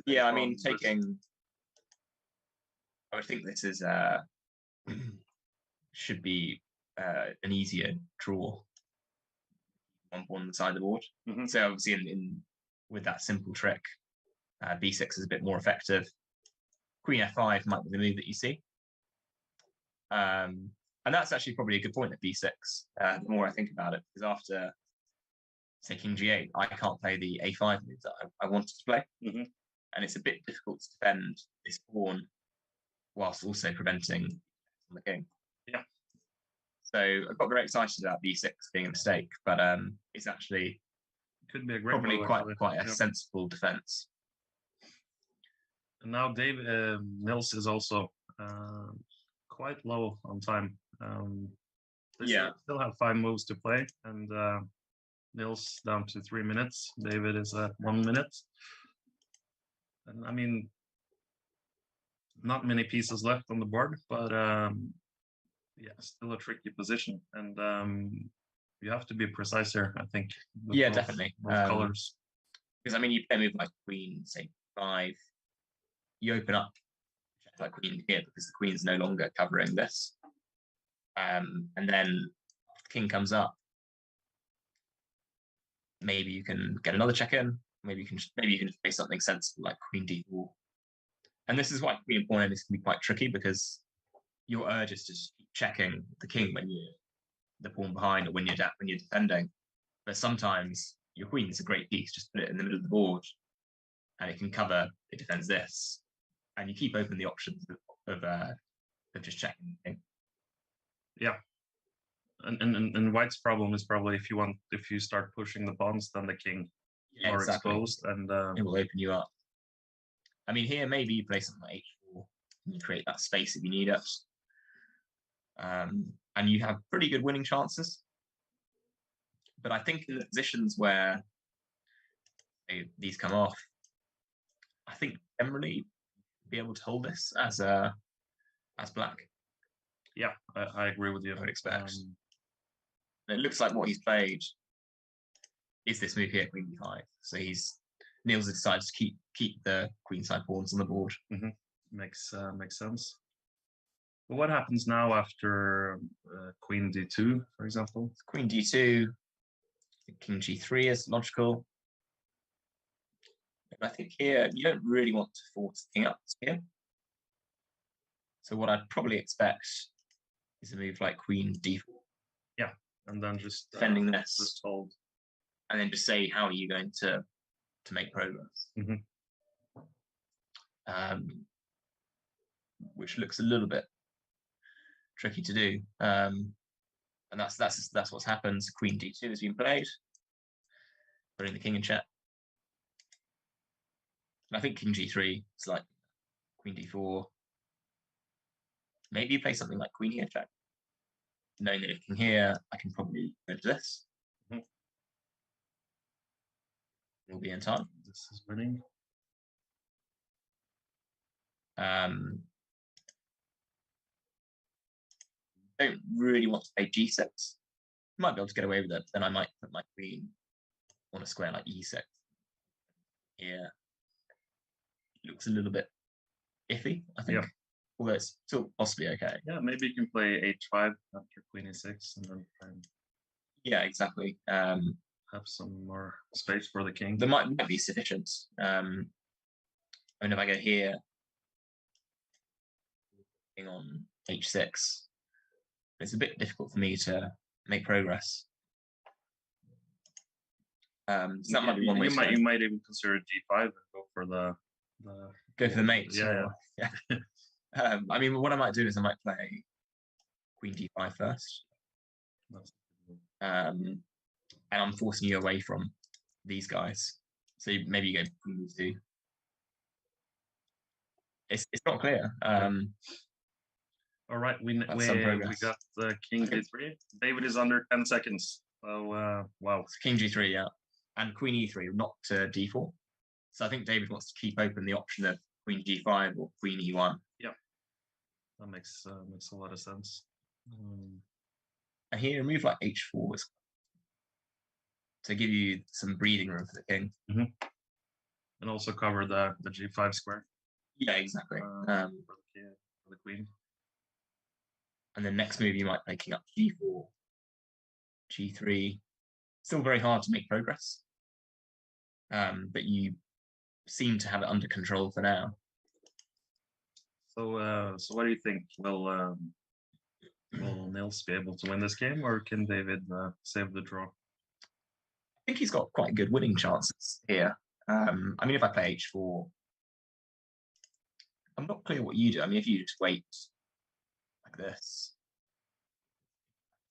Yeah, I mean, taking. I would think this is should be an easier draw. One pawn on the side of the board. Mm-hmm. So obviously, in with that simple trick, b6 is a bit more effective. Queen f5 might be the move that you see. And that's actually probably a good point at b6, the more I think about it, because after, say, king g8, I can't play the a5 move that I wanted to play. Mm-hmm. And it's a bit difficult to defend this pawn whilst also preventing the king. Yeah. So I got very excited about b6 being a mistake, but it's actually could be a great probably move, quite a sensible defense. And now Nils is also quite low on time. They still have 5 moves to play, and Nils down to 3 minutes. David is at 1 minute. And I mean, not many pieces left on the board, but still a tricky position. And you have to be precise here, I think. Yeah, definitely. Both colors. Because I mean, you play a move like queen, say 5. You open up like queen here because the queen's no longer covering this. And then if the king comes up, maybe you can get another check in. Maybe you can play something sensible like queen d4. And this is why queen and pawn endings can be quite tricky, because your urge is to just keep checking the king when you're the pawn behind or when you're defending. But sometimes your queen is a great piece. Just put it in the middle of the board, and it can cover. It defends this, and you keep open the options of just checking the king. Yeah. And White's problem is probably if you start pushing the pawns, then the king are exposed, and it will open you up. I mean, here maybe you play something like h4, and you create that space if you need it, and you have pretty good winning chances. But I think in the positions where these come off, I think generally be able to hold this as black. Yeah, I agree with you. I would expect. It looks like what he's played is this move here, queen b5. So Nils has decided to keep the queenside pawns on the board. Mm-hmm. Makes sense. But what happens now after queen d2, for example? Queen d2, king g3 is logical. But I think here you don't really want to force the king up here. So what I'd probably expect is a move like queen d4. Yeah, and then just defending this, just hold, and then just say, how are you going to make progress? Mm-hmm. Which looks a little bit tricky to do, and that's what's happened. Queen d2 has been played. putting the king in check. And I think king g3 is like queen d4. Maybe you play something like queen here check, knowing that if king here, I can probably go into this. We'll be in time. This is winning. Don't really want to play g6. Might be able to get away with it. Then I might put my queen on a square like e6. Yeah, looks a little bit iffy, I think. Yeah. Although it's still possibly okay. Yeah, maybe you can play h5 after queen e6 and then Yeah, exactly. have some more space for the king. There might be sufficient. And if I go here, on h6, it's a bit difficult for me to make progress. So that might be one way. You might even consider g5 and go for the mate. Yeah. I mean, what I might do is I might play queen d5 first. And I'm forcing you away from these guys. So maybe you go queen d2. It's not clear. All right, we got the king d3. David is under 10 seconds. So wow. King g3, yeah, and queen e3, not to d4. So I think David wants to keep open the option of queen g5 or queen e1. Yeah, that makes a lot of sense. And here, a move like h4 is to give you some breathing room for the king, and also cover the g5 square. Yeah, exactly. For the queen. And then next move you might play king up g4, g3. Still very hard to make progress, but you seem to have it under control for now. So, so what do you think? Will Nils be able to win this game, or can David save the draw? I think he's got quite good winning chances here. I mean, if I play h4, I'm not clear what you do. I mean, if you just wait like this,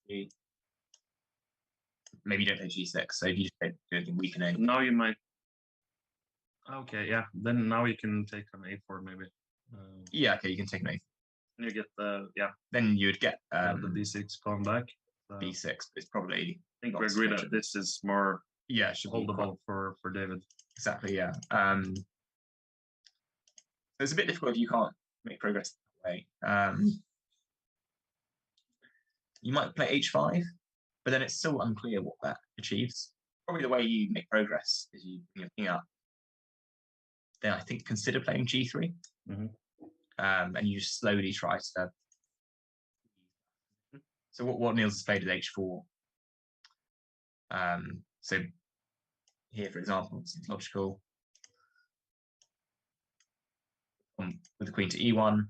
maybe you don't play g6. So if you just play anything weakening, now you might. Okay, yeah. Then now you can take an a4 maybe. Yeah, okay, you can take an a4. And you get Then you would get the d6 pawn back. b6. But it's probably. I think we agree that this is more. Yeah, it should hold the ball for David. Exactly. Yeah. It's a bit difficult if you can't make progress that way. You might play h5, but then it's still unclear what that achieves. Probably the way you make progress is you bring your king up. Then I think consider playing g3, and you just slowly try to. So what Nils has played is h4. So here, for example, it's logical. With the queen to e1.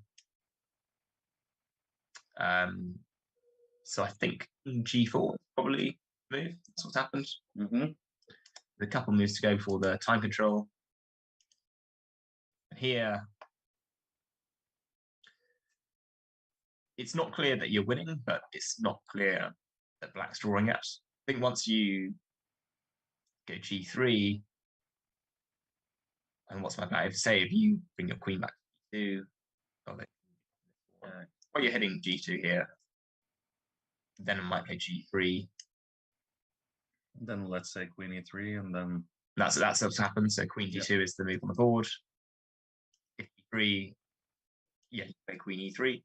So I think g4 probably move. That's what's happened. The couple moves to go for the time control. And here, it's not clear that you're winning, but it's not clear that black's drawing out. I think once you go g3, and what's my plan? Say if you bring your queen back to g2, or you're hitting g2 here, then I might play g3. Then let's say queen e3, and then that's what's happened. So queen d2 is the move on the board. If e3, yeah, you play queen e3,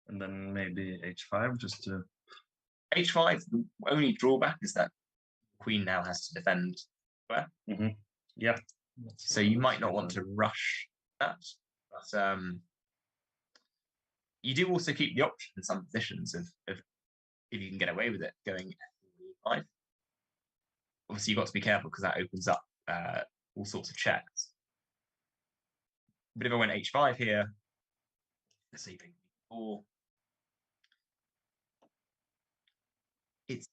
and then maybe h5 just to. h5. The only drawback is that queen now has to defend square. Yeah. So you might not want to rush that, but you do also keep the option in some positions of if you can get away with it going e5. Obviously, you've got to be careful because that opens up all sorts of checks. But if I went h5 here, let's say e4, it's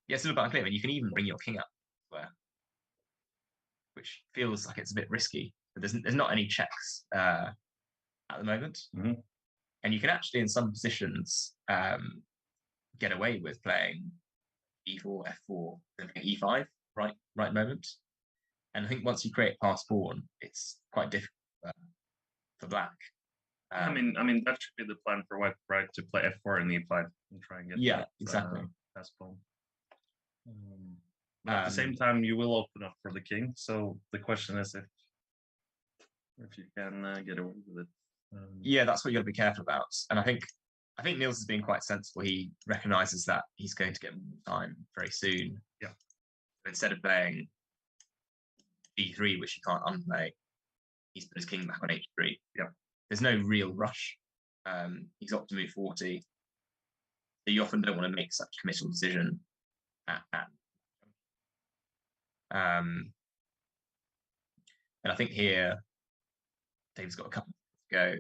it's a little bit unclear. And you can even bring your king up square, which feels like it's a bit risky. But there's not any checks at the moment, and you can actually, in some positions, get away with playing e4, f4, then playing e5, right? right moment. And I think once you create a passed pawn, it's quite difficult for black. I mean that should be the plan for white, right? To play f4 and e5 and try and get that, exactly. passed pawn. But at the same time, you will open up for the king. So the question is if you can get away with it. Yeah, that's what you got to be careful about. And I think Nils has been quite sensible. He recognizes that he's going to get more time very soon. Yeah. So instead of playing d3, which he can't unplay, he's put his king back on h3. Yeah. There's no real rush. He's got to move 40. So you often don't want to make such a committal decision and I think here Dave's got a couple to go.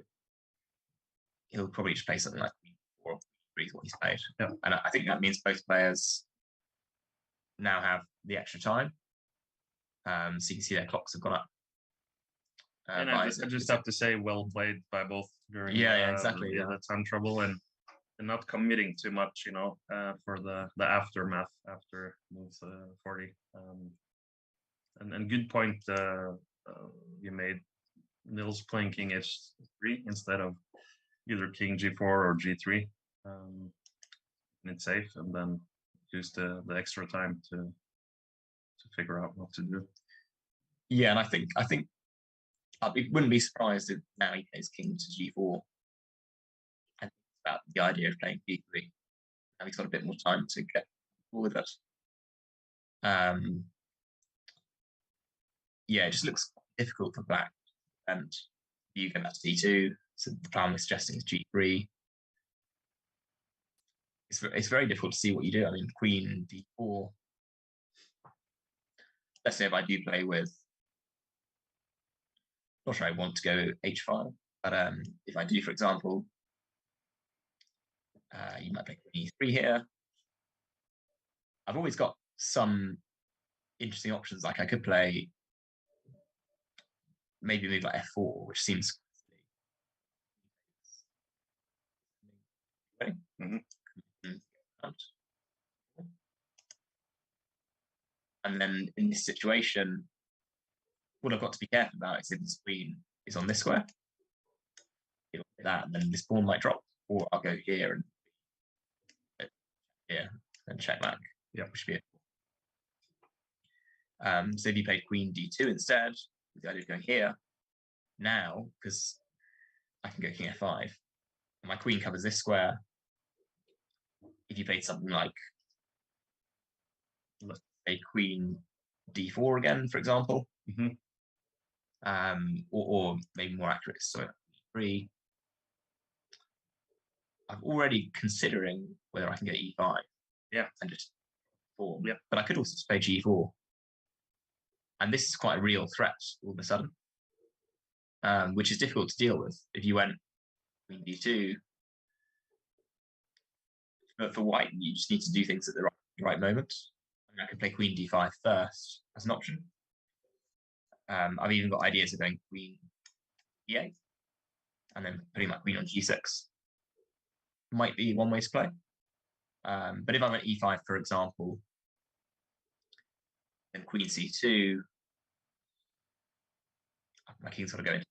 He'll probably just play something like queen 4 or queen 3 is what he's played. Yeah. And I think that means both players now have the extra time. So you can see their clocks have gone up. And I just have to say, well played by both during exactly the time trouble and not committing too much, for the aftermath after move 40. And good point you made. Nils playing king h3 instead of either king g4 or g3. And it's safe, and then use the extra time to figure out what to do. Yeah, and I think I wouldn't be surprised if now he plays king to g4. And about the idea of playing b3. Now he's got a bit more time to get with it. Yeah, it just looks difficult for black. And you get back to d2. So the plan we're suggesting is g3. It's very difficult to see what you do. I mean, queen d4. Let's say if I do play with, not sure I want to go h5, but if I do, for example, you might play queen e3 here. I've always got some interesting options. Like I could play maybe move like f4, which seems ready. And then in this situation, what I've got to be careful about is if this queen is on this square, it'll hit that, and then this pawn might drop, or I'll go here and check back. Yeah, which should be it. So if you played queen d2 instead, with the idea of going here, now, because I can go king f5, and my queen covers this square. If you played something like, let's say, queen d4 again, for example, or maybe more accurate, so e3, I'm already considering whether I can go e5. Yeah. And just 4. Yeah. But I could also just play g4. And this is quite a real threat all of a sudden, which is difficult to deal with. If you went queen d2, but for white, you just need to do things at the right moment. I mean, I could play queen d5 first as an option. I've even got ideas of going queen e8 and then putting my queen on g6. Might be one way to play. But if I went e5, for example, then queen c2, my king's got to go into e6.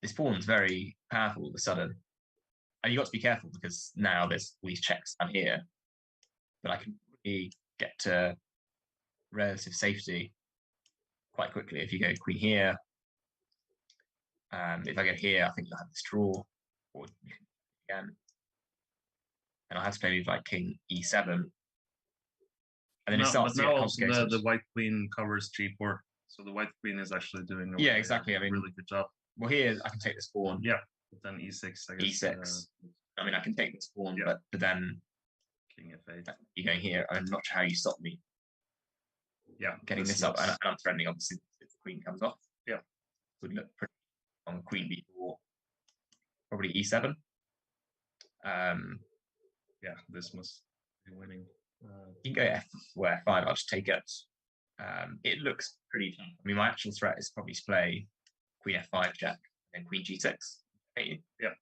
This pawn's very powerful all of a sudden. And you've got to be careful because now there's all these checks down here. But I can really get to relative safety quite quickly. If you go queen here, if I go here, I think you'll have this draw, or you can again. And I'll have to play with like king e7. And then it starts to get complicated. The white queen covers g4. So the white queen is actually doing a exactly. I mean, really good job. Well, here I can take this pawn. Yeah, but then e6, I guess. e6. I mean, I can take this pawn, but then king f8. You're going here. I'm not sure how you stop me. Yeah, getting this up, and I'm threatening, obviously, if the queen comes off. Yeah, would look pretty on queen b4, probably e7. Yeah, this must be winning. You can go f5. I'll just take it. It looks pretty tough. I mean, my actual threat is probably to play queen f5 check and then queen g6. Yeah.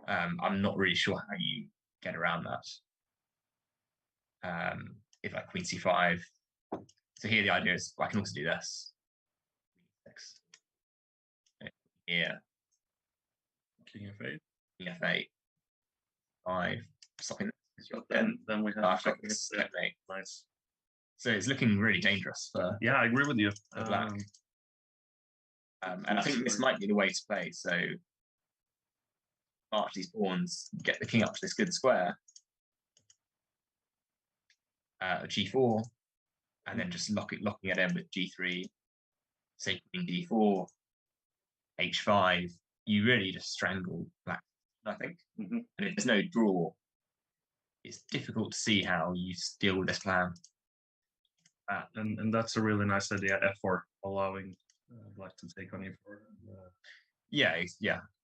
I'm not really sure how you get around that. if like queen c5. So here the idea is, well, I can also do this. Here, King f8. king f8, 5, stopping this. Then we have checkmate. Nice. So it's looking really dangerous for. Yeah, I agree with you. black. And I think this might be the way to play. So march these pawns, get the king up to this good square, g4, and then just locking it in with g3, say queen d4, h5. You really just strangle black, I think. And if there's no draw, it's difficult to see how you deal with this plan. And that's a really nice idea, f4, allowing black to take on e4. Yeah,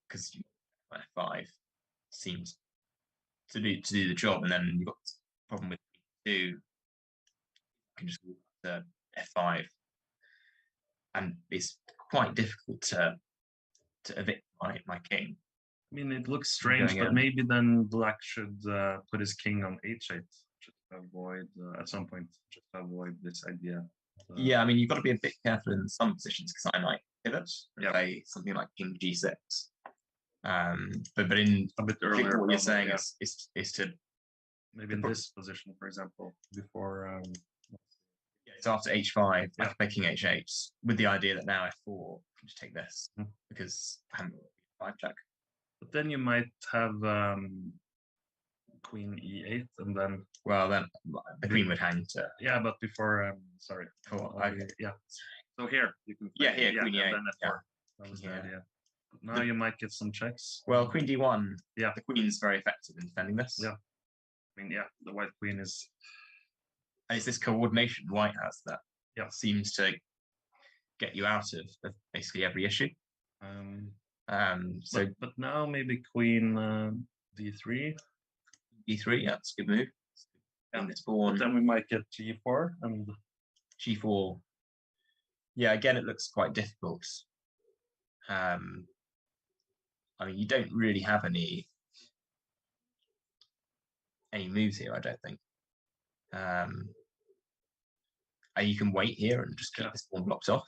because f5 seems to do the job, and then you've got the problem with e2. You can just walk up to f5, and it's quite difficult to evict my king. I mean, it looks strange, but maybe then black should put his king on h8 just to avoid at some point just to avoid this idea. Yeah, I mean, you've got to be a bit careful in some positions because I might pivot and play something like king g6. But in a bit earlier, what you're saying is to maybe in this position, for example, before. So after h5, I can play king h8 with the idea that now f4 can just take this because I haven't got 5 check. But then you might have queen e8, and then then the queen would hang to. Yeah, but before sorry. Yeah. So here you can. Here queen e8. And then f4. That was the idea. But now you might get some checks. Well, queen d1. Yeah, the queen's very effective in defending this. Yeah. I mean, the white queen is. And it's this coordination white has that seems to get you out of basically every issue. But now maybe queen d3. d3, that's a good move. And it's pawn. Then we might get g4 and g4. Yeah, again, it looks quite difficult. I mean, you don't really have any moves here, I don't think. You can wait here and just keep this pawn blocked off,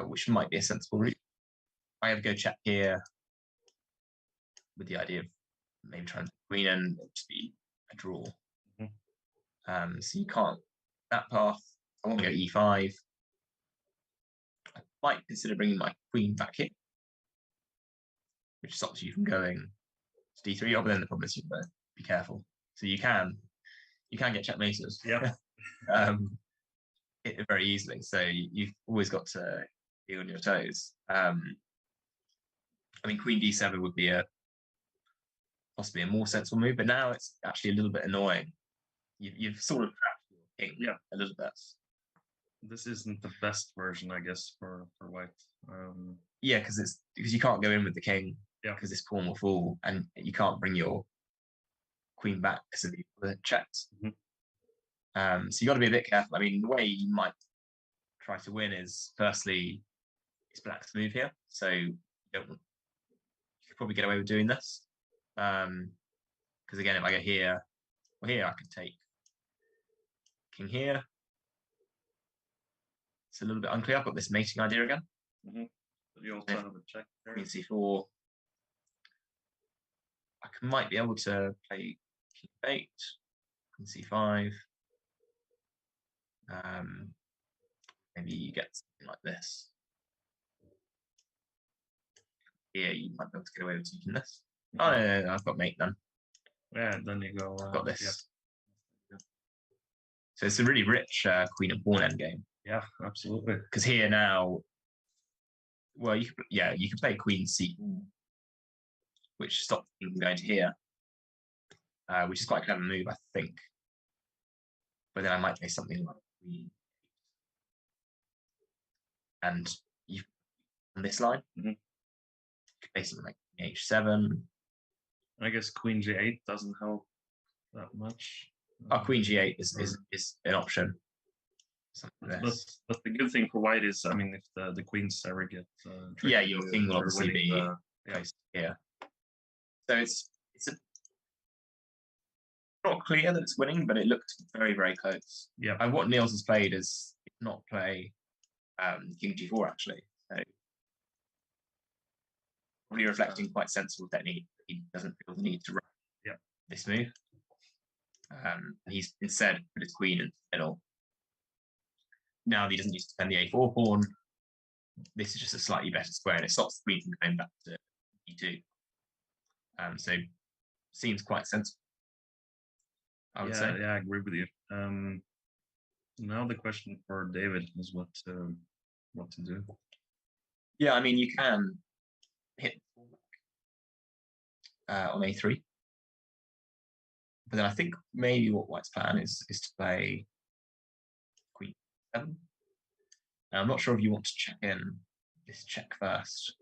which might be a sensible route. I have to go check here with the idea of maybe trying to queen and to be a draw. So you can't that path. I want to go e5. I might consider bringing my queen back here, which stops you from going to d3. But then the problem is you better be careful. So you can get checkmated. Yeah. Very easily. So you've always got to be on your toes. I mean, queen d7 would be possibly a more sensible move, but now it's actually a little bit annoying. You've sort of trapped your king a little bit. This isn't the best version, I guess, for white. Because you can't go in with the king. Yeah. Because this pawn will fall, and you can't bring your queen back because of the checks. So you got to be a bit careful. I mean, the way you might try to win is firstly, it's black's move here, so you could probably get away with doing this. Because again, if I go here, here I could take king here. It's a little bit unclear. I've got this mating idea again. But you also have a check there. Queen c4. I might be able to play king 8, queen c5. Maybe you get something like this. Here you might be able to get away with taking this. Oh no, I've got mate then. Yeah, then you go. I've got this. So it's a really rich queen and pawn endgame. Yeah, absolutely. Because here now, well, you could play queen c, which stops the king from going to here, which is quite a clever move, I think. But then I might play something like queen, and you on this line, you could play something like h7. I guess queen g8 doesn't help that much. Queen g8 is an option. But the good thing for white is, I mean, if the queens ever get your king will obviously be placed here. So it's not clear that it's winning, but it looked very, very close. Yeah. And what Nils has played is not play King G4 actually. So probably reflecting quite sensible technique. He doesn't feel the need to run this move. He's instead put his queen in the middle. Now that he doesn't need to defend the A4 pawn, this is just a slightly better square, and it stops the queen from going back to E2. So seems quite sensible, I would say. Yeah, I agree with you. Now the question for David is what to do. Yeah, I mean, you can hit on A3. But then I think maybe what White's plan is to play Queen 7. Now, I'm not sure if you want to check in this check first.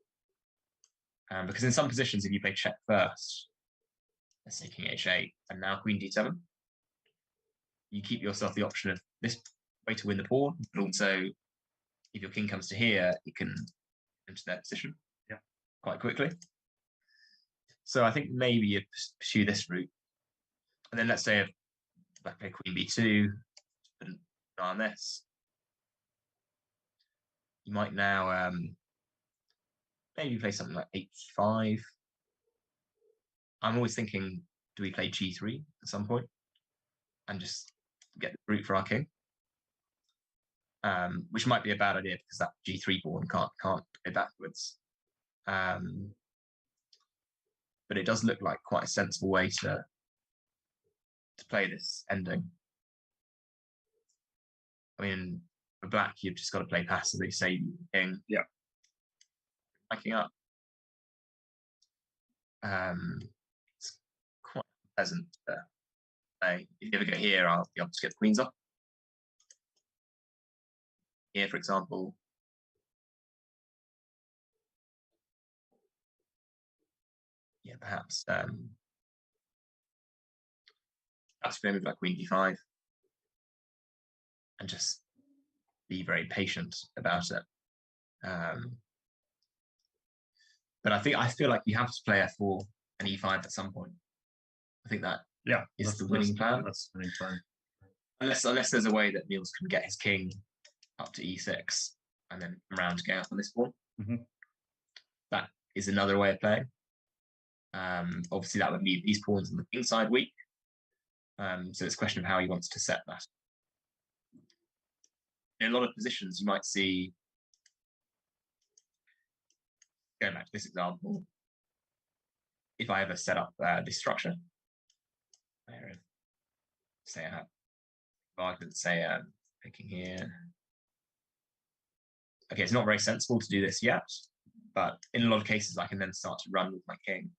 Because in some positions, if you play check first, let's say King H8 and now Queen D7, you keep yourself the option of this way to win the pawn, but also if your king comes to here, it can into their position quite quickly. So I think maybe you pursue this route. And then let's say if I play Queen B2, put an eye on this, you might now maybe play something like H5. I'm always thinking, do we play G3 at some point and just get the route for our king? Which might be a bad idea because that G3 pawn can't go backwards. But it does look like quite a sensible way to play this ending. I mean, for black, you've just got to play passively, save your king. Yeah. Backing up. It's quite pleasant to play. If you ever go here, I'll be able to get the queens up. Here, for example. Yeah, perhaps that's going to move like Queen D5 and just be very patient about it. But I feel like you have to play F4 and E5 at some point. I think that is the winning plan. That's the winning plan. Unless there's a way that Nils can get his king up to E6 and then come around to get up on this pawn. That is another way of playing. Obviously, that would leave these pawns on the king side weak. So it's a question of how he wants to set that. In a lot of positions, you might see, going back to this example, if I ever set up this structure, say I have arguments, say picking here. Okay, it's not very sensible to do this yet, but in a lot of cases, I can then start to run with my king.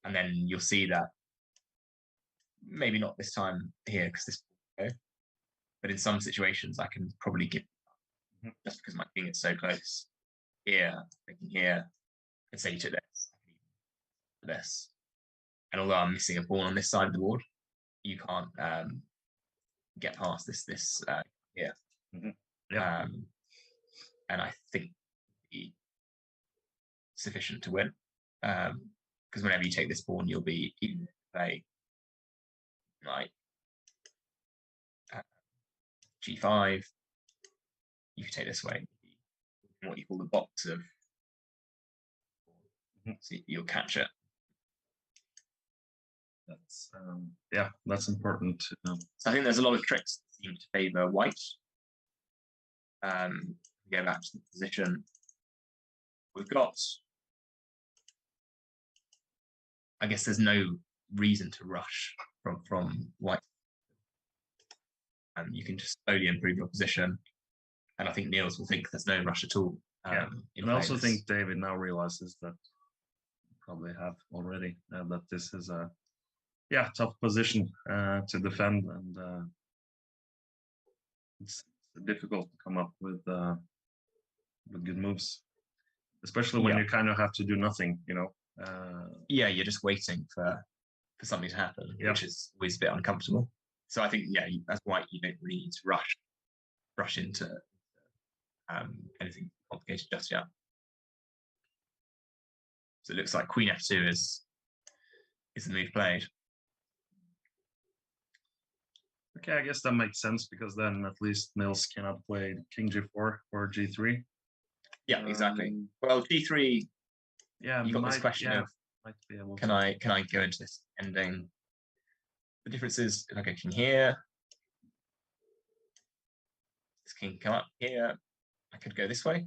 And then you'll see that maybe not this time here because this, but in some situations I can probably give just because my king is so close. Here, thinking here, and say you took this, and although I'm missing a pawn on this side of the board, you can't get past this here. And I think it's sufficient to win. Because whenever you take this pawn, you'll be even play like G5. You can take this way, what you call the box of. So you'll catch it. That's that's important. So I think there's a lot of tricks that seem to favour white. Go back to the position. We've got. I guess there's no reason to rush from white. You can just slowly improve your position. And I think Nils will think there's no rush at all. And I also think David now realizes that probably have already that this is a tough position to defend, and it's difficult to come up with good moves, especially when you kind of have to do nothing, you're just waiting for something to happen, which is always a bit uncomfortable. So I think that's why you don't really need to rush into anything complicated just yet. So it looks like Queen F2 is the move played. Okay, I guess that makes sense because then at least Nils cannot play king g4 or g3. Yeah, exactly. Well, g3. Yeah, you got this question of might be able can I go into this ending? The difference is if I go king here, this king come up here. I could go this way.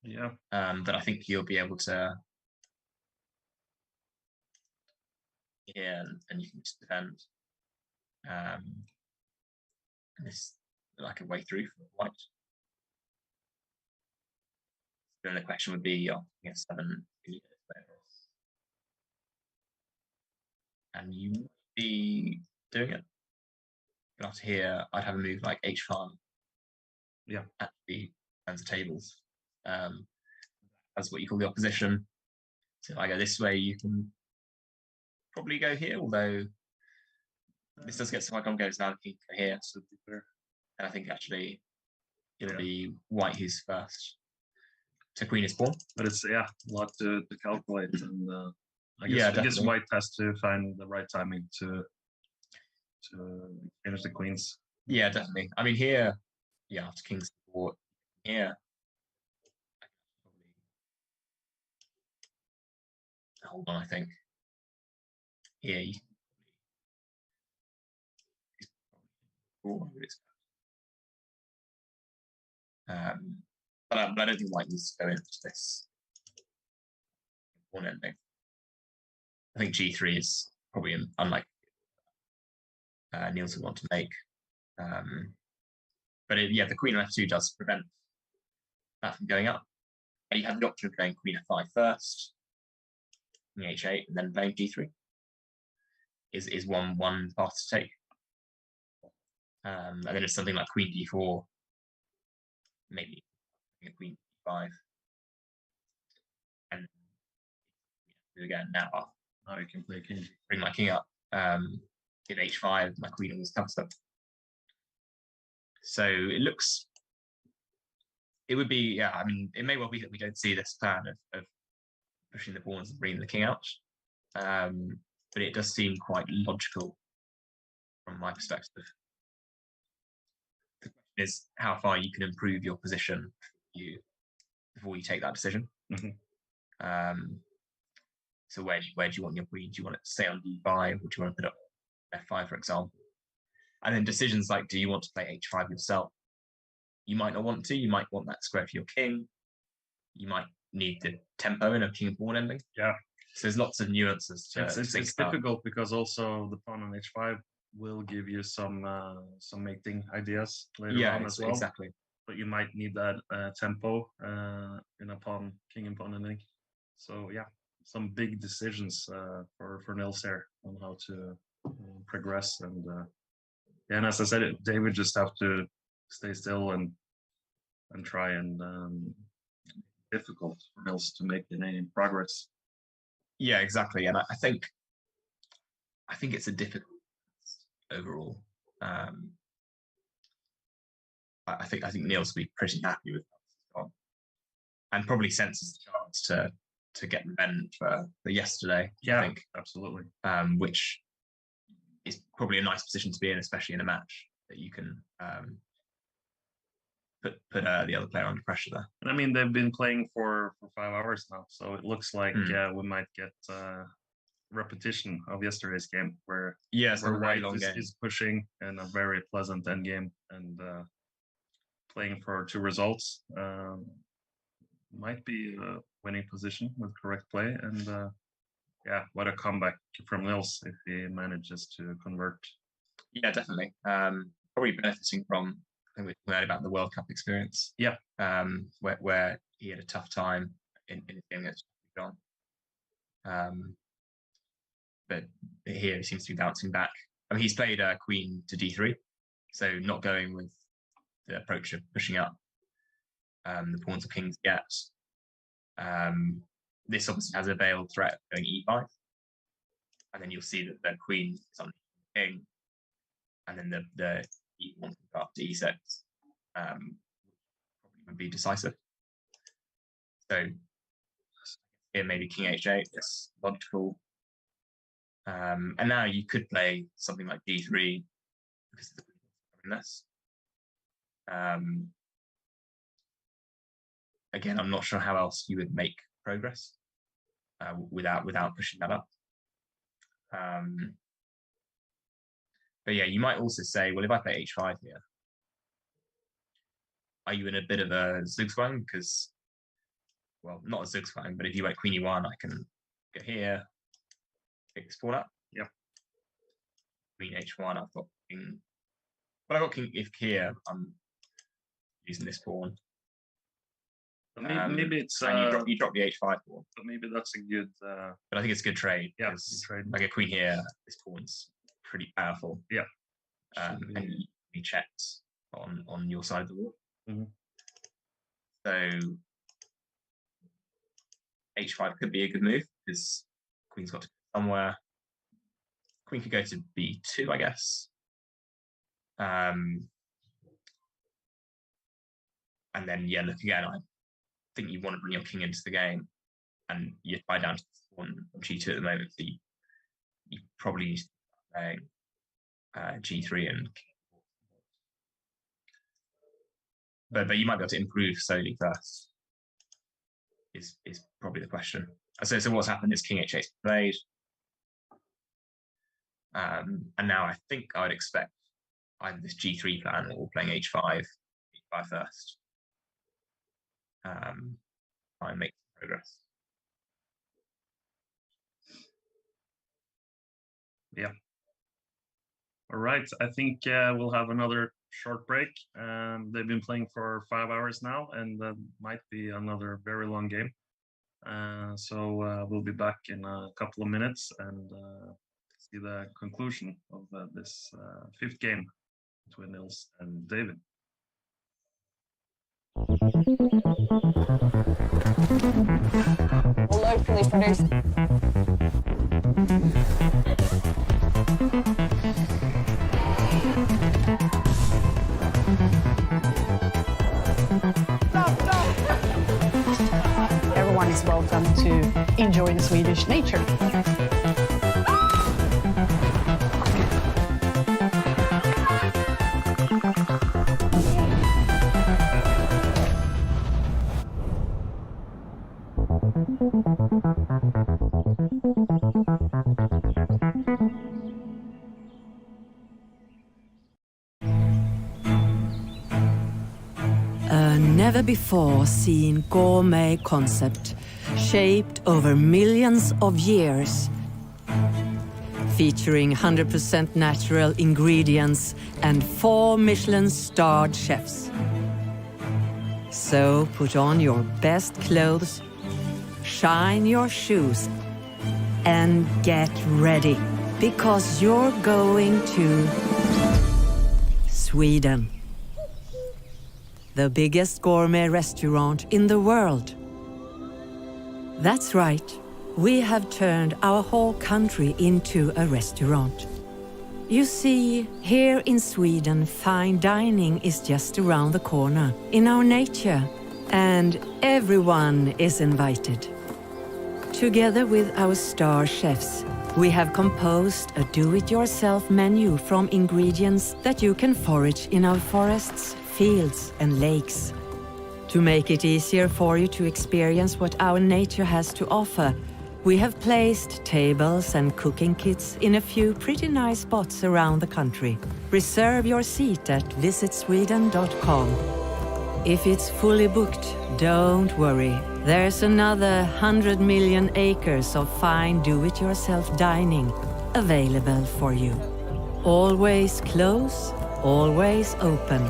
Yeah. But I think you'll be able to. Here and you can just defend. And this like a way through for white. Then the question would be, yeah, 7 and you might be doing it. After here, I'd have a move like h5. Yeah, actually turns the tables. That's what you call the opposition. So if I go this way, you can probably go here, although this does get some high goes now looking for here. So and I think actually it'll be white who's first to queen is pawn. But it's a lot to calculate, and I guess white has to find the right timing to finish the queens. Yeah, definitely. I mean here, after king's support here. Hold on, I think. Here you but I don't think white needs to go into this pawn ending. I think g3 is probably unlikely. Nils would want to make. But the queen on f2 does prevent that from going up. And you have the option of playing queen f5 first, king h8, and then playing g3. Is one path to take. And then it's something like queen d4, maybe a queen d5. And again, now you can play king. Bring my king up. Hit h5, my queen always comes up. So it would be, I mean, it may well be that we don't see this plan of pushing the pawns and bringing the king out. But it does seem quite logical from my perspective. The question is how far you can improve your position before you take that decision. Mm-hmm. So where do you want your queen? Do you want it to stay on d5, or do you want to put up f5, for example? And then decisions like, do you want to play h5 yourself? You might not want to. You might want that square for your king. You might need the tempo in a king and pawn ending. Yeah. So there's lots of nuances to it's difficult because also the pawn on h5 will give you some mating ideas later on as well. Exactly. But you might need that tempo in a king and pawn ending. So some big decisions for Nils here on how to progress, and as I said, David just have to stay still and try, and difficult for Nils to make any progress. Yeah, exactly. And I think it's a difficult overall. I think Nils will be pretty happy with that, and probably senses the chance to get revenge for yesterday. Yeah, I think absolutely. Which is probably a nice position to be in, especially in a match that you can put the other player under pressure there. And I mean, they've been playing for 5 hours now, so it looks like we might get repetition of yesterday's game where White is pushing in a very pleasant end game and playing for 2 results. Might be a winning position with correct play, and what a comeback from Nils if he manages to convert. Yeah, definitely. Probably benefiting from, I think we heard about the World Cup experience. Yeah. Where he had a tough time in his game against John. But here he seems to be bouncing back. I mean, he's played queen to d3, so not going with the approach of pushing up the pawns or kings yet. This obviously has a veiled threat of going e5, and then you'll see that the queen is on the king, and then the e1 can go up to e6, probably would be decisive. So here maybe king h8, that's logical. And now you could play something like d3, because of the this. Again, I'm not sure how else you would make progress without pushing that up. But yeah, you might also say, well, if I play h5 here, are you in a bit of a zugzwang? Because, well, not a zugzwang, but if you went queen e1, I can go here, pick this pawn up. Yeah. Queen h1, I've got king. But I've got king if here, I'm using this pawn. Maybe it's and you drop the h5 pawn. But maybe that's a good. But I think it's a good trade. Yeah, good trade. Like a queen here, this pawn's pretty powerful. Yeah. And he checked on your side of the wall. Mm-hmm. So h5 could be a good move because queen's got to go somewhere. Queen could go to b2, I guess. And then yeah, look again. I think you want to bring your king into the game, and you're tied down to pawn g2 at the moment. So you probably need to play g3 and king. But you might be able to improve slowly first. Is probably the question. So what's happened is king h8 played, and now I think I would expect either this g3 plan or playing h5 first. Try and make progress. Yeah. All right. I think we'll have another short break. They've been playing for 5 hours now, and that might be another very long game. So we'll be back in a couple of minutes and see the conclusion of this fifth game between Nils and David. Locally produced. Everyone is welcome to enjoy the Swedish nature. A never-before-seen gourmet concept shaped over millions of years, featuring 100% natural ingredients and 4 Michelin-starred chefs. So put on your best clothes, shine your shoes, and get ready, because you're going to Sweden. The biggest gourmet restaurant in the world. That's right, we have turned our whole country into a restaurant. You see, here in Sweden, fine dining is just around the corner, in our nature, and everyone is invited. Together with our star chefs, we have composed a do-it-yourself menu from ingredients that you can forage in our forests, fields and lakes. To make it easier for you to experience what our nature has to offer, we have placed tables and cooking kits in a few pretty nice spots around the country. Reserve your seat at visitsweden.com. If it's fully booked, don't worry. There's another 100 million acres of fine do-it-yourself dining available for you. Always close, always open.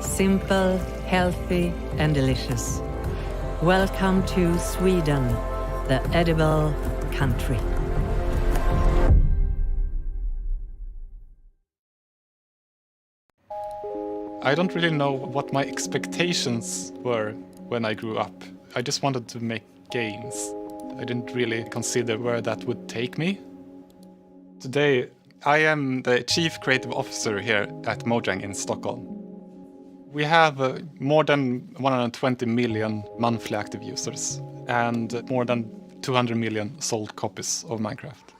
Simple, healthy, and delicious. Welcome to Sweden, the edible country. I don't really know what my expectations were when I grew up. I just wanted to make games. I didn't really consider where that would take me. Today, I am the Chief Creative Officer here at Mojang in Stockholm. We have more than 120 million monthly active users and more than 200 million sold copies of Minecraft.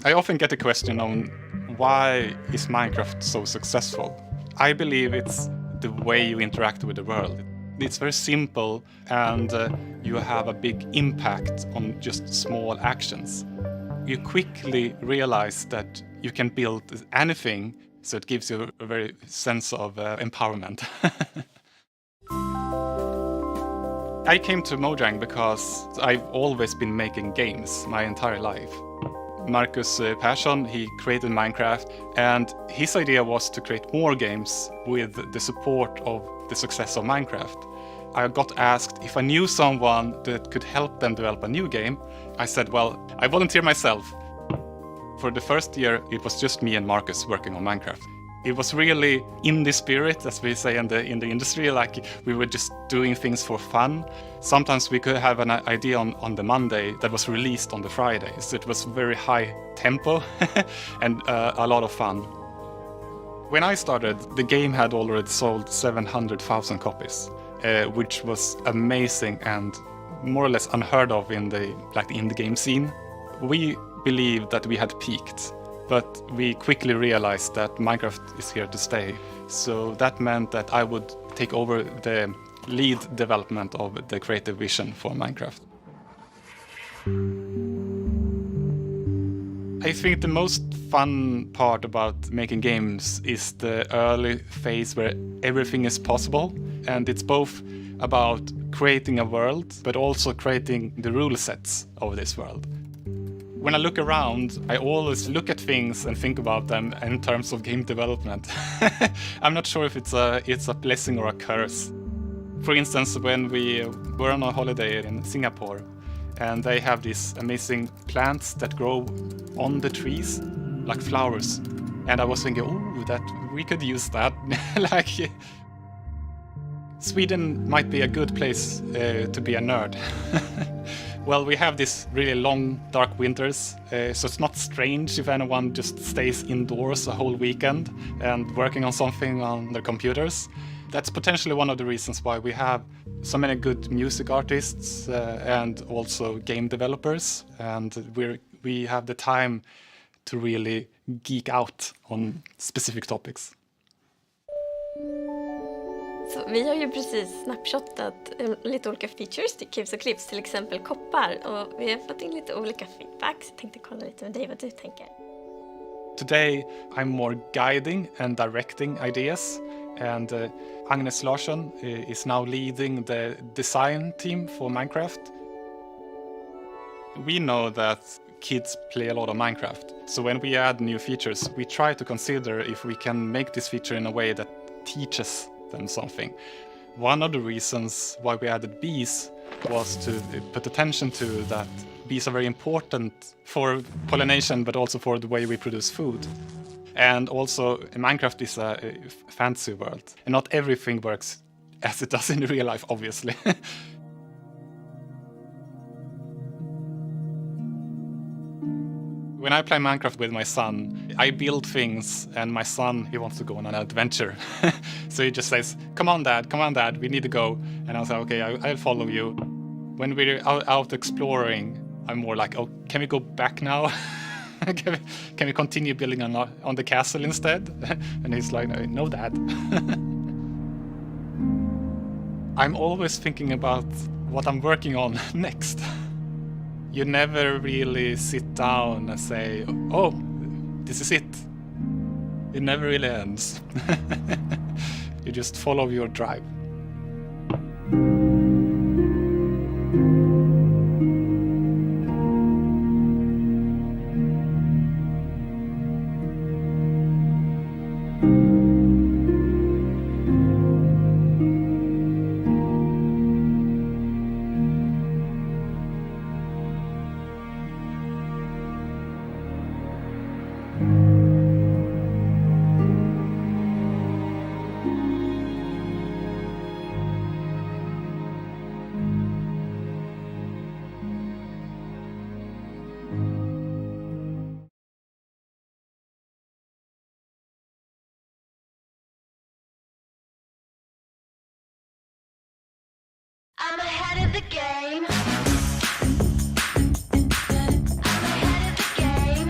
I often get a question on why is Minecraft so successful? I believe it's the way you interact with the world. It's very simple and you have a big impact on just small actions. You quickly realize that you can build anything, so it gives you a very sense of empowerment. I came to Mojang because I've always been making games my entire life. Marcus Persson, he created Minecraft, and his idea was to create more games with the support of the success of Minecraft. I got asked if I knew someone that could help them develop a new game. I said, well, I volunteer myself. For the first year, it was just me and Marcus working on Minecraft. It was really in the spirit, as we say in the industry, like we were just doing things for fun. Sometimes we could have an idea on the Monday that was released on the Friday. So it was very high tempo and a lot of fun. When I started, the game had already sold 700,000 copies, which was amazing and more or less unheard of in the indie game scene. We believed that we had peaked. But we quickly realized that Minecraft is here to stay. So that meant that I would take over the lead development of the creative vision for Minecraft. I think the most fun part about making games is the early phase where everything is possible. And it's both about creating a world, but also creating the rule sets of this world. When I look around, I always look at things and think about them in terms of game development. I'm not sure if it's a blessing or a curse. For instance, when we were on a holiday in Singapore, and they have these amazing plants that grow on the trees, like flowers. And I was thinking, oh, that we could use that. Sweden might be a good place to be a nerd. Well, we have these really long, dark winters, so it's not strange if anyone just stays indoors a whole weekend and working on something on their computers. That's potentially one of the reasons why we have so many good music artists and also game developers, and we have the time to really geek out on specific topics. Så vi har ju precis snapshotat lite olika features till Caves och Clips, till exempel koppar. Och vi har fått in lite olika feedbacks. Jag tänkte kolla lite med dig vad du tänker. Today I'm more guiding and directing ideas, and Agnes Larsson is now leading the design team for Minecraft. We know that kids play a lot of Minecraft, so when we add new features, we try to consider if we can make this feature in a way that teaches them something. One of the reasons why we added bees was to put attention to that bees are very important for pollination, but also for the way we produce food. And also, Minecraft is a fantasy world, and not everything works as it does in real life, obviously. When I play Minecraft with my son, I build things, and my son, he wants to go on an adventure. So he just says, come on, Dad, we need to go. And I'll say, okay, I'll follow you. When we're out exploring, I'm more like, oh, can we go back now? Can we continue building on the castle instead? And he's like, no, Dad. I'm always thinking about what I'm working on next. You never really sit down and say, oh, this is it. It never really ends. You just follow your drive. I'm ahead of the game. I'm ahead of the game.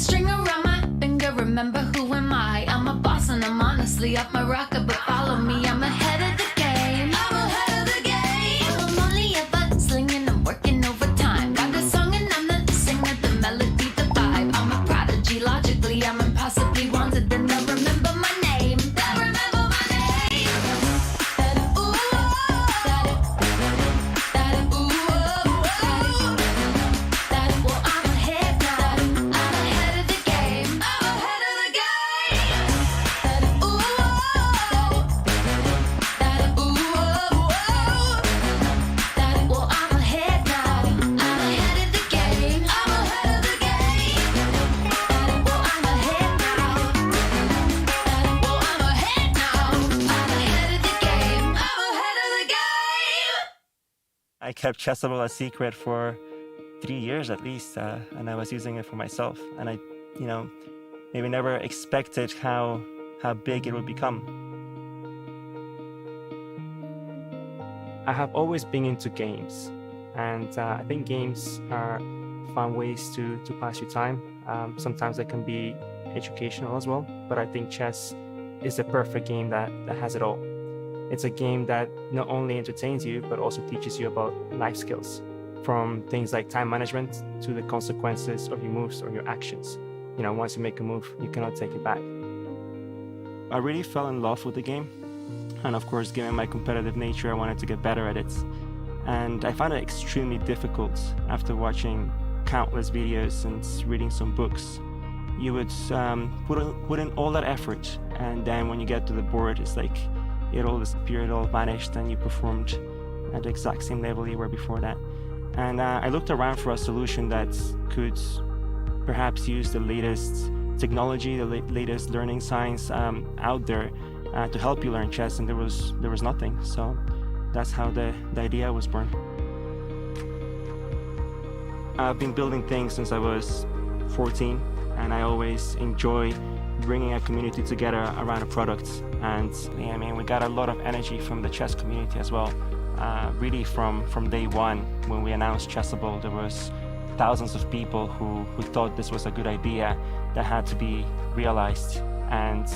string around my finger, remember who am I? I'm a boss and I'm honestly off my rocker, but follow me, I'm ahead of the game. I'm ahead of the game. I'm only ever slinging, I'm working overtime. Got a song and I'm the singer, the melody, the vibe. I'm a prodigy, logically, I'm impossibly wanted, and they'll remember my name. They'll remember my name. Ooh, well, I'm ahead now. I'm ahead of the game. I'm ahead of the game. Ooh, well, I'm ahead now. I'm ahead of the game. I'm ahead of the game. Well, I'm ahead now. Well, I'm ahead now. I'm ahead of the game. I'm ahead of the game. I kept Chessable a secret for 3 years at least, and I was using it for myself. And I, maybe never expected how big it would become. I have always been into games, and I think games are fun ways to pass your time. Sometimes they can be educational as well, but I think chess is the perfect game that has it all. It's a game that not only entertains you, but also teaches you about life skills, from things like time management to the consequences of your moves or your actions. Once you make a move, you cannot take it back. I really fell in love with the game. And of course, given my competitive nature, I wanted to get better at it. And I found it extremely difficult after watching countless videos and reading some books. You would put in all that effort, and then when you get to the board, it's like it all disappeared, it all vanished, and you performed at the exact same level you were before that. And I looked around for a solution that could perhaps use the latest technology, the latest learning science out there to help you learn chess, and there was nothing. So that's how the idea was born. I've been building things since I was 14, and I always enjoy bringing a community together around a product. And we got a lot of energy from the chess community as well. Really from day one, when we announced Chessable, there was thousands of people who thought this was a good idea that had to be realized. And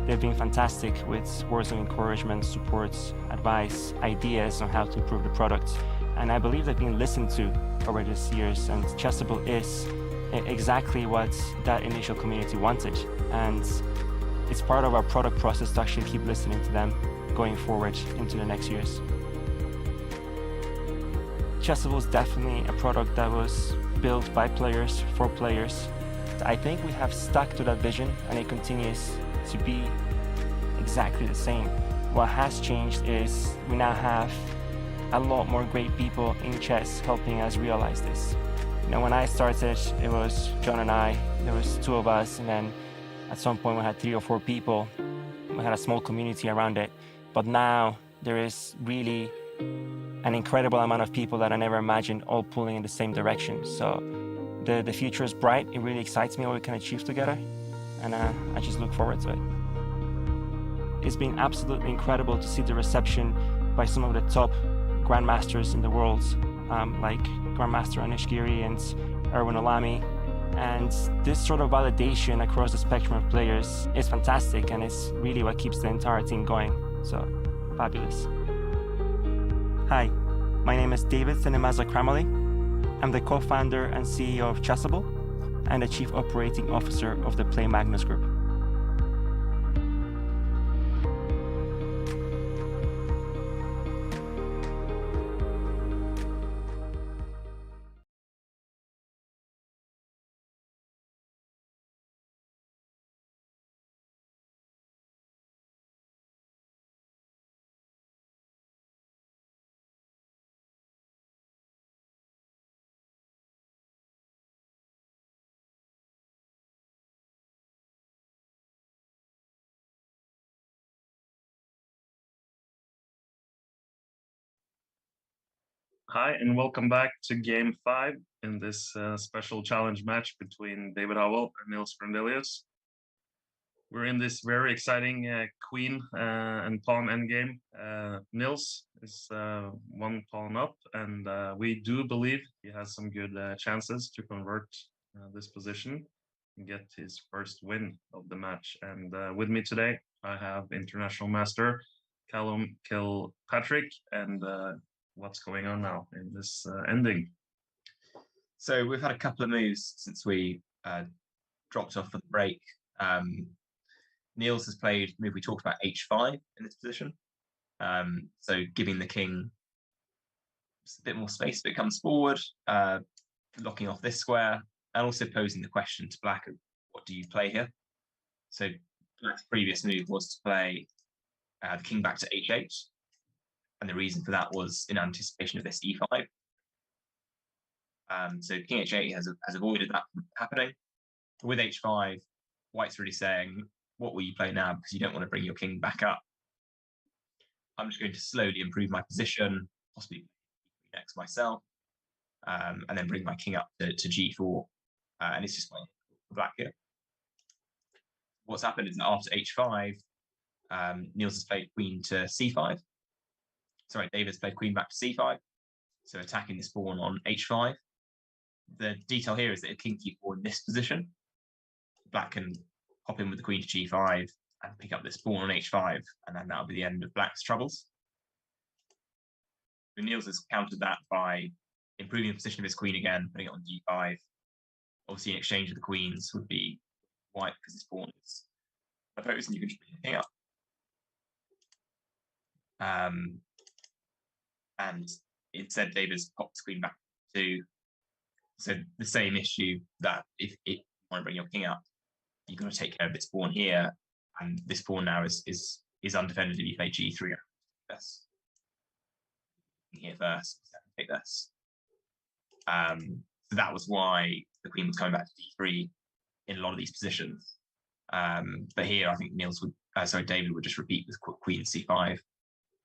they've been fantastic with words of encouragement, support, advice, ideas on how to improve the product. And I believe they've been listened to over these years, and Chessable is exactly what that initial community wanted. And it's part of our product process to actually keep listening to them going forward into the next years. Chessable is definitely a product that was built by players for players. I think we have stuck to that vision, and it continues to be exactly the same. What has changed is we now have a lot more great people in chess helping us realize this. When I started, it was John and I, there was two of us, and then at some point we had 3 or 4 people. We had a small community around it. But now there is really an incredible amount of people that I never imagined all pulling in the same direction. So the future is bright. It really excites me what we can achieve together, and I just look forward to it. It's been absolutely incredible to see the reception by some of the top Grandmasters in the world, like Grandmaster Anish Giri and Erwin Olami. And this sort of validation across the spectrum of players is fantastic, and it's really what keeps the entire team going. So, fabulous. Hi, my name is David Sinemaza Kramali. I'm the co-founder and CEO of Chessable and the Chief Operating Officer of the Play Magnus Group. Hi, and welcome back to Game 5 in this special challenge match between David Howell and Nils Grandelius. We're in this very exciting queen and pawn endgame. Nils is 1 pawn up, and we do believe he has some good chances to convert this position. get his first win of the match. And with me today, I have International Master Callum Kilpatrick. And what's going on now in this ending? So we've had a couple of moves since we dropped off for the break. Nils has played a move we talked about, h5 in this position. So giving the king a bit more space if it comes forward, locking off this square, and also posing the question to black, what do you play here? So black's previous move was to play the king back to h8, and the reason for that was in anticipation of this e5. So king h8 has avoided that from happening. With h5, white's really saying, what will you play now? Because you don't want to bring your king back up. I'm just going to slowly improve my position, possibly next myself, and then bring my king up to g4. And it's just like black here. What's happened is that after h5, Nils has played queen to c5. Sorry, David's played queen back to c5. So attacking this pawn on h5. The detail here is that if king q4 in this position, black can hop in with the queen to g5 and pick up this pawn on h5, and then that'll be the end of black's troubles. So Nils has countered that by improving the position of his queen again, putting it on g5. Obviously, in exchange of the queens would be white because his pawn is opposed, and you can just bring the king up. And instead, David's popped his queen back to. So the same issue that if you want to bring your king up, you've got to take care of this pawn here, and this pawn now is undefended if you play g3. This here first, take this. So that was why the queen was coming back to d3 in a lot of these positions. But here, I think David would just repeat with queen c5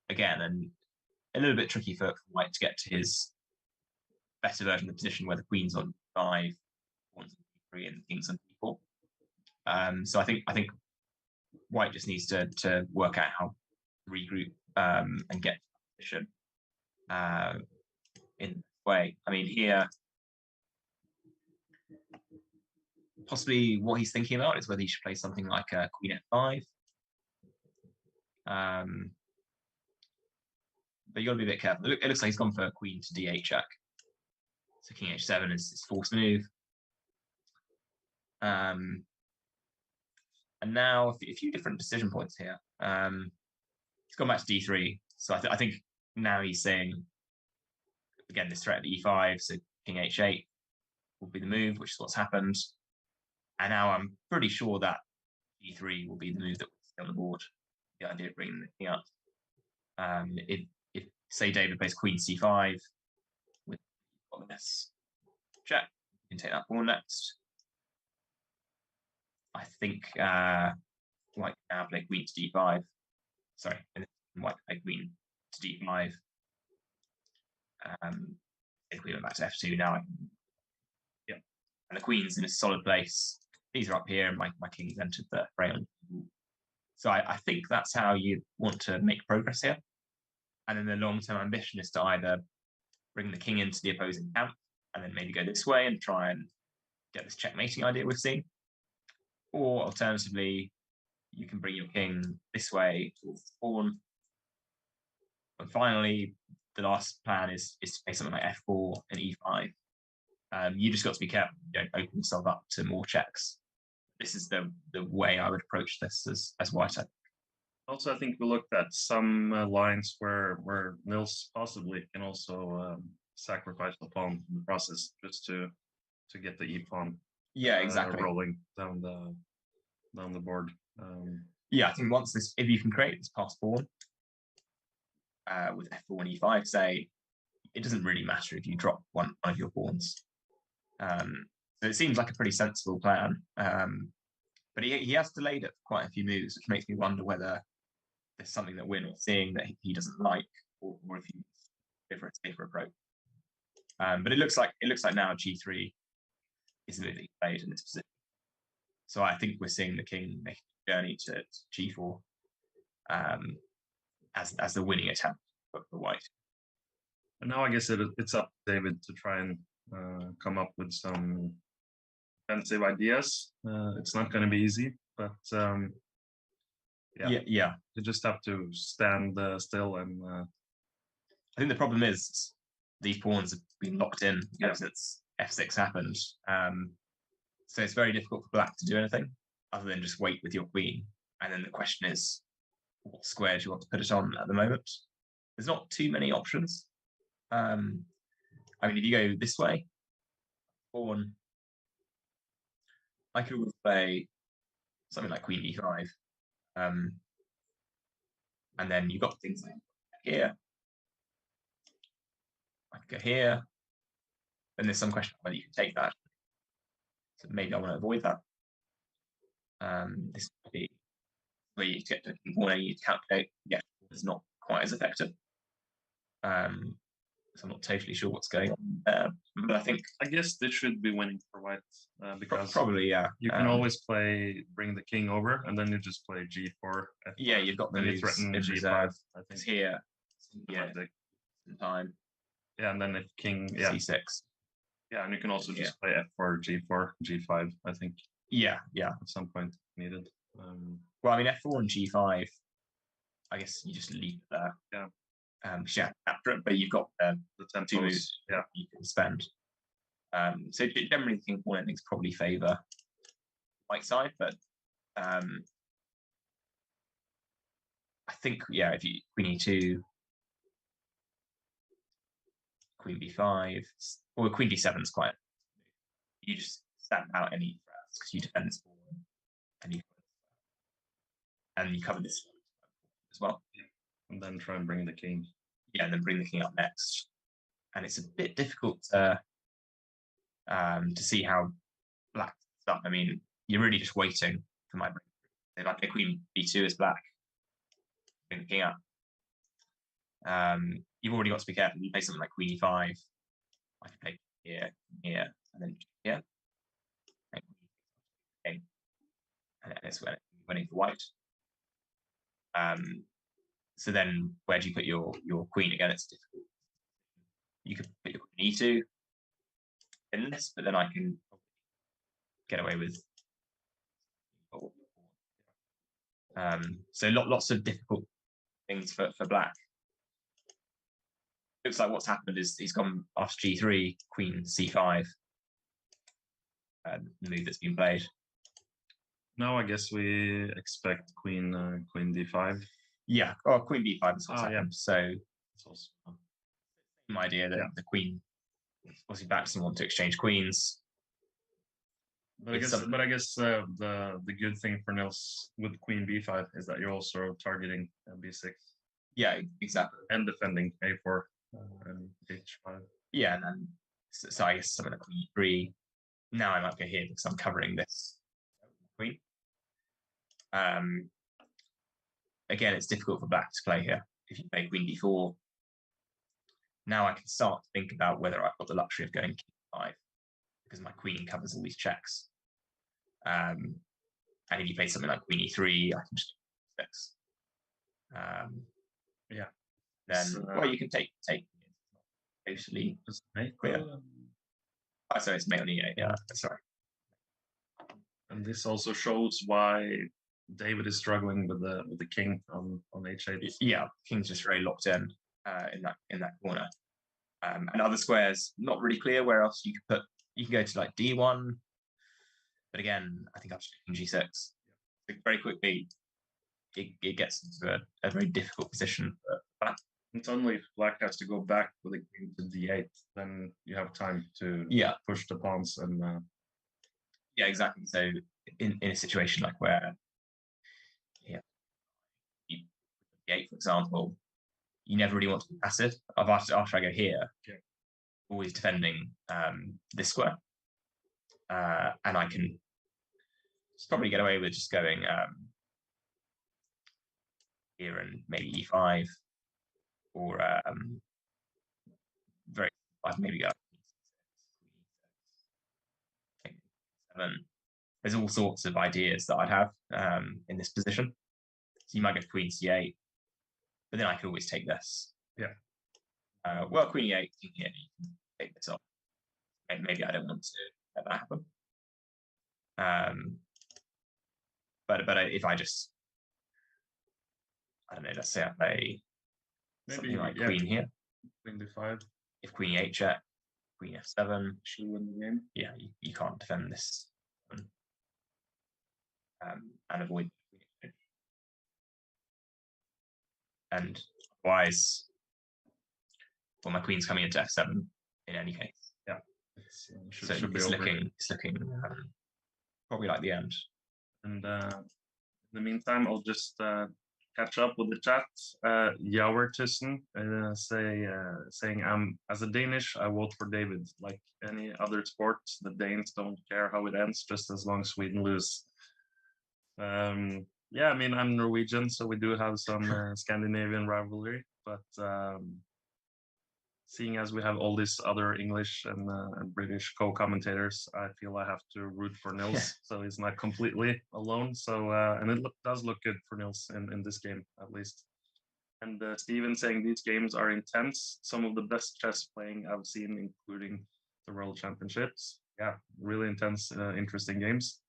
again, and a little bit tricky for white to get to his better version of the position where the queen's on 5, pawn's on d3, and the king's on d4. So I think white just needs to work out how to regroup and get to the position in this way. I mean, here, possibly what he's thinking about is whether he should play something like queen f5. But you got to be a bit careful. It looks like he's gone for queen to d8 check. So king h7 is his forced move. And now a few different decision points here. He's gone back to d3. So I think now he's saying, again, this threat of e5, so king h8 will be the move, which is what's happened. And now I'm pretty sure that d3 will be the move that will stay on the board. The idea of bringing the king up. If say David plays queen c5 with this check, you can take that pawn next. I think white now play queen to d5. Sorry, and white play queen to d5. If we went back to f2 now, yeah, and the queen's in a solid place. These are up here, and my king's entered the fray on. So I think that's how you want to make progress here. And then the long-term ambition is to either bring the king into the opposing camp and then maybe go this way and try and get this checkmating idea we've seen. Or alternatively, you can bring your king this way towards the pawn. And finally, the last plan is to play something like f4 and e5. You just got to be careful you don't open yourself up to more checks. This is the way I would approach this as white. Also, I think we looked at some lines where Nils possibly can also sacrifice the pawn in the process just to get the e-pawn. Yeah, exactly. Rolling down the board. Yeah, I think once this, if you can create this pass pawn with f4 and e5, say, it doesn't really matter if you drop one of your pawns. So it seems like a pretty sensible plan. But he has delayed it for quite a few moves, which makes me wonder whether there's something that we're not seeing that he doesn't like, or if he's a safer approach. But it looks like now g3 is the move that he played in this position. So I think we're seeing the king make a journey to g4 as the winning attempt for white. And now I guess it's up to David to try and come up with some defensive ideas. It's not going to be easy, but Yeah. you just have to stand still. And I think the problem is these pawns have been locked in since f6 happened. So it's very difficult for black to do anything other than just wait with your queen. And then the question is, what square do you want to put it on at the moment? There's not too many options. I mean, if you go this way, pawn, I could always play something like queen d5. And then you've got things like here. I could go here. And there's some question whether you can take that. So maybe I want to avoid that. This would be where you get to pawn, you calculate. Yeah, it's not quite as effective. So I'm not totally sure what's going on there. But I guess this should be winning for white because probably, yeah. You can always bring the king over, and then you just play g4. F5, yeah, you've got the you threaten g5. I think it's here. Yeah, in time. Yeah, and then if king, c6. Yeah, and you can also just play f4, g4, g5. I think. Yeah. At some point needed. Well, I mean, f4 and g5. I guess you just leave it there. Yeah. After it, but you've got the tempos, 2 moves you can spend. So generally, think one of things probably favour white side, but I think if you queen e2, queen b5, or queen d7 is quite. You just stand out any threats because you defend this pawn, and you cover this as well. And then try and bring the king. Yeah, and then bring the king up next. And it's a bit difficult to see how black stuff. I mean, you're really just waiting for my breakthrough. If I play queen b2 as black, bring the king up. You've already got to be careful. You play something like queen e5. I can play here, and then here. And it's winning for white. So then where do you put your queen? Again, it's difficult. You could put your queen e2 in this, but then I can get away with. So lots of difficult things for black. Looks like what's happened is he's gone after g3, queen c5, the move that's been played. Now I guess we expect queen d5. Yeah, or queen b5 is what's happened. Yeah. So it's also my idea that the queen obviously backs and want to exchange queens. But I guess the good thing for Nils with queen b5 is that you're also targeting b6. Yeah, exactly. And defending a4 and h5. Yeah, and then so I guess something like queen e3. Now I might go here because I'm covering this queen. Again, it's difficult for black to play here. If you play queen d4, now I can start to think about whether I've got the luxury of going king 5 because my queen covers all these checks. And if you play something like queen e3, I can just 6. Then you can take basically clear. Oh, sorry, it's mate on e8. Yeah, sorry. And this also shows why David is struggling with the king on h8. Yeah, king's just very locked in that corner. And other squares, not really clear where else you could put. You can go to like d1, but again, I think I'm just taking g6. So very quickly, it gets into a very difficult position for black. It's only if black has to go back with a queen to d8, then you have time to push the pawns and. Yeah, exactly. So in a situation like where, you d8, for example, you never really want to be passive. After I go here, always defending this square, and I can probably get away with just going here and maybe e5, or maybe go. There's all sorts of ideas that I'd have in this position. So you might go queen c8, but then I could always take this. Yeah. Well, queen e8, you can take this off. Maybe I don't want to let that happen. But if I just, I don't know, let's say I play something like queen here. Queen d5. If queen e8 check, queen f7. Should win the game. Yeah, you can't defend this. And avoid. And otherwise, well, my queen's coming into f7 in any case. Yeah. So it's looking probably like the end. And in the meantime, I'll just catch up with the chat. Jawertussen saying, as a Danish, I vote for David. Like any other sport, the Danes don't care how it ends, just as long as Sweden lose. Yeah, I mean, I'm Norwegian, so we do have some Scandinavian rivalry, but seeing as we have all these other English and British co-commentators, I feel I have to root for Nils, so he's not completely alone. So, and it does look good for Nils in this game, at least. And Steven saying these games are intense, some of the best chess playing I've seen, including the World Championships. Yeah, really intense, interesting games.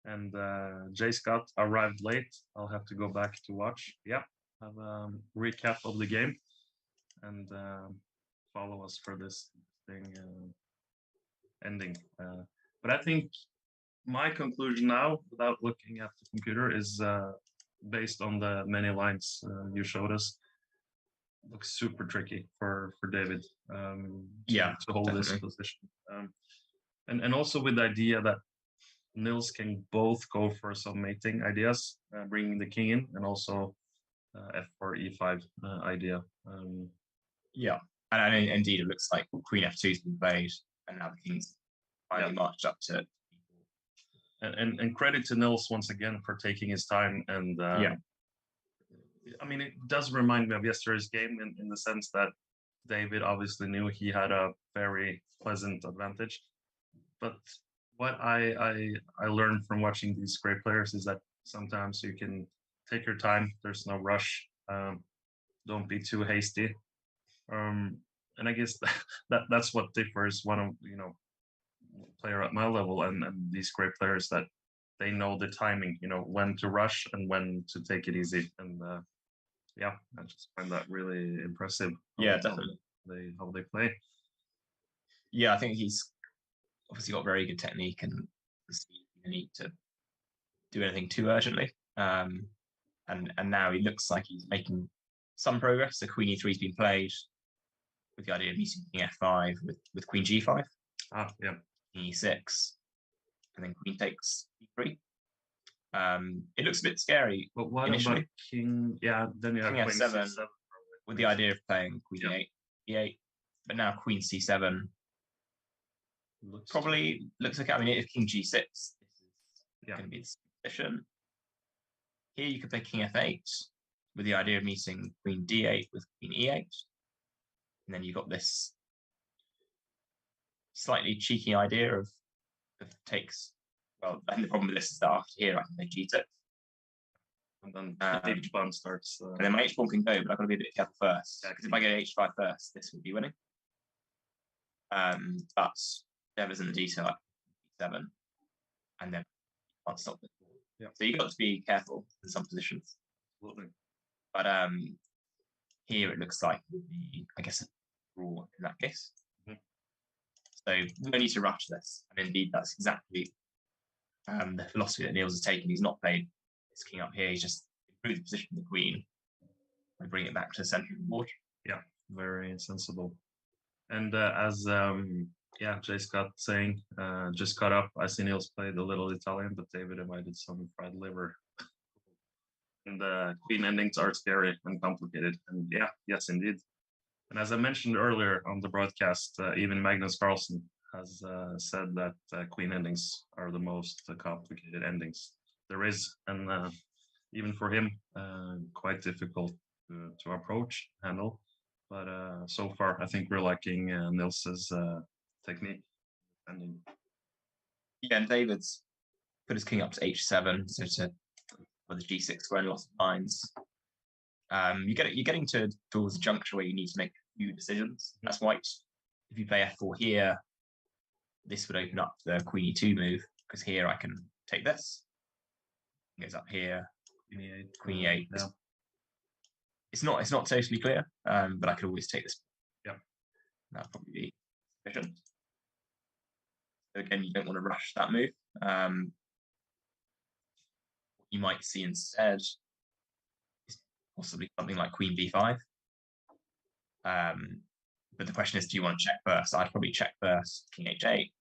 And J. Scott arrived late. I'll have to go back to watch. Yeah, have a recap of the game and follow us for this thing ending. But I think my conclusion now, without looking at the computer, is based on the many lines you showed us. Looks super tricky for David. To hold definitely. this position. And also with the idea that Nils can both go for some mating ideas, bringing the king in, and also f4, e5 idea. Yeah, and indeed it looks like queen f2 has been played, and now the king's finally marched up to. And credit to Nils once again for taking his time. And I mean, it does remind me of yesterday's game in the sense that David obviously knew he had a very pleasant advantage, but what I learned from watching these great players is that sometimes you can take your time. There's no rush. Don't be too hasty. And I guess that's what differs one of player at my level and these great players, that they know the timing. When to rush and when to take it easy. And I just find that really impressive. Definitely. How they play. Yeah, I think he's obviously got very good technique and the need to do anything too urgently. And now he looks like he's making some progress. So queen e3 has been played with the idea of using king f5 with queen g5. Yeah. King e6, and then queen takes e3. It looks a bit scary. But what initially. About king? Yeah, then you have king queen f7 c7 with the idea of playing queen e8, but now queen c7. Probably looks okay. I mean, if king g6, this is going to be the position. Here you could play king f8 with the idea of meeting queen d8 with queen e8. And then you've got this slightly cheeky idea of takes. Well, I think the problem with this is that after here I can play g6. And then h1 starts. And then my h pawn can go, but I've got to be a bit careful first. Because if I go h5 first, this would be winning. But devil's in the detail at 7, and then you can't stop it. Yeah. So you've got to be careful in some positions. Absolutely. But here it looks like it would be, I guess, a draw in that case. Mm-hmm. So no need to rush this. And indeed, that's exactly the philosophy that Nils has taken. He's not played his king up here. He's just improved the position of the queen and bring it back to the center of the board. Yeah, very sensible. And as J. Scott saying, just caught up. I see Nils played a little Italian, but David invited some fried liver. And the queen endings are scary and complicated. And yes, indeed. And as I mentioned earlier on the broadcast, even Magnus Carlsen has said that queen endings are the most complicated endings there is. And even for him, quite difficult to approach, handle. But so far, I think we're liking Nils's technique. Yeah, and David's put his king up to h7, so with the g6 square and lots of lines. You're getting towards a juncture where you need to make a few decisions. That's white. If you play f4 here, this would open up the queen e2 move, because here I can take this. It goes up here. Queen e8. Yeah. It's not totally clear, but I could always take this. Yeah. That'll probably be sufficient. So again, you don't want to rush that move. What you might see instead is possibly something like Queen b5. But the question is, do you want to check first? I'd probably check first, King h8,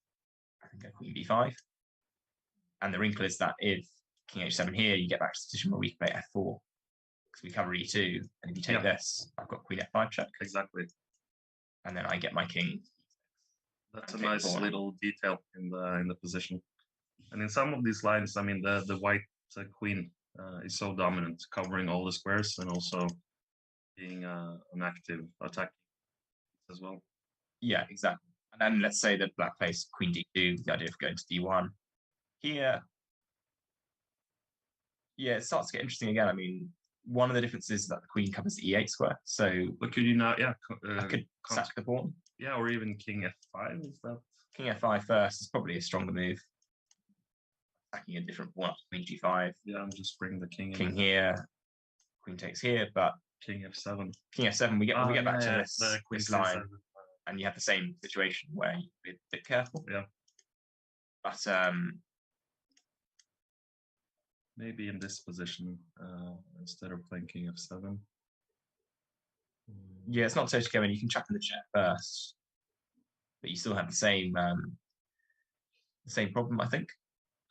and go Queen b5. And the wrinkle is that if King h7 here, you get back to the position where we can play f4, because we cover e2, and if you take this, I've got Queen f5 check. Exactly. And then I get my king. That's a nice little detail in the position. And in some of these lines, I mean, the white queen is so dominant, covering all the squares and also being an active attack as well. Yeah, exactly. And then let's say that black plays Queen d2, the idea of going to d1. Here, yeah, it starts to get interesting again. I mean, one of the differences is that the queen covers the e8 square. So but could you not? Yeah, I could sack the pawn. Yeah, or even King f5. Is that King f5 first is probably a stronger move. Attacking a different pawn up to Queen g5. Yeah, I'm just bringing the king. King here, Queen takes here, but King f7. King f7. We get back to this line, C7. and you have the same situation where you be a bit careful. Yeah. But maybe in this position instead of playing King f7. Yeah, it's not totally going. You can chuck in the check first, but you still have the same problem, I think.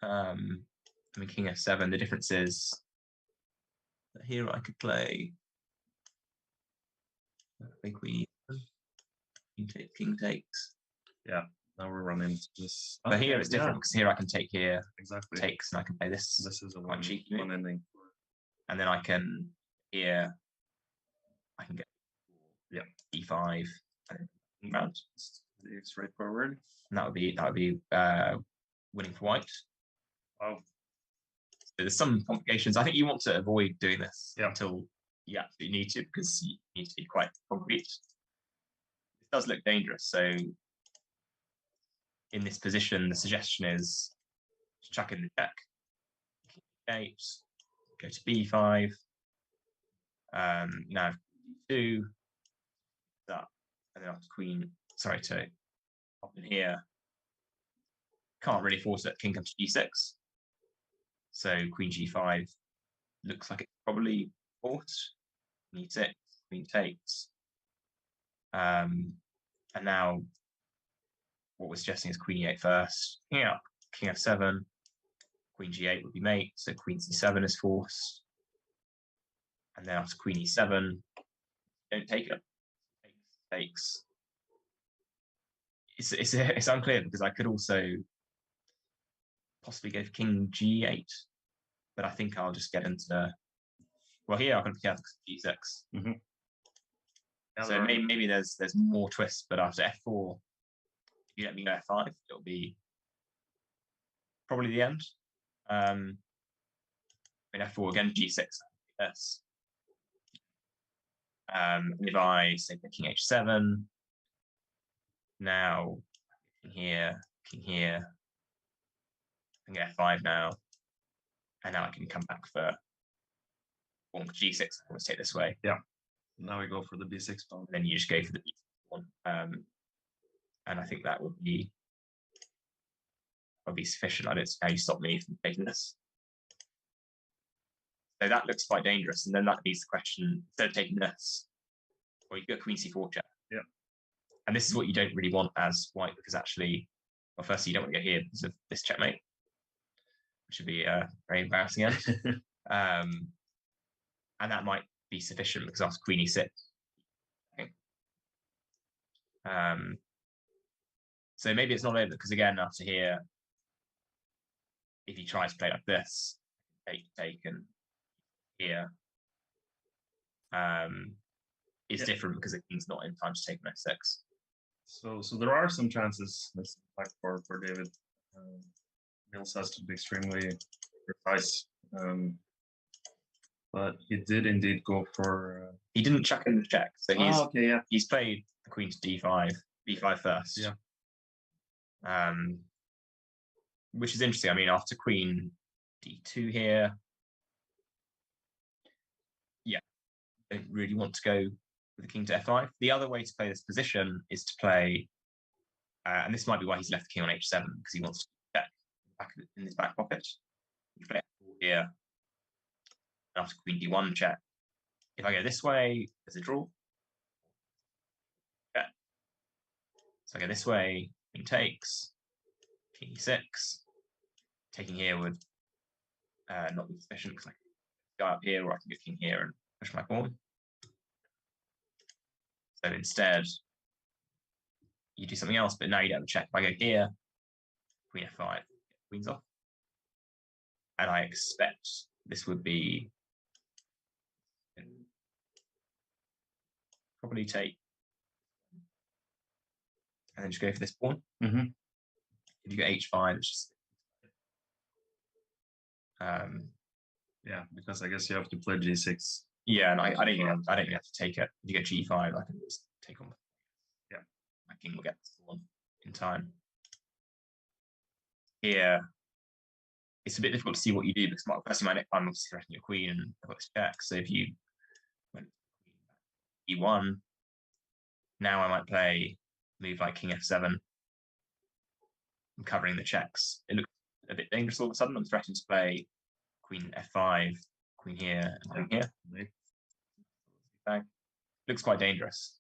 I mean, King f7. The difference is that here I could play. I think King takes. Yeah. Now we're running this. But here it's different because here I can take here, exactly, takes, and I can play this. This is a quite cheeky one ending. And then I can here. I can get e5 and round. It's straightforward. And that would be winning for white. Wow. So there's some complications. I think you want to avoid doing this until you absolutely need to, because you need to be quite concrete. It does look dangerous. So in this position, the suggestion is to chuck in the check. King8, go to b5. Now d2, that, and then after queen. Sorry, to pop in here. Can't really force it. King comes to g6. So queen g5 looks like it's probably forced. e6, queen takes. And now what we're suggesting is Queen e8 first. King up, King f7, Queen g8 would be mate, so Queen c7 is forced. And then after Queen e7, don't take it. Takes. It's unclear because I could also possibly go for King g8, but I think I'll just get into. Well, here I'm going to be careful because g6. Mm-hmm. So maybe there's more twists, but after f4. If you let me go f5, it'll be probably the end. I mean, f4 again, g6, yes. If I say King h7, now King here, I can get f5 now, and now I can come back for g6. I want to take this way. Yeah. Now we go for the b6 pawn. Then you just go for the b6 pawn. And I think that would be sufficient. I don't see how you stop me from taking this. So that looks quite dangerous. And then that leaves the question, instead of taking this, well, you go Queen c4 check. Yeah. And this is what you don't really want as white, because actually, well, firstly, you don't want to go here because of this checkmate, which would be very embarrassing. And that might be sufficient because after Queen e6. So maybe it's not over, because again, after here, if he tries to play like this, take, and here is different because the king's not in time to take on f6. So there are some chances for David. Nils has to be extremely precise, but he did indeed go for. He didn't chuck in the check, so he's played the queen to d5, b5 first. Yeah. which is interesting. I mean, after queen d2 here, yeah, I don't really want to go with the king to f5. The other way to play this position is to play, and this might be why he's left the king on h7, because he wants to check back in his back pocket. You play f4 here, and after queen d1 check. If I go this way, there's a draw. Okay. So I go this way, queen takes, king e6. Taking here would not be sufficient because I can go up here, or I can get king here and push my pawn. So instead, you do something else, but now you don't have a check. If I go here, queen f5, queen's off. And I expect this would be probably take and then just go for this pawn. Mm-hmm. If you go h5, it's just yeah, because I guess you have to play g6. Yeah, and I don't even have to take it. If you go g5, I can just take on. Yeah, my king will get this pawn in time. Here, it's a bit difficult to see what you do because personally, I'm obviously threatening your queen and I've got this check. So if you went e1, now I might play move like king f7. I'm covering the checks. It looks a bit dangerous all of a sudden. I'm threatening to play queen f5, queen here, and queen here. Looks quite dangerous.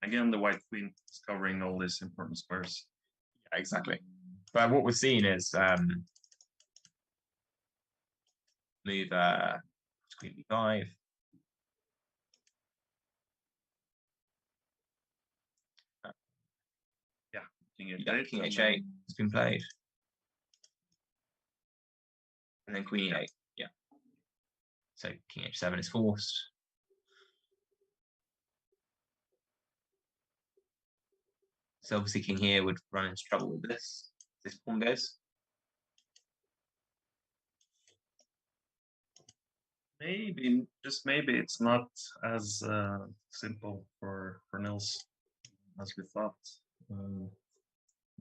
Again, the white queen is covering all these important squares. Yeah, exactly. But what we're seeing is move queen b5. Yeah, king h8. King h8 has been played. And then queen e8, yeah. So king h7 is forced. So obviously king here would run into trouble with this. This pawn goes. Maybe, just maybe, it's not as simple for Nils as we thought.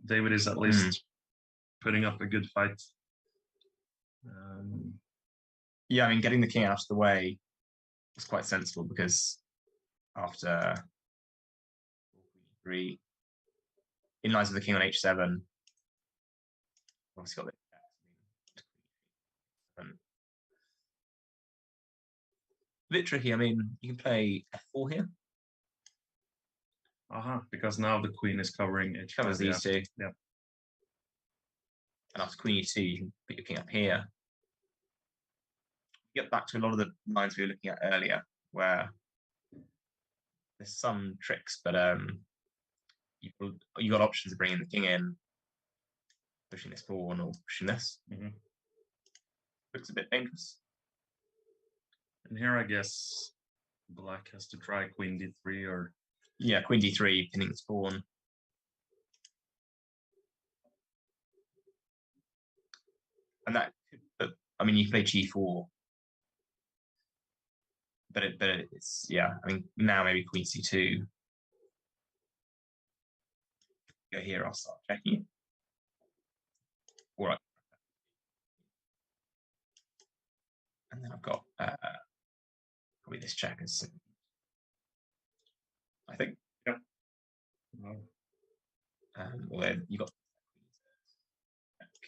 David is at least putting up a good fight. Yeah, I mean, getting the king out of the way was quite sensible because after queen e3, in lines with the king on h7, obviously got the bit tricky. I mean, you can play f4 here. Because now the queen is covering h5. Covers these two. Yeah. And after queen e2, you can put your king up here. Get back to a lot of the lines we were looking at earlier, where there's some tricks, but you got options of bringing the king in, pushing this pawn, or pushing this. Mm-hmm. Looks a bit dangerous. And here, I guess black has to try queen d3 or. Yeah, queen d3, pinning this pawn. And that, I mean, you can play g4. But it's, yeah, I mean, now maybe queen c2. Go here, I'll start checking. All right. And then I've got probably this check as, I think. Yeah. Although you got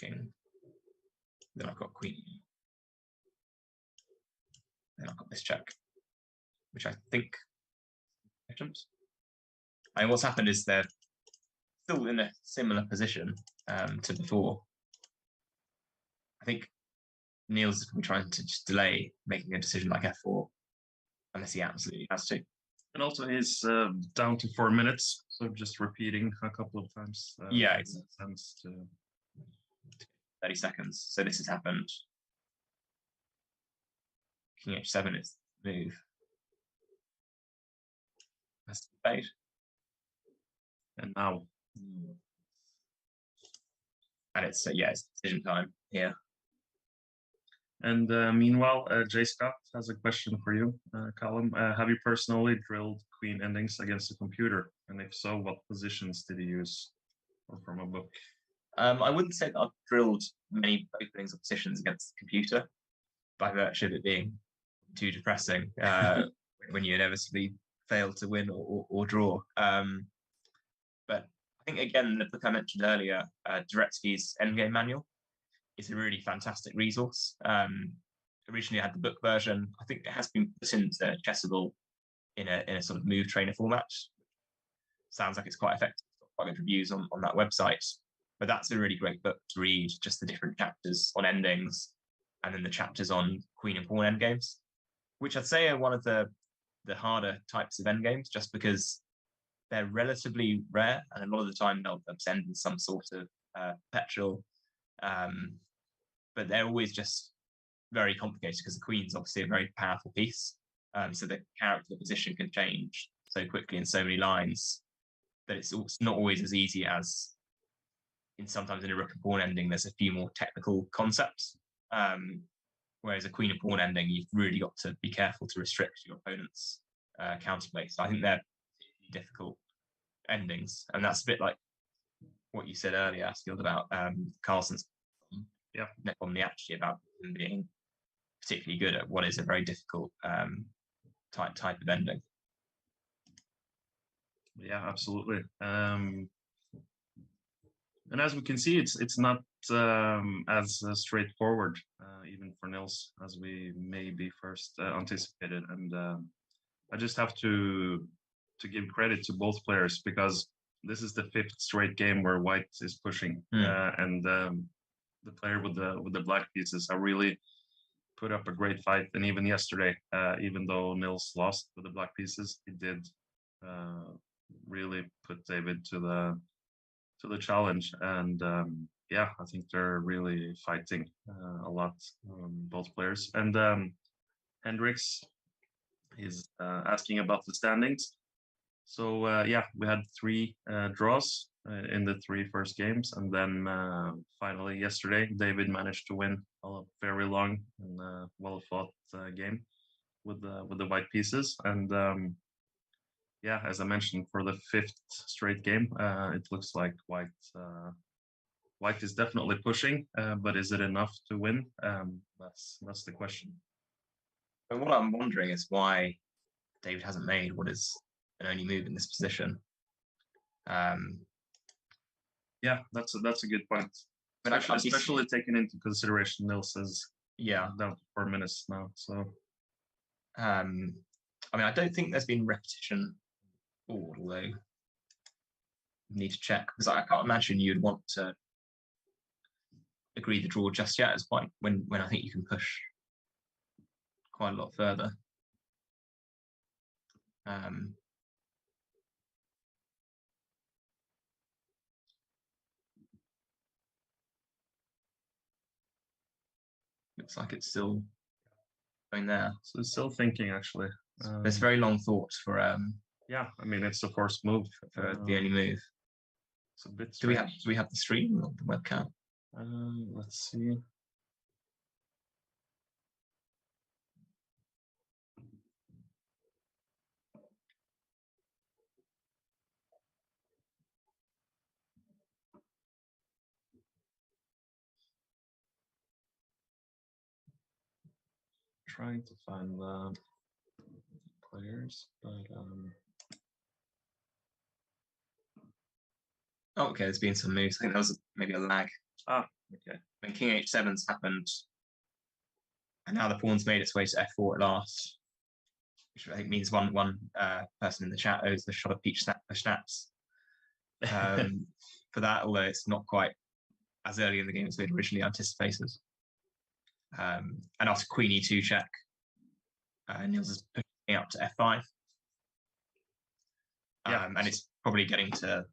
king. Then I've got queen. Then I've got this check, which I think. And what's happened is they're still in a similar position to before. I think Nils is probably trying to just delay making a decision like f4, unless he absolutely has to. And also he's down to 4 minutes, so just repeating a couple of times. Yeah, makes sense to 30 seconds. So this has happened. King h7 is the move. Has to be played. And now. And it's, yeah, it's decision time here. And meanwhile, Jay Scott has a question for you, Callum. Have you personally drilled queen endings against a computer? And if so, what positions did you use? Or from a book? I wouldn't say that I've drilled many openings or positions against the computer by virtue of it being too depressing when you inevitably fail to win or draw. But I think, again, the book I mentioned earlier, Dvoretsky's Endgame Manual, is a really fantastic resource. Originally I had the book version. I think it has been put into Chessable in a sort of move trainer format. Sounds like it's quite effective. Got quite good reviews on that website. But that's a really great book to read, just the different chapters on endings and then the chapters on queen and pawn endgames, which I'd say are one of the harder types of endgames, just because they're relatively rare, and a lot of the time they'll end in some sort of perpetual, but they're always just very complicated because the queen's obviously a very powerful piece, so the character position can change so quickly in so many lines that it's not always as easy as sometimes in a rook and pawn ending. There's a few more technical concepts, whereas a queen and pawn ending, you've really got to be careful to restrict your opponent's counterplay. So I think they're difficult endings, and that's a bit like what you said earlier, Askild, about Carlsen's on the actually about him being particularly good at what is a very difficult type of ending. Yeah, absolutely. And as we can see, it's not as straightforward, even for Nils, as we maybe first anticipated. And I just have to give credit to both players, because this is the 5th straight game where White is pushing, and the player with the black pieces are really put up a great fight. And even yesterday, even though Nils lost with the black pieces, he did really put David to the challenge. And yeah, I think they're really fighting a lot, both players. And Hendrix is asking about the standings. So yeah, we had 3 draws in the 3 first games, and then finally yesterday David managed to win a very long and well fought game with the white pieces. And yeah, as I mentioned, for the 5th straight game, it looks like White is definitely pushing, but is it enough to win? That's the question. But what I'm wondering is why David hasn't made what is an only move in this position. Yeah, that's a good point. But especially taking into consideration Nils is down to 4 minutes now. So I mean, I don't think there's been repetition board, although you need to check, because I can't imagine you'd want to agree the draw just yet as White, when I think you can push quite a lot further. Looks like it's still going there. So it's still thinking, actually. There's very long thoughts for yeah, I mean, it's the first move. The only move. It's a bit strange. Do we have the stream or the webcam? Let's see. Trying to find the players, but oh, okay, there's been some moves. I think there was maybe a lag. Okay. When King H7's happened, and now the pawn's made its way to F4 at last, which I think means one person in the chat owes the shot of peach snaps for that, although it's not quite as early in the game as we'd originally anticipated. And after Queen E2 check, Nils is pushing up to F5. And it's probably getting to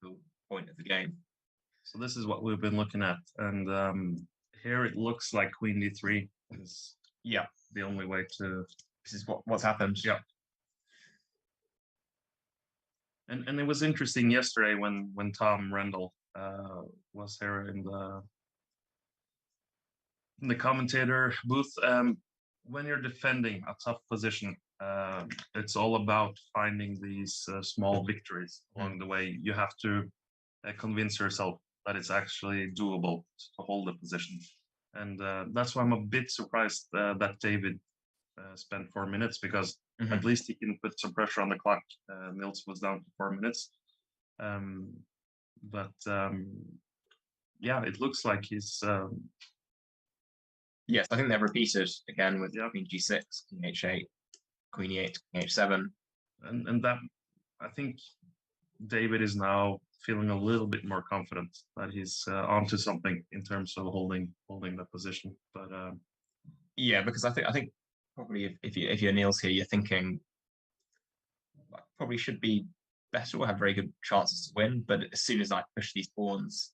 the point of the game. So this is what we've been looking at, and here it looks like Queen D3 is the only way to. This is what's happened. Yeah. And it was interesting yesterday when Tom Rendle was here in the commentator booth. When you're defending a tough position, it's all about finding these small victories along the way. You have to convince yourself that it's actually doable to hold the position. And that's why I'm a bit surprised that David spent 4 minutes, because at least he can put some pressure on the clock. Nils was down to 4 minutes. Yeah, it looks like he's... Yes, I think they're repeated again with Queen G6, King H8, Queen E8, King H7. And that, I think David is now feeling a little bit more confident that he's onto something in terms of holding the position. But yeah, because I think probably if you're Nils here, you're thinking probably should be better or have very good chances to win. But as soon as I push these pawns,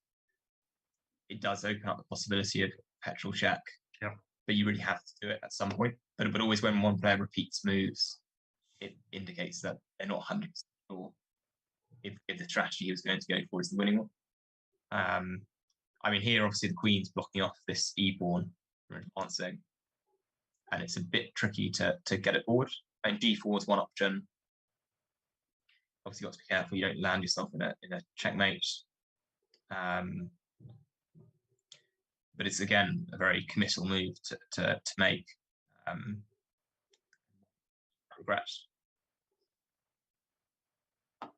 it does open up the possibility of petrol check. Yeah. But you really have to do it at some point. But always when one player repeats moves, it indicates that they're not 100% sure if the strategy he was going to go for is the winning one. I mean, here obviously the queen's blocking off this e pawn for advancing, and it's a bit tricky to get it forward. And d4 is one option. Obviously, you've got to be careful you don't land yourself in a checkmate. But it's again a very committal move to make. Regret.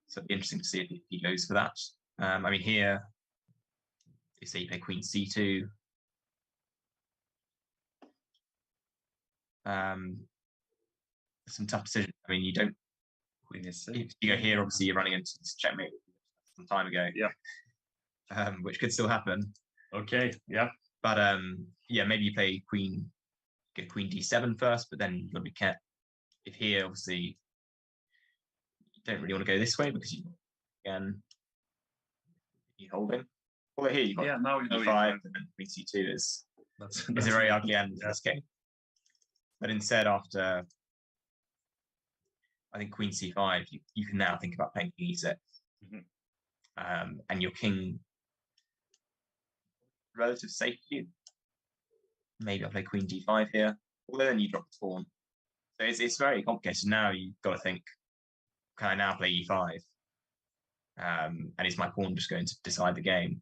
So it'd be interesting to see if he goes for that. I mean, here, you say you play Queen C2. Some tough decisions. I mean, you don't. Queen is if you go here, obviously you're running into this checkmate some time ago. Yeah. Which could still happen. Okay. Yeah. But yeah, maybe you play get Queen D7 first, but then you've got to be careful. If here, obviously, you don't really want to go this way because you're holding. Although here you've got now E5 and then Queen C2 is a very ugly end in this game. But instead, after I think Queen C5, you can now think about playing King E6. And your king, relative safety. Maybe I'll play Queen D5 here. Although then you drop the pawn. So it's very complicated. Now you've got to think, can I now play E5? And is my pawn just going to decide the game?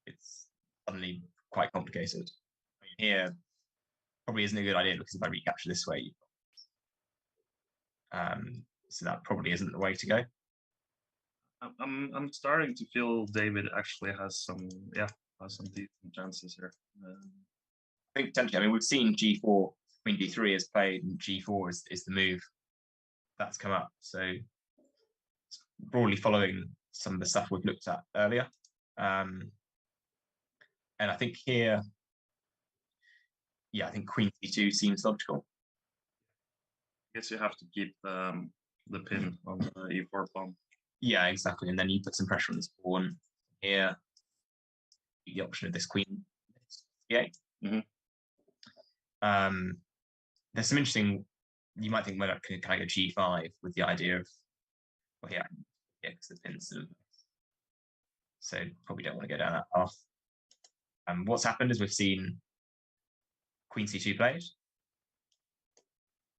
It's suddenly quite complicated. I mean, here probably isn't a good idea because if I recapture this way, so that probably isn't the way to go. I'm starting to feel David actually has some decent chances here. I think potentially. I mean, we've seen G4, Queen D3 is played, and G4 is the move that's come up. So broadly following some of the stuff we've looked at earlier. And I think here, I think Queen C2 seems logical. I guess you have to keep the pin on the E4 pawn. Yeah, exactly. And then you put some pressure on this pawn here. The option of this queen. Yeah. There's some interesting. You might think, well, can I go G5 with the idea of, well, because the pin's sort of. So probably don't want to go down that path. What's happened is we've seen Queen C2 played,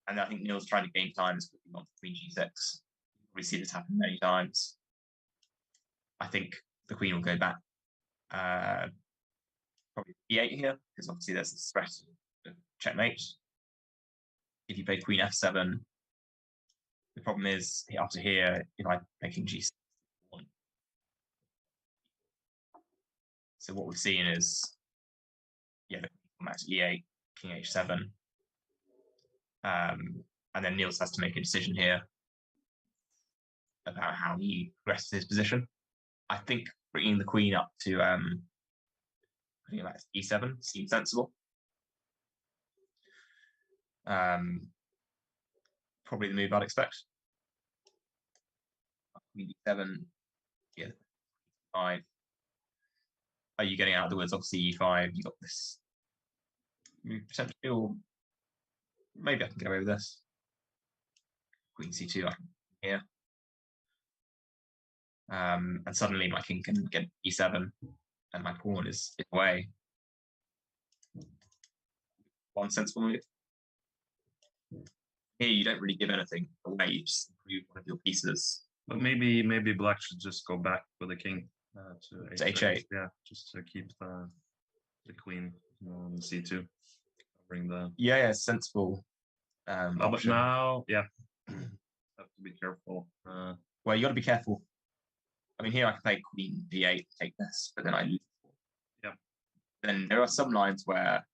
and I think Nils trying to gain time is quickly on Queen G6. We see this happen many times. I think the queen will go back probably E8 here, because obviously there's this threat of checkmate. If you play Queen F7, the problem is after here, if I play King G6, so what we've seen is, the back to E8, King H7, and then Nils has to make a decision here about how he progresses his position. I think bringing the queen up to putting it back to E7 seems sensible. Probably the move I'd expect. Queen E7, E5. Are you getting out of the woods? Obviously E5. You got this potentially, or maybe I can get away with this. Queen C2 I can here. And suddenly my king can get E7 and my pawn is away. One sensible move. Here you don't really give anything away, you just improve one of your pieces. But maybe black should just go back with the king to h8. Yeah, just to keep the queen on c2. Bring the Yeah, sensible. but Option. now, yeah, have to be careful. Well, you got to be careful. I mean, here I can play queen d8, take this, but then I lose. Yeah. Then there are some lines where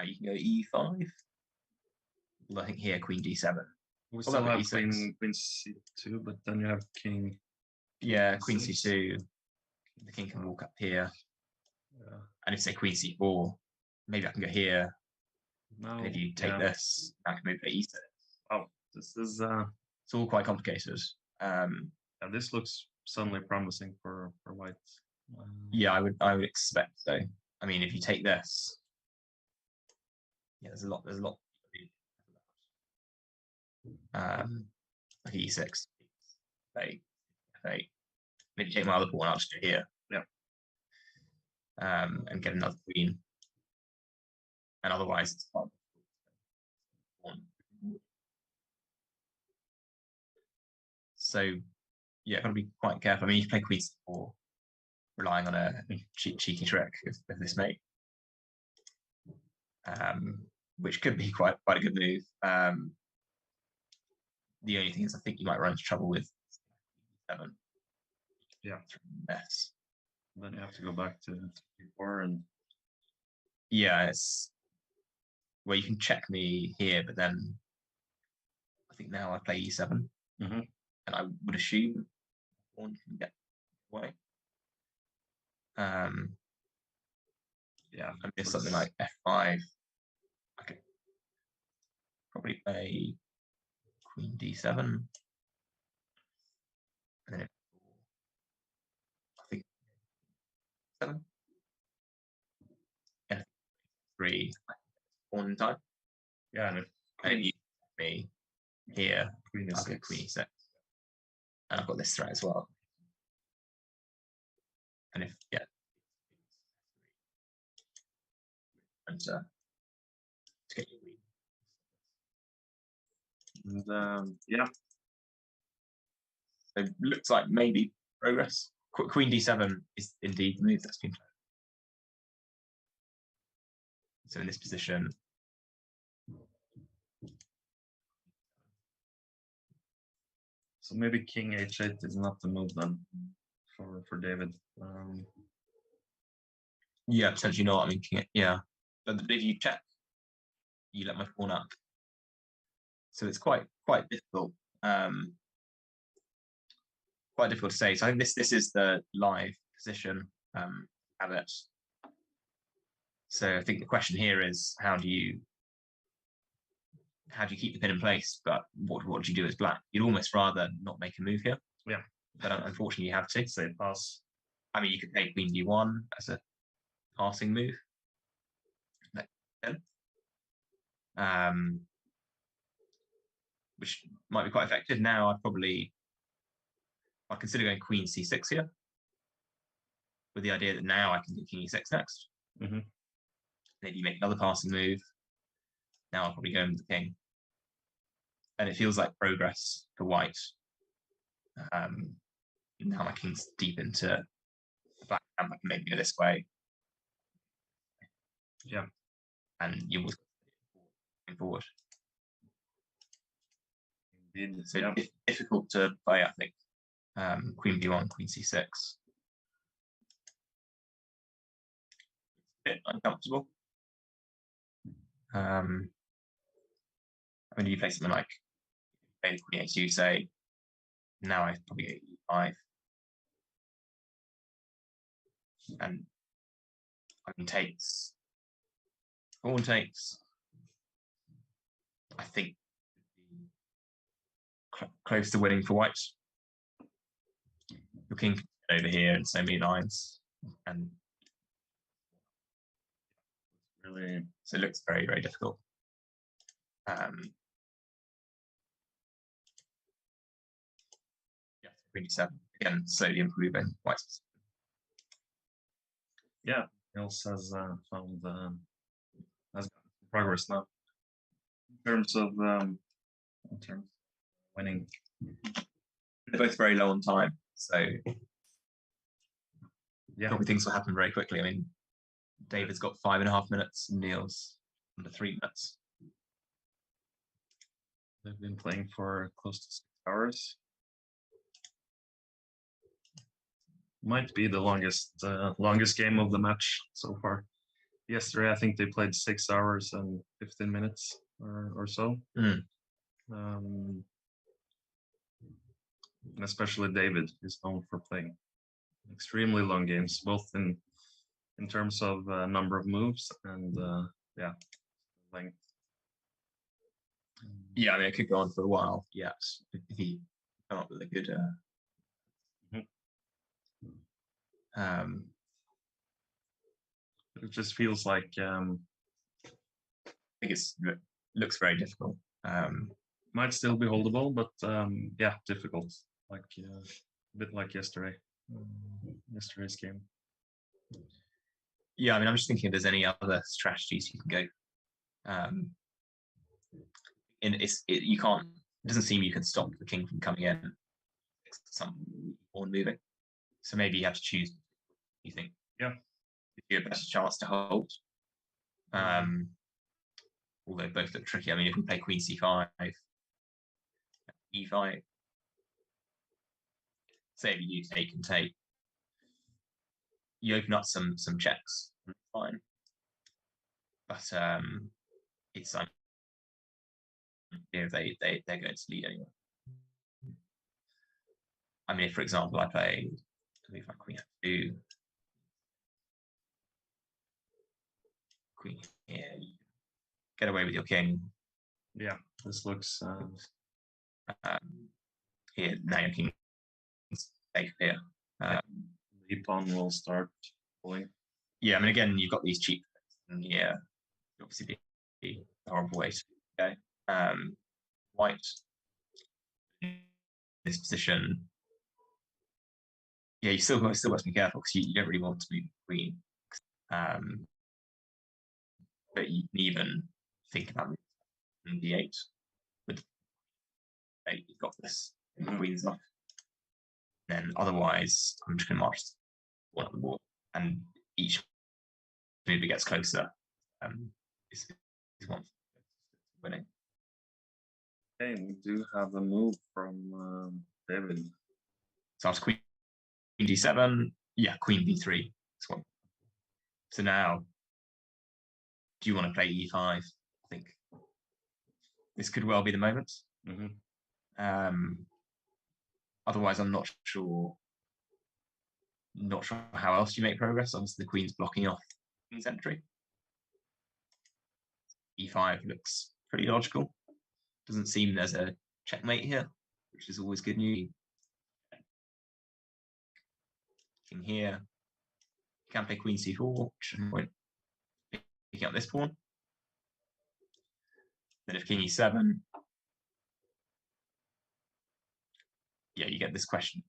you can go e5. Well, I think here queen d7. We still have queen c2, but then you have king. Yeah, queen c2. The king can walk up here. Yeah. And if say queen c4, maybe I can go here. No, and if you take this, I can move to e6. Oh, this is it's all quite complicated. And this looks suddenly promising for white. Yeah, I would expect so. I mean, if you take this, yeah, there's a lot. Like e6, maybe take my other pawn. I'll just do here. Yeah. And get another queen. And otherwise, it's quite difficult. So, yeah, gotta be quite careful. I mean, you can play queen c4, relying on a cheeky trick of this mate, which could be quite a good move. The only thing is, I think you might run into trouble with 7. Yeah, mess. Then you have to go back to 4 and. Yeah, it's well, you can check me here, but then I think now I play e7, and I would assume one can get away. Yeah, I guess something like f5. I could probably play queen d7, and then I think 7. And 3 pawn time. Yeah, and if you me here, I'll get queen e6, and I've got this threat as well. And if and to get your queen. And yeah, so it looks like maybe progress. Queen d7 is indeed the move that's been played. So in this position, so maybe king h8 is not the move then for David. Yeah, potentially not. I mean, yeah, but if you check, you let my pawn up. So it's quite difficult. Quite difficult to say. So I think this is the live position. Have it. So I think the question here is how do you keep the pin in place? But what do you do as black? You'd almost rather not make a move here. Yeah. But unfortunately, you have to. Say pass. I mean, you could take queen d1 as a passing move. Which might be quite effective. Now I'd consider going queen c6 here, with the idea that now I can do king e6 next. Maybe you make another passing move. Now I'll probably go into the king. And it feels like progress for white. Now my king's deep into the black camp. I can maybe go this way. Yeah. And you will go forward. Indeed. So it's difficult to play, I think. Queen b1, queen c6. A bit uncomfortable. I mean, you play something like play the queen h2, say, now I probably get e5. And I mean, takes, pawn takes, I think, close to winning for white. Your king can get over here and so many lines, and really, so it looks very, very difficult. Yeah, queen d7 again, slowly improving white's. Yeah, Nils has found has gotten progress now in terms of winning. They're both very low on time, So Yeah, probably things will happen very quickly. I mean, David's got 5.5 minutes, and Nils under 3 minutes. they've been playing for close to 6 hours. Might be the longest game of the match so far. Yesterday, I think they played 6 hours and 15 minutes or so. And especially David is known for playing extremely long games, both in terms of number of moves and length. Yeah, I mean, it could go on for a while. Yes, if he come up with a good. It just feels like I think looks very difficult. Might still be holdable, but yeah, difficult. Like a bit like yesterday's game. Yeah, I mean, I'm just thinking if there's any other strategies you can go. You can't. It doesn't seem you can stop the king from coming in. Some pawn moving. So maybe you have to choose. You think? Yeah. Give you a better chance to hold. Although both look tricky. I mean, if we play Queen C5, E5. Say if you take and take, you open up some checks. Fine. But it's if they're going to lead anyway. I mean, if, for example, I play Queen F2, Queen here, you get away with your king. Yeah, this looks here now your king safe here. The pawn will start pulling. Yeah, I mean, again, you've got these cheap and yeah, obviously be a horrible way to go. White in this position. Yeah, you still must be careful because you don't really want to move the queen. But you can even think about moving d8 with 8. You've got this. The queen's off. Then otherwise, I'm just going to march one up the board, and each move that gets closer is one winning. Okay, we do have a move from David. So after Queen D7, yeah, Queen B3. This one. So now, do you want to play E5? I think this could well be the moment. Otherwise, I'm not sure. Not sure how else you make progress. Obviously, the queen's blocking off queen's entry. E5 looks pretty logical. Doesn't seem there's a checkmate here, which is always good news. King here. You can play Queen C4, which won't picking up this pawn. Then if King E7, yeah, you get this question.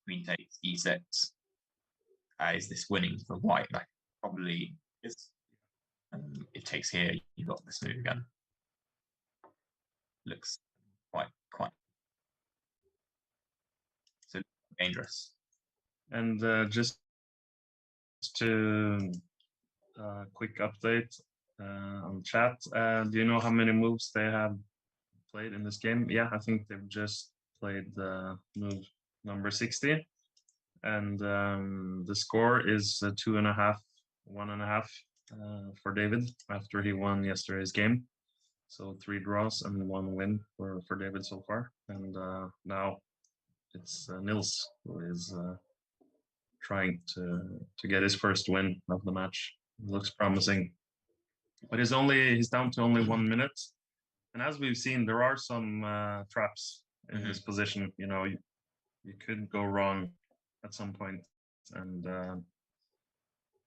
Queen takes E6. Is this winning for white? Like, probably is. It takes here. You've got this move again. Looks quite so dangerous. And just to quick update on chat. Do you know how many moves they have played in this game? Yeah, I think they've just played move number 60, and the score is 2.5, 1.5 for David after he won yesterday's game. So 3 draws and 1 win for David so far, and now it's Nils who is trying to get his first win of the match. It looks promising, but he's down to only 1 minute, and as we've seen, there are some traps in this position. You know, you could go wrong at some point, and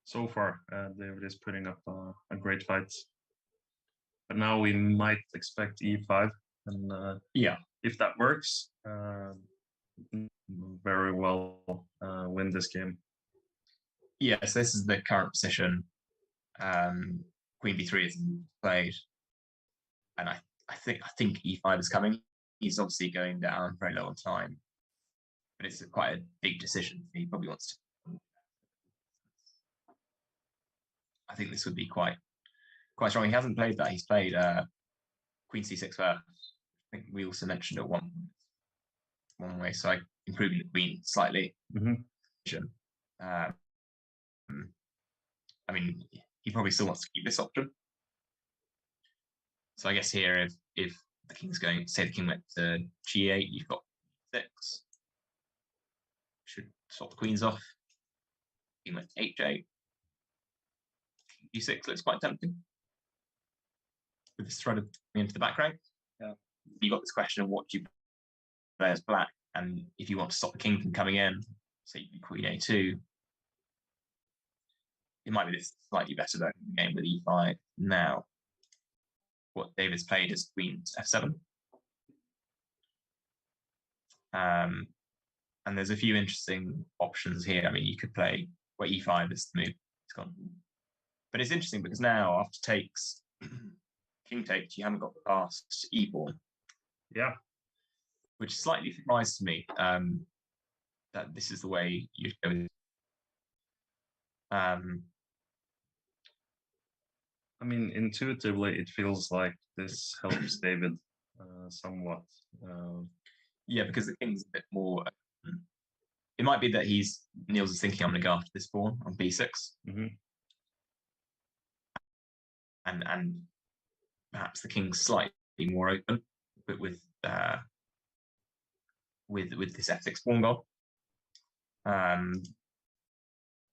so far David is putting up a great fight. But now we might expect E5, and yeah, if that works, very well win this game. Yes, this is the current position. Queen B3 is played, and I think E5 is coming. He's obviously going down very low on time. but it's quite a big decision. He probably wants to. I think this would be quite strong. He hasn't played that. He's played Queen C6 first. I think we also mentioned it one way, so improving the queen slightly. I mean, he probably still wants to keep this option. So I guess here, if the king's going, say the king went to G8, you've got 6. Should swap the queens off. King went to H8. E6 looks quite tempting. With this thread into the back rank. You got this question of what do you play as black, and if you want to stop the king from coming in, say Queen A2, it might be this slightly better game with E5. Now, what David's played is Queen F7. And there's a few interesting options here. I mean, you could play where E5 is the move. It's gone. But it's interesting because now, after takes, king takes, you haven't got the last E pawn. Yeah. Which slightly surprised me that this is the way you'd go with it. I mean, intuitively, it feels like this helps David somewhat. Yeah, because the king's a bit more. It might be that Nils is thinking, I'm going to go after this pawn on B6. And perhaps the king's slightly more open, but with this F6 pawn goal. I'm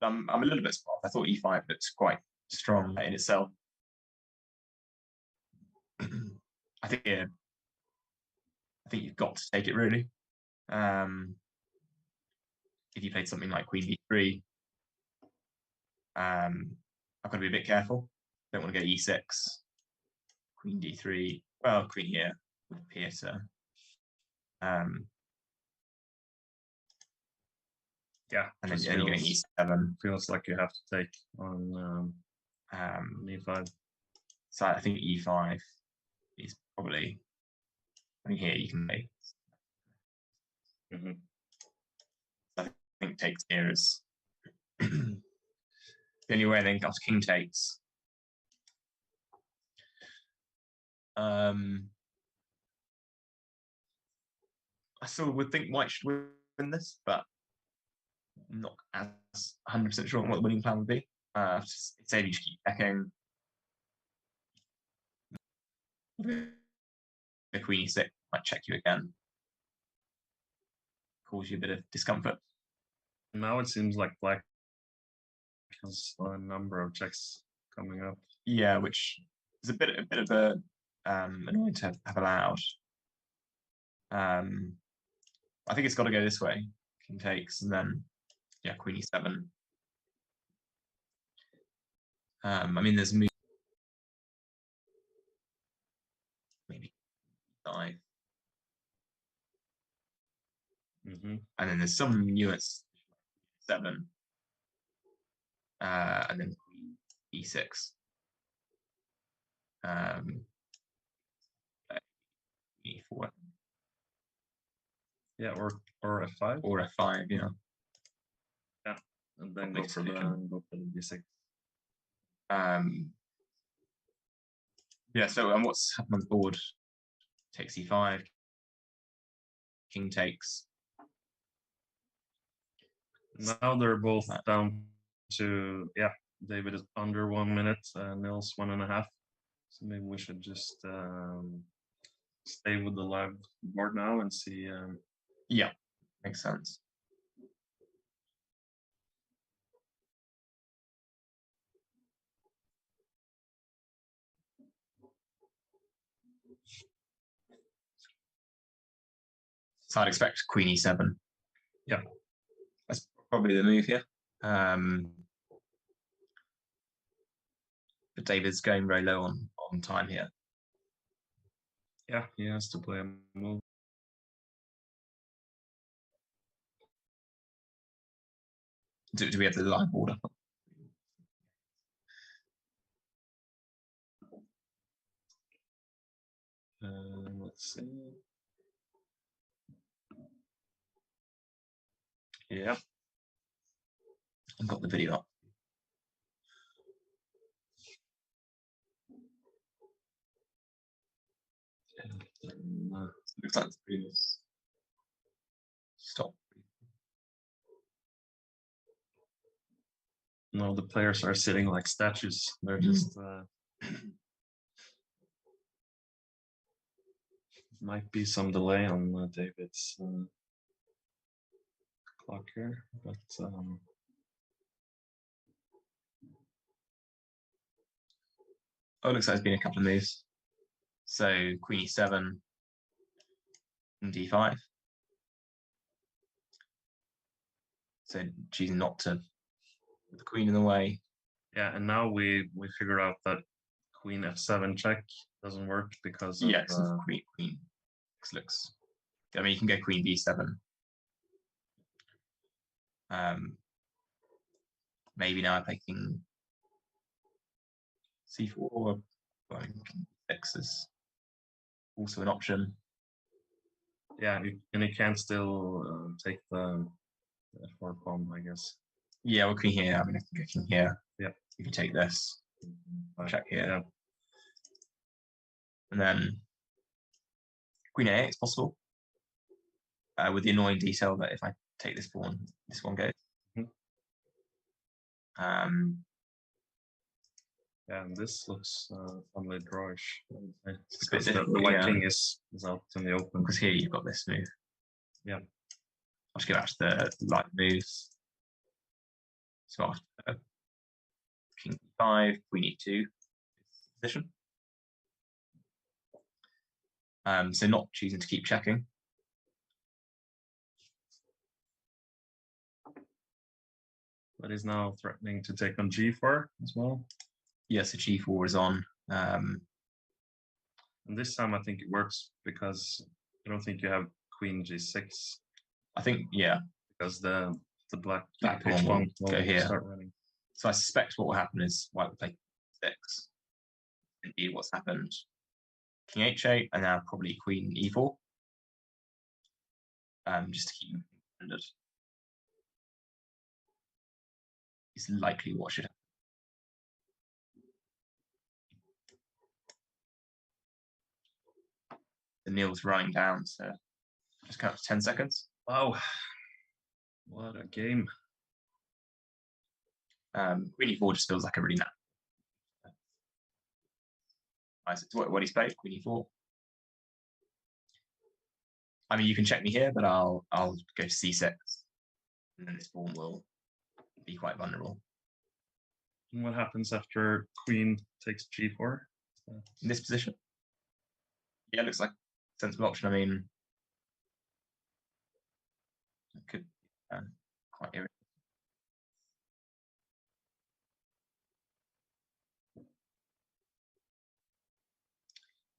a little bit surprised. I thought E5 looks quite strong in itself. I think you've got to take it really. If you played something like Queen D3, I've got to be a bit careful. Don't want to go E6, Queen D3. Well, Queen here would appear to. Yeah, and then you're going E7. Feels like you have to take on E5. So I think E5 is probably. I mean, here you can make. I think takes here is the only way. Then after king takes. I still would think white should win this, but I'm not as 100% sure on what the winning plan would be. Say you just keep checking. The Queen E6 might check you again. Cause you a bit of discomfort. Now it seems like black has a number of checks coming up. Yeah, which is a bit of a annoying to have allowed. I think it's got to go this way. King takes, and then Queen E7. I mean, there's move. Maybe 5. And then there's some nuance 7. And then Queen E6. E4. Yeah, or F5. Or F5, Yeah, and then go for the D6. So what's happened on the board? Takes E5. King takes. Now they're both down to David is under 1 minute, Nils 1.5. So maybe we should just stay with the live board now and see. Yeah, makes sense. So I'd expect Queen E7. Yeah, that's probably the move here. But David's going very low on time here. Yeah, he has to play a move. Do we have the live order? Let's see. Yeah. I've got the video up. Looks like the previous stop. No, the players are sitting like statues. They're just might be some delay on David's clock here, but oh, it looks like there's been a couple of moves. So Queen E7 and D5. So choosing not to put the queen in the way. yeah, and now we figured out that Queen F7 check doesn't work because of Queen looks. I mean, you can go Queen B7. Maybe now I'm taking C4 or King 6 is also an option. Yeah, and you can still take the F4 pawn, I guess. Yeah, well, Queen here. I mean, I can go King here. Yeah, you can take this. Check here. Yeah. And then Queen A8 is possible. With the annoying detail that if I take this pawn, this one goes. Yeah, and this looks funnily drawish. It's a bit the white king is out in the open. Because here you've got this move. Yeah. I'll just go back to the light moves. So after King E5, Queen E2 position. So not choosing to keep checking. But he's now threatening to take on G4 as well. Yeah, so G4 is on. And this time I think it works because I don't think you have Queen G6. I think, yeah. Because the black pawn will go here. Start running. So I suspect what will happen is white will play 6. Indeed, what's happened. King H8 and now probably Queen E4. Just to keep it defended. Is likely what should happen. The Nils running down, so just count for 10 seconds. Wow. What a game. Queen E4 just feels like a really nice. What he's played, Queen E4. I mean, you can check me here, but I'll go to C6, and then this pawn will be quite vulnerable. And what happens after Queen takes G4? In this position? Yeah, it looks like a sensible option. I mean, it could be quite irritating.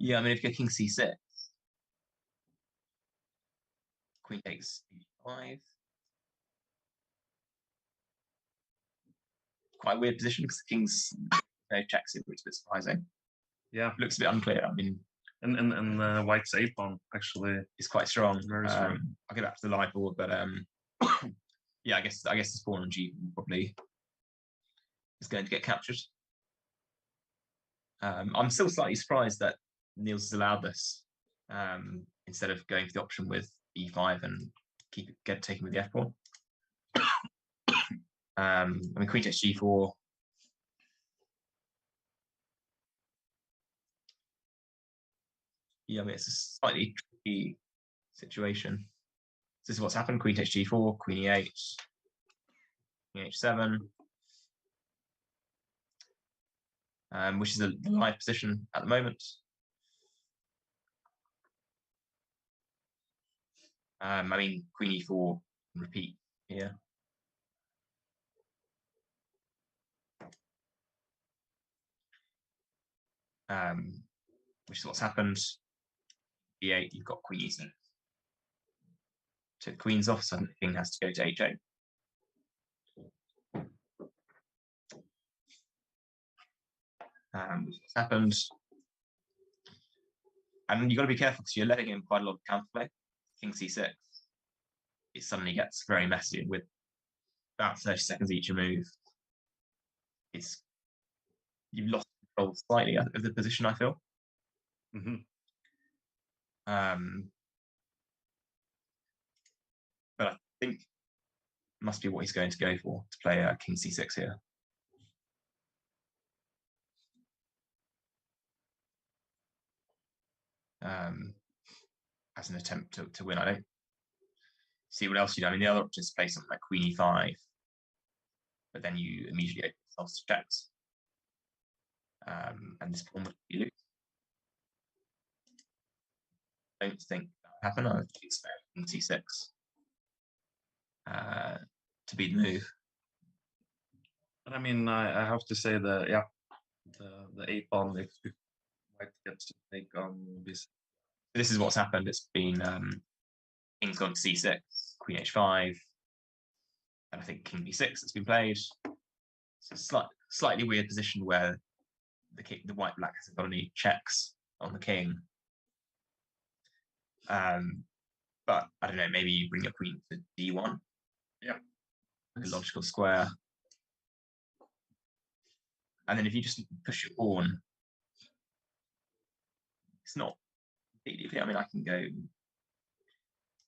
Yeah, I mean, if you go King C6, Queen takes B5. Quite a weird position because the King's checks it, which is a bit surprising. Yeah, looks a bit unclear. I mean, and White's A pawn actually is quite strong. Very strong. I'll get back to the live board, but yeah, I guess this pawn on G probably is going to get captured. I'm still slightly surprised that Nils has allowed this instead of going for the option with E5 and taking with the F pawn. I mean, Queen takes G4. Yeah, I mean, it's a slightly tricky situation. This is what's happened. Queen takes G4, Queen E8, Queen H7, which is a live position at the moment. I mean, Queen E4 can repeat here. Which is what's happened. E8, you've got Queen E7. Took the Queen's off, so the King has to go to H8. Which has happened. And you've got to be careful because you're letting in quite a lot of counterplay. King C6. it suddenly gets very messy. With about 30 seconds each move, you've lost control slightly of the position, I feel. But I think must be what he's going to go for, to play king c6 here. As an attempt to win. I don't see what else you do. I mean, the other option is to play something like queen e5, but then you immediately open yourself to checks. And this pawn would be loose. I don't think that would happen. I would expect king c6 to be the move. And I mean, I have to say that, yeah, the a-pawn, if white gets to take on this. This is what's happened. It's been king's gone to c6, queen h5, and I think king b6 that's been played. It's a slightly weird position where the white black hasn't got any checks on the king. But I don't know, maybe you bring your queen to d1. Yeah. A logical square. And then if you just push your pawn, it's not completely clear. I mean, I can go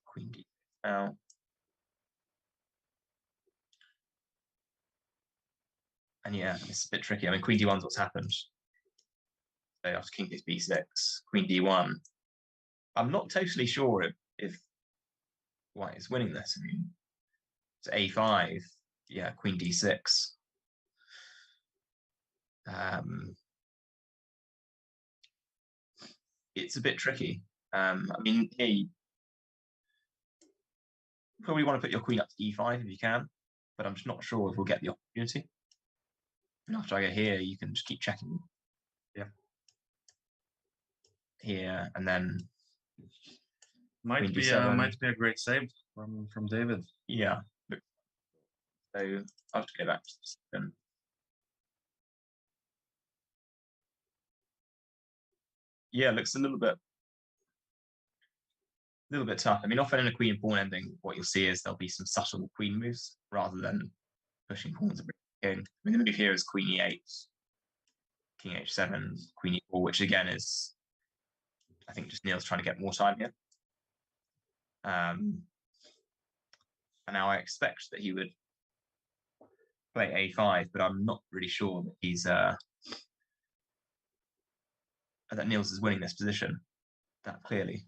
queen d now. And yeah, it's a bit tricky. I mean, queen d1 is what's happened. So after king takes b6, queen d1. I'm not totally sure if white is winning this. I mean, it's a5, yeah, queen d6. It's a bit tricky. I mean, here you probably want to put your queen up to e5 if you can, but I'm just not sure if we'll get the opportunity. And after I go here, you can just keep checking. Yeah. Here and then might be a great save from David. Yeah. So I'll have to go back to the second. Yeah, looks a little bit tough. I mean, often in a queen and pawn ending, what you'll see is there'll be some subtle queen moves rather than pushing pawns and bringing in. I mean, the move here is queen e8, king h7, queen e4, which again is, I think, just Nils trying to get more time here. And now I expect that he would play a5, but I'm not really sure that he's that Nils is winning this position that clearly.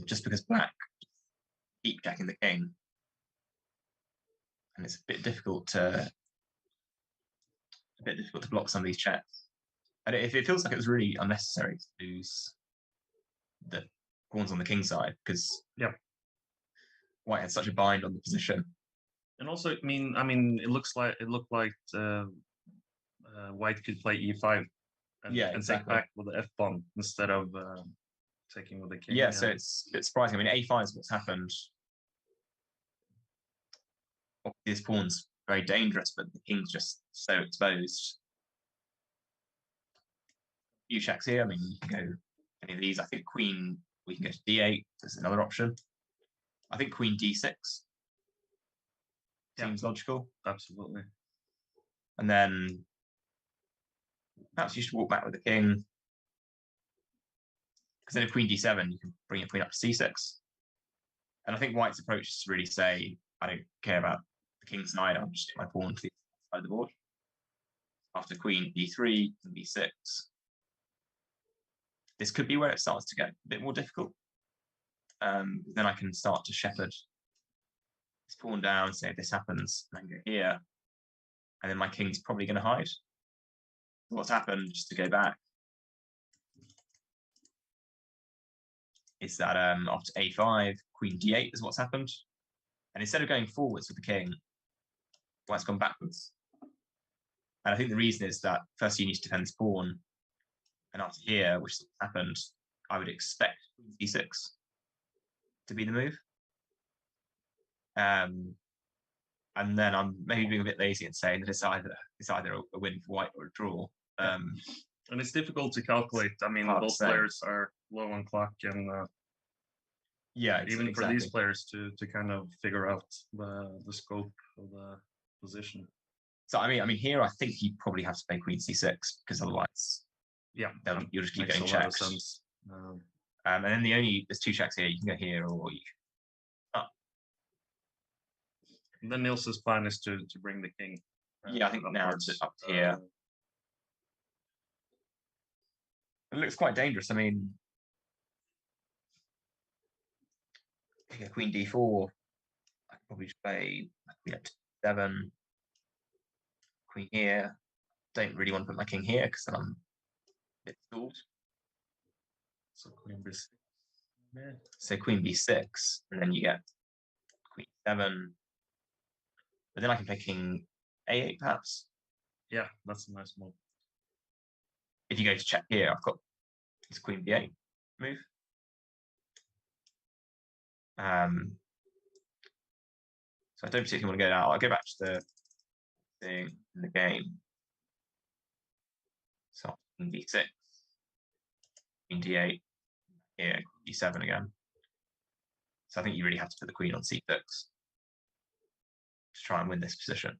Just because black keep jacking the king, and it's a bit difficult to block some of these checks. And if it feels like it was really unnecessary to lose the pawns on the king side, because white had such a bind on the position. And also, I mean, it looked like white could play e5 and take back with the f pawn instead of taking with the king. Yeah, so it's a bit surprising. I mean, a5 is what's happened. This pawn's very dangerous, but the king's just so exposed. A few checks here. I mean, you can go any of these. I think queen, we can go to d8. There's another option. I think queen d6 seems logical. Absolutely. And then perhaps you should walk back with the king. Because then if queen d7, you can bring your queen up to c6. And I think white's approach is to really say, I don't care about the king's side, I'll just get my pawn to the side of the board. After queen b3 and b6. This could be where it starts to get a bit more difficult. Then I can start to shepherd this pawn down, say if this happens, and then go here. And then my king's probably going to hide. What's happened, just to go back, is that after a5, queen d8 is what's happened. And instead of going forwards with the king, white's gone backwards. And I think the reason is that first you need to defend this pawn. And after here, which happened, I would expect queen d6 to be the move. And then I'm maybe being a bit lazy and saying that it's either a win for white or a draw. And it's difficult to calculate. I mean, both players are low on clock, and Yeah, even for these players to kind of figure out the scope of the position. So I mean, here I think you probably have to play Queen C6 because otherwise, yeah, you'll just keep makes getting a lot of checks. sense. And then there's 2 checks here. You can go here or you up. And then Nils's plan is to bring the king. Yeah, I think now it's up to here. It looks quite dangerous. I mean, Queen D4. I could probably just play Queen F7. Queen here. Don't really want to put my king here because then I'm a bit stalled. So Queen B6. Yeah. So Queen B6, and then you get Queen 7. But then I can play King A8 perhaps. Yeah, that's a nice move. If you go to check here, I've got this Queen B8 move. So I don't particularly want to go down. I'll go back to the thing in the game. So Queen B6, Queen D8, here, D7 again. So I think you really have to put the Queen on C6 to try and win this position.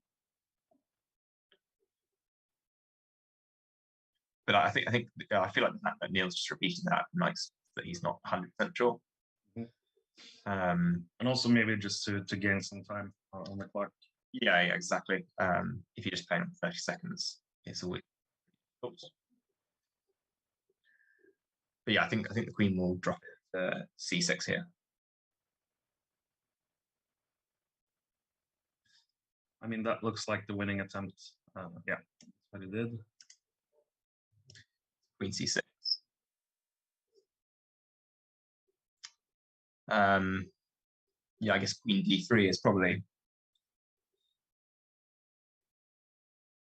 But I feel like the fact that Nils just repeated that makes that he's not 100% sure. And also maybe just to gain some time on the clock. Yeah, exactly. If you're just playing on 30 seconds, it's always. Oops. But yeah, I think the Queen will drop it to C6 here. I mean, that looks like the winning attempt. Yeah, that's what he did. Queen C6. Yeah, I guess Queen D3 is probably.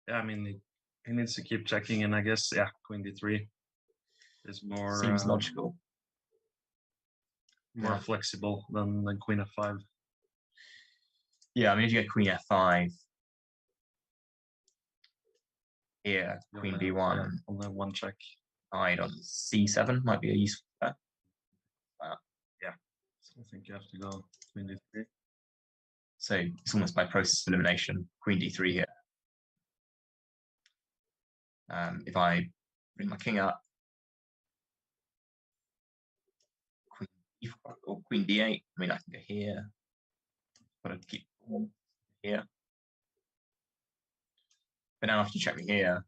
Yeah, I mean, he needs to keep checking, and I guess Queen D3 is more Seems logical. More flexible than Queen F5. Yeah, I mean, if you get Queen F5 here, Queen B1, on the one check. Hide on C7 might be a useful bet. Yeah, so I think you have to go Queen D3. So it's almost by process of elimination, Queen D3 here. If I bring my king up, Queen D4 or Queen D8, I mean, I can go here. Got to keep here. But now after checking here,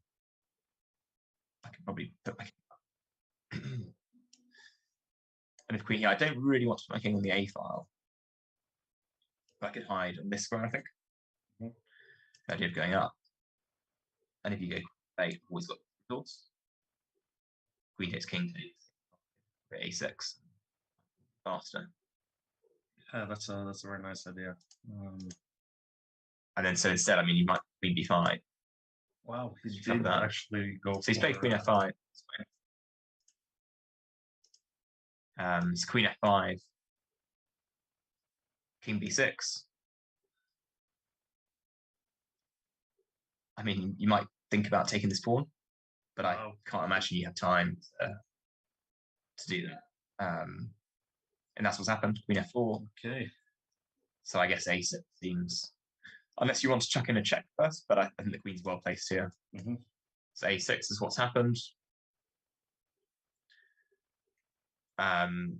I can probably put my king up. And if Queen here, I don't really want to put my king on the A file. But I could hide on this square, I think. The idea of going up. And if you go A, always got doors. Queen hits king takes A6. Faster. Yeah, that's a very nice idea. And then so instead, I mean, you might Queen B5. Wow, he did actually go. So he's played Queen F5. It's Queen F5. King B6. I mean, you might think about taking this pawn, but I can't imagine you have time to do that. And that's what's happened. Queen F4. Okay. So I guess A6 seems, unless you want to chuck in a check first, but I think the Queen's well placed here. So A6 is what's happened. And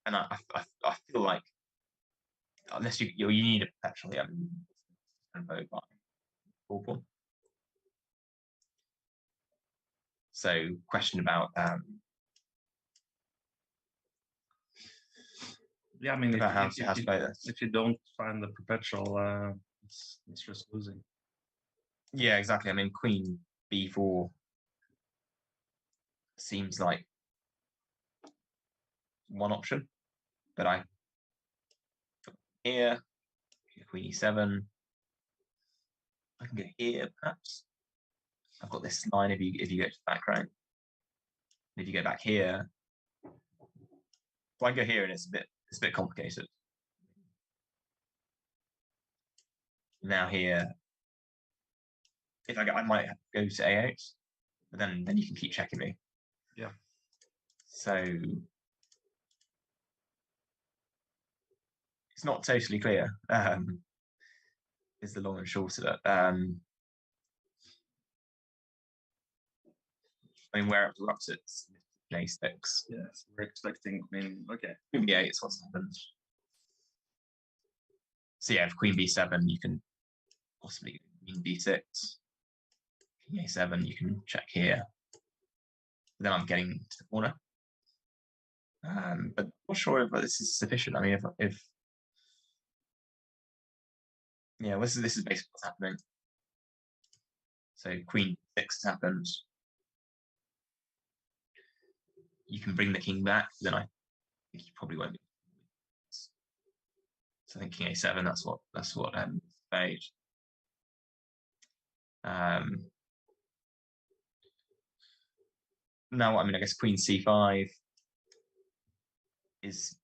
I feel like unless you need a perpetually vote by pawn. So question about yeah, I mean, if you don't find the perpetual, it's just losing. Yeah, exactly. I mean, Queen B4 seems like one option, but I here Queen E7. I can go here perhaps. I've got this line if you go to the background. If you go back here, if I go here and it's a bit complicated. Now here, if I might go to A8, but then you can keep checking me. Yeah. So it's not totally clear. Is the long and short of it. I mean, where we're up to, it's a6. Yes, we're expecting queen. Okay. Queen b8 is what's happened. So yeah, if queen b7, you can possibly get queen b6. King a7, you can check here. Then I'm getting to the corner. But I'm not sure if this is sufficient. I mean, if yeah, this is basically what's happening. So queen 6 has happened. You can bring the king back, then I think you probably won't be. So I think king a7. That's what played. Now, I mean, I guess queen c5 is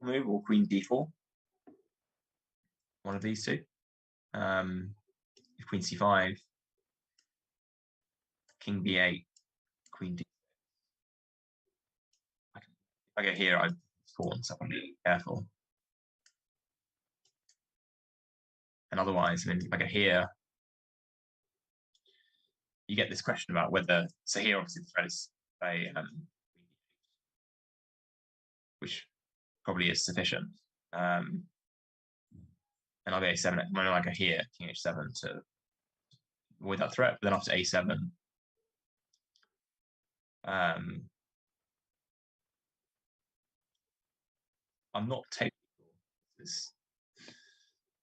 move, or queen d4. One of these two. If queen c5, king b8, queen d6. If I go here, I've pawned, so I'm be careful. And otherwise, I mean, if I go here, you get this question about whether. So here, obviously, the threat is which probably is sufficient. And I'll go a7. I'm going to go here, king h7 to avoid that threat. But then after a7, I'm not totally sure.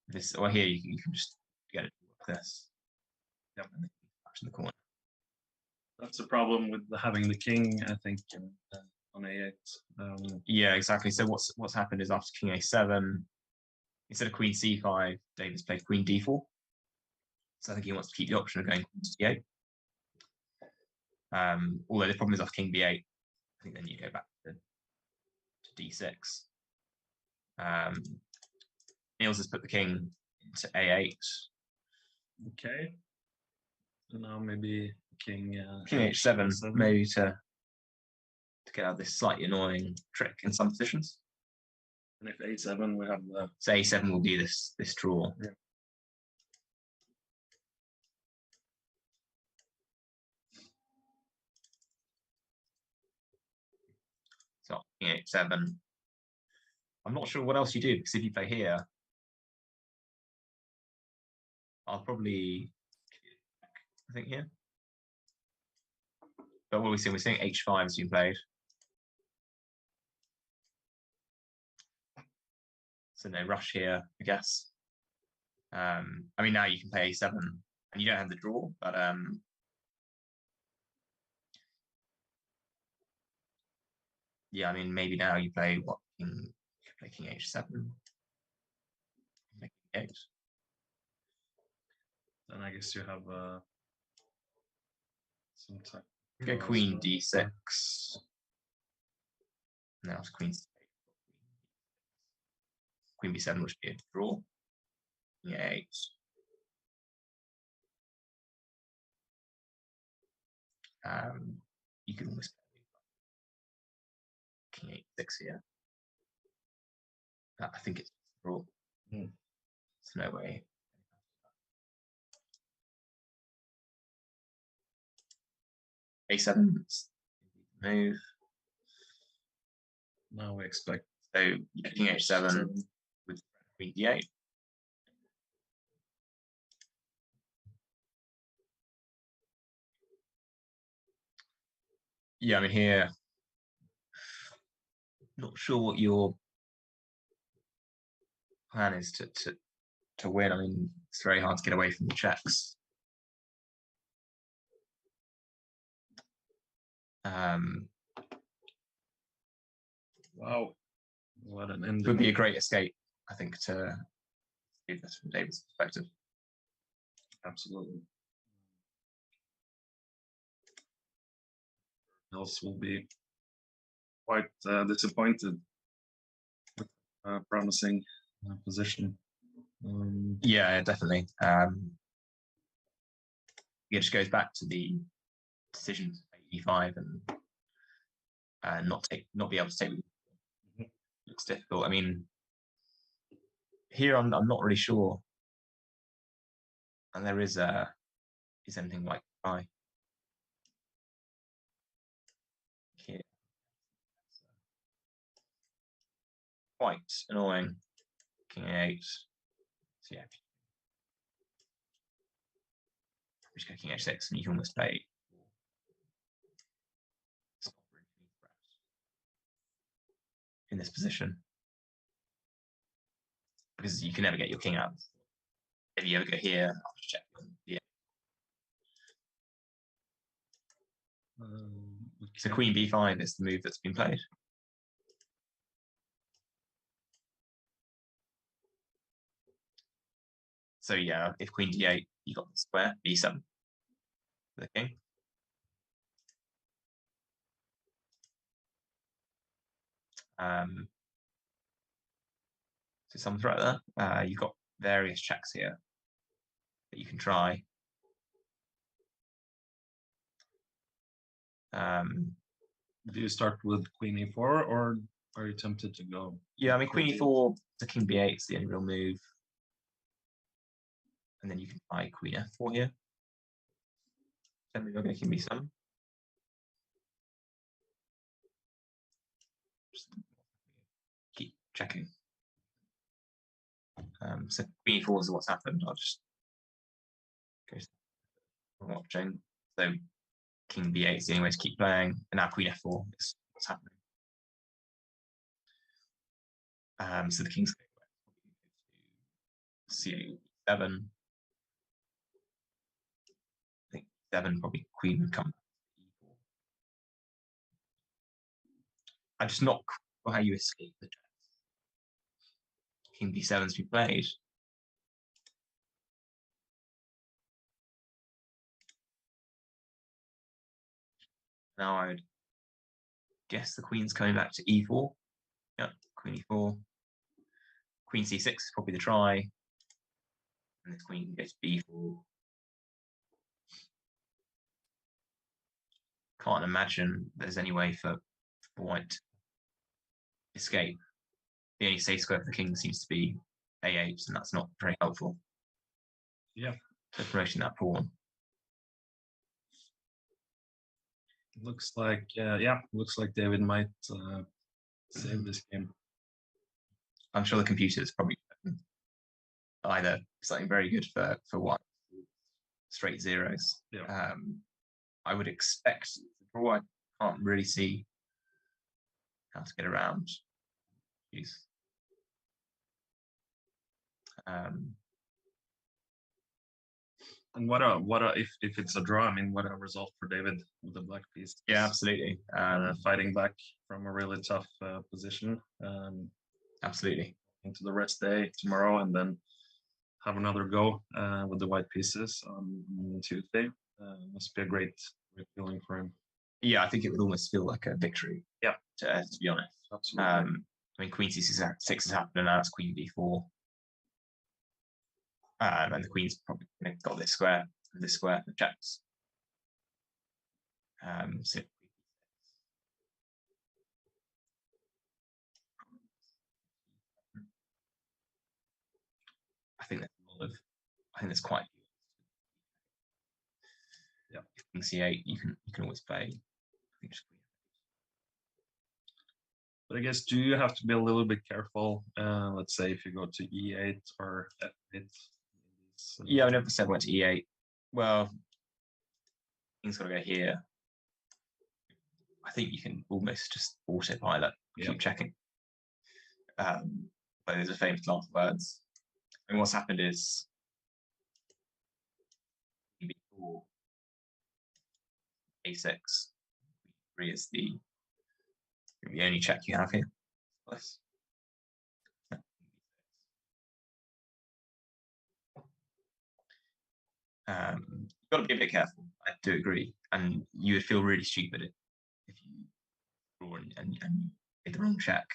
This or here you can just get it like this. In the corner. That's the problem with having the king, I think, on a8. Yeah, exactly. So what's happened is after king a7, instead of queen c5, David's played queen d4. So I think he wants to keep the option of going queen to d8. Although the problem is after king b8, I think then you go back to d6. Nils has put the king into a8. Okay. So now maybe king h7, maybe to get out of this slightly annoying trick in some positions. And if a7, we have the. So a7 will be this draw. Yeah. So king h7. I'm not sure what else you do, because if you play here, I'll probably, I think here. But what are we seeing? We're seeing h5 has been played. So no rush here, I guess. I mean, now you can play a7, and you don't have the draw, but yeah, I mean, maybe now you play what? You play king h7. King 8. Then I guess you have some type. Go queen d6. Now it's queen c8. Queen b7, which would be a draw. King 8. You can almost king h6 here. I think it's a draw. There's no way. a7 move. Now we expect. So king h7 with queen d8. Yeah, I mean here, not sure what your plan is to win. I mean, it's very hard to get away from the checks. Wow, what an end! It would be a great escape, I think, to see this from David's perspective. Absolutely. Nils will be quite disappointed with promising position. Yeah, definitely. It just goes back to the decision phase. e5 and not be able to take. Looks difficult. I mean, here I'm not really sure, and there is anything like I here. Quite annoying. King a8. So yeah, just go king h6, and you can almost play. In this position, because you can never get your king out. If you ever go here, I'll just check. Yeah. So queen b5 is the move that's been played. So yeah, if queen d8, you got the square b7 for the king. So some threat there. You've got various checks here that you can try. Do you start with queen e4, or are you tempted to go? Yeah, I mean, queen e4 to king b8 is the only real move. And then you can try queen f4 here. Then we're going to king b7. Just keep checking. So queen e4 is what's happened. I'll just go watching. So king b8 is the only way to keep playing, and now queen f4 is what's happening. So the king's going to c7. I think 7 probably queen would come back to e4. I'm just not sure how you escape the chess. King b7's been played. Now I would guess the queen's coming back to e4. Yeah, queen e4. Queen c6 is probably the try. And this queen goes to b4. Can't imagine there's any way for white to escape. The only safe square for the king seems to be a8, and that's not very helpful. Yeah. So promoting that pawn. Looks like David might save this game. I'm sure the computer is probably either something very good for white, straight zeros. Yeah. I would expect the draw. I can't really see how to get around. Jeez. And what if it's a draw? I mean, what a result for David with the black piece. Yeah, absolutely. Fighting back from a really tough position. Absolutely. Into the rest day tomorrow, and then have another go with the white pieces on Tuesday. Must be a great feeling for him. Yeah, I think it would almost feel like a victory. Yeah, to be honest. Absolutely. I mean, queen c6 has happened, and now it's queen b4. And the queen's probably got this square for checks. So I think there's quite. Yeah. King c8, you can always play. I think just but I guess, do you have to be a little bit careful? Let's say if you go to e8 or f8. Yeah, I never said went to e8. Well, king's got to go here. I think you can almost just autopilot, keep checking. But there's a famous last words. And what's happened is b4, a6, b3 is the only check you have here. You've got to be a bit careful. I do agree, and you would feel really stupid if you draw and made the wrong check.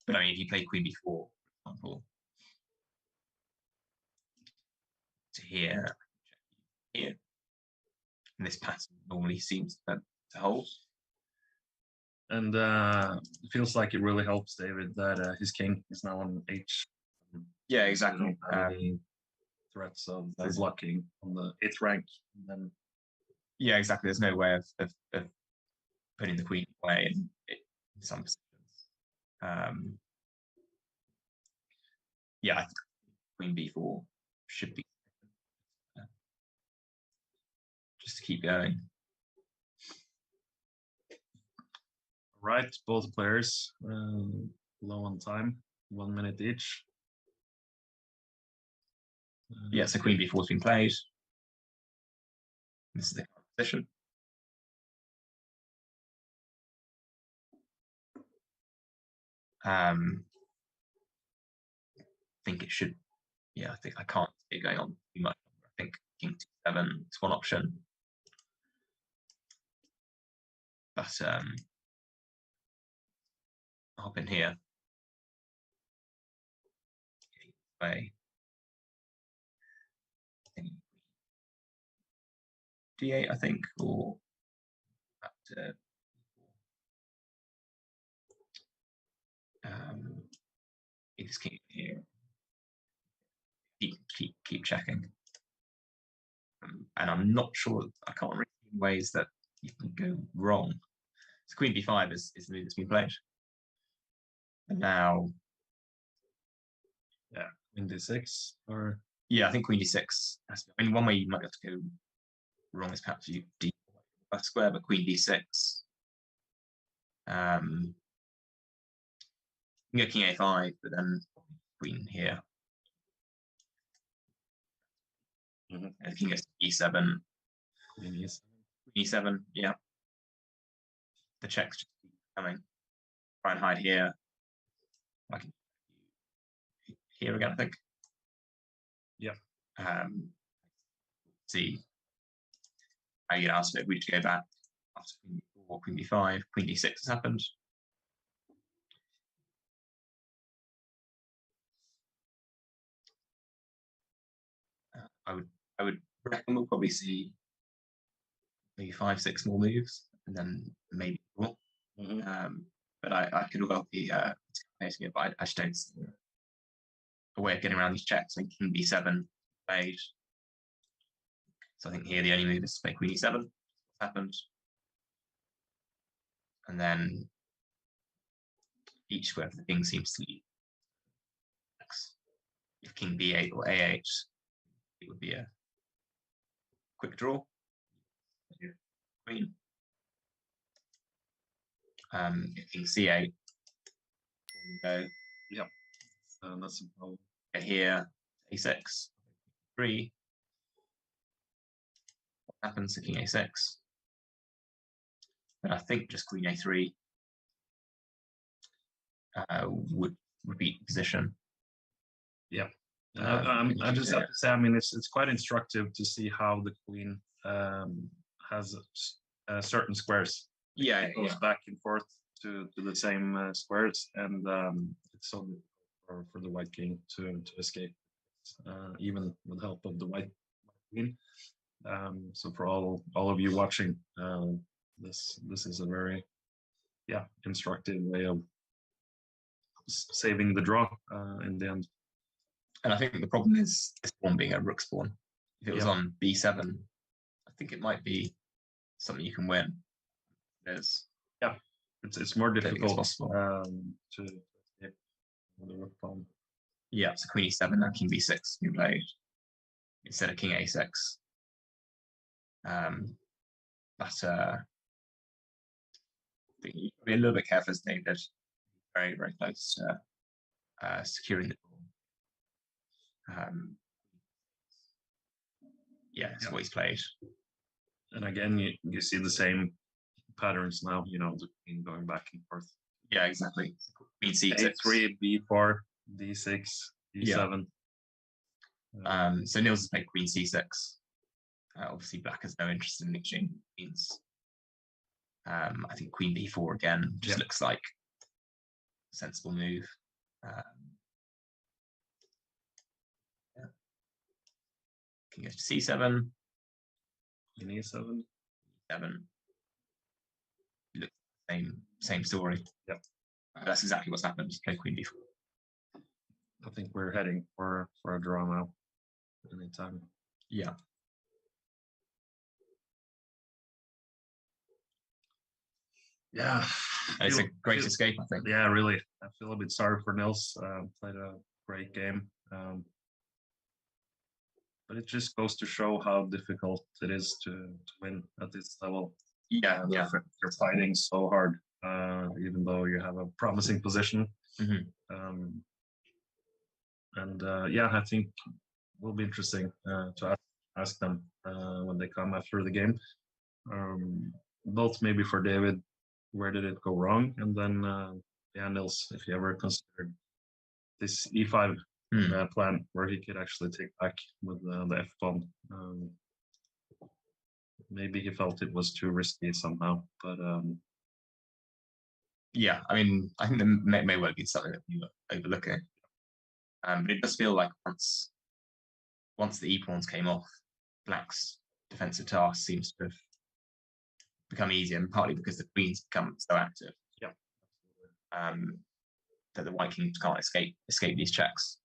But I mean, if you play queen b4, for example, to here, And this pattern normally seems to hold. And it feels like it really helps David that his king is now on H. Yeah, exactly. Any threats of blocking on the 8th rank. And then yeah, exactly. There's no way of putting the queen away in some positions. Yeah, I think queen b4 should be just to keep going. Right, both players low on time, 1 minute each. Yeah, so queen b4 has been played. This is the current position. I think it should. Yeah, I think I can't see it going on too much longer. I think king c7 is one option, but I'll hop in here. Play d8, I think, or this king here. Keep checking, and I'm not sure. I can't really see ways that you can go wrong. So queen b5 is the move that's been played, and now, yeah, queen d6 or yeah, I think queen d6. I mean, one way you might have to go wrong is perhaps you d4 square, but queen d6. You can go king a5, but then queen here. And king goes to e7. Queen e7, yeah. The checks just keep coming. Try and hide here. I can here again, I think. Yeah. See how you ask it. We just go back after queen b4, queen b5, queen d6 has happened. I would reckon we'll probably see maybe 5-6 more moves, and then maybe more. But I could well be calculating it, but I just don't see a way of getting around these checks. And king b7 played. So I think here the only move is to play queen e7. What's happened? And then each square of the king seems to be if king b8 or a8, it would be a quick draw. Queen. If king c8, go. Yep. So that's a problem. Here, a6, 3. What happens to king a6? And I think just queen a3 would repeat the position. Yeah. I just have to say, I mean, it's quite instructive to see how the queen has certain squares. Yeah, it goes back and forth to the same squares, and it's so for the white king to escape, even with help of the white queen. So for all of you watching, this is a very instructive way of saving the draw in the end. And I think the problem is this pawn being a rook spawn. If it was on b7, I think it might be something you can win. It's more difficult to escape the rook pawn. Yeah, so queen e7 and king b6 you played instead of king a6. But I think you should be a little bit careful as David. Very, very close to securing the ball. Yeah, that's what he's played. And again, you see the same patterns now, the queen going back and forth. Yeah, exactly. Queen c6. A3, b4, d6, d7. Yeah. So Nils has played queen c6. Obviously, black has no interest in exchanging queens. I think queen b4 again just looks like a sensible move. King goes to c7. In E7. 7. Look, same story. Yep. That's exactly what's happened. Play Queen B4. I think we're heading for a draw now. Anytime. Yeah. Yeah. It's a great escape, I think. Yeah, really. I feel a bit sorry for Nils. Played a great game. But it just goes to show how difficult it is to win at this level. Yeah. You're fighting so hard, even though you have a promising position. Mm-hmm. Yeah, I think it will be interesting to ask them when they come after the game. Both maybe for David, where did it go wrong? And then, Nils, if you ever considered this E5 plan where he could actually take back with the F pawn. Maybe he felt it was too risky somehow, but yeah, I mean, I think there may well be something that you were overlooking. But it does feel like once the E pawns came off, Black's defensive task seems to have become easier, and partly because the queen's become so active. Yeah. That the white kings can't escape these checks.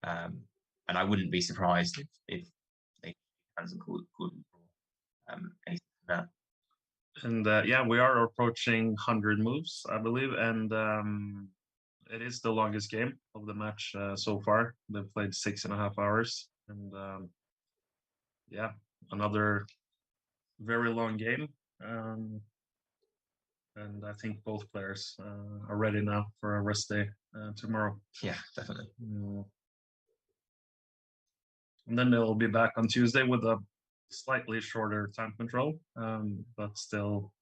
And I wouldn't be surprised if they hands and call anything like that. And yeah, we are approaching 100 moves, I believe, and it is the longest game of the match so far. They've played 6.5 hours, and yeah, another very long game. And I think both players are ready now for a rest day tomorrow. Yeah, definitely. And then they'll be back on Tuesday with a slightly shorter time control, but still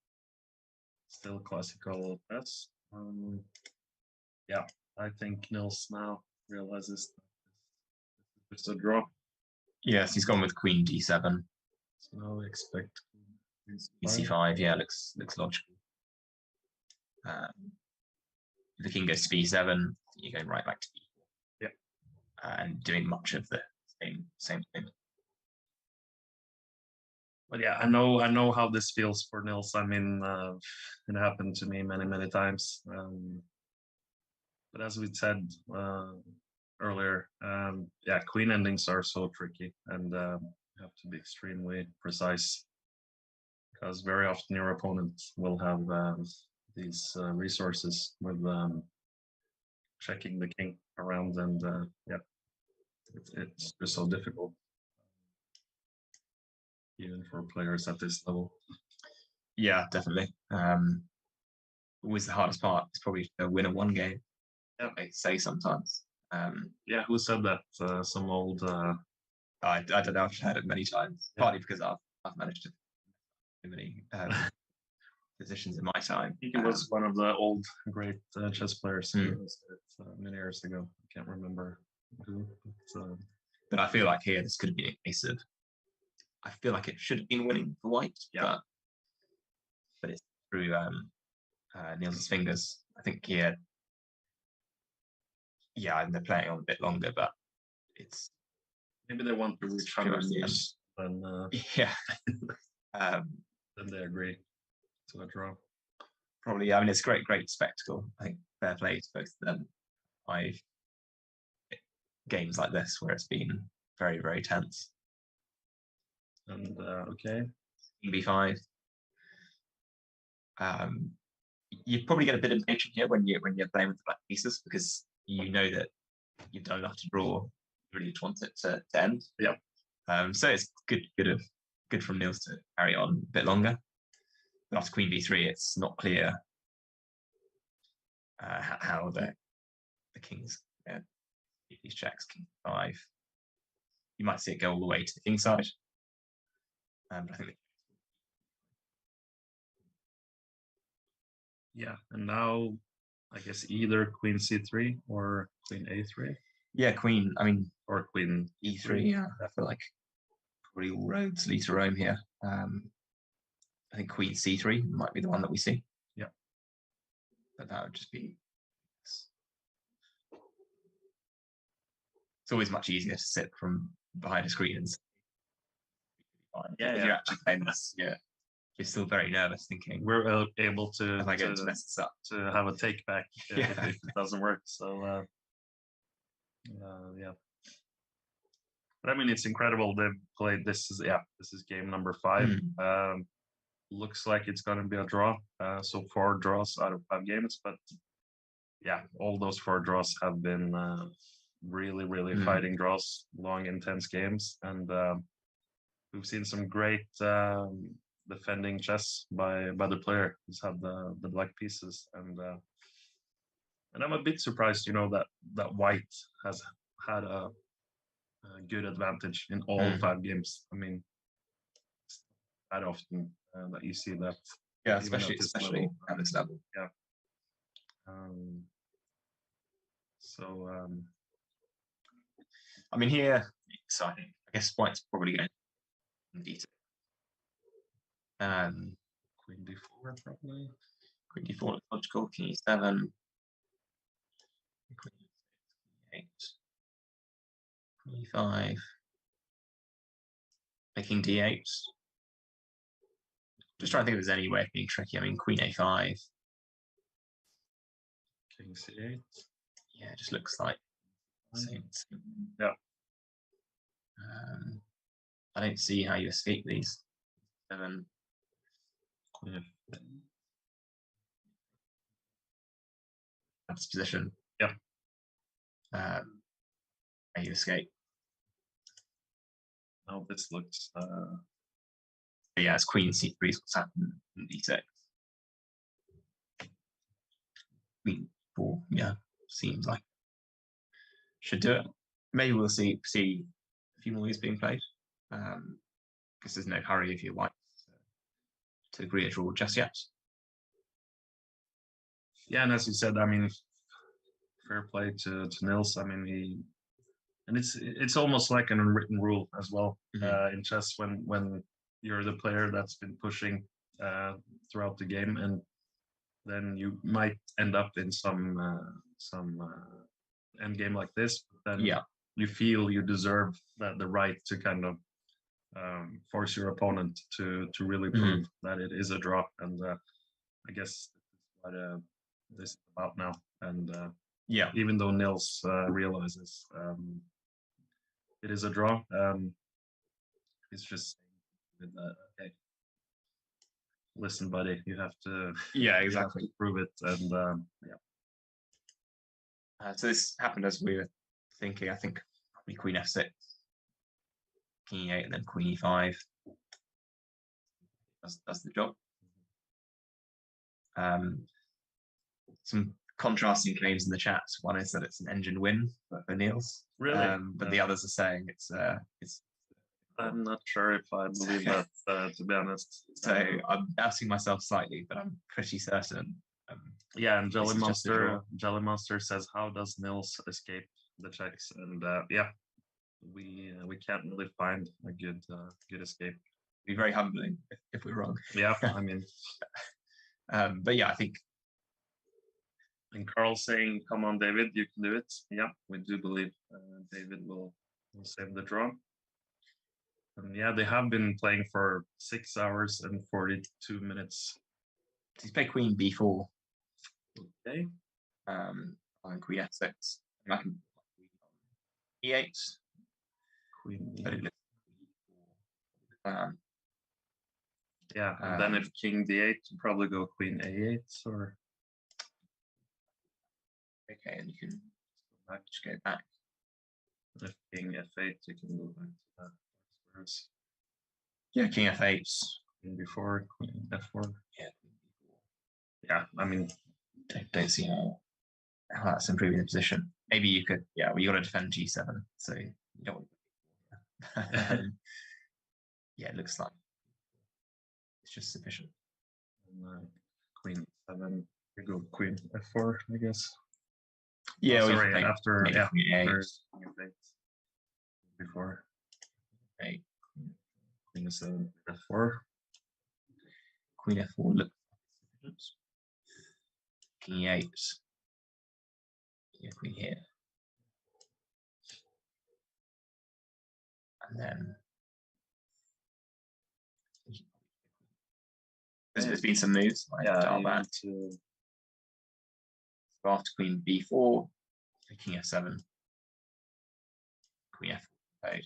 classical chess. Yeah, I think Nils now realizes it's a draw. Yes, he's gone with Queen D7. So now we expect C5. Yeah, looks logical. The king goes to B7. You're going right back to B4. Yeah, and doing much of the same thing. But yeah, I know how this feels for Nils. I mean, it happened to me many times. But as we said earlier, yeah, queen endings are so tricky, and you have to be extremely precise, because very often your opponent will have these resources with checking the king around, and yeah, it's just so difficult, even for players at this level. Yeah, definitely. Always the hardest part is probably to win a one game. Yeah, I say sometimes. Yeah, who said that? Some old. I don't know. I've heard it many times. Yeah. Partly because I've managed to too many positions in my time. I think it was one of the old great chess players many years ago. I can't remember who. But I feel like here this could have been a case of. I feel like it should have been winning for white. Yeah. But it's through Nils' fingers. I think here. Yeah, and they're playing on a bit longer, but it's maybe they want to reach 100 moves, and yeah, then they agree to a draw. Probably, I mean, it's great spectacle. I think fair play to both of them. 5 games like this where it's been very tense. And okay, B5. You probably get a bit impatient here when you're playing with the black pieces, because you know that you've done enough to draw. You really want it to end. Yeah. So it's good from Nils to carry on a bit longer. But after Queen B3, it's not clear how the kings these checks. King 5. You might see it go all the way to the king side. But I think. Yeah, and now I guess either Queen C3 or Queen A3. Yeah, Queen. I mean, or Queen E3. Yeah, I feel like probably all roads lead to Rome here. I think Queen C3 might be the one that we see. Yeah, but that would just be. It's always much easier to sit from behind a screen and fine. Yeah, If yeah. you're actually playing this, you're still very nervous, thinking, We're able to am I going to mess this up? to have a take back Yeah. if it doesn't work. So yeah. But I mean, it's incredible they've played. This is game number 5. Looks like it's going to be a draw. So 4 draws out of 5 games, but yeah, all those 4 draws have been really fighting draws, long, intense games, and we've seen some great defending chess by the player who's had the black pieces, and I'm a bit surprised, that white has had a good advantage in all 5 games. I mean, it's not that often that you see that. Yeah, even especially at this level. Yeah. So I mean, here, so I guess white's probably going to d2. Queen d4 probably. Queen d4 looks logical. King e7. Queen e8. Queen e5. King d8. Just trying to think if there's any way of being tricky. I mean, Queen a5. King c8. Yeah, it just looks like same. Yeah. I don't see how you escape these. 7. Queen f. That's position. Yeah. How you escape. Now this looks. Yeah, it's Queen c3 is what's happened in d6. Queen 4, yeah, seems like should do it. Maybe we'll see a few more of these being played. Because there's no hurry if you're white to agree a draw just yet. Yeah, and as you said, I mean, fair play to Nils. I mean, it's almost like an unwritten rule as well in chess when you're the player that's been pushing throughout the game, and then you might end up in some end game like this. But then you feel you deserve the right to kind of force your opponent to really prove that it is a draw, and I guess this is what this is about now. And even though Nils realizes it is a draw, he's just saying that, okay, listen, buddy, you have to exactly prove it. And so this happened as we were thinking. I think probably Queen f6, King e8, and then Queen e5. That's the job. Some contrasting claims in the chat. One is that it's an engine win for Nils, really, but the others are saying it's. I'm not sure if I believe that, to be honest. So I'm doubting myself slightly, but I'm pretty certain. Yeah, and Jellymonster says, "How does Nils escape the checks?" And we can't really find a good escape. It'd be very humbling if we're wrong. Yeah, I mean, but yeah, I think. And Carl saying, "Come on, David, you can do it." Yeah, we do believe David will save the draw. And yeah, they have been playing for 6 hours and 42 minutes. He's played Queen b4. Okay. On Queen f6. And I can e8. Queen e8. Yeah, and then if King d8, you probably go Queen a8 or. Okay, and you can just go back. If King f8, you can go back to that. Squares. Yeah, King f8. Queen b4, Queen f4. Yeah, yeah. I mean, don't see how that's improving the position. Maybe you could. Yeah, well, you got to defend g7, so you don't want to. Yeah, it looks like it's just sufficient. Queen 7. We go Queen f4, I guess. Yeah, sorry, after before. Okay. Queen 7, f4. Queen f4 looks sufficient. King e8. Yeah, Queen here. And then There's been some moves. Like Yeah, after Queen B4, King F7, Queen F8.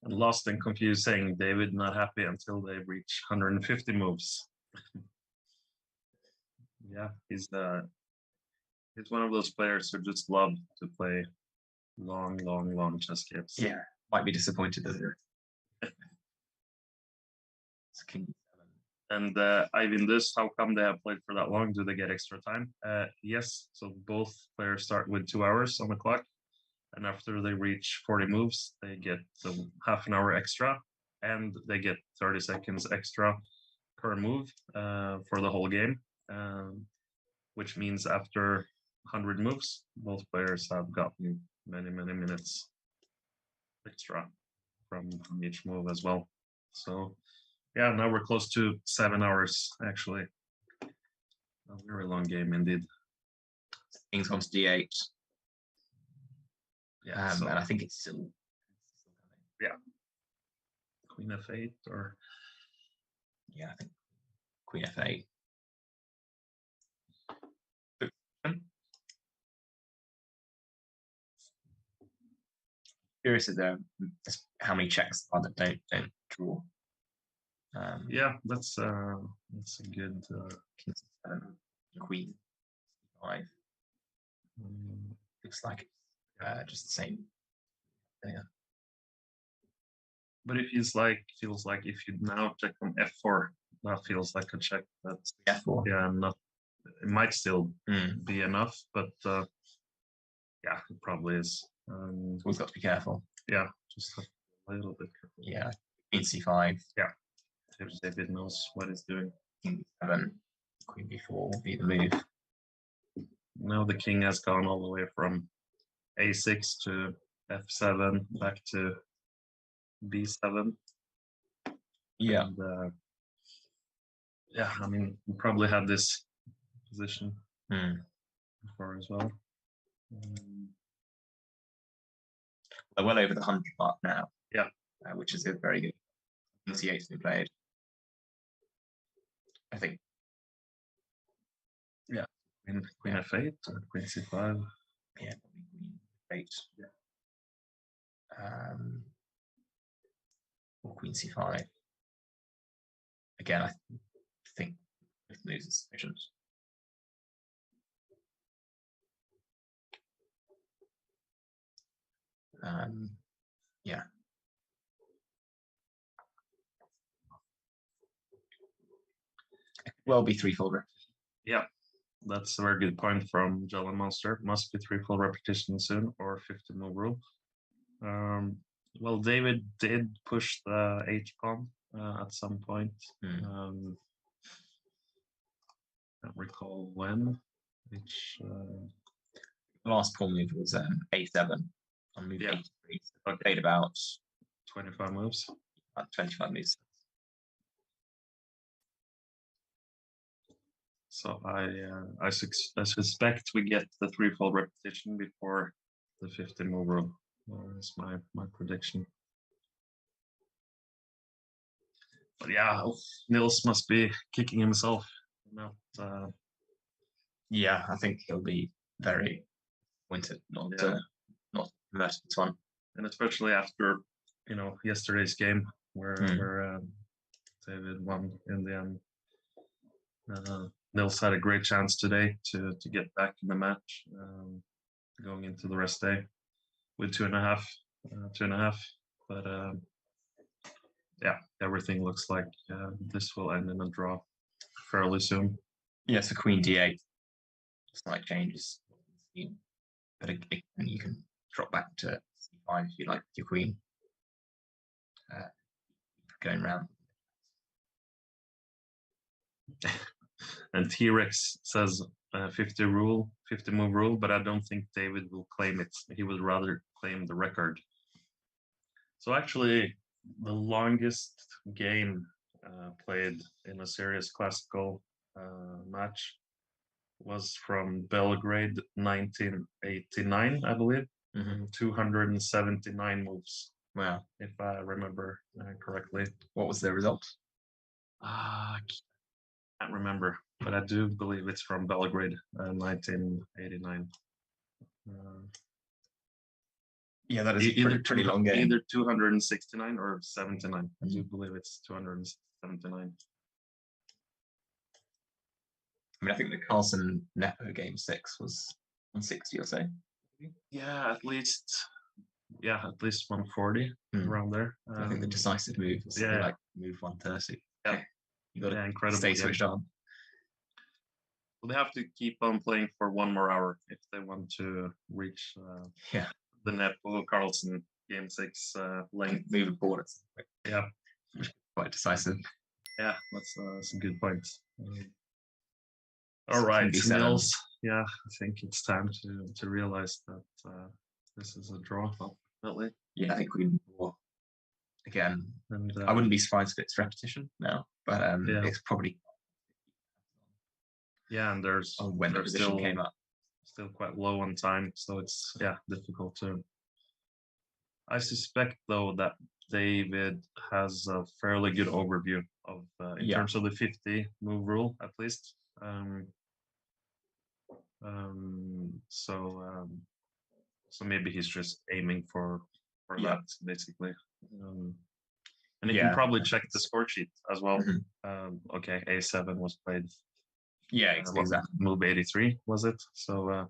And lost and confused, saying David not happy until they reach 150 moves. Yeah, he's one of those players who just love to play long chess games. Yeah, might be disappointed that it's King E7. And Ivan, how come they have played for that long? Do they get extra time? Yes. So both players start with 2 hours on the clock, and after they reach 40 moves, they get half an hour extra, and they get 30 seconds extra per move for the whole game, which means after 100 moves, both players have gotten many minutes extra from each move as well. So yeah, now we're close to 7 hours actually. A very long game indeed. King's gone to D8. Yeah, and I think it's still yeah. Queen F8 or yeah, I think Queen F8. Curious as how many checks are that don't draw. Yeah, that's a good King C7, Queen C5. Looks like it's just the same. Yeah. But it feels like if you now check on F4, that feels like a check. That's F4. Yeah, not. It might still be enough, but yeah, it probably is. We've got to be careful. Yeah, just a little bit careful. Yeah, Queen C5. Yeah, if David knows what he's doing. King B7, Queen B4 will be the move. Now the king has gone all the way from A6 to F7 back to B7. Yeah. And, yeah, I mean, we probably had this position before as well. They're well over the 100 mark now. Yeah. Which is a very good. C8 to be played. I think. Yeah. Queen F8 or Queen C5. Yeah, probably Queen F8. Yeah. Or Queen C5. Again, I think both moves is sufficient. Yeah. Well, be threefold repetition. Yeah, that's a very good point from Jolly Monster. Must be threefold repetition soon, or 50 move rule. Well, David did push the H pawn at some point. Can't recall when. Which the last pawn move was A7 on move 83. So I played about 25 moves. 25 moves. So I suspect we get the threefold repetition before the 50 move rule. That's my prediction. But yeah, Nils must be kicking himself. Yeah, I think he'll be very disappointed not convert this one, and especially after yesterday's game where David won in the end. Nils had a great chance today to get back in the match, going into the rest day with 2.5, but yeah, everything looks like this will end in a draw fairly soon. Yeah, so Queen D8, slight changes, but again, you can drop back to C5 if you like your queen. Going round. And T-Rex says 50 move rule, but I don't think David will claim it. He would rather claim the record. So actually, the longest game played in a serious classical match was from Belgrade 1989, I believe. 279 moves. Wow. if I remember correctly. What was the result? I can't remember, but I do believe it's from Belgrade, 1989. Yeah, that is a pretty long game. Either 269 or 79. I do believe it's 279. I mean, I think the Carlsen Nepo game 6 was 160 or so. Yeah, at least 140 around there. I think the decisive move was something like move 130. Yeah, you got to incredible stay game. switched on. Well, they have to keep on playing for 1 more hour if they want to reach the Nepo Carlsen game 6 length. Move forward. Yeah, quite decisive. Yeah, that's a good point. All right, Nils. Yeah, I think it's time to realize that this is a draw, ultimately. Yeah, I think we can draw again. And I wouldn't be surprised if it's repetition now, but it's probably. Yeah, and there's when the position came up, still quite low on time, so it's difficult to. I suspect though that David has a fairly good overview of in terms of the 50 move rule, at least. So maybe he's just aiming for that, basically. And you can probably check the score sheet as well. Okay, A7 was played. Yeah, exactly. Move 83 was it? So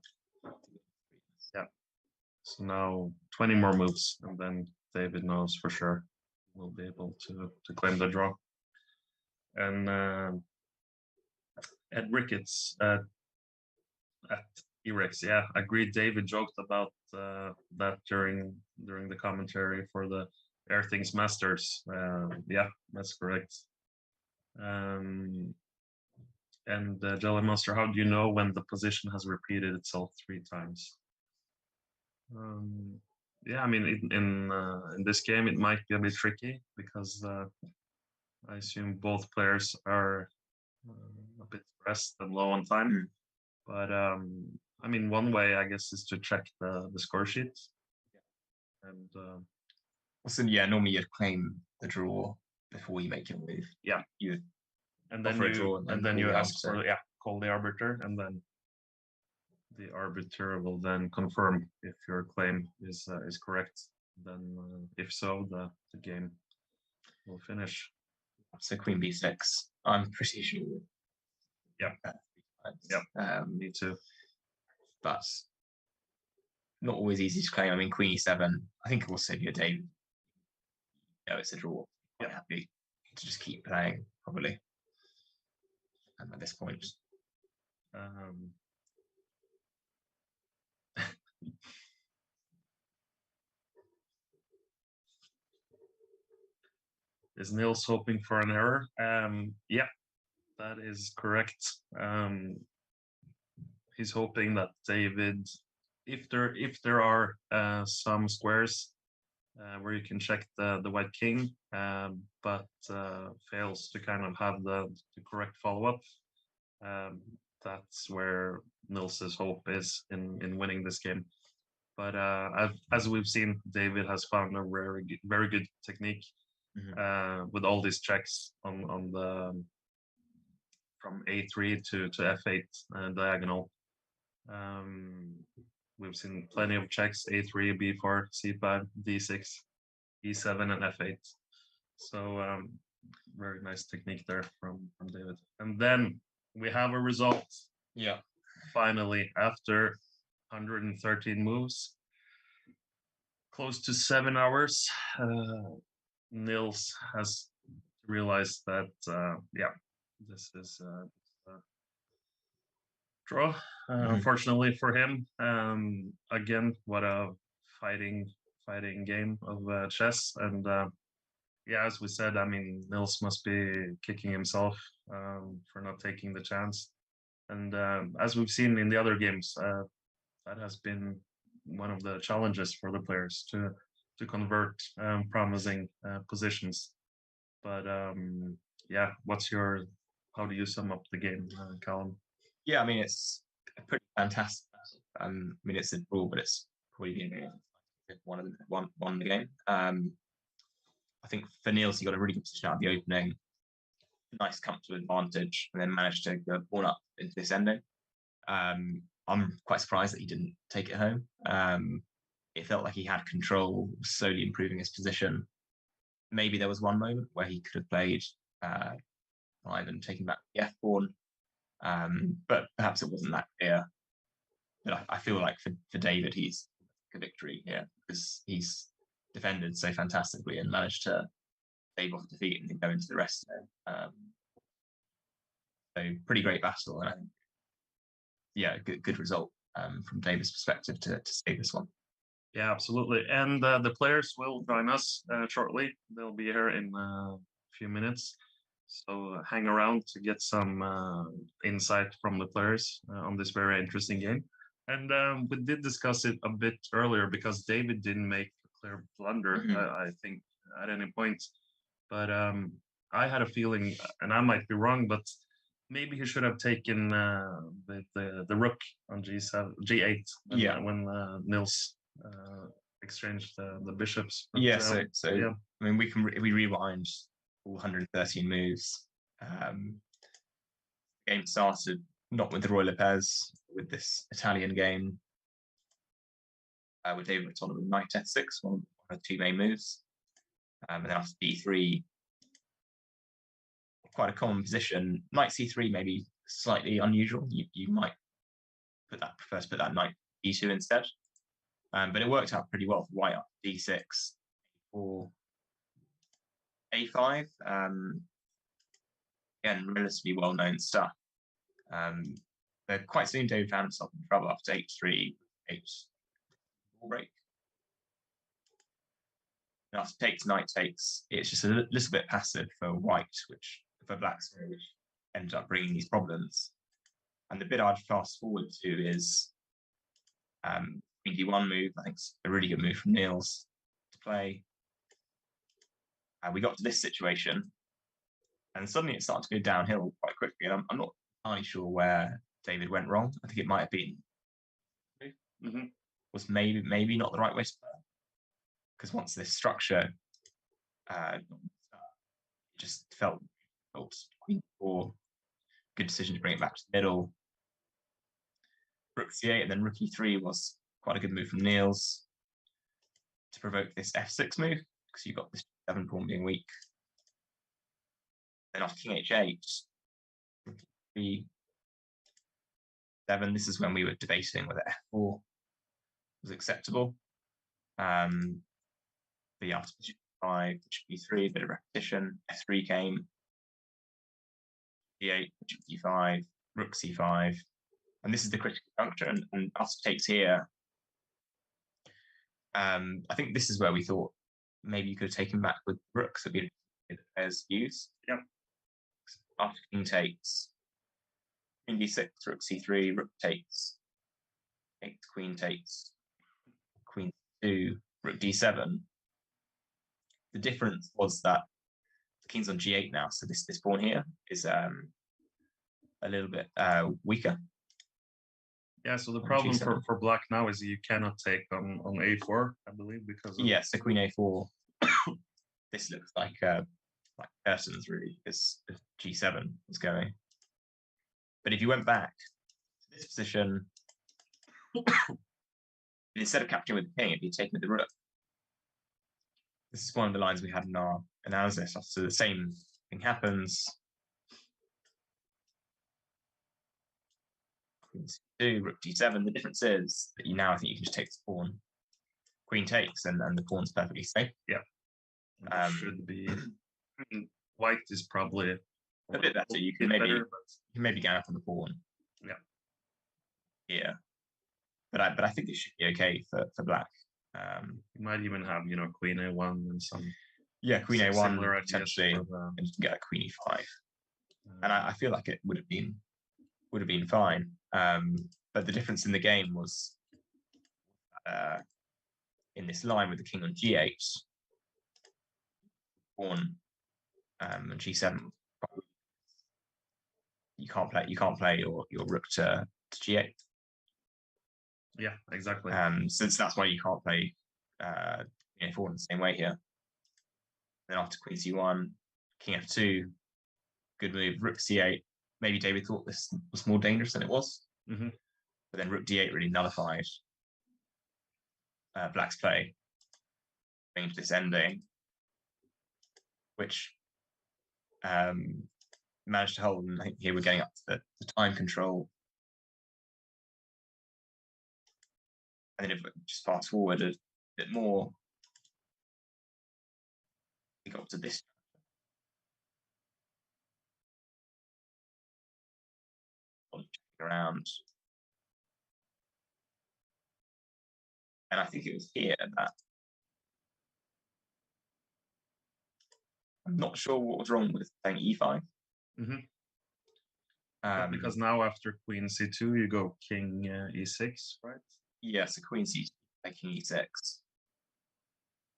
so now 20 more moves, and then David knows for sure we'll be able to claim the draw. And Ed Ricketts at Erex, agreed. David joked about that during the commentary for the Air Things Masters. That's correct. And Jelly Monster, how do you know when the position has repeated itself 3 times? I mean, in this game it might be a bit tricky because I assume both players are a bit stressed and low on time. But I mean, one way I guess is to check the score sheets. And normally you'd claim the draw before you make your move. Yeah, you and then you ask for call the arbiter, and then the arbiter will then confirm if your claim is correct. Then, if so, the game will finish. So Queen B6, I'm pretty sure. Me too. But not always easy to claim. I mean, Queen E7. I think also your David. It's a draw. Quite happy to just keep playing, probably. At this point. Is Nils hoping for an error? That is correct. He's hoping that David, if there are some squares where you can check the white king, but fails to kind of have the correct follow-up, that's where Nils's hope is in winning this game. But as we've seen, David has found a very good technique with all these checks on the from A3 to F8 diagonal. We've seen plenty of checks: A3, B4, C5, D6, E7, and F8. So very nice technique there from David. And then we have a result. Yeah. Finally, after 113 moves, close to 7 hours, Nils has realized that this is a draw. Unfortunately for him, again, what a fighting game of chess. And as we said, I mean, Nils must be kicking himself for not taking the chance. And as we've seen in the other games, that has been one of the challenges for the players to convert promising positions. But how do you sum up the game, Callum? Yeah, I mean, it's a pretty fantastic. I mean, it's a draw, but it's probably been a won the game. I think for Nils, he got a really good position out of the opening, nice comfortable advantage, and then managed to go pawn up into this ending. I'm quite surprised that he didn't take it home. It felt like he had control, slowly improving his position. Maybe there was one moment where he could have played 5 and taken back the F pawn, but perhaps it wasn't that clear. But I feel like for David, he's a victory here because he's defended so fantastically and managed to stave off defeat and go into the rest of it. So pretty great battle, and I think, yeah, good result from David's perspective to save this one. Yeah, absolutely. And the players will join us shortly. They'll be here in a few minutes. So hang around to get some insight from the players on this very interesting game. And we did discuss it a bit earlier because David didn't make a clear blunder, I think, at any point. But I had a feeling, and I might be wrong, but maybe he should have taken the rook on G8 when Nils exchanged the bishops. But, yeah, so yeah. I mean, we rewind all 113 moves. The game started not with the Roy Lopez, with this Italian game with David Rotona with knight f6, one of the 2 main moves. And then after d3, quite a common position. Knight c3 maybe slightly unusual. You might prefer to put that knight e2 instead. But it worked out pretty well for white up d6, a4, a5. Again, relatively well-known stuff. But quite soon, David found himself in trouble after h3, ball break. And after takes, knight takes, it's just a little bit passive for white, which for black, which ended up bringing these problems. And the bit I'd fast forward to is Queen d1 move. I think it's a really good move from Nils to play. We got to this situation, and suddenly it started to go downhill quite quickly. And I'm not entirely sure where David went wrong. I think it might have been was maybe not the right way to play, because once this structure it just felt Queen 4, good decision to bring it back to the middle. Rook c8 and then rook e3 was quite a good move from Nils to provoke this f6 move, because you've got this 7 pawn being weak. Then after king h8, b7, this is when we were debating whether f4 was acceptable. But yeah, after bishop 5, bishop e3, a bit of repetition, f3 came, d8, bishop d5, rook c5, and this is the critical juncture. And after takes here, I think this is where we thought maybe you could have taken back with rooks that we had as use. Yep. After king takes, queen d6, rook c3, rook takes, queen takes, queen 2, rook d7. The difference was that the king's on g8 now, so this pawn here is a little bit weaker. Yeah, so the problem for black now is you cannot take on a4, I believe, because of... Yes, the queen a4. This looks like curtains, really, because g7 is going. But if you went back to this position, instead of capturing with the king, it'd be taken with the rook. This is one of the lines we had in our analysis. So the same thing happens. Queen c2, rook d7. The difference is that I think you can just take this pawn. Queen takes, and the pawn's perfectly safe. Yeah. Should be. White is probably a bit better. You can maybe gang up on the pawn. Yeah. Yeah. But I think it should be okay for black. You might even have queen a1 and some. Yeah, queen a1 potentially, and you can get a queen e5. And I feel like it would have been fine. But the difference in the game was in this line with the king on g8, pawn and g7. You can't play your rook to g8. Yeah, exactly. So that's why you can't play forward in the same way here. Then after queen c1, king f2, good move, rook c8. Maybe David thought this was more dangerous than it was. Mm-hmm. But then rook d8 really nullified black's play, into this ending, which managed to hold. And I think here we're getting up to the time control. And then if we just fast forward a bit more, we got to this. Around. And I think it was here that I'm not sure what was wrong with playing e5. Mm-hmm. Because now after queen c2, you go king e6, right? Yeah, so queen c2, king e6.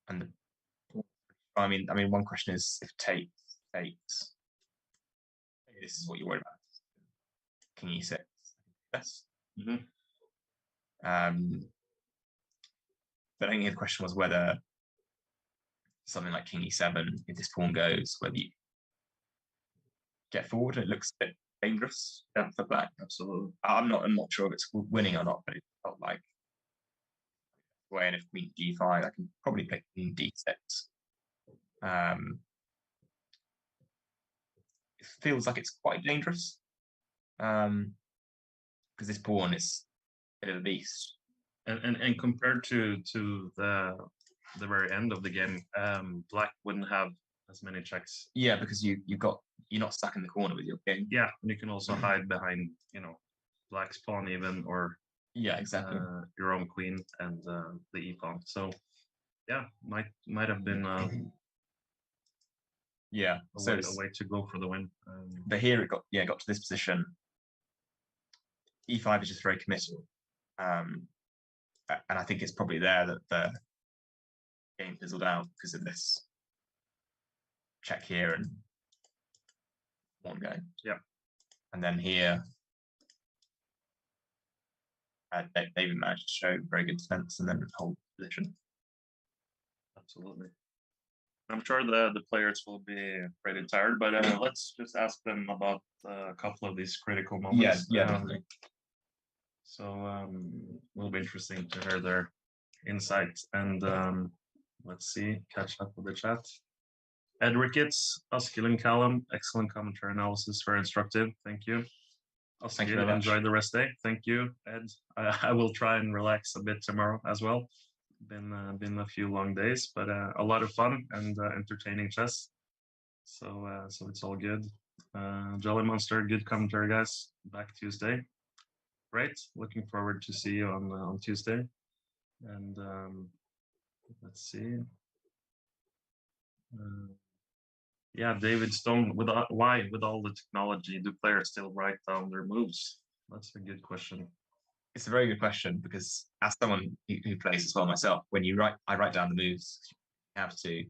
And I mean, one question is if takes. This is what you're worried about. King e6. Yes. Mm-hmm. But I think the question was whether something like king e7, if this pawn goes, whether you get forward. It looks a bit dangerous for black. Absolutely. I'm not sure if it's winning or not, but it felt like way. And if queen g5, I can probably play queen d6. It feels like it's quite dangerous because this pawn is a bit of a beast. And compared to the very end of the game, black wouldn't have as many checks. Yeah, because you're not stuck in the corner with your king. Yeah, and you can also hide behind black's pawn even, or yeah, exactly, your own queen and the e pawn. So yeah, might have been a way to go for the win. But here it got to this position. E5 is just very committal. And I think it's probably there that the game fizzled out because of this check here and one go. Yeah. And then here, David managed to show very good defense and then hold position. Absolutely. I'm sure the players will be pretty tired, but let's just ask them about a couple of these critical moments. Yeah, definitely. So will be interesting to hear their insights. And let's see, catch up with the chat. Ed Ricketts, Askild and Callum, excellent commentary analysis, very instructive. Thank you. Thank you very much. Enjoy the rest day. Thank you, Ed. I will try and relax a bit tomorrow as well. Been a few long days, but a lot of fun and entertaining chess. So it's all good. Jolly Monster, good commentary, guys. Back Tuesday. Great. Looking forward to see you on Tuesday. And let's see. Yeah, David Stone. Why, with all the technology, do players still write down their moves? That's a good question. It's a very good question because as someone who plays as well myself, when I write down the moves. You have to,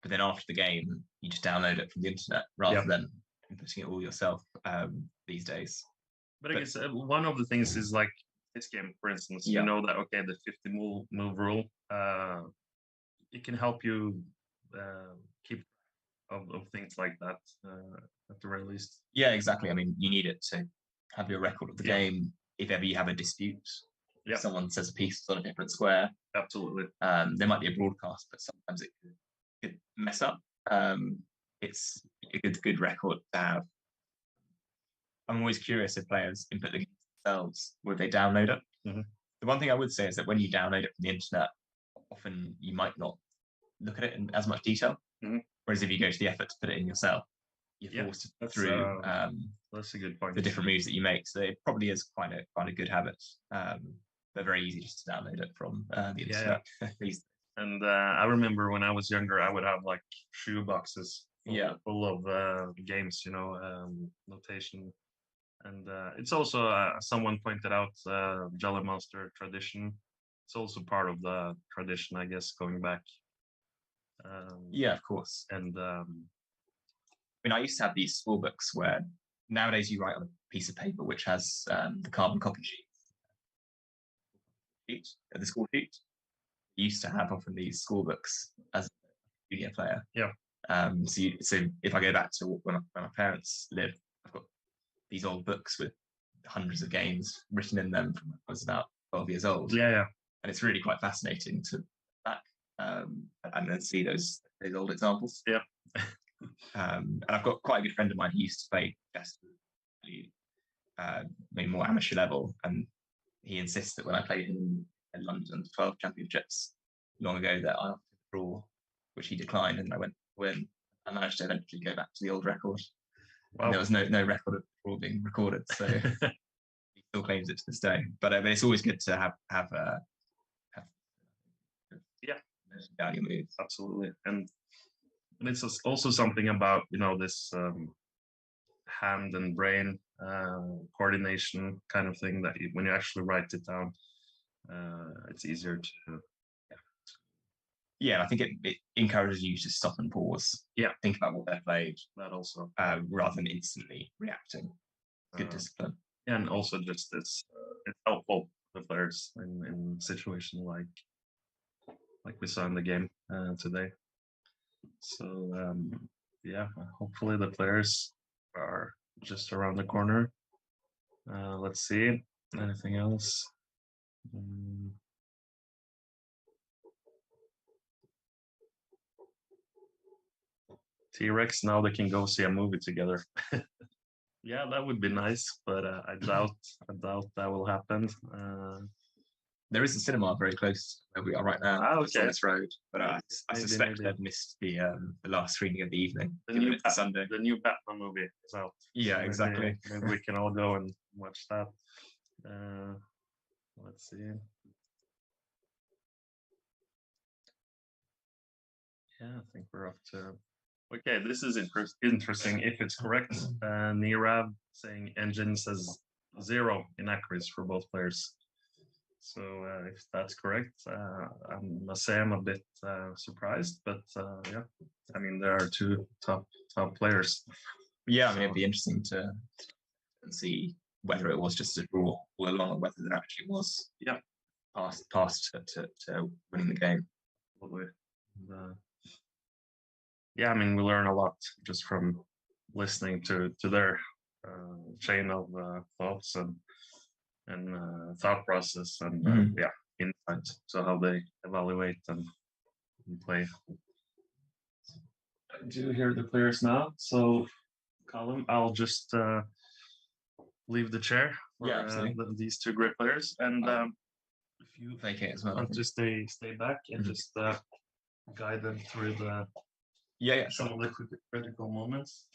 but then after the game, you just download it from the internet rather than inputting it all yourself these days. But I guess one of the things is like this game, for instance, you know that, okay, the 50 move rule, it can help you keep of things like that at the very least. Yeah, exactly. I mean, you need it to have your record of the game if ever you have a dispute. If someone says a piece on a different square. Absolutely. There might be a broadcast, but sometimes it could mess up. It's a good record to have. I'm always curious if players input the game themselves, would they download it? Mm-hmm. The one thing I would say is that when you download it from the internet, often you might not look at it in as much detail. Mm-hmm. Whereas if you go to the effort to put it in yourself, you're forced through that's a good point. The different moves that you make. So it probably is quite a good habit. They're very easy just to download it from the internet. And I remember when I was younger, I would have like shoe boxes full of games, notation. And it's also, someone pointed out, Jolly Monster tradition. It's also part of the tradition, I guess, going back. Yeah, of course. And I used to have these school books where nowadays you write on a piece of paper which has the carbon copy sheet, the school sheet. used to have often these score books as a junior player. Yeah. So if I go back to when my parents lived, I've got these old books with hundreds of games written in them from when I was about 12 years old. Yeah. And it's really quite fascinating to back and then see those old examples. Yeah. And I've got quite a good friend of mine who used to play chess maybe more amateur level, and he insists that when I played in London 12 championships long ago that I opted for draw, which he declined, and I went to win. I managed to eventually go back to the old record. Wow. And there was no record of draw being recorded, so he still claims it to this day. But it's always good to have value moves. Absolutely, and it's also something about this hand and brain coordination kind of thing that when you actually write it down, it's easier to. Yeah, I think it encourages you to stop and pause. Yeah, think about what they've played. That also, rather than instantly reacting. Good discipline. Yeah, and also just it's helpful for the players in situations like we saw in the game today. So yeah, hopefully the players are just around the corner. Let's see, anything else? T-Rex, now they can go see a movie together. Yeah, that would be nice, but I doubt that will happen. There is a cinema very close where we are right now. Okay. It's on this road, but I suspect they've missed the last screening of the evening. The new Sunday. The new Batman movie is out. Yeah, so exactly. Maybe we can all go and watch that. Let's see. Yeah, I think we're off to. Okay, this is interesting. If it's correct, Nirav saying engine says 0 in accuracy for both players. So if that's correct, I must say I'm a bit surprised, but yeah, I mean there are two top players. Yeah, I mean it'd be interesting to see whether it was just a draw all along, or whether there actually was past to winning the game. Yeah, I mean we learn a lot just from listening to their chain of thoughts and thought process and insight, so how they evaluate and play. I do hear the players now, so Colin, I'll just leave the chair for these two great players, and if you vacate as well, want to stay back and just guide them through some of the critical moments.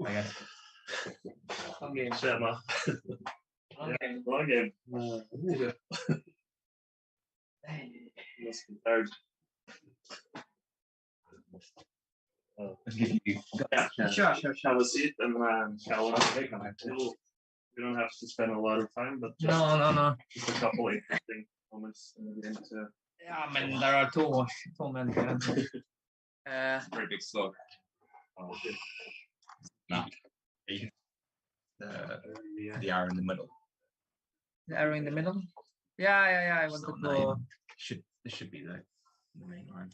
Tjena. Bra game. Must be tired. Sure. Have a seat and we don't have to spend a lot of time, but no. Just a couple interesting moments in the game to. Yeah, men there are two men. Very big slug. The arrow in the middle. The arrow in the middle? Yeah. I want to go. This should be the main line.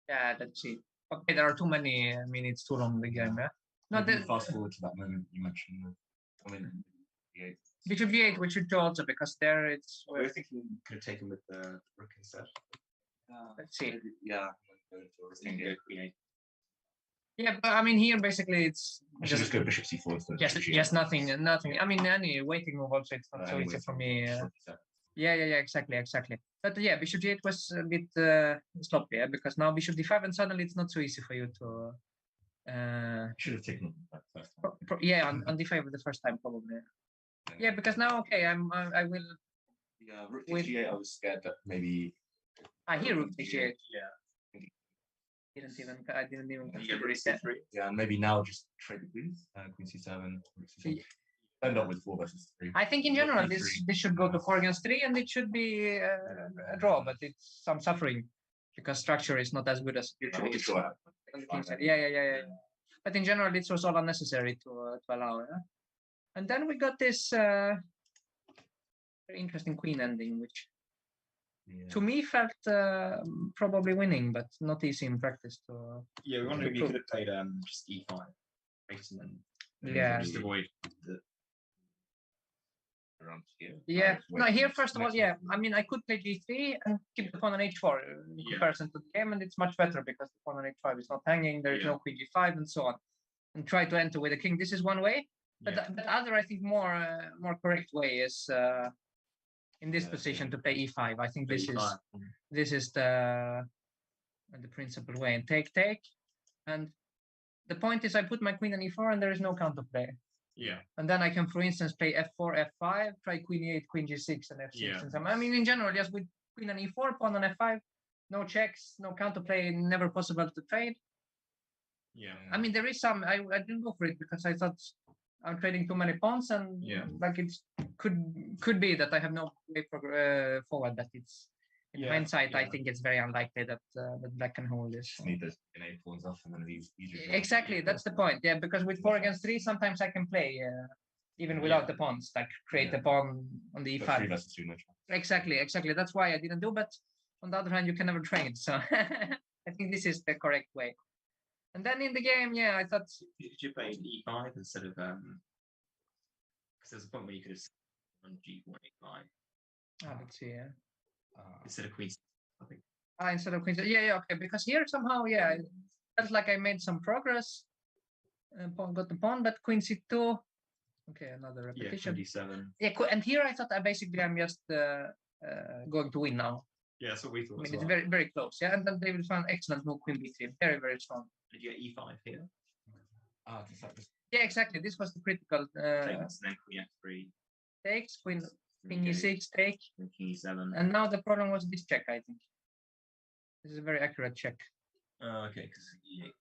Yeah, let's see. Okay, there are too many minutes too long in the game, yeah? No, fast forward to that moment you mentioned. Bishop g8, we should do also because there it's. We're thinking could have taken with the rook instead. Let's see. Yeah. Yeah, but I mean here basically it's just go bishop c4. Yes, nothing. I mean any waiting move also it's not so easy for me. Yeah, exactly. But yeah, bishop g8 was a bit sloppy, because now bishop d5 and suddenly it's not so easy for you to. Should have taken that first time. Yeah, on d5 the first time probably. Yeah, because now I will. Yeah, rook g8. I was scared that maybe. Here rook g8. Yeah. I didn't even consider it. Yeah, and maybe now just trade the queens. Queen c7. End up with 4 versus 3. I think in general this should go to 4 against 3 and it should be a draw, but it's some suffering because structure is not as good as usually is. Yeah. But in general this was all unnecessary to allow. Yeah? And then we got this very interesting queen ending, which to me felt probably winning, but not easy in practice. To Yeah, we wondered if you could have played just e5, and then yeah, just avoid the around here. yeah. No, here first of all, yeah. I mean, I could play g3 and keep the pawn on h4 in comparison to the game, and it's much better because the pawn on h5 is not hanging. There is no queen g5 and so on, and try to enter with the king. This is one way, but the other, I think, more correct way is in this position to play e5. I think this is the principal way, and take, and the point is I put my queen on e4 and there is no counterplay. Yeah. And then I can, for instance, play f4, f5, try queen e8, queen g6, and f6. Yeah. And some, I mean, in general, just with queen on e4, pawn on f5, no checks, no counterplay, never possible to trade. Yeah. I mean, there is some. I didn't go for it because I thought I'm trading too many pawns, and like it could be that I have no way forward. But it's in hindsight, I think it's very unlikely that that black can hold this. Just need those pawns off, and then these. Exactly, that's the point. Yeah, because with 4 against 3, sometimes I can play even without the pawns, like create a pawn on the e5. 3 versus 2, no chance. Exactly. That's why I didn't do. But on the other hand, you can never trade. So I think this is the correct way. And then in the game, I thought. Did you play e5 instead of because there's a point where you could have on g1 e5. Let's see. Instead of queen, I think. Instead of queen. Yeah. Okay. Because here somehow, it felt like I made some progress. Pawn got the pawn, but queen c2. Okay, another repetition. Yeah, d7. Yeah, and here I thought I'm just going to win now. Yeah, that's what we thought. I mean, it's very, very close. Yeah, and then David found excellent move, queen b3, very, very strong. Did you get e5 here? Yeah, exactly. This was the critical. Takes, then queen f3. Takes, queen e6, take. King e7. And now the problem was this check, I think. This is a very accurate check. Okay, because e8.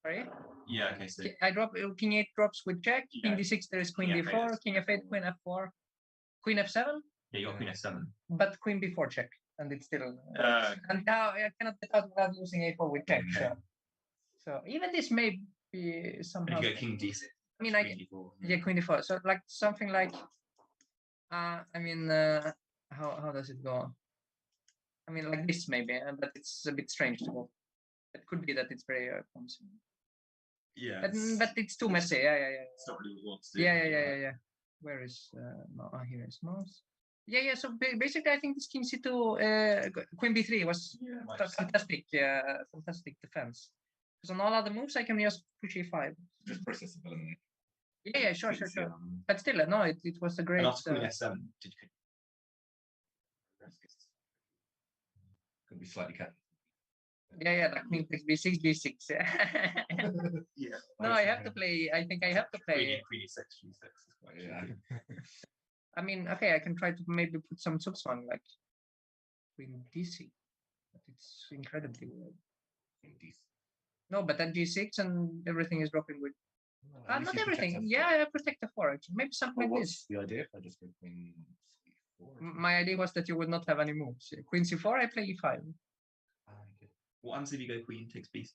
Sorry? Yeah, okay, so. I drop, king 8 drops with check, king d6, there is queen d4, king f8, queen f4, queen f7. Yeah, you got queen f7. But queen b4 check, and it's still. And now I cannot get out without losing a4 with check. So even this may be somehow. You go king d6. I mean, d4. Queen d4. So like something like. I mean, how does it go? I mean, like this maybe, but it's a bit strange to go. It could be that it's very promising. Yeah. But it's too messy. Yeah. It's not really what wants to do. Yeah. Where is here is mouse. Yeah. So basically, I think this king c2, queen b3 was fantastic. Fantastic defense. Because on all other moves, I can just push e5. Just process of elimination. Yeah, sure. But still, no, it was a great. And after queen f7, did you? Could be slightly cut. Yeah, that queen takes b6, b6. Yeah. No, I have to play. I think I have to play. Queen e6, g6. Yeah. I mean, okay, I can try to maybe put some subsong like queen d6, but it's incredibly weird. No, but then g6 and everything is dropping with. Not everything. Yeah, I protect the 4 actually. Maybe something like this. The idea if I just go queen c4? My idea was that you would not have any moves. Queen c4, I play e5. What happens if you go queen takes b6?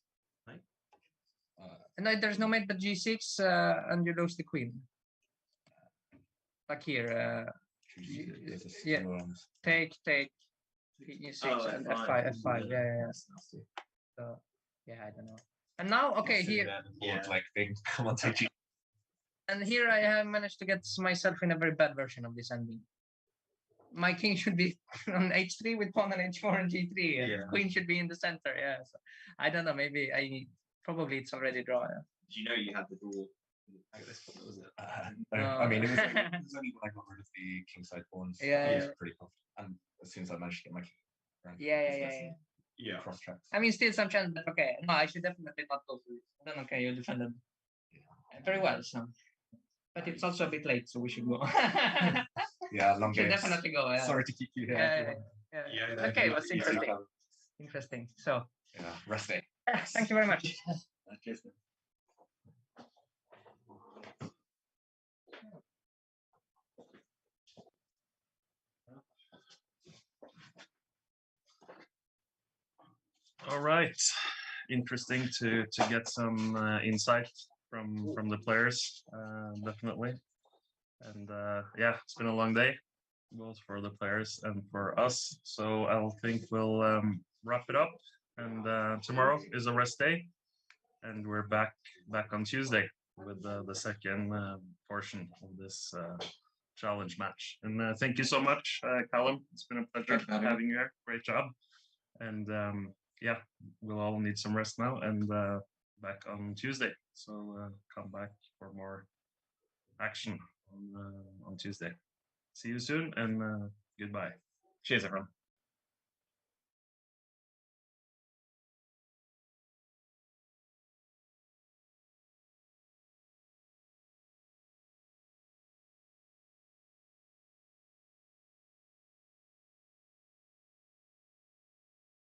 Right? No, there's no mate but g6, and you lose the queen. Like here. Take. E6 and f5. Yeah. So, I don't know. And now, okay, here. Like big commentate. And here I have managed to get myself in a very bad version of this ending. My king should be on h3 with pawn on h4 and g3. Queen should be in the center. Yeah. So I don't know. Maybe probably it's already draw. Yeah. Did you know you had the draw? At this point, was it? No. I mean, it was only when I got rid of the kingside pawns. Yeah. It was pretty tough. And as soon as I managed to get my king around, Yeah. cross tracks. I mean, still some chance, but okay. No, I should definitely not go for it. Then okay, you defended very well. So, but it's also a bit late, so we should go. Yeah, long game. Definitely go. Yeah. Sorry to keep you here. Yeah. Okay, it was interesting. Interesting. So. Yeah, rest day. Thank you very much. Cheers. All right, interesting to get some insight from the players, definitely. And it's been a long day. both for the players and for us. So I'll think we'll wrap it up. And tomorrow is a rest day, and we're back on Tuesday with the second portion of this challenge match. And thank you so much, Callum. It's been a pleasure having you here. Great job. And yeah, we'll all need some rest now, and back on Tuesday. So come back for more action on Tuesday. See you soon, and goodbye. Cheers, everyone.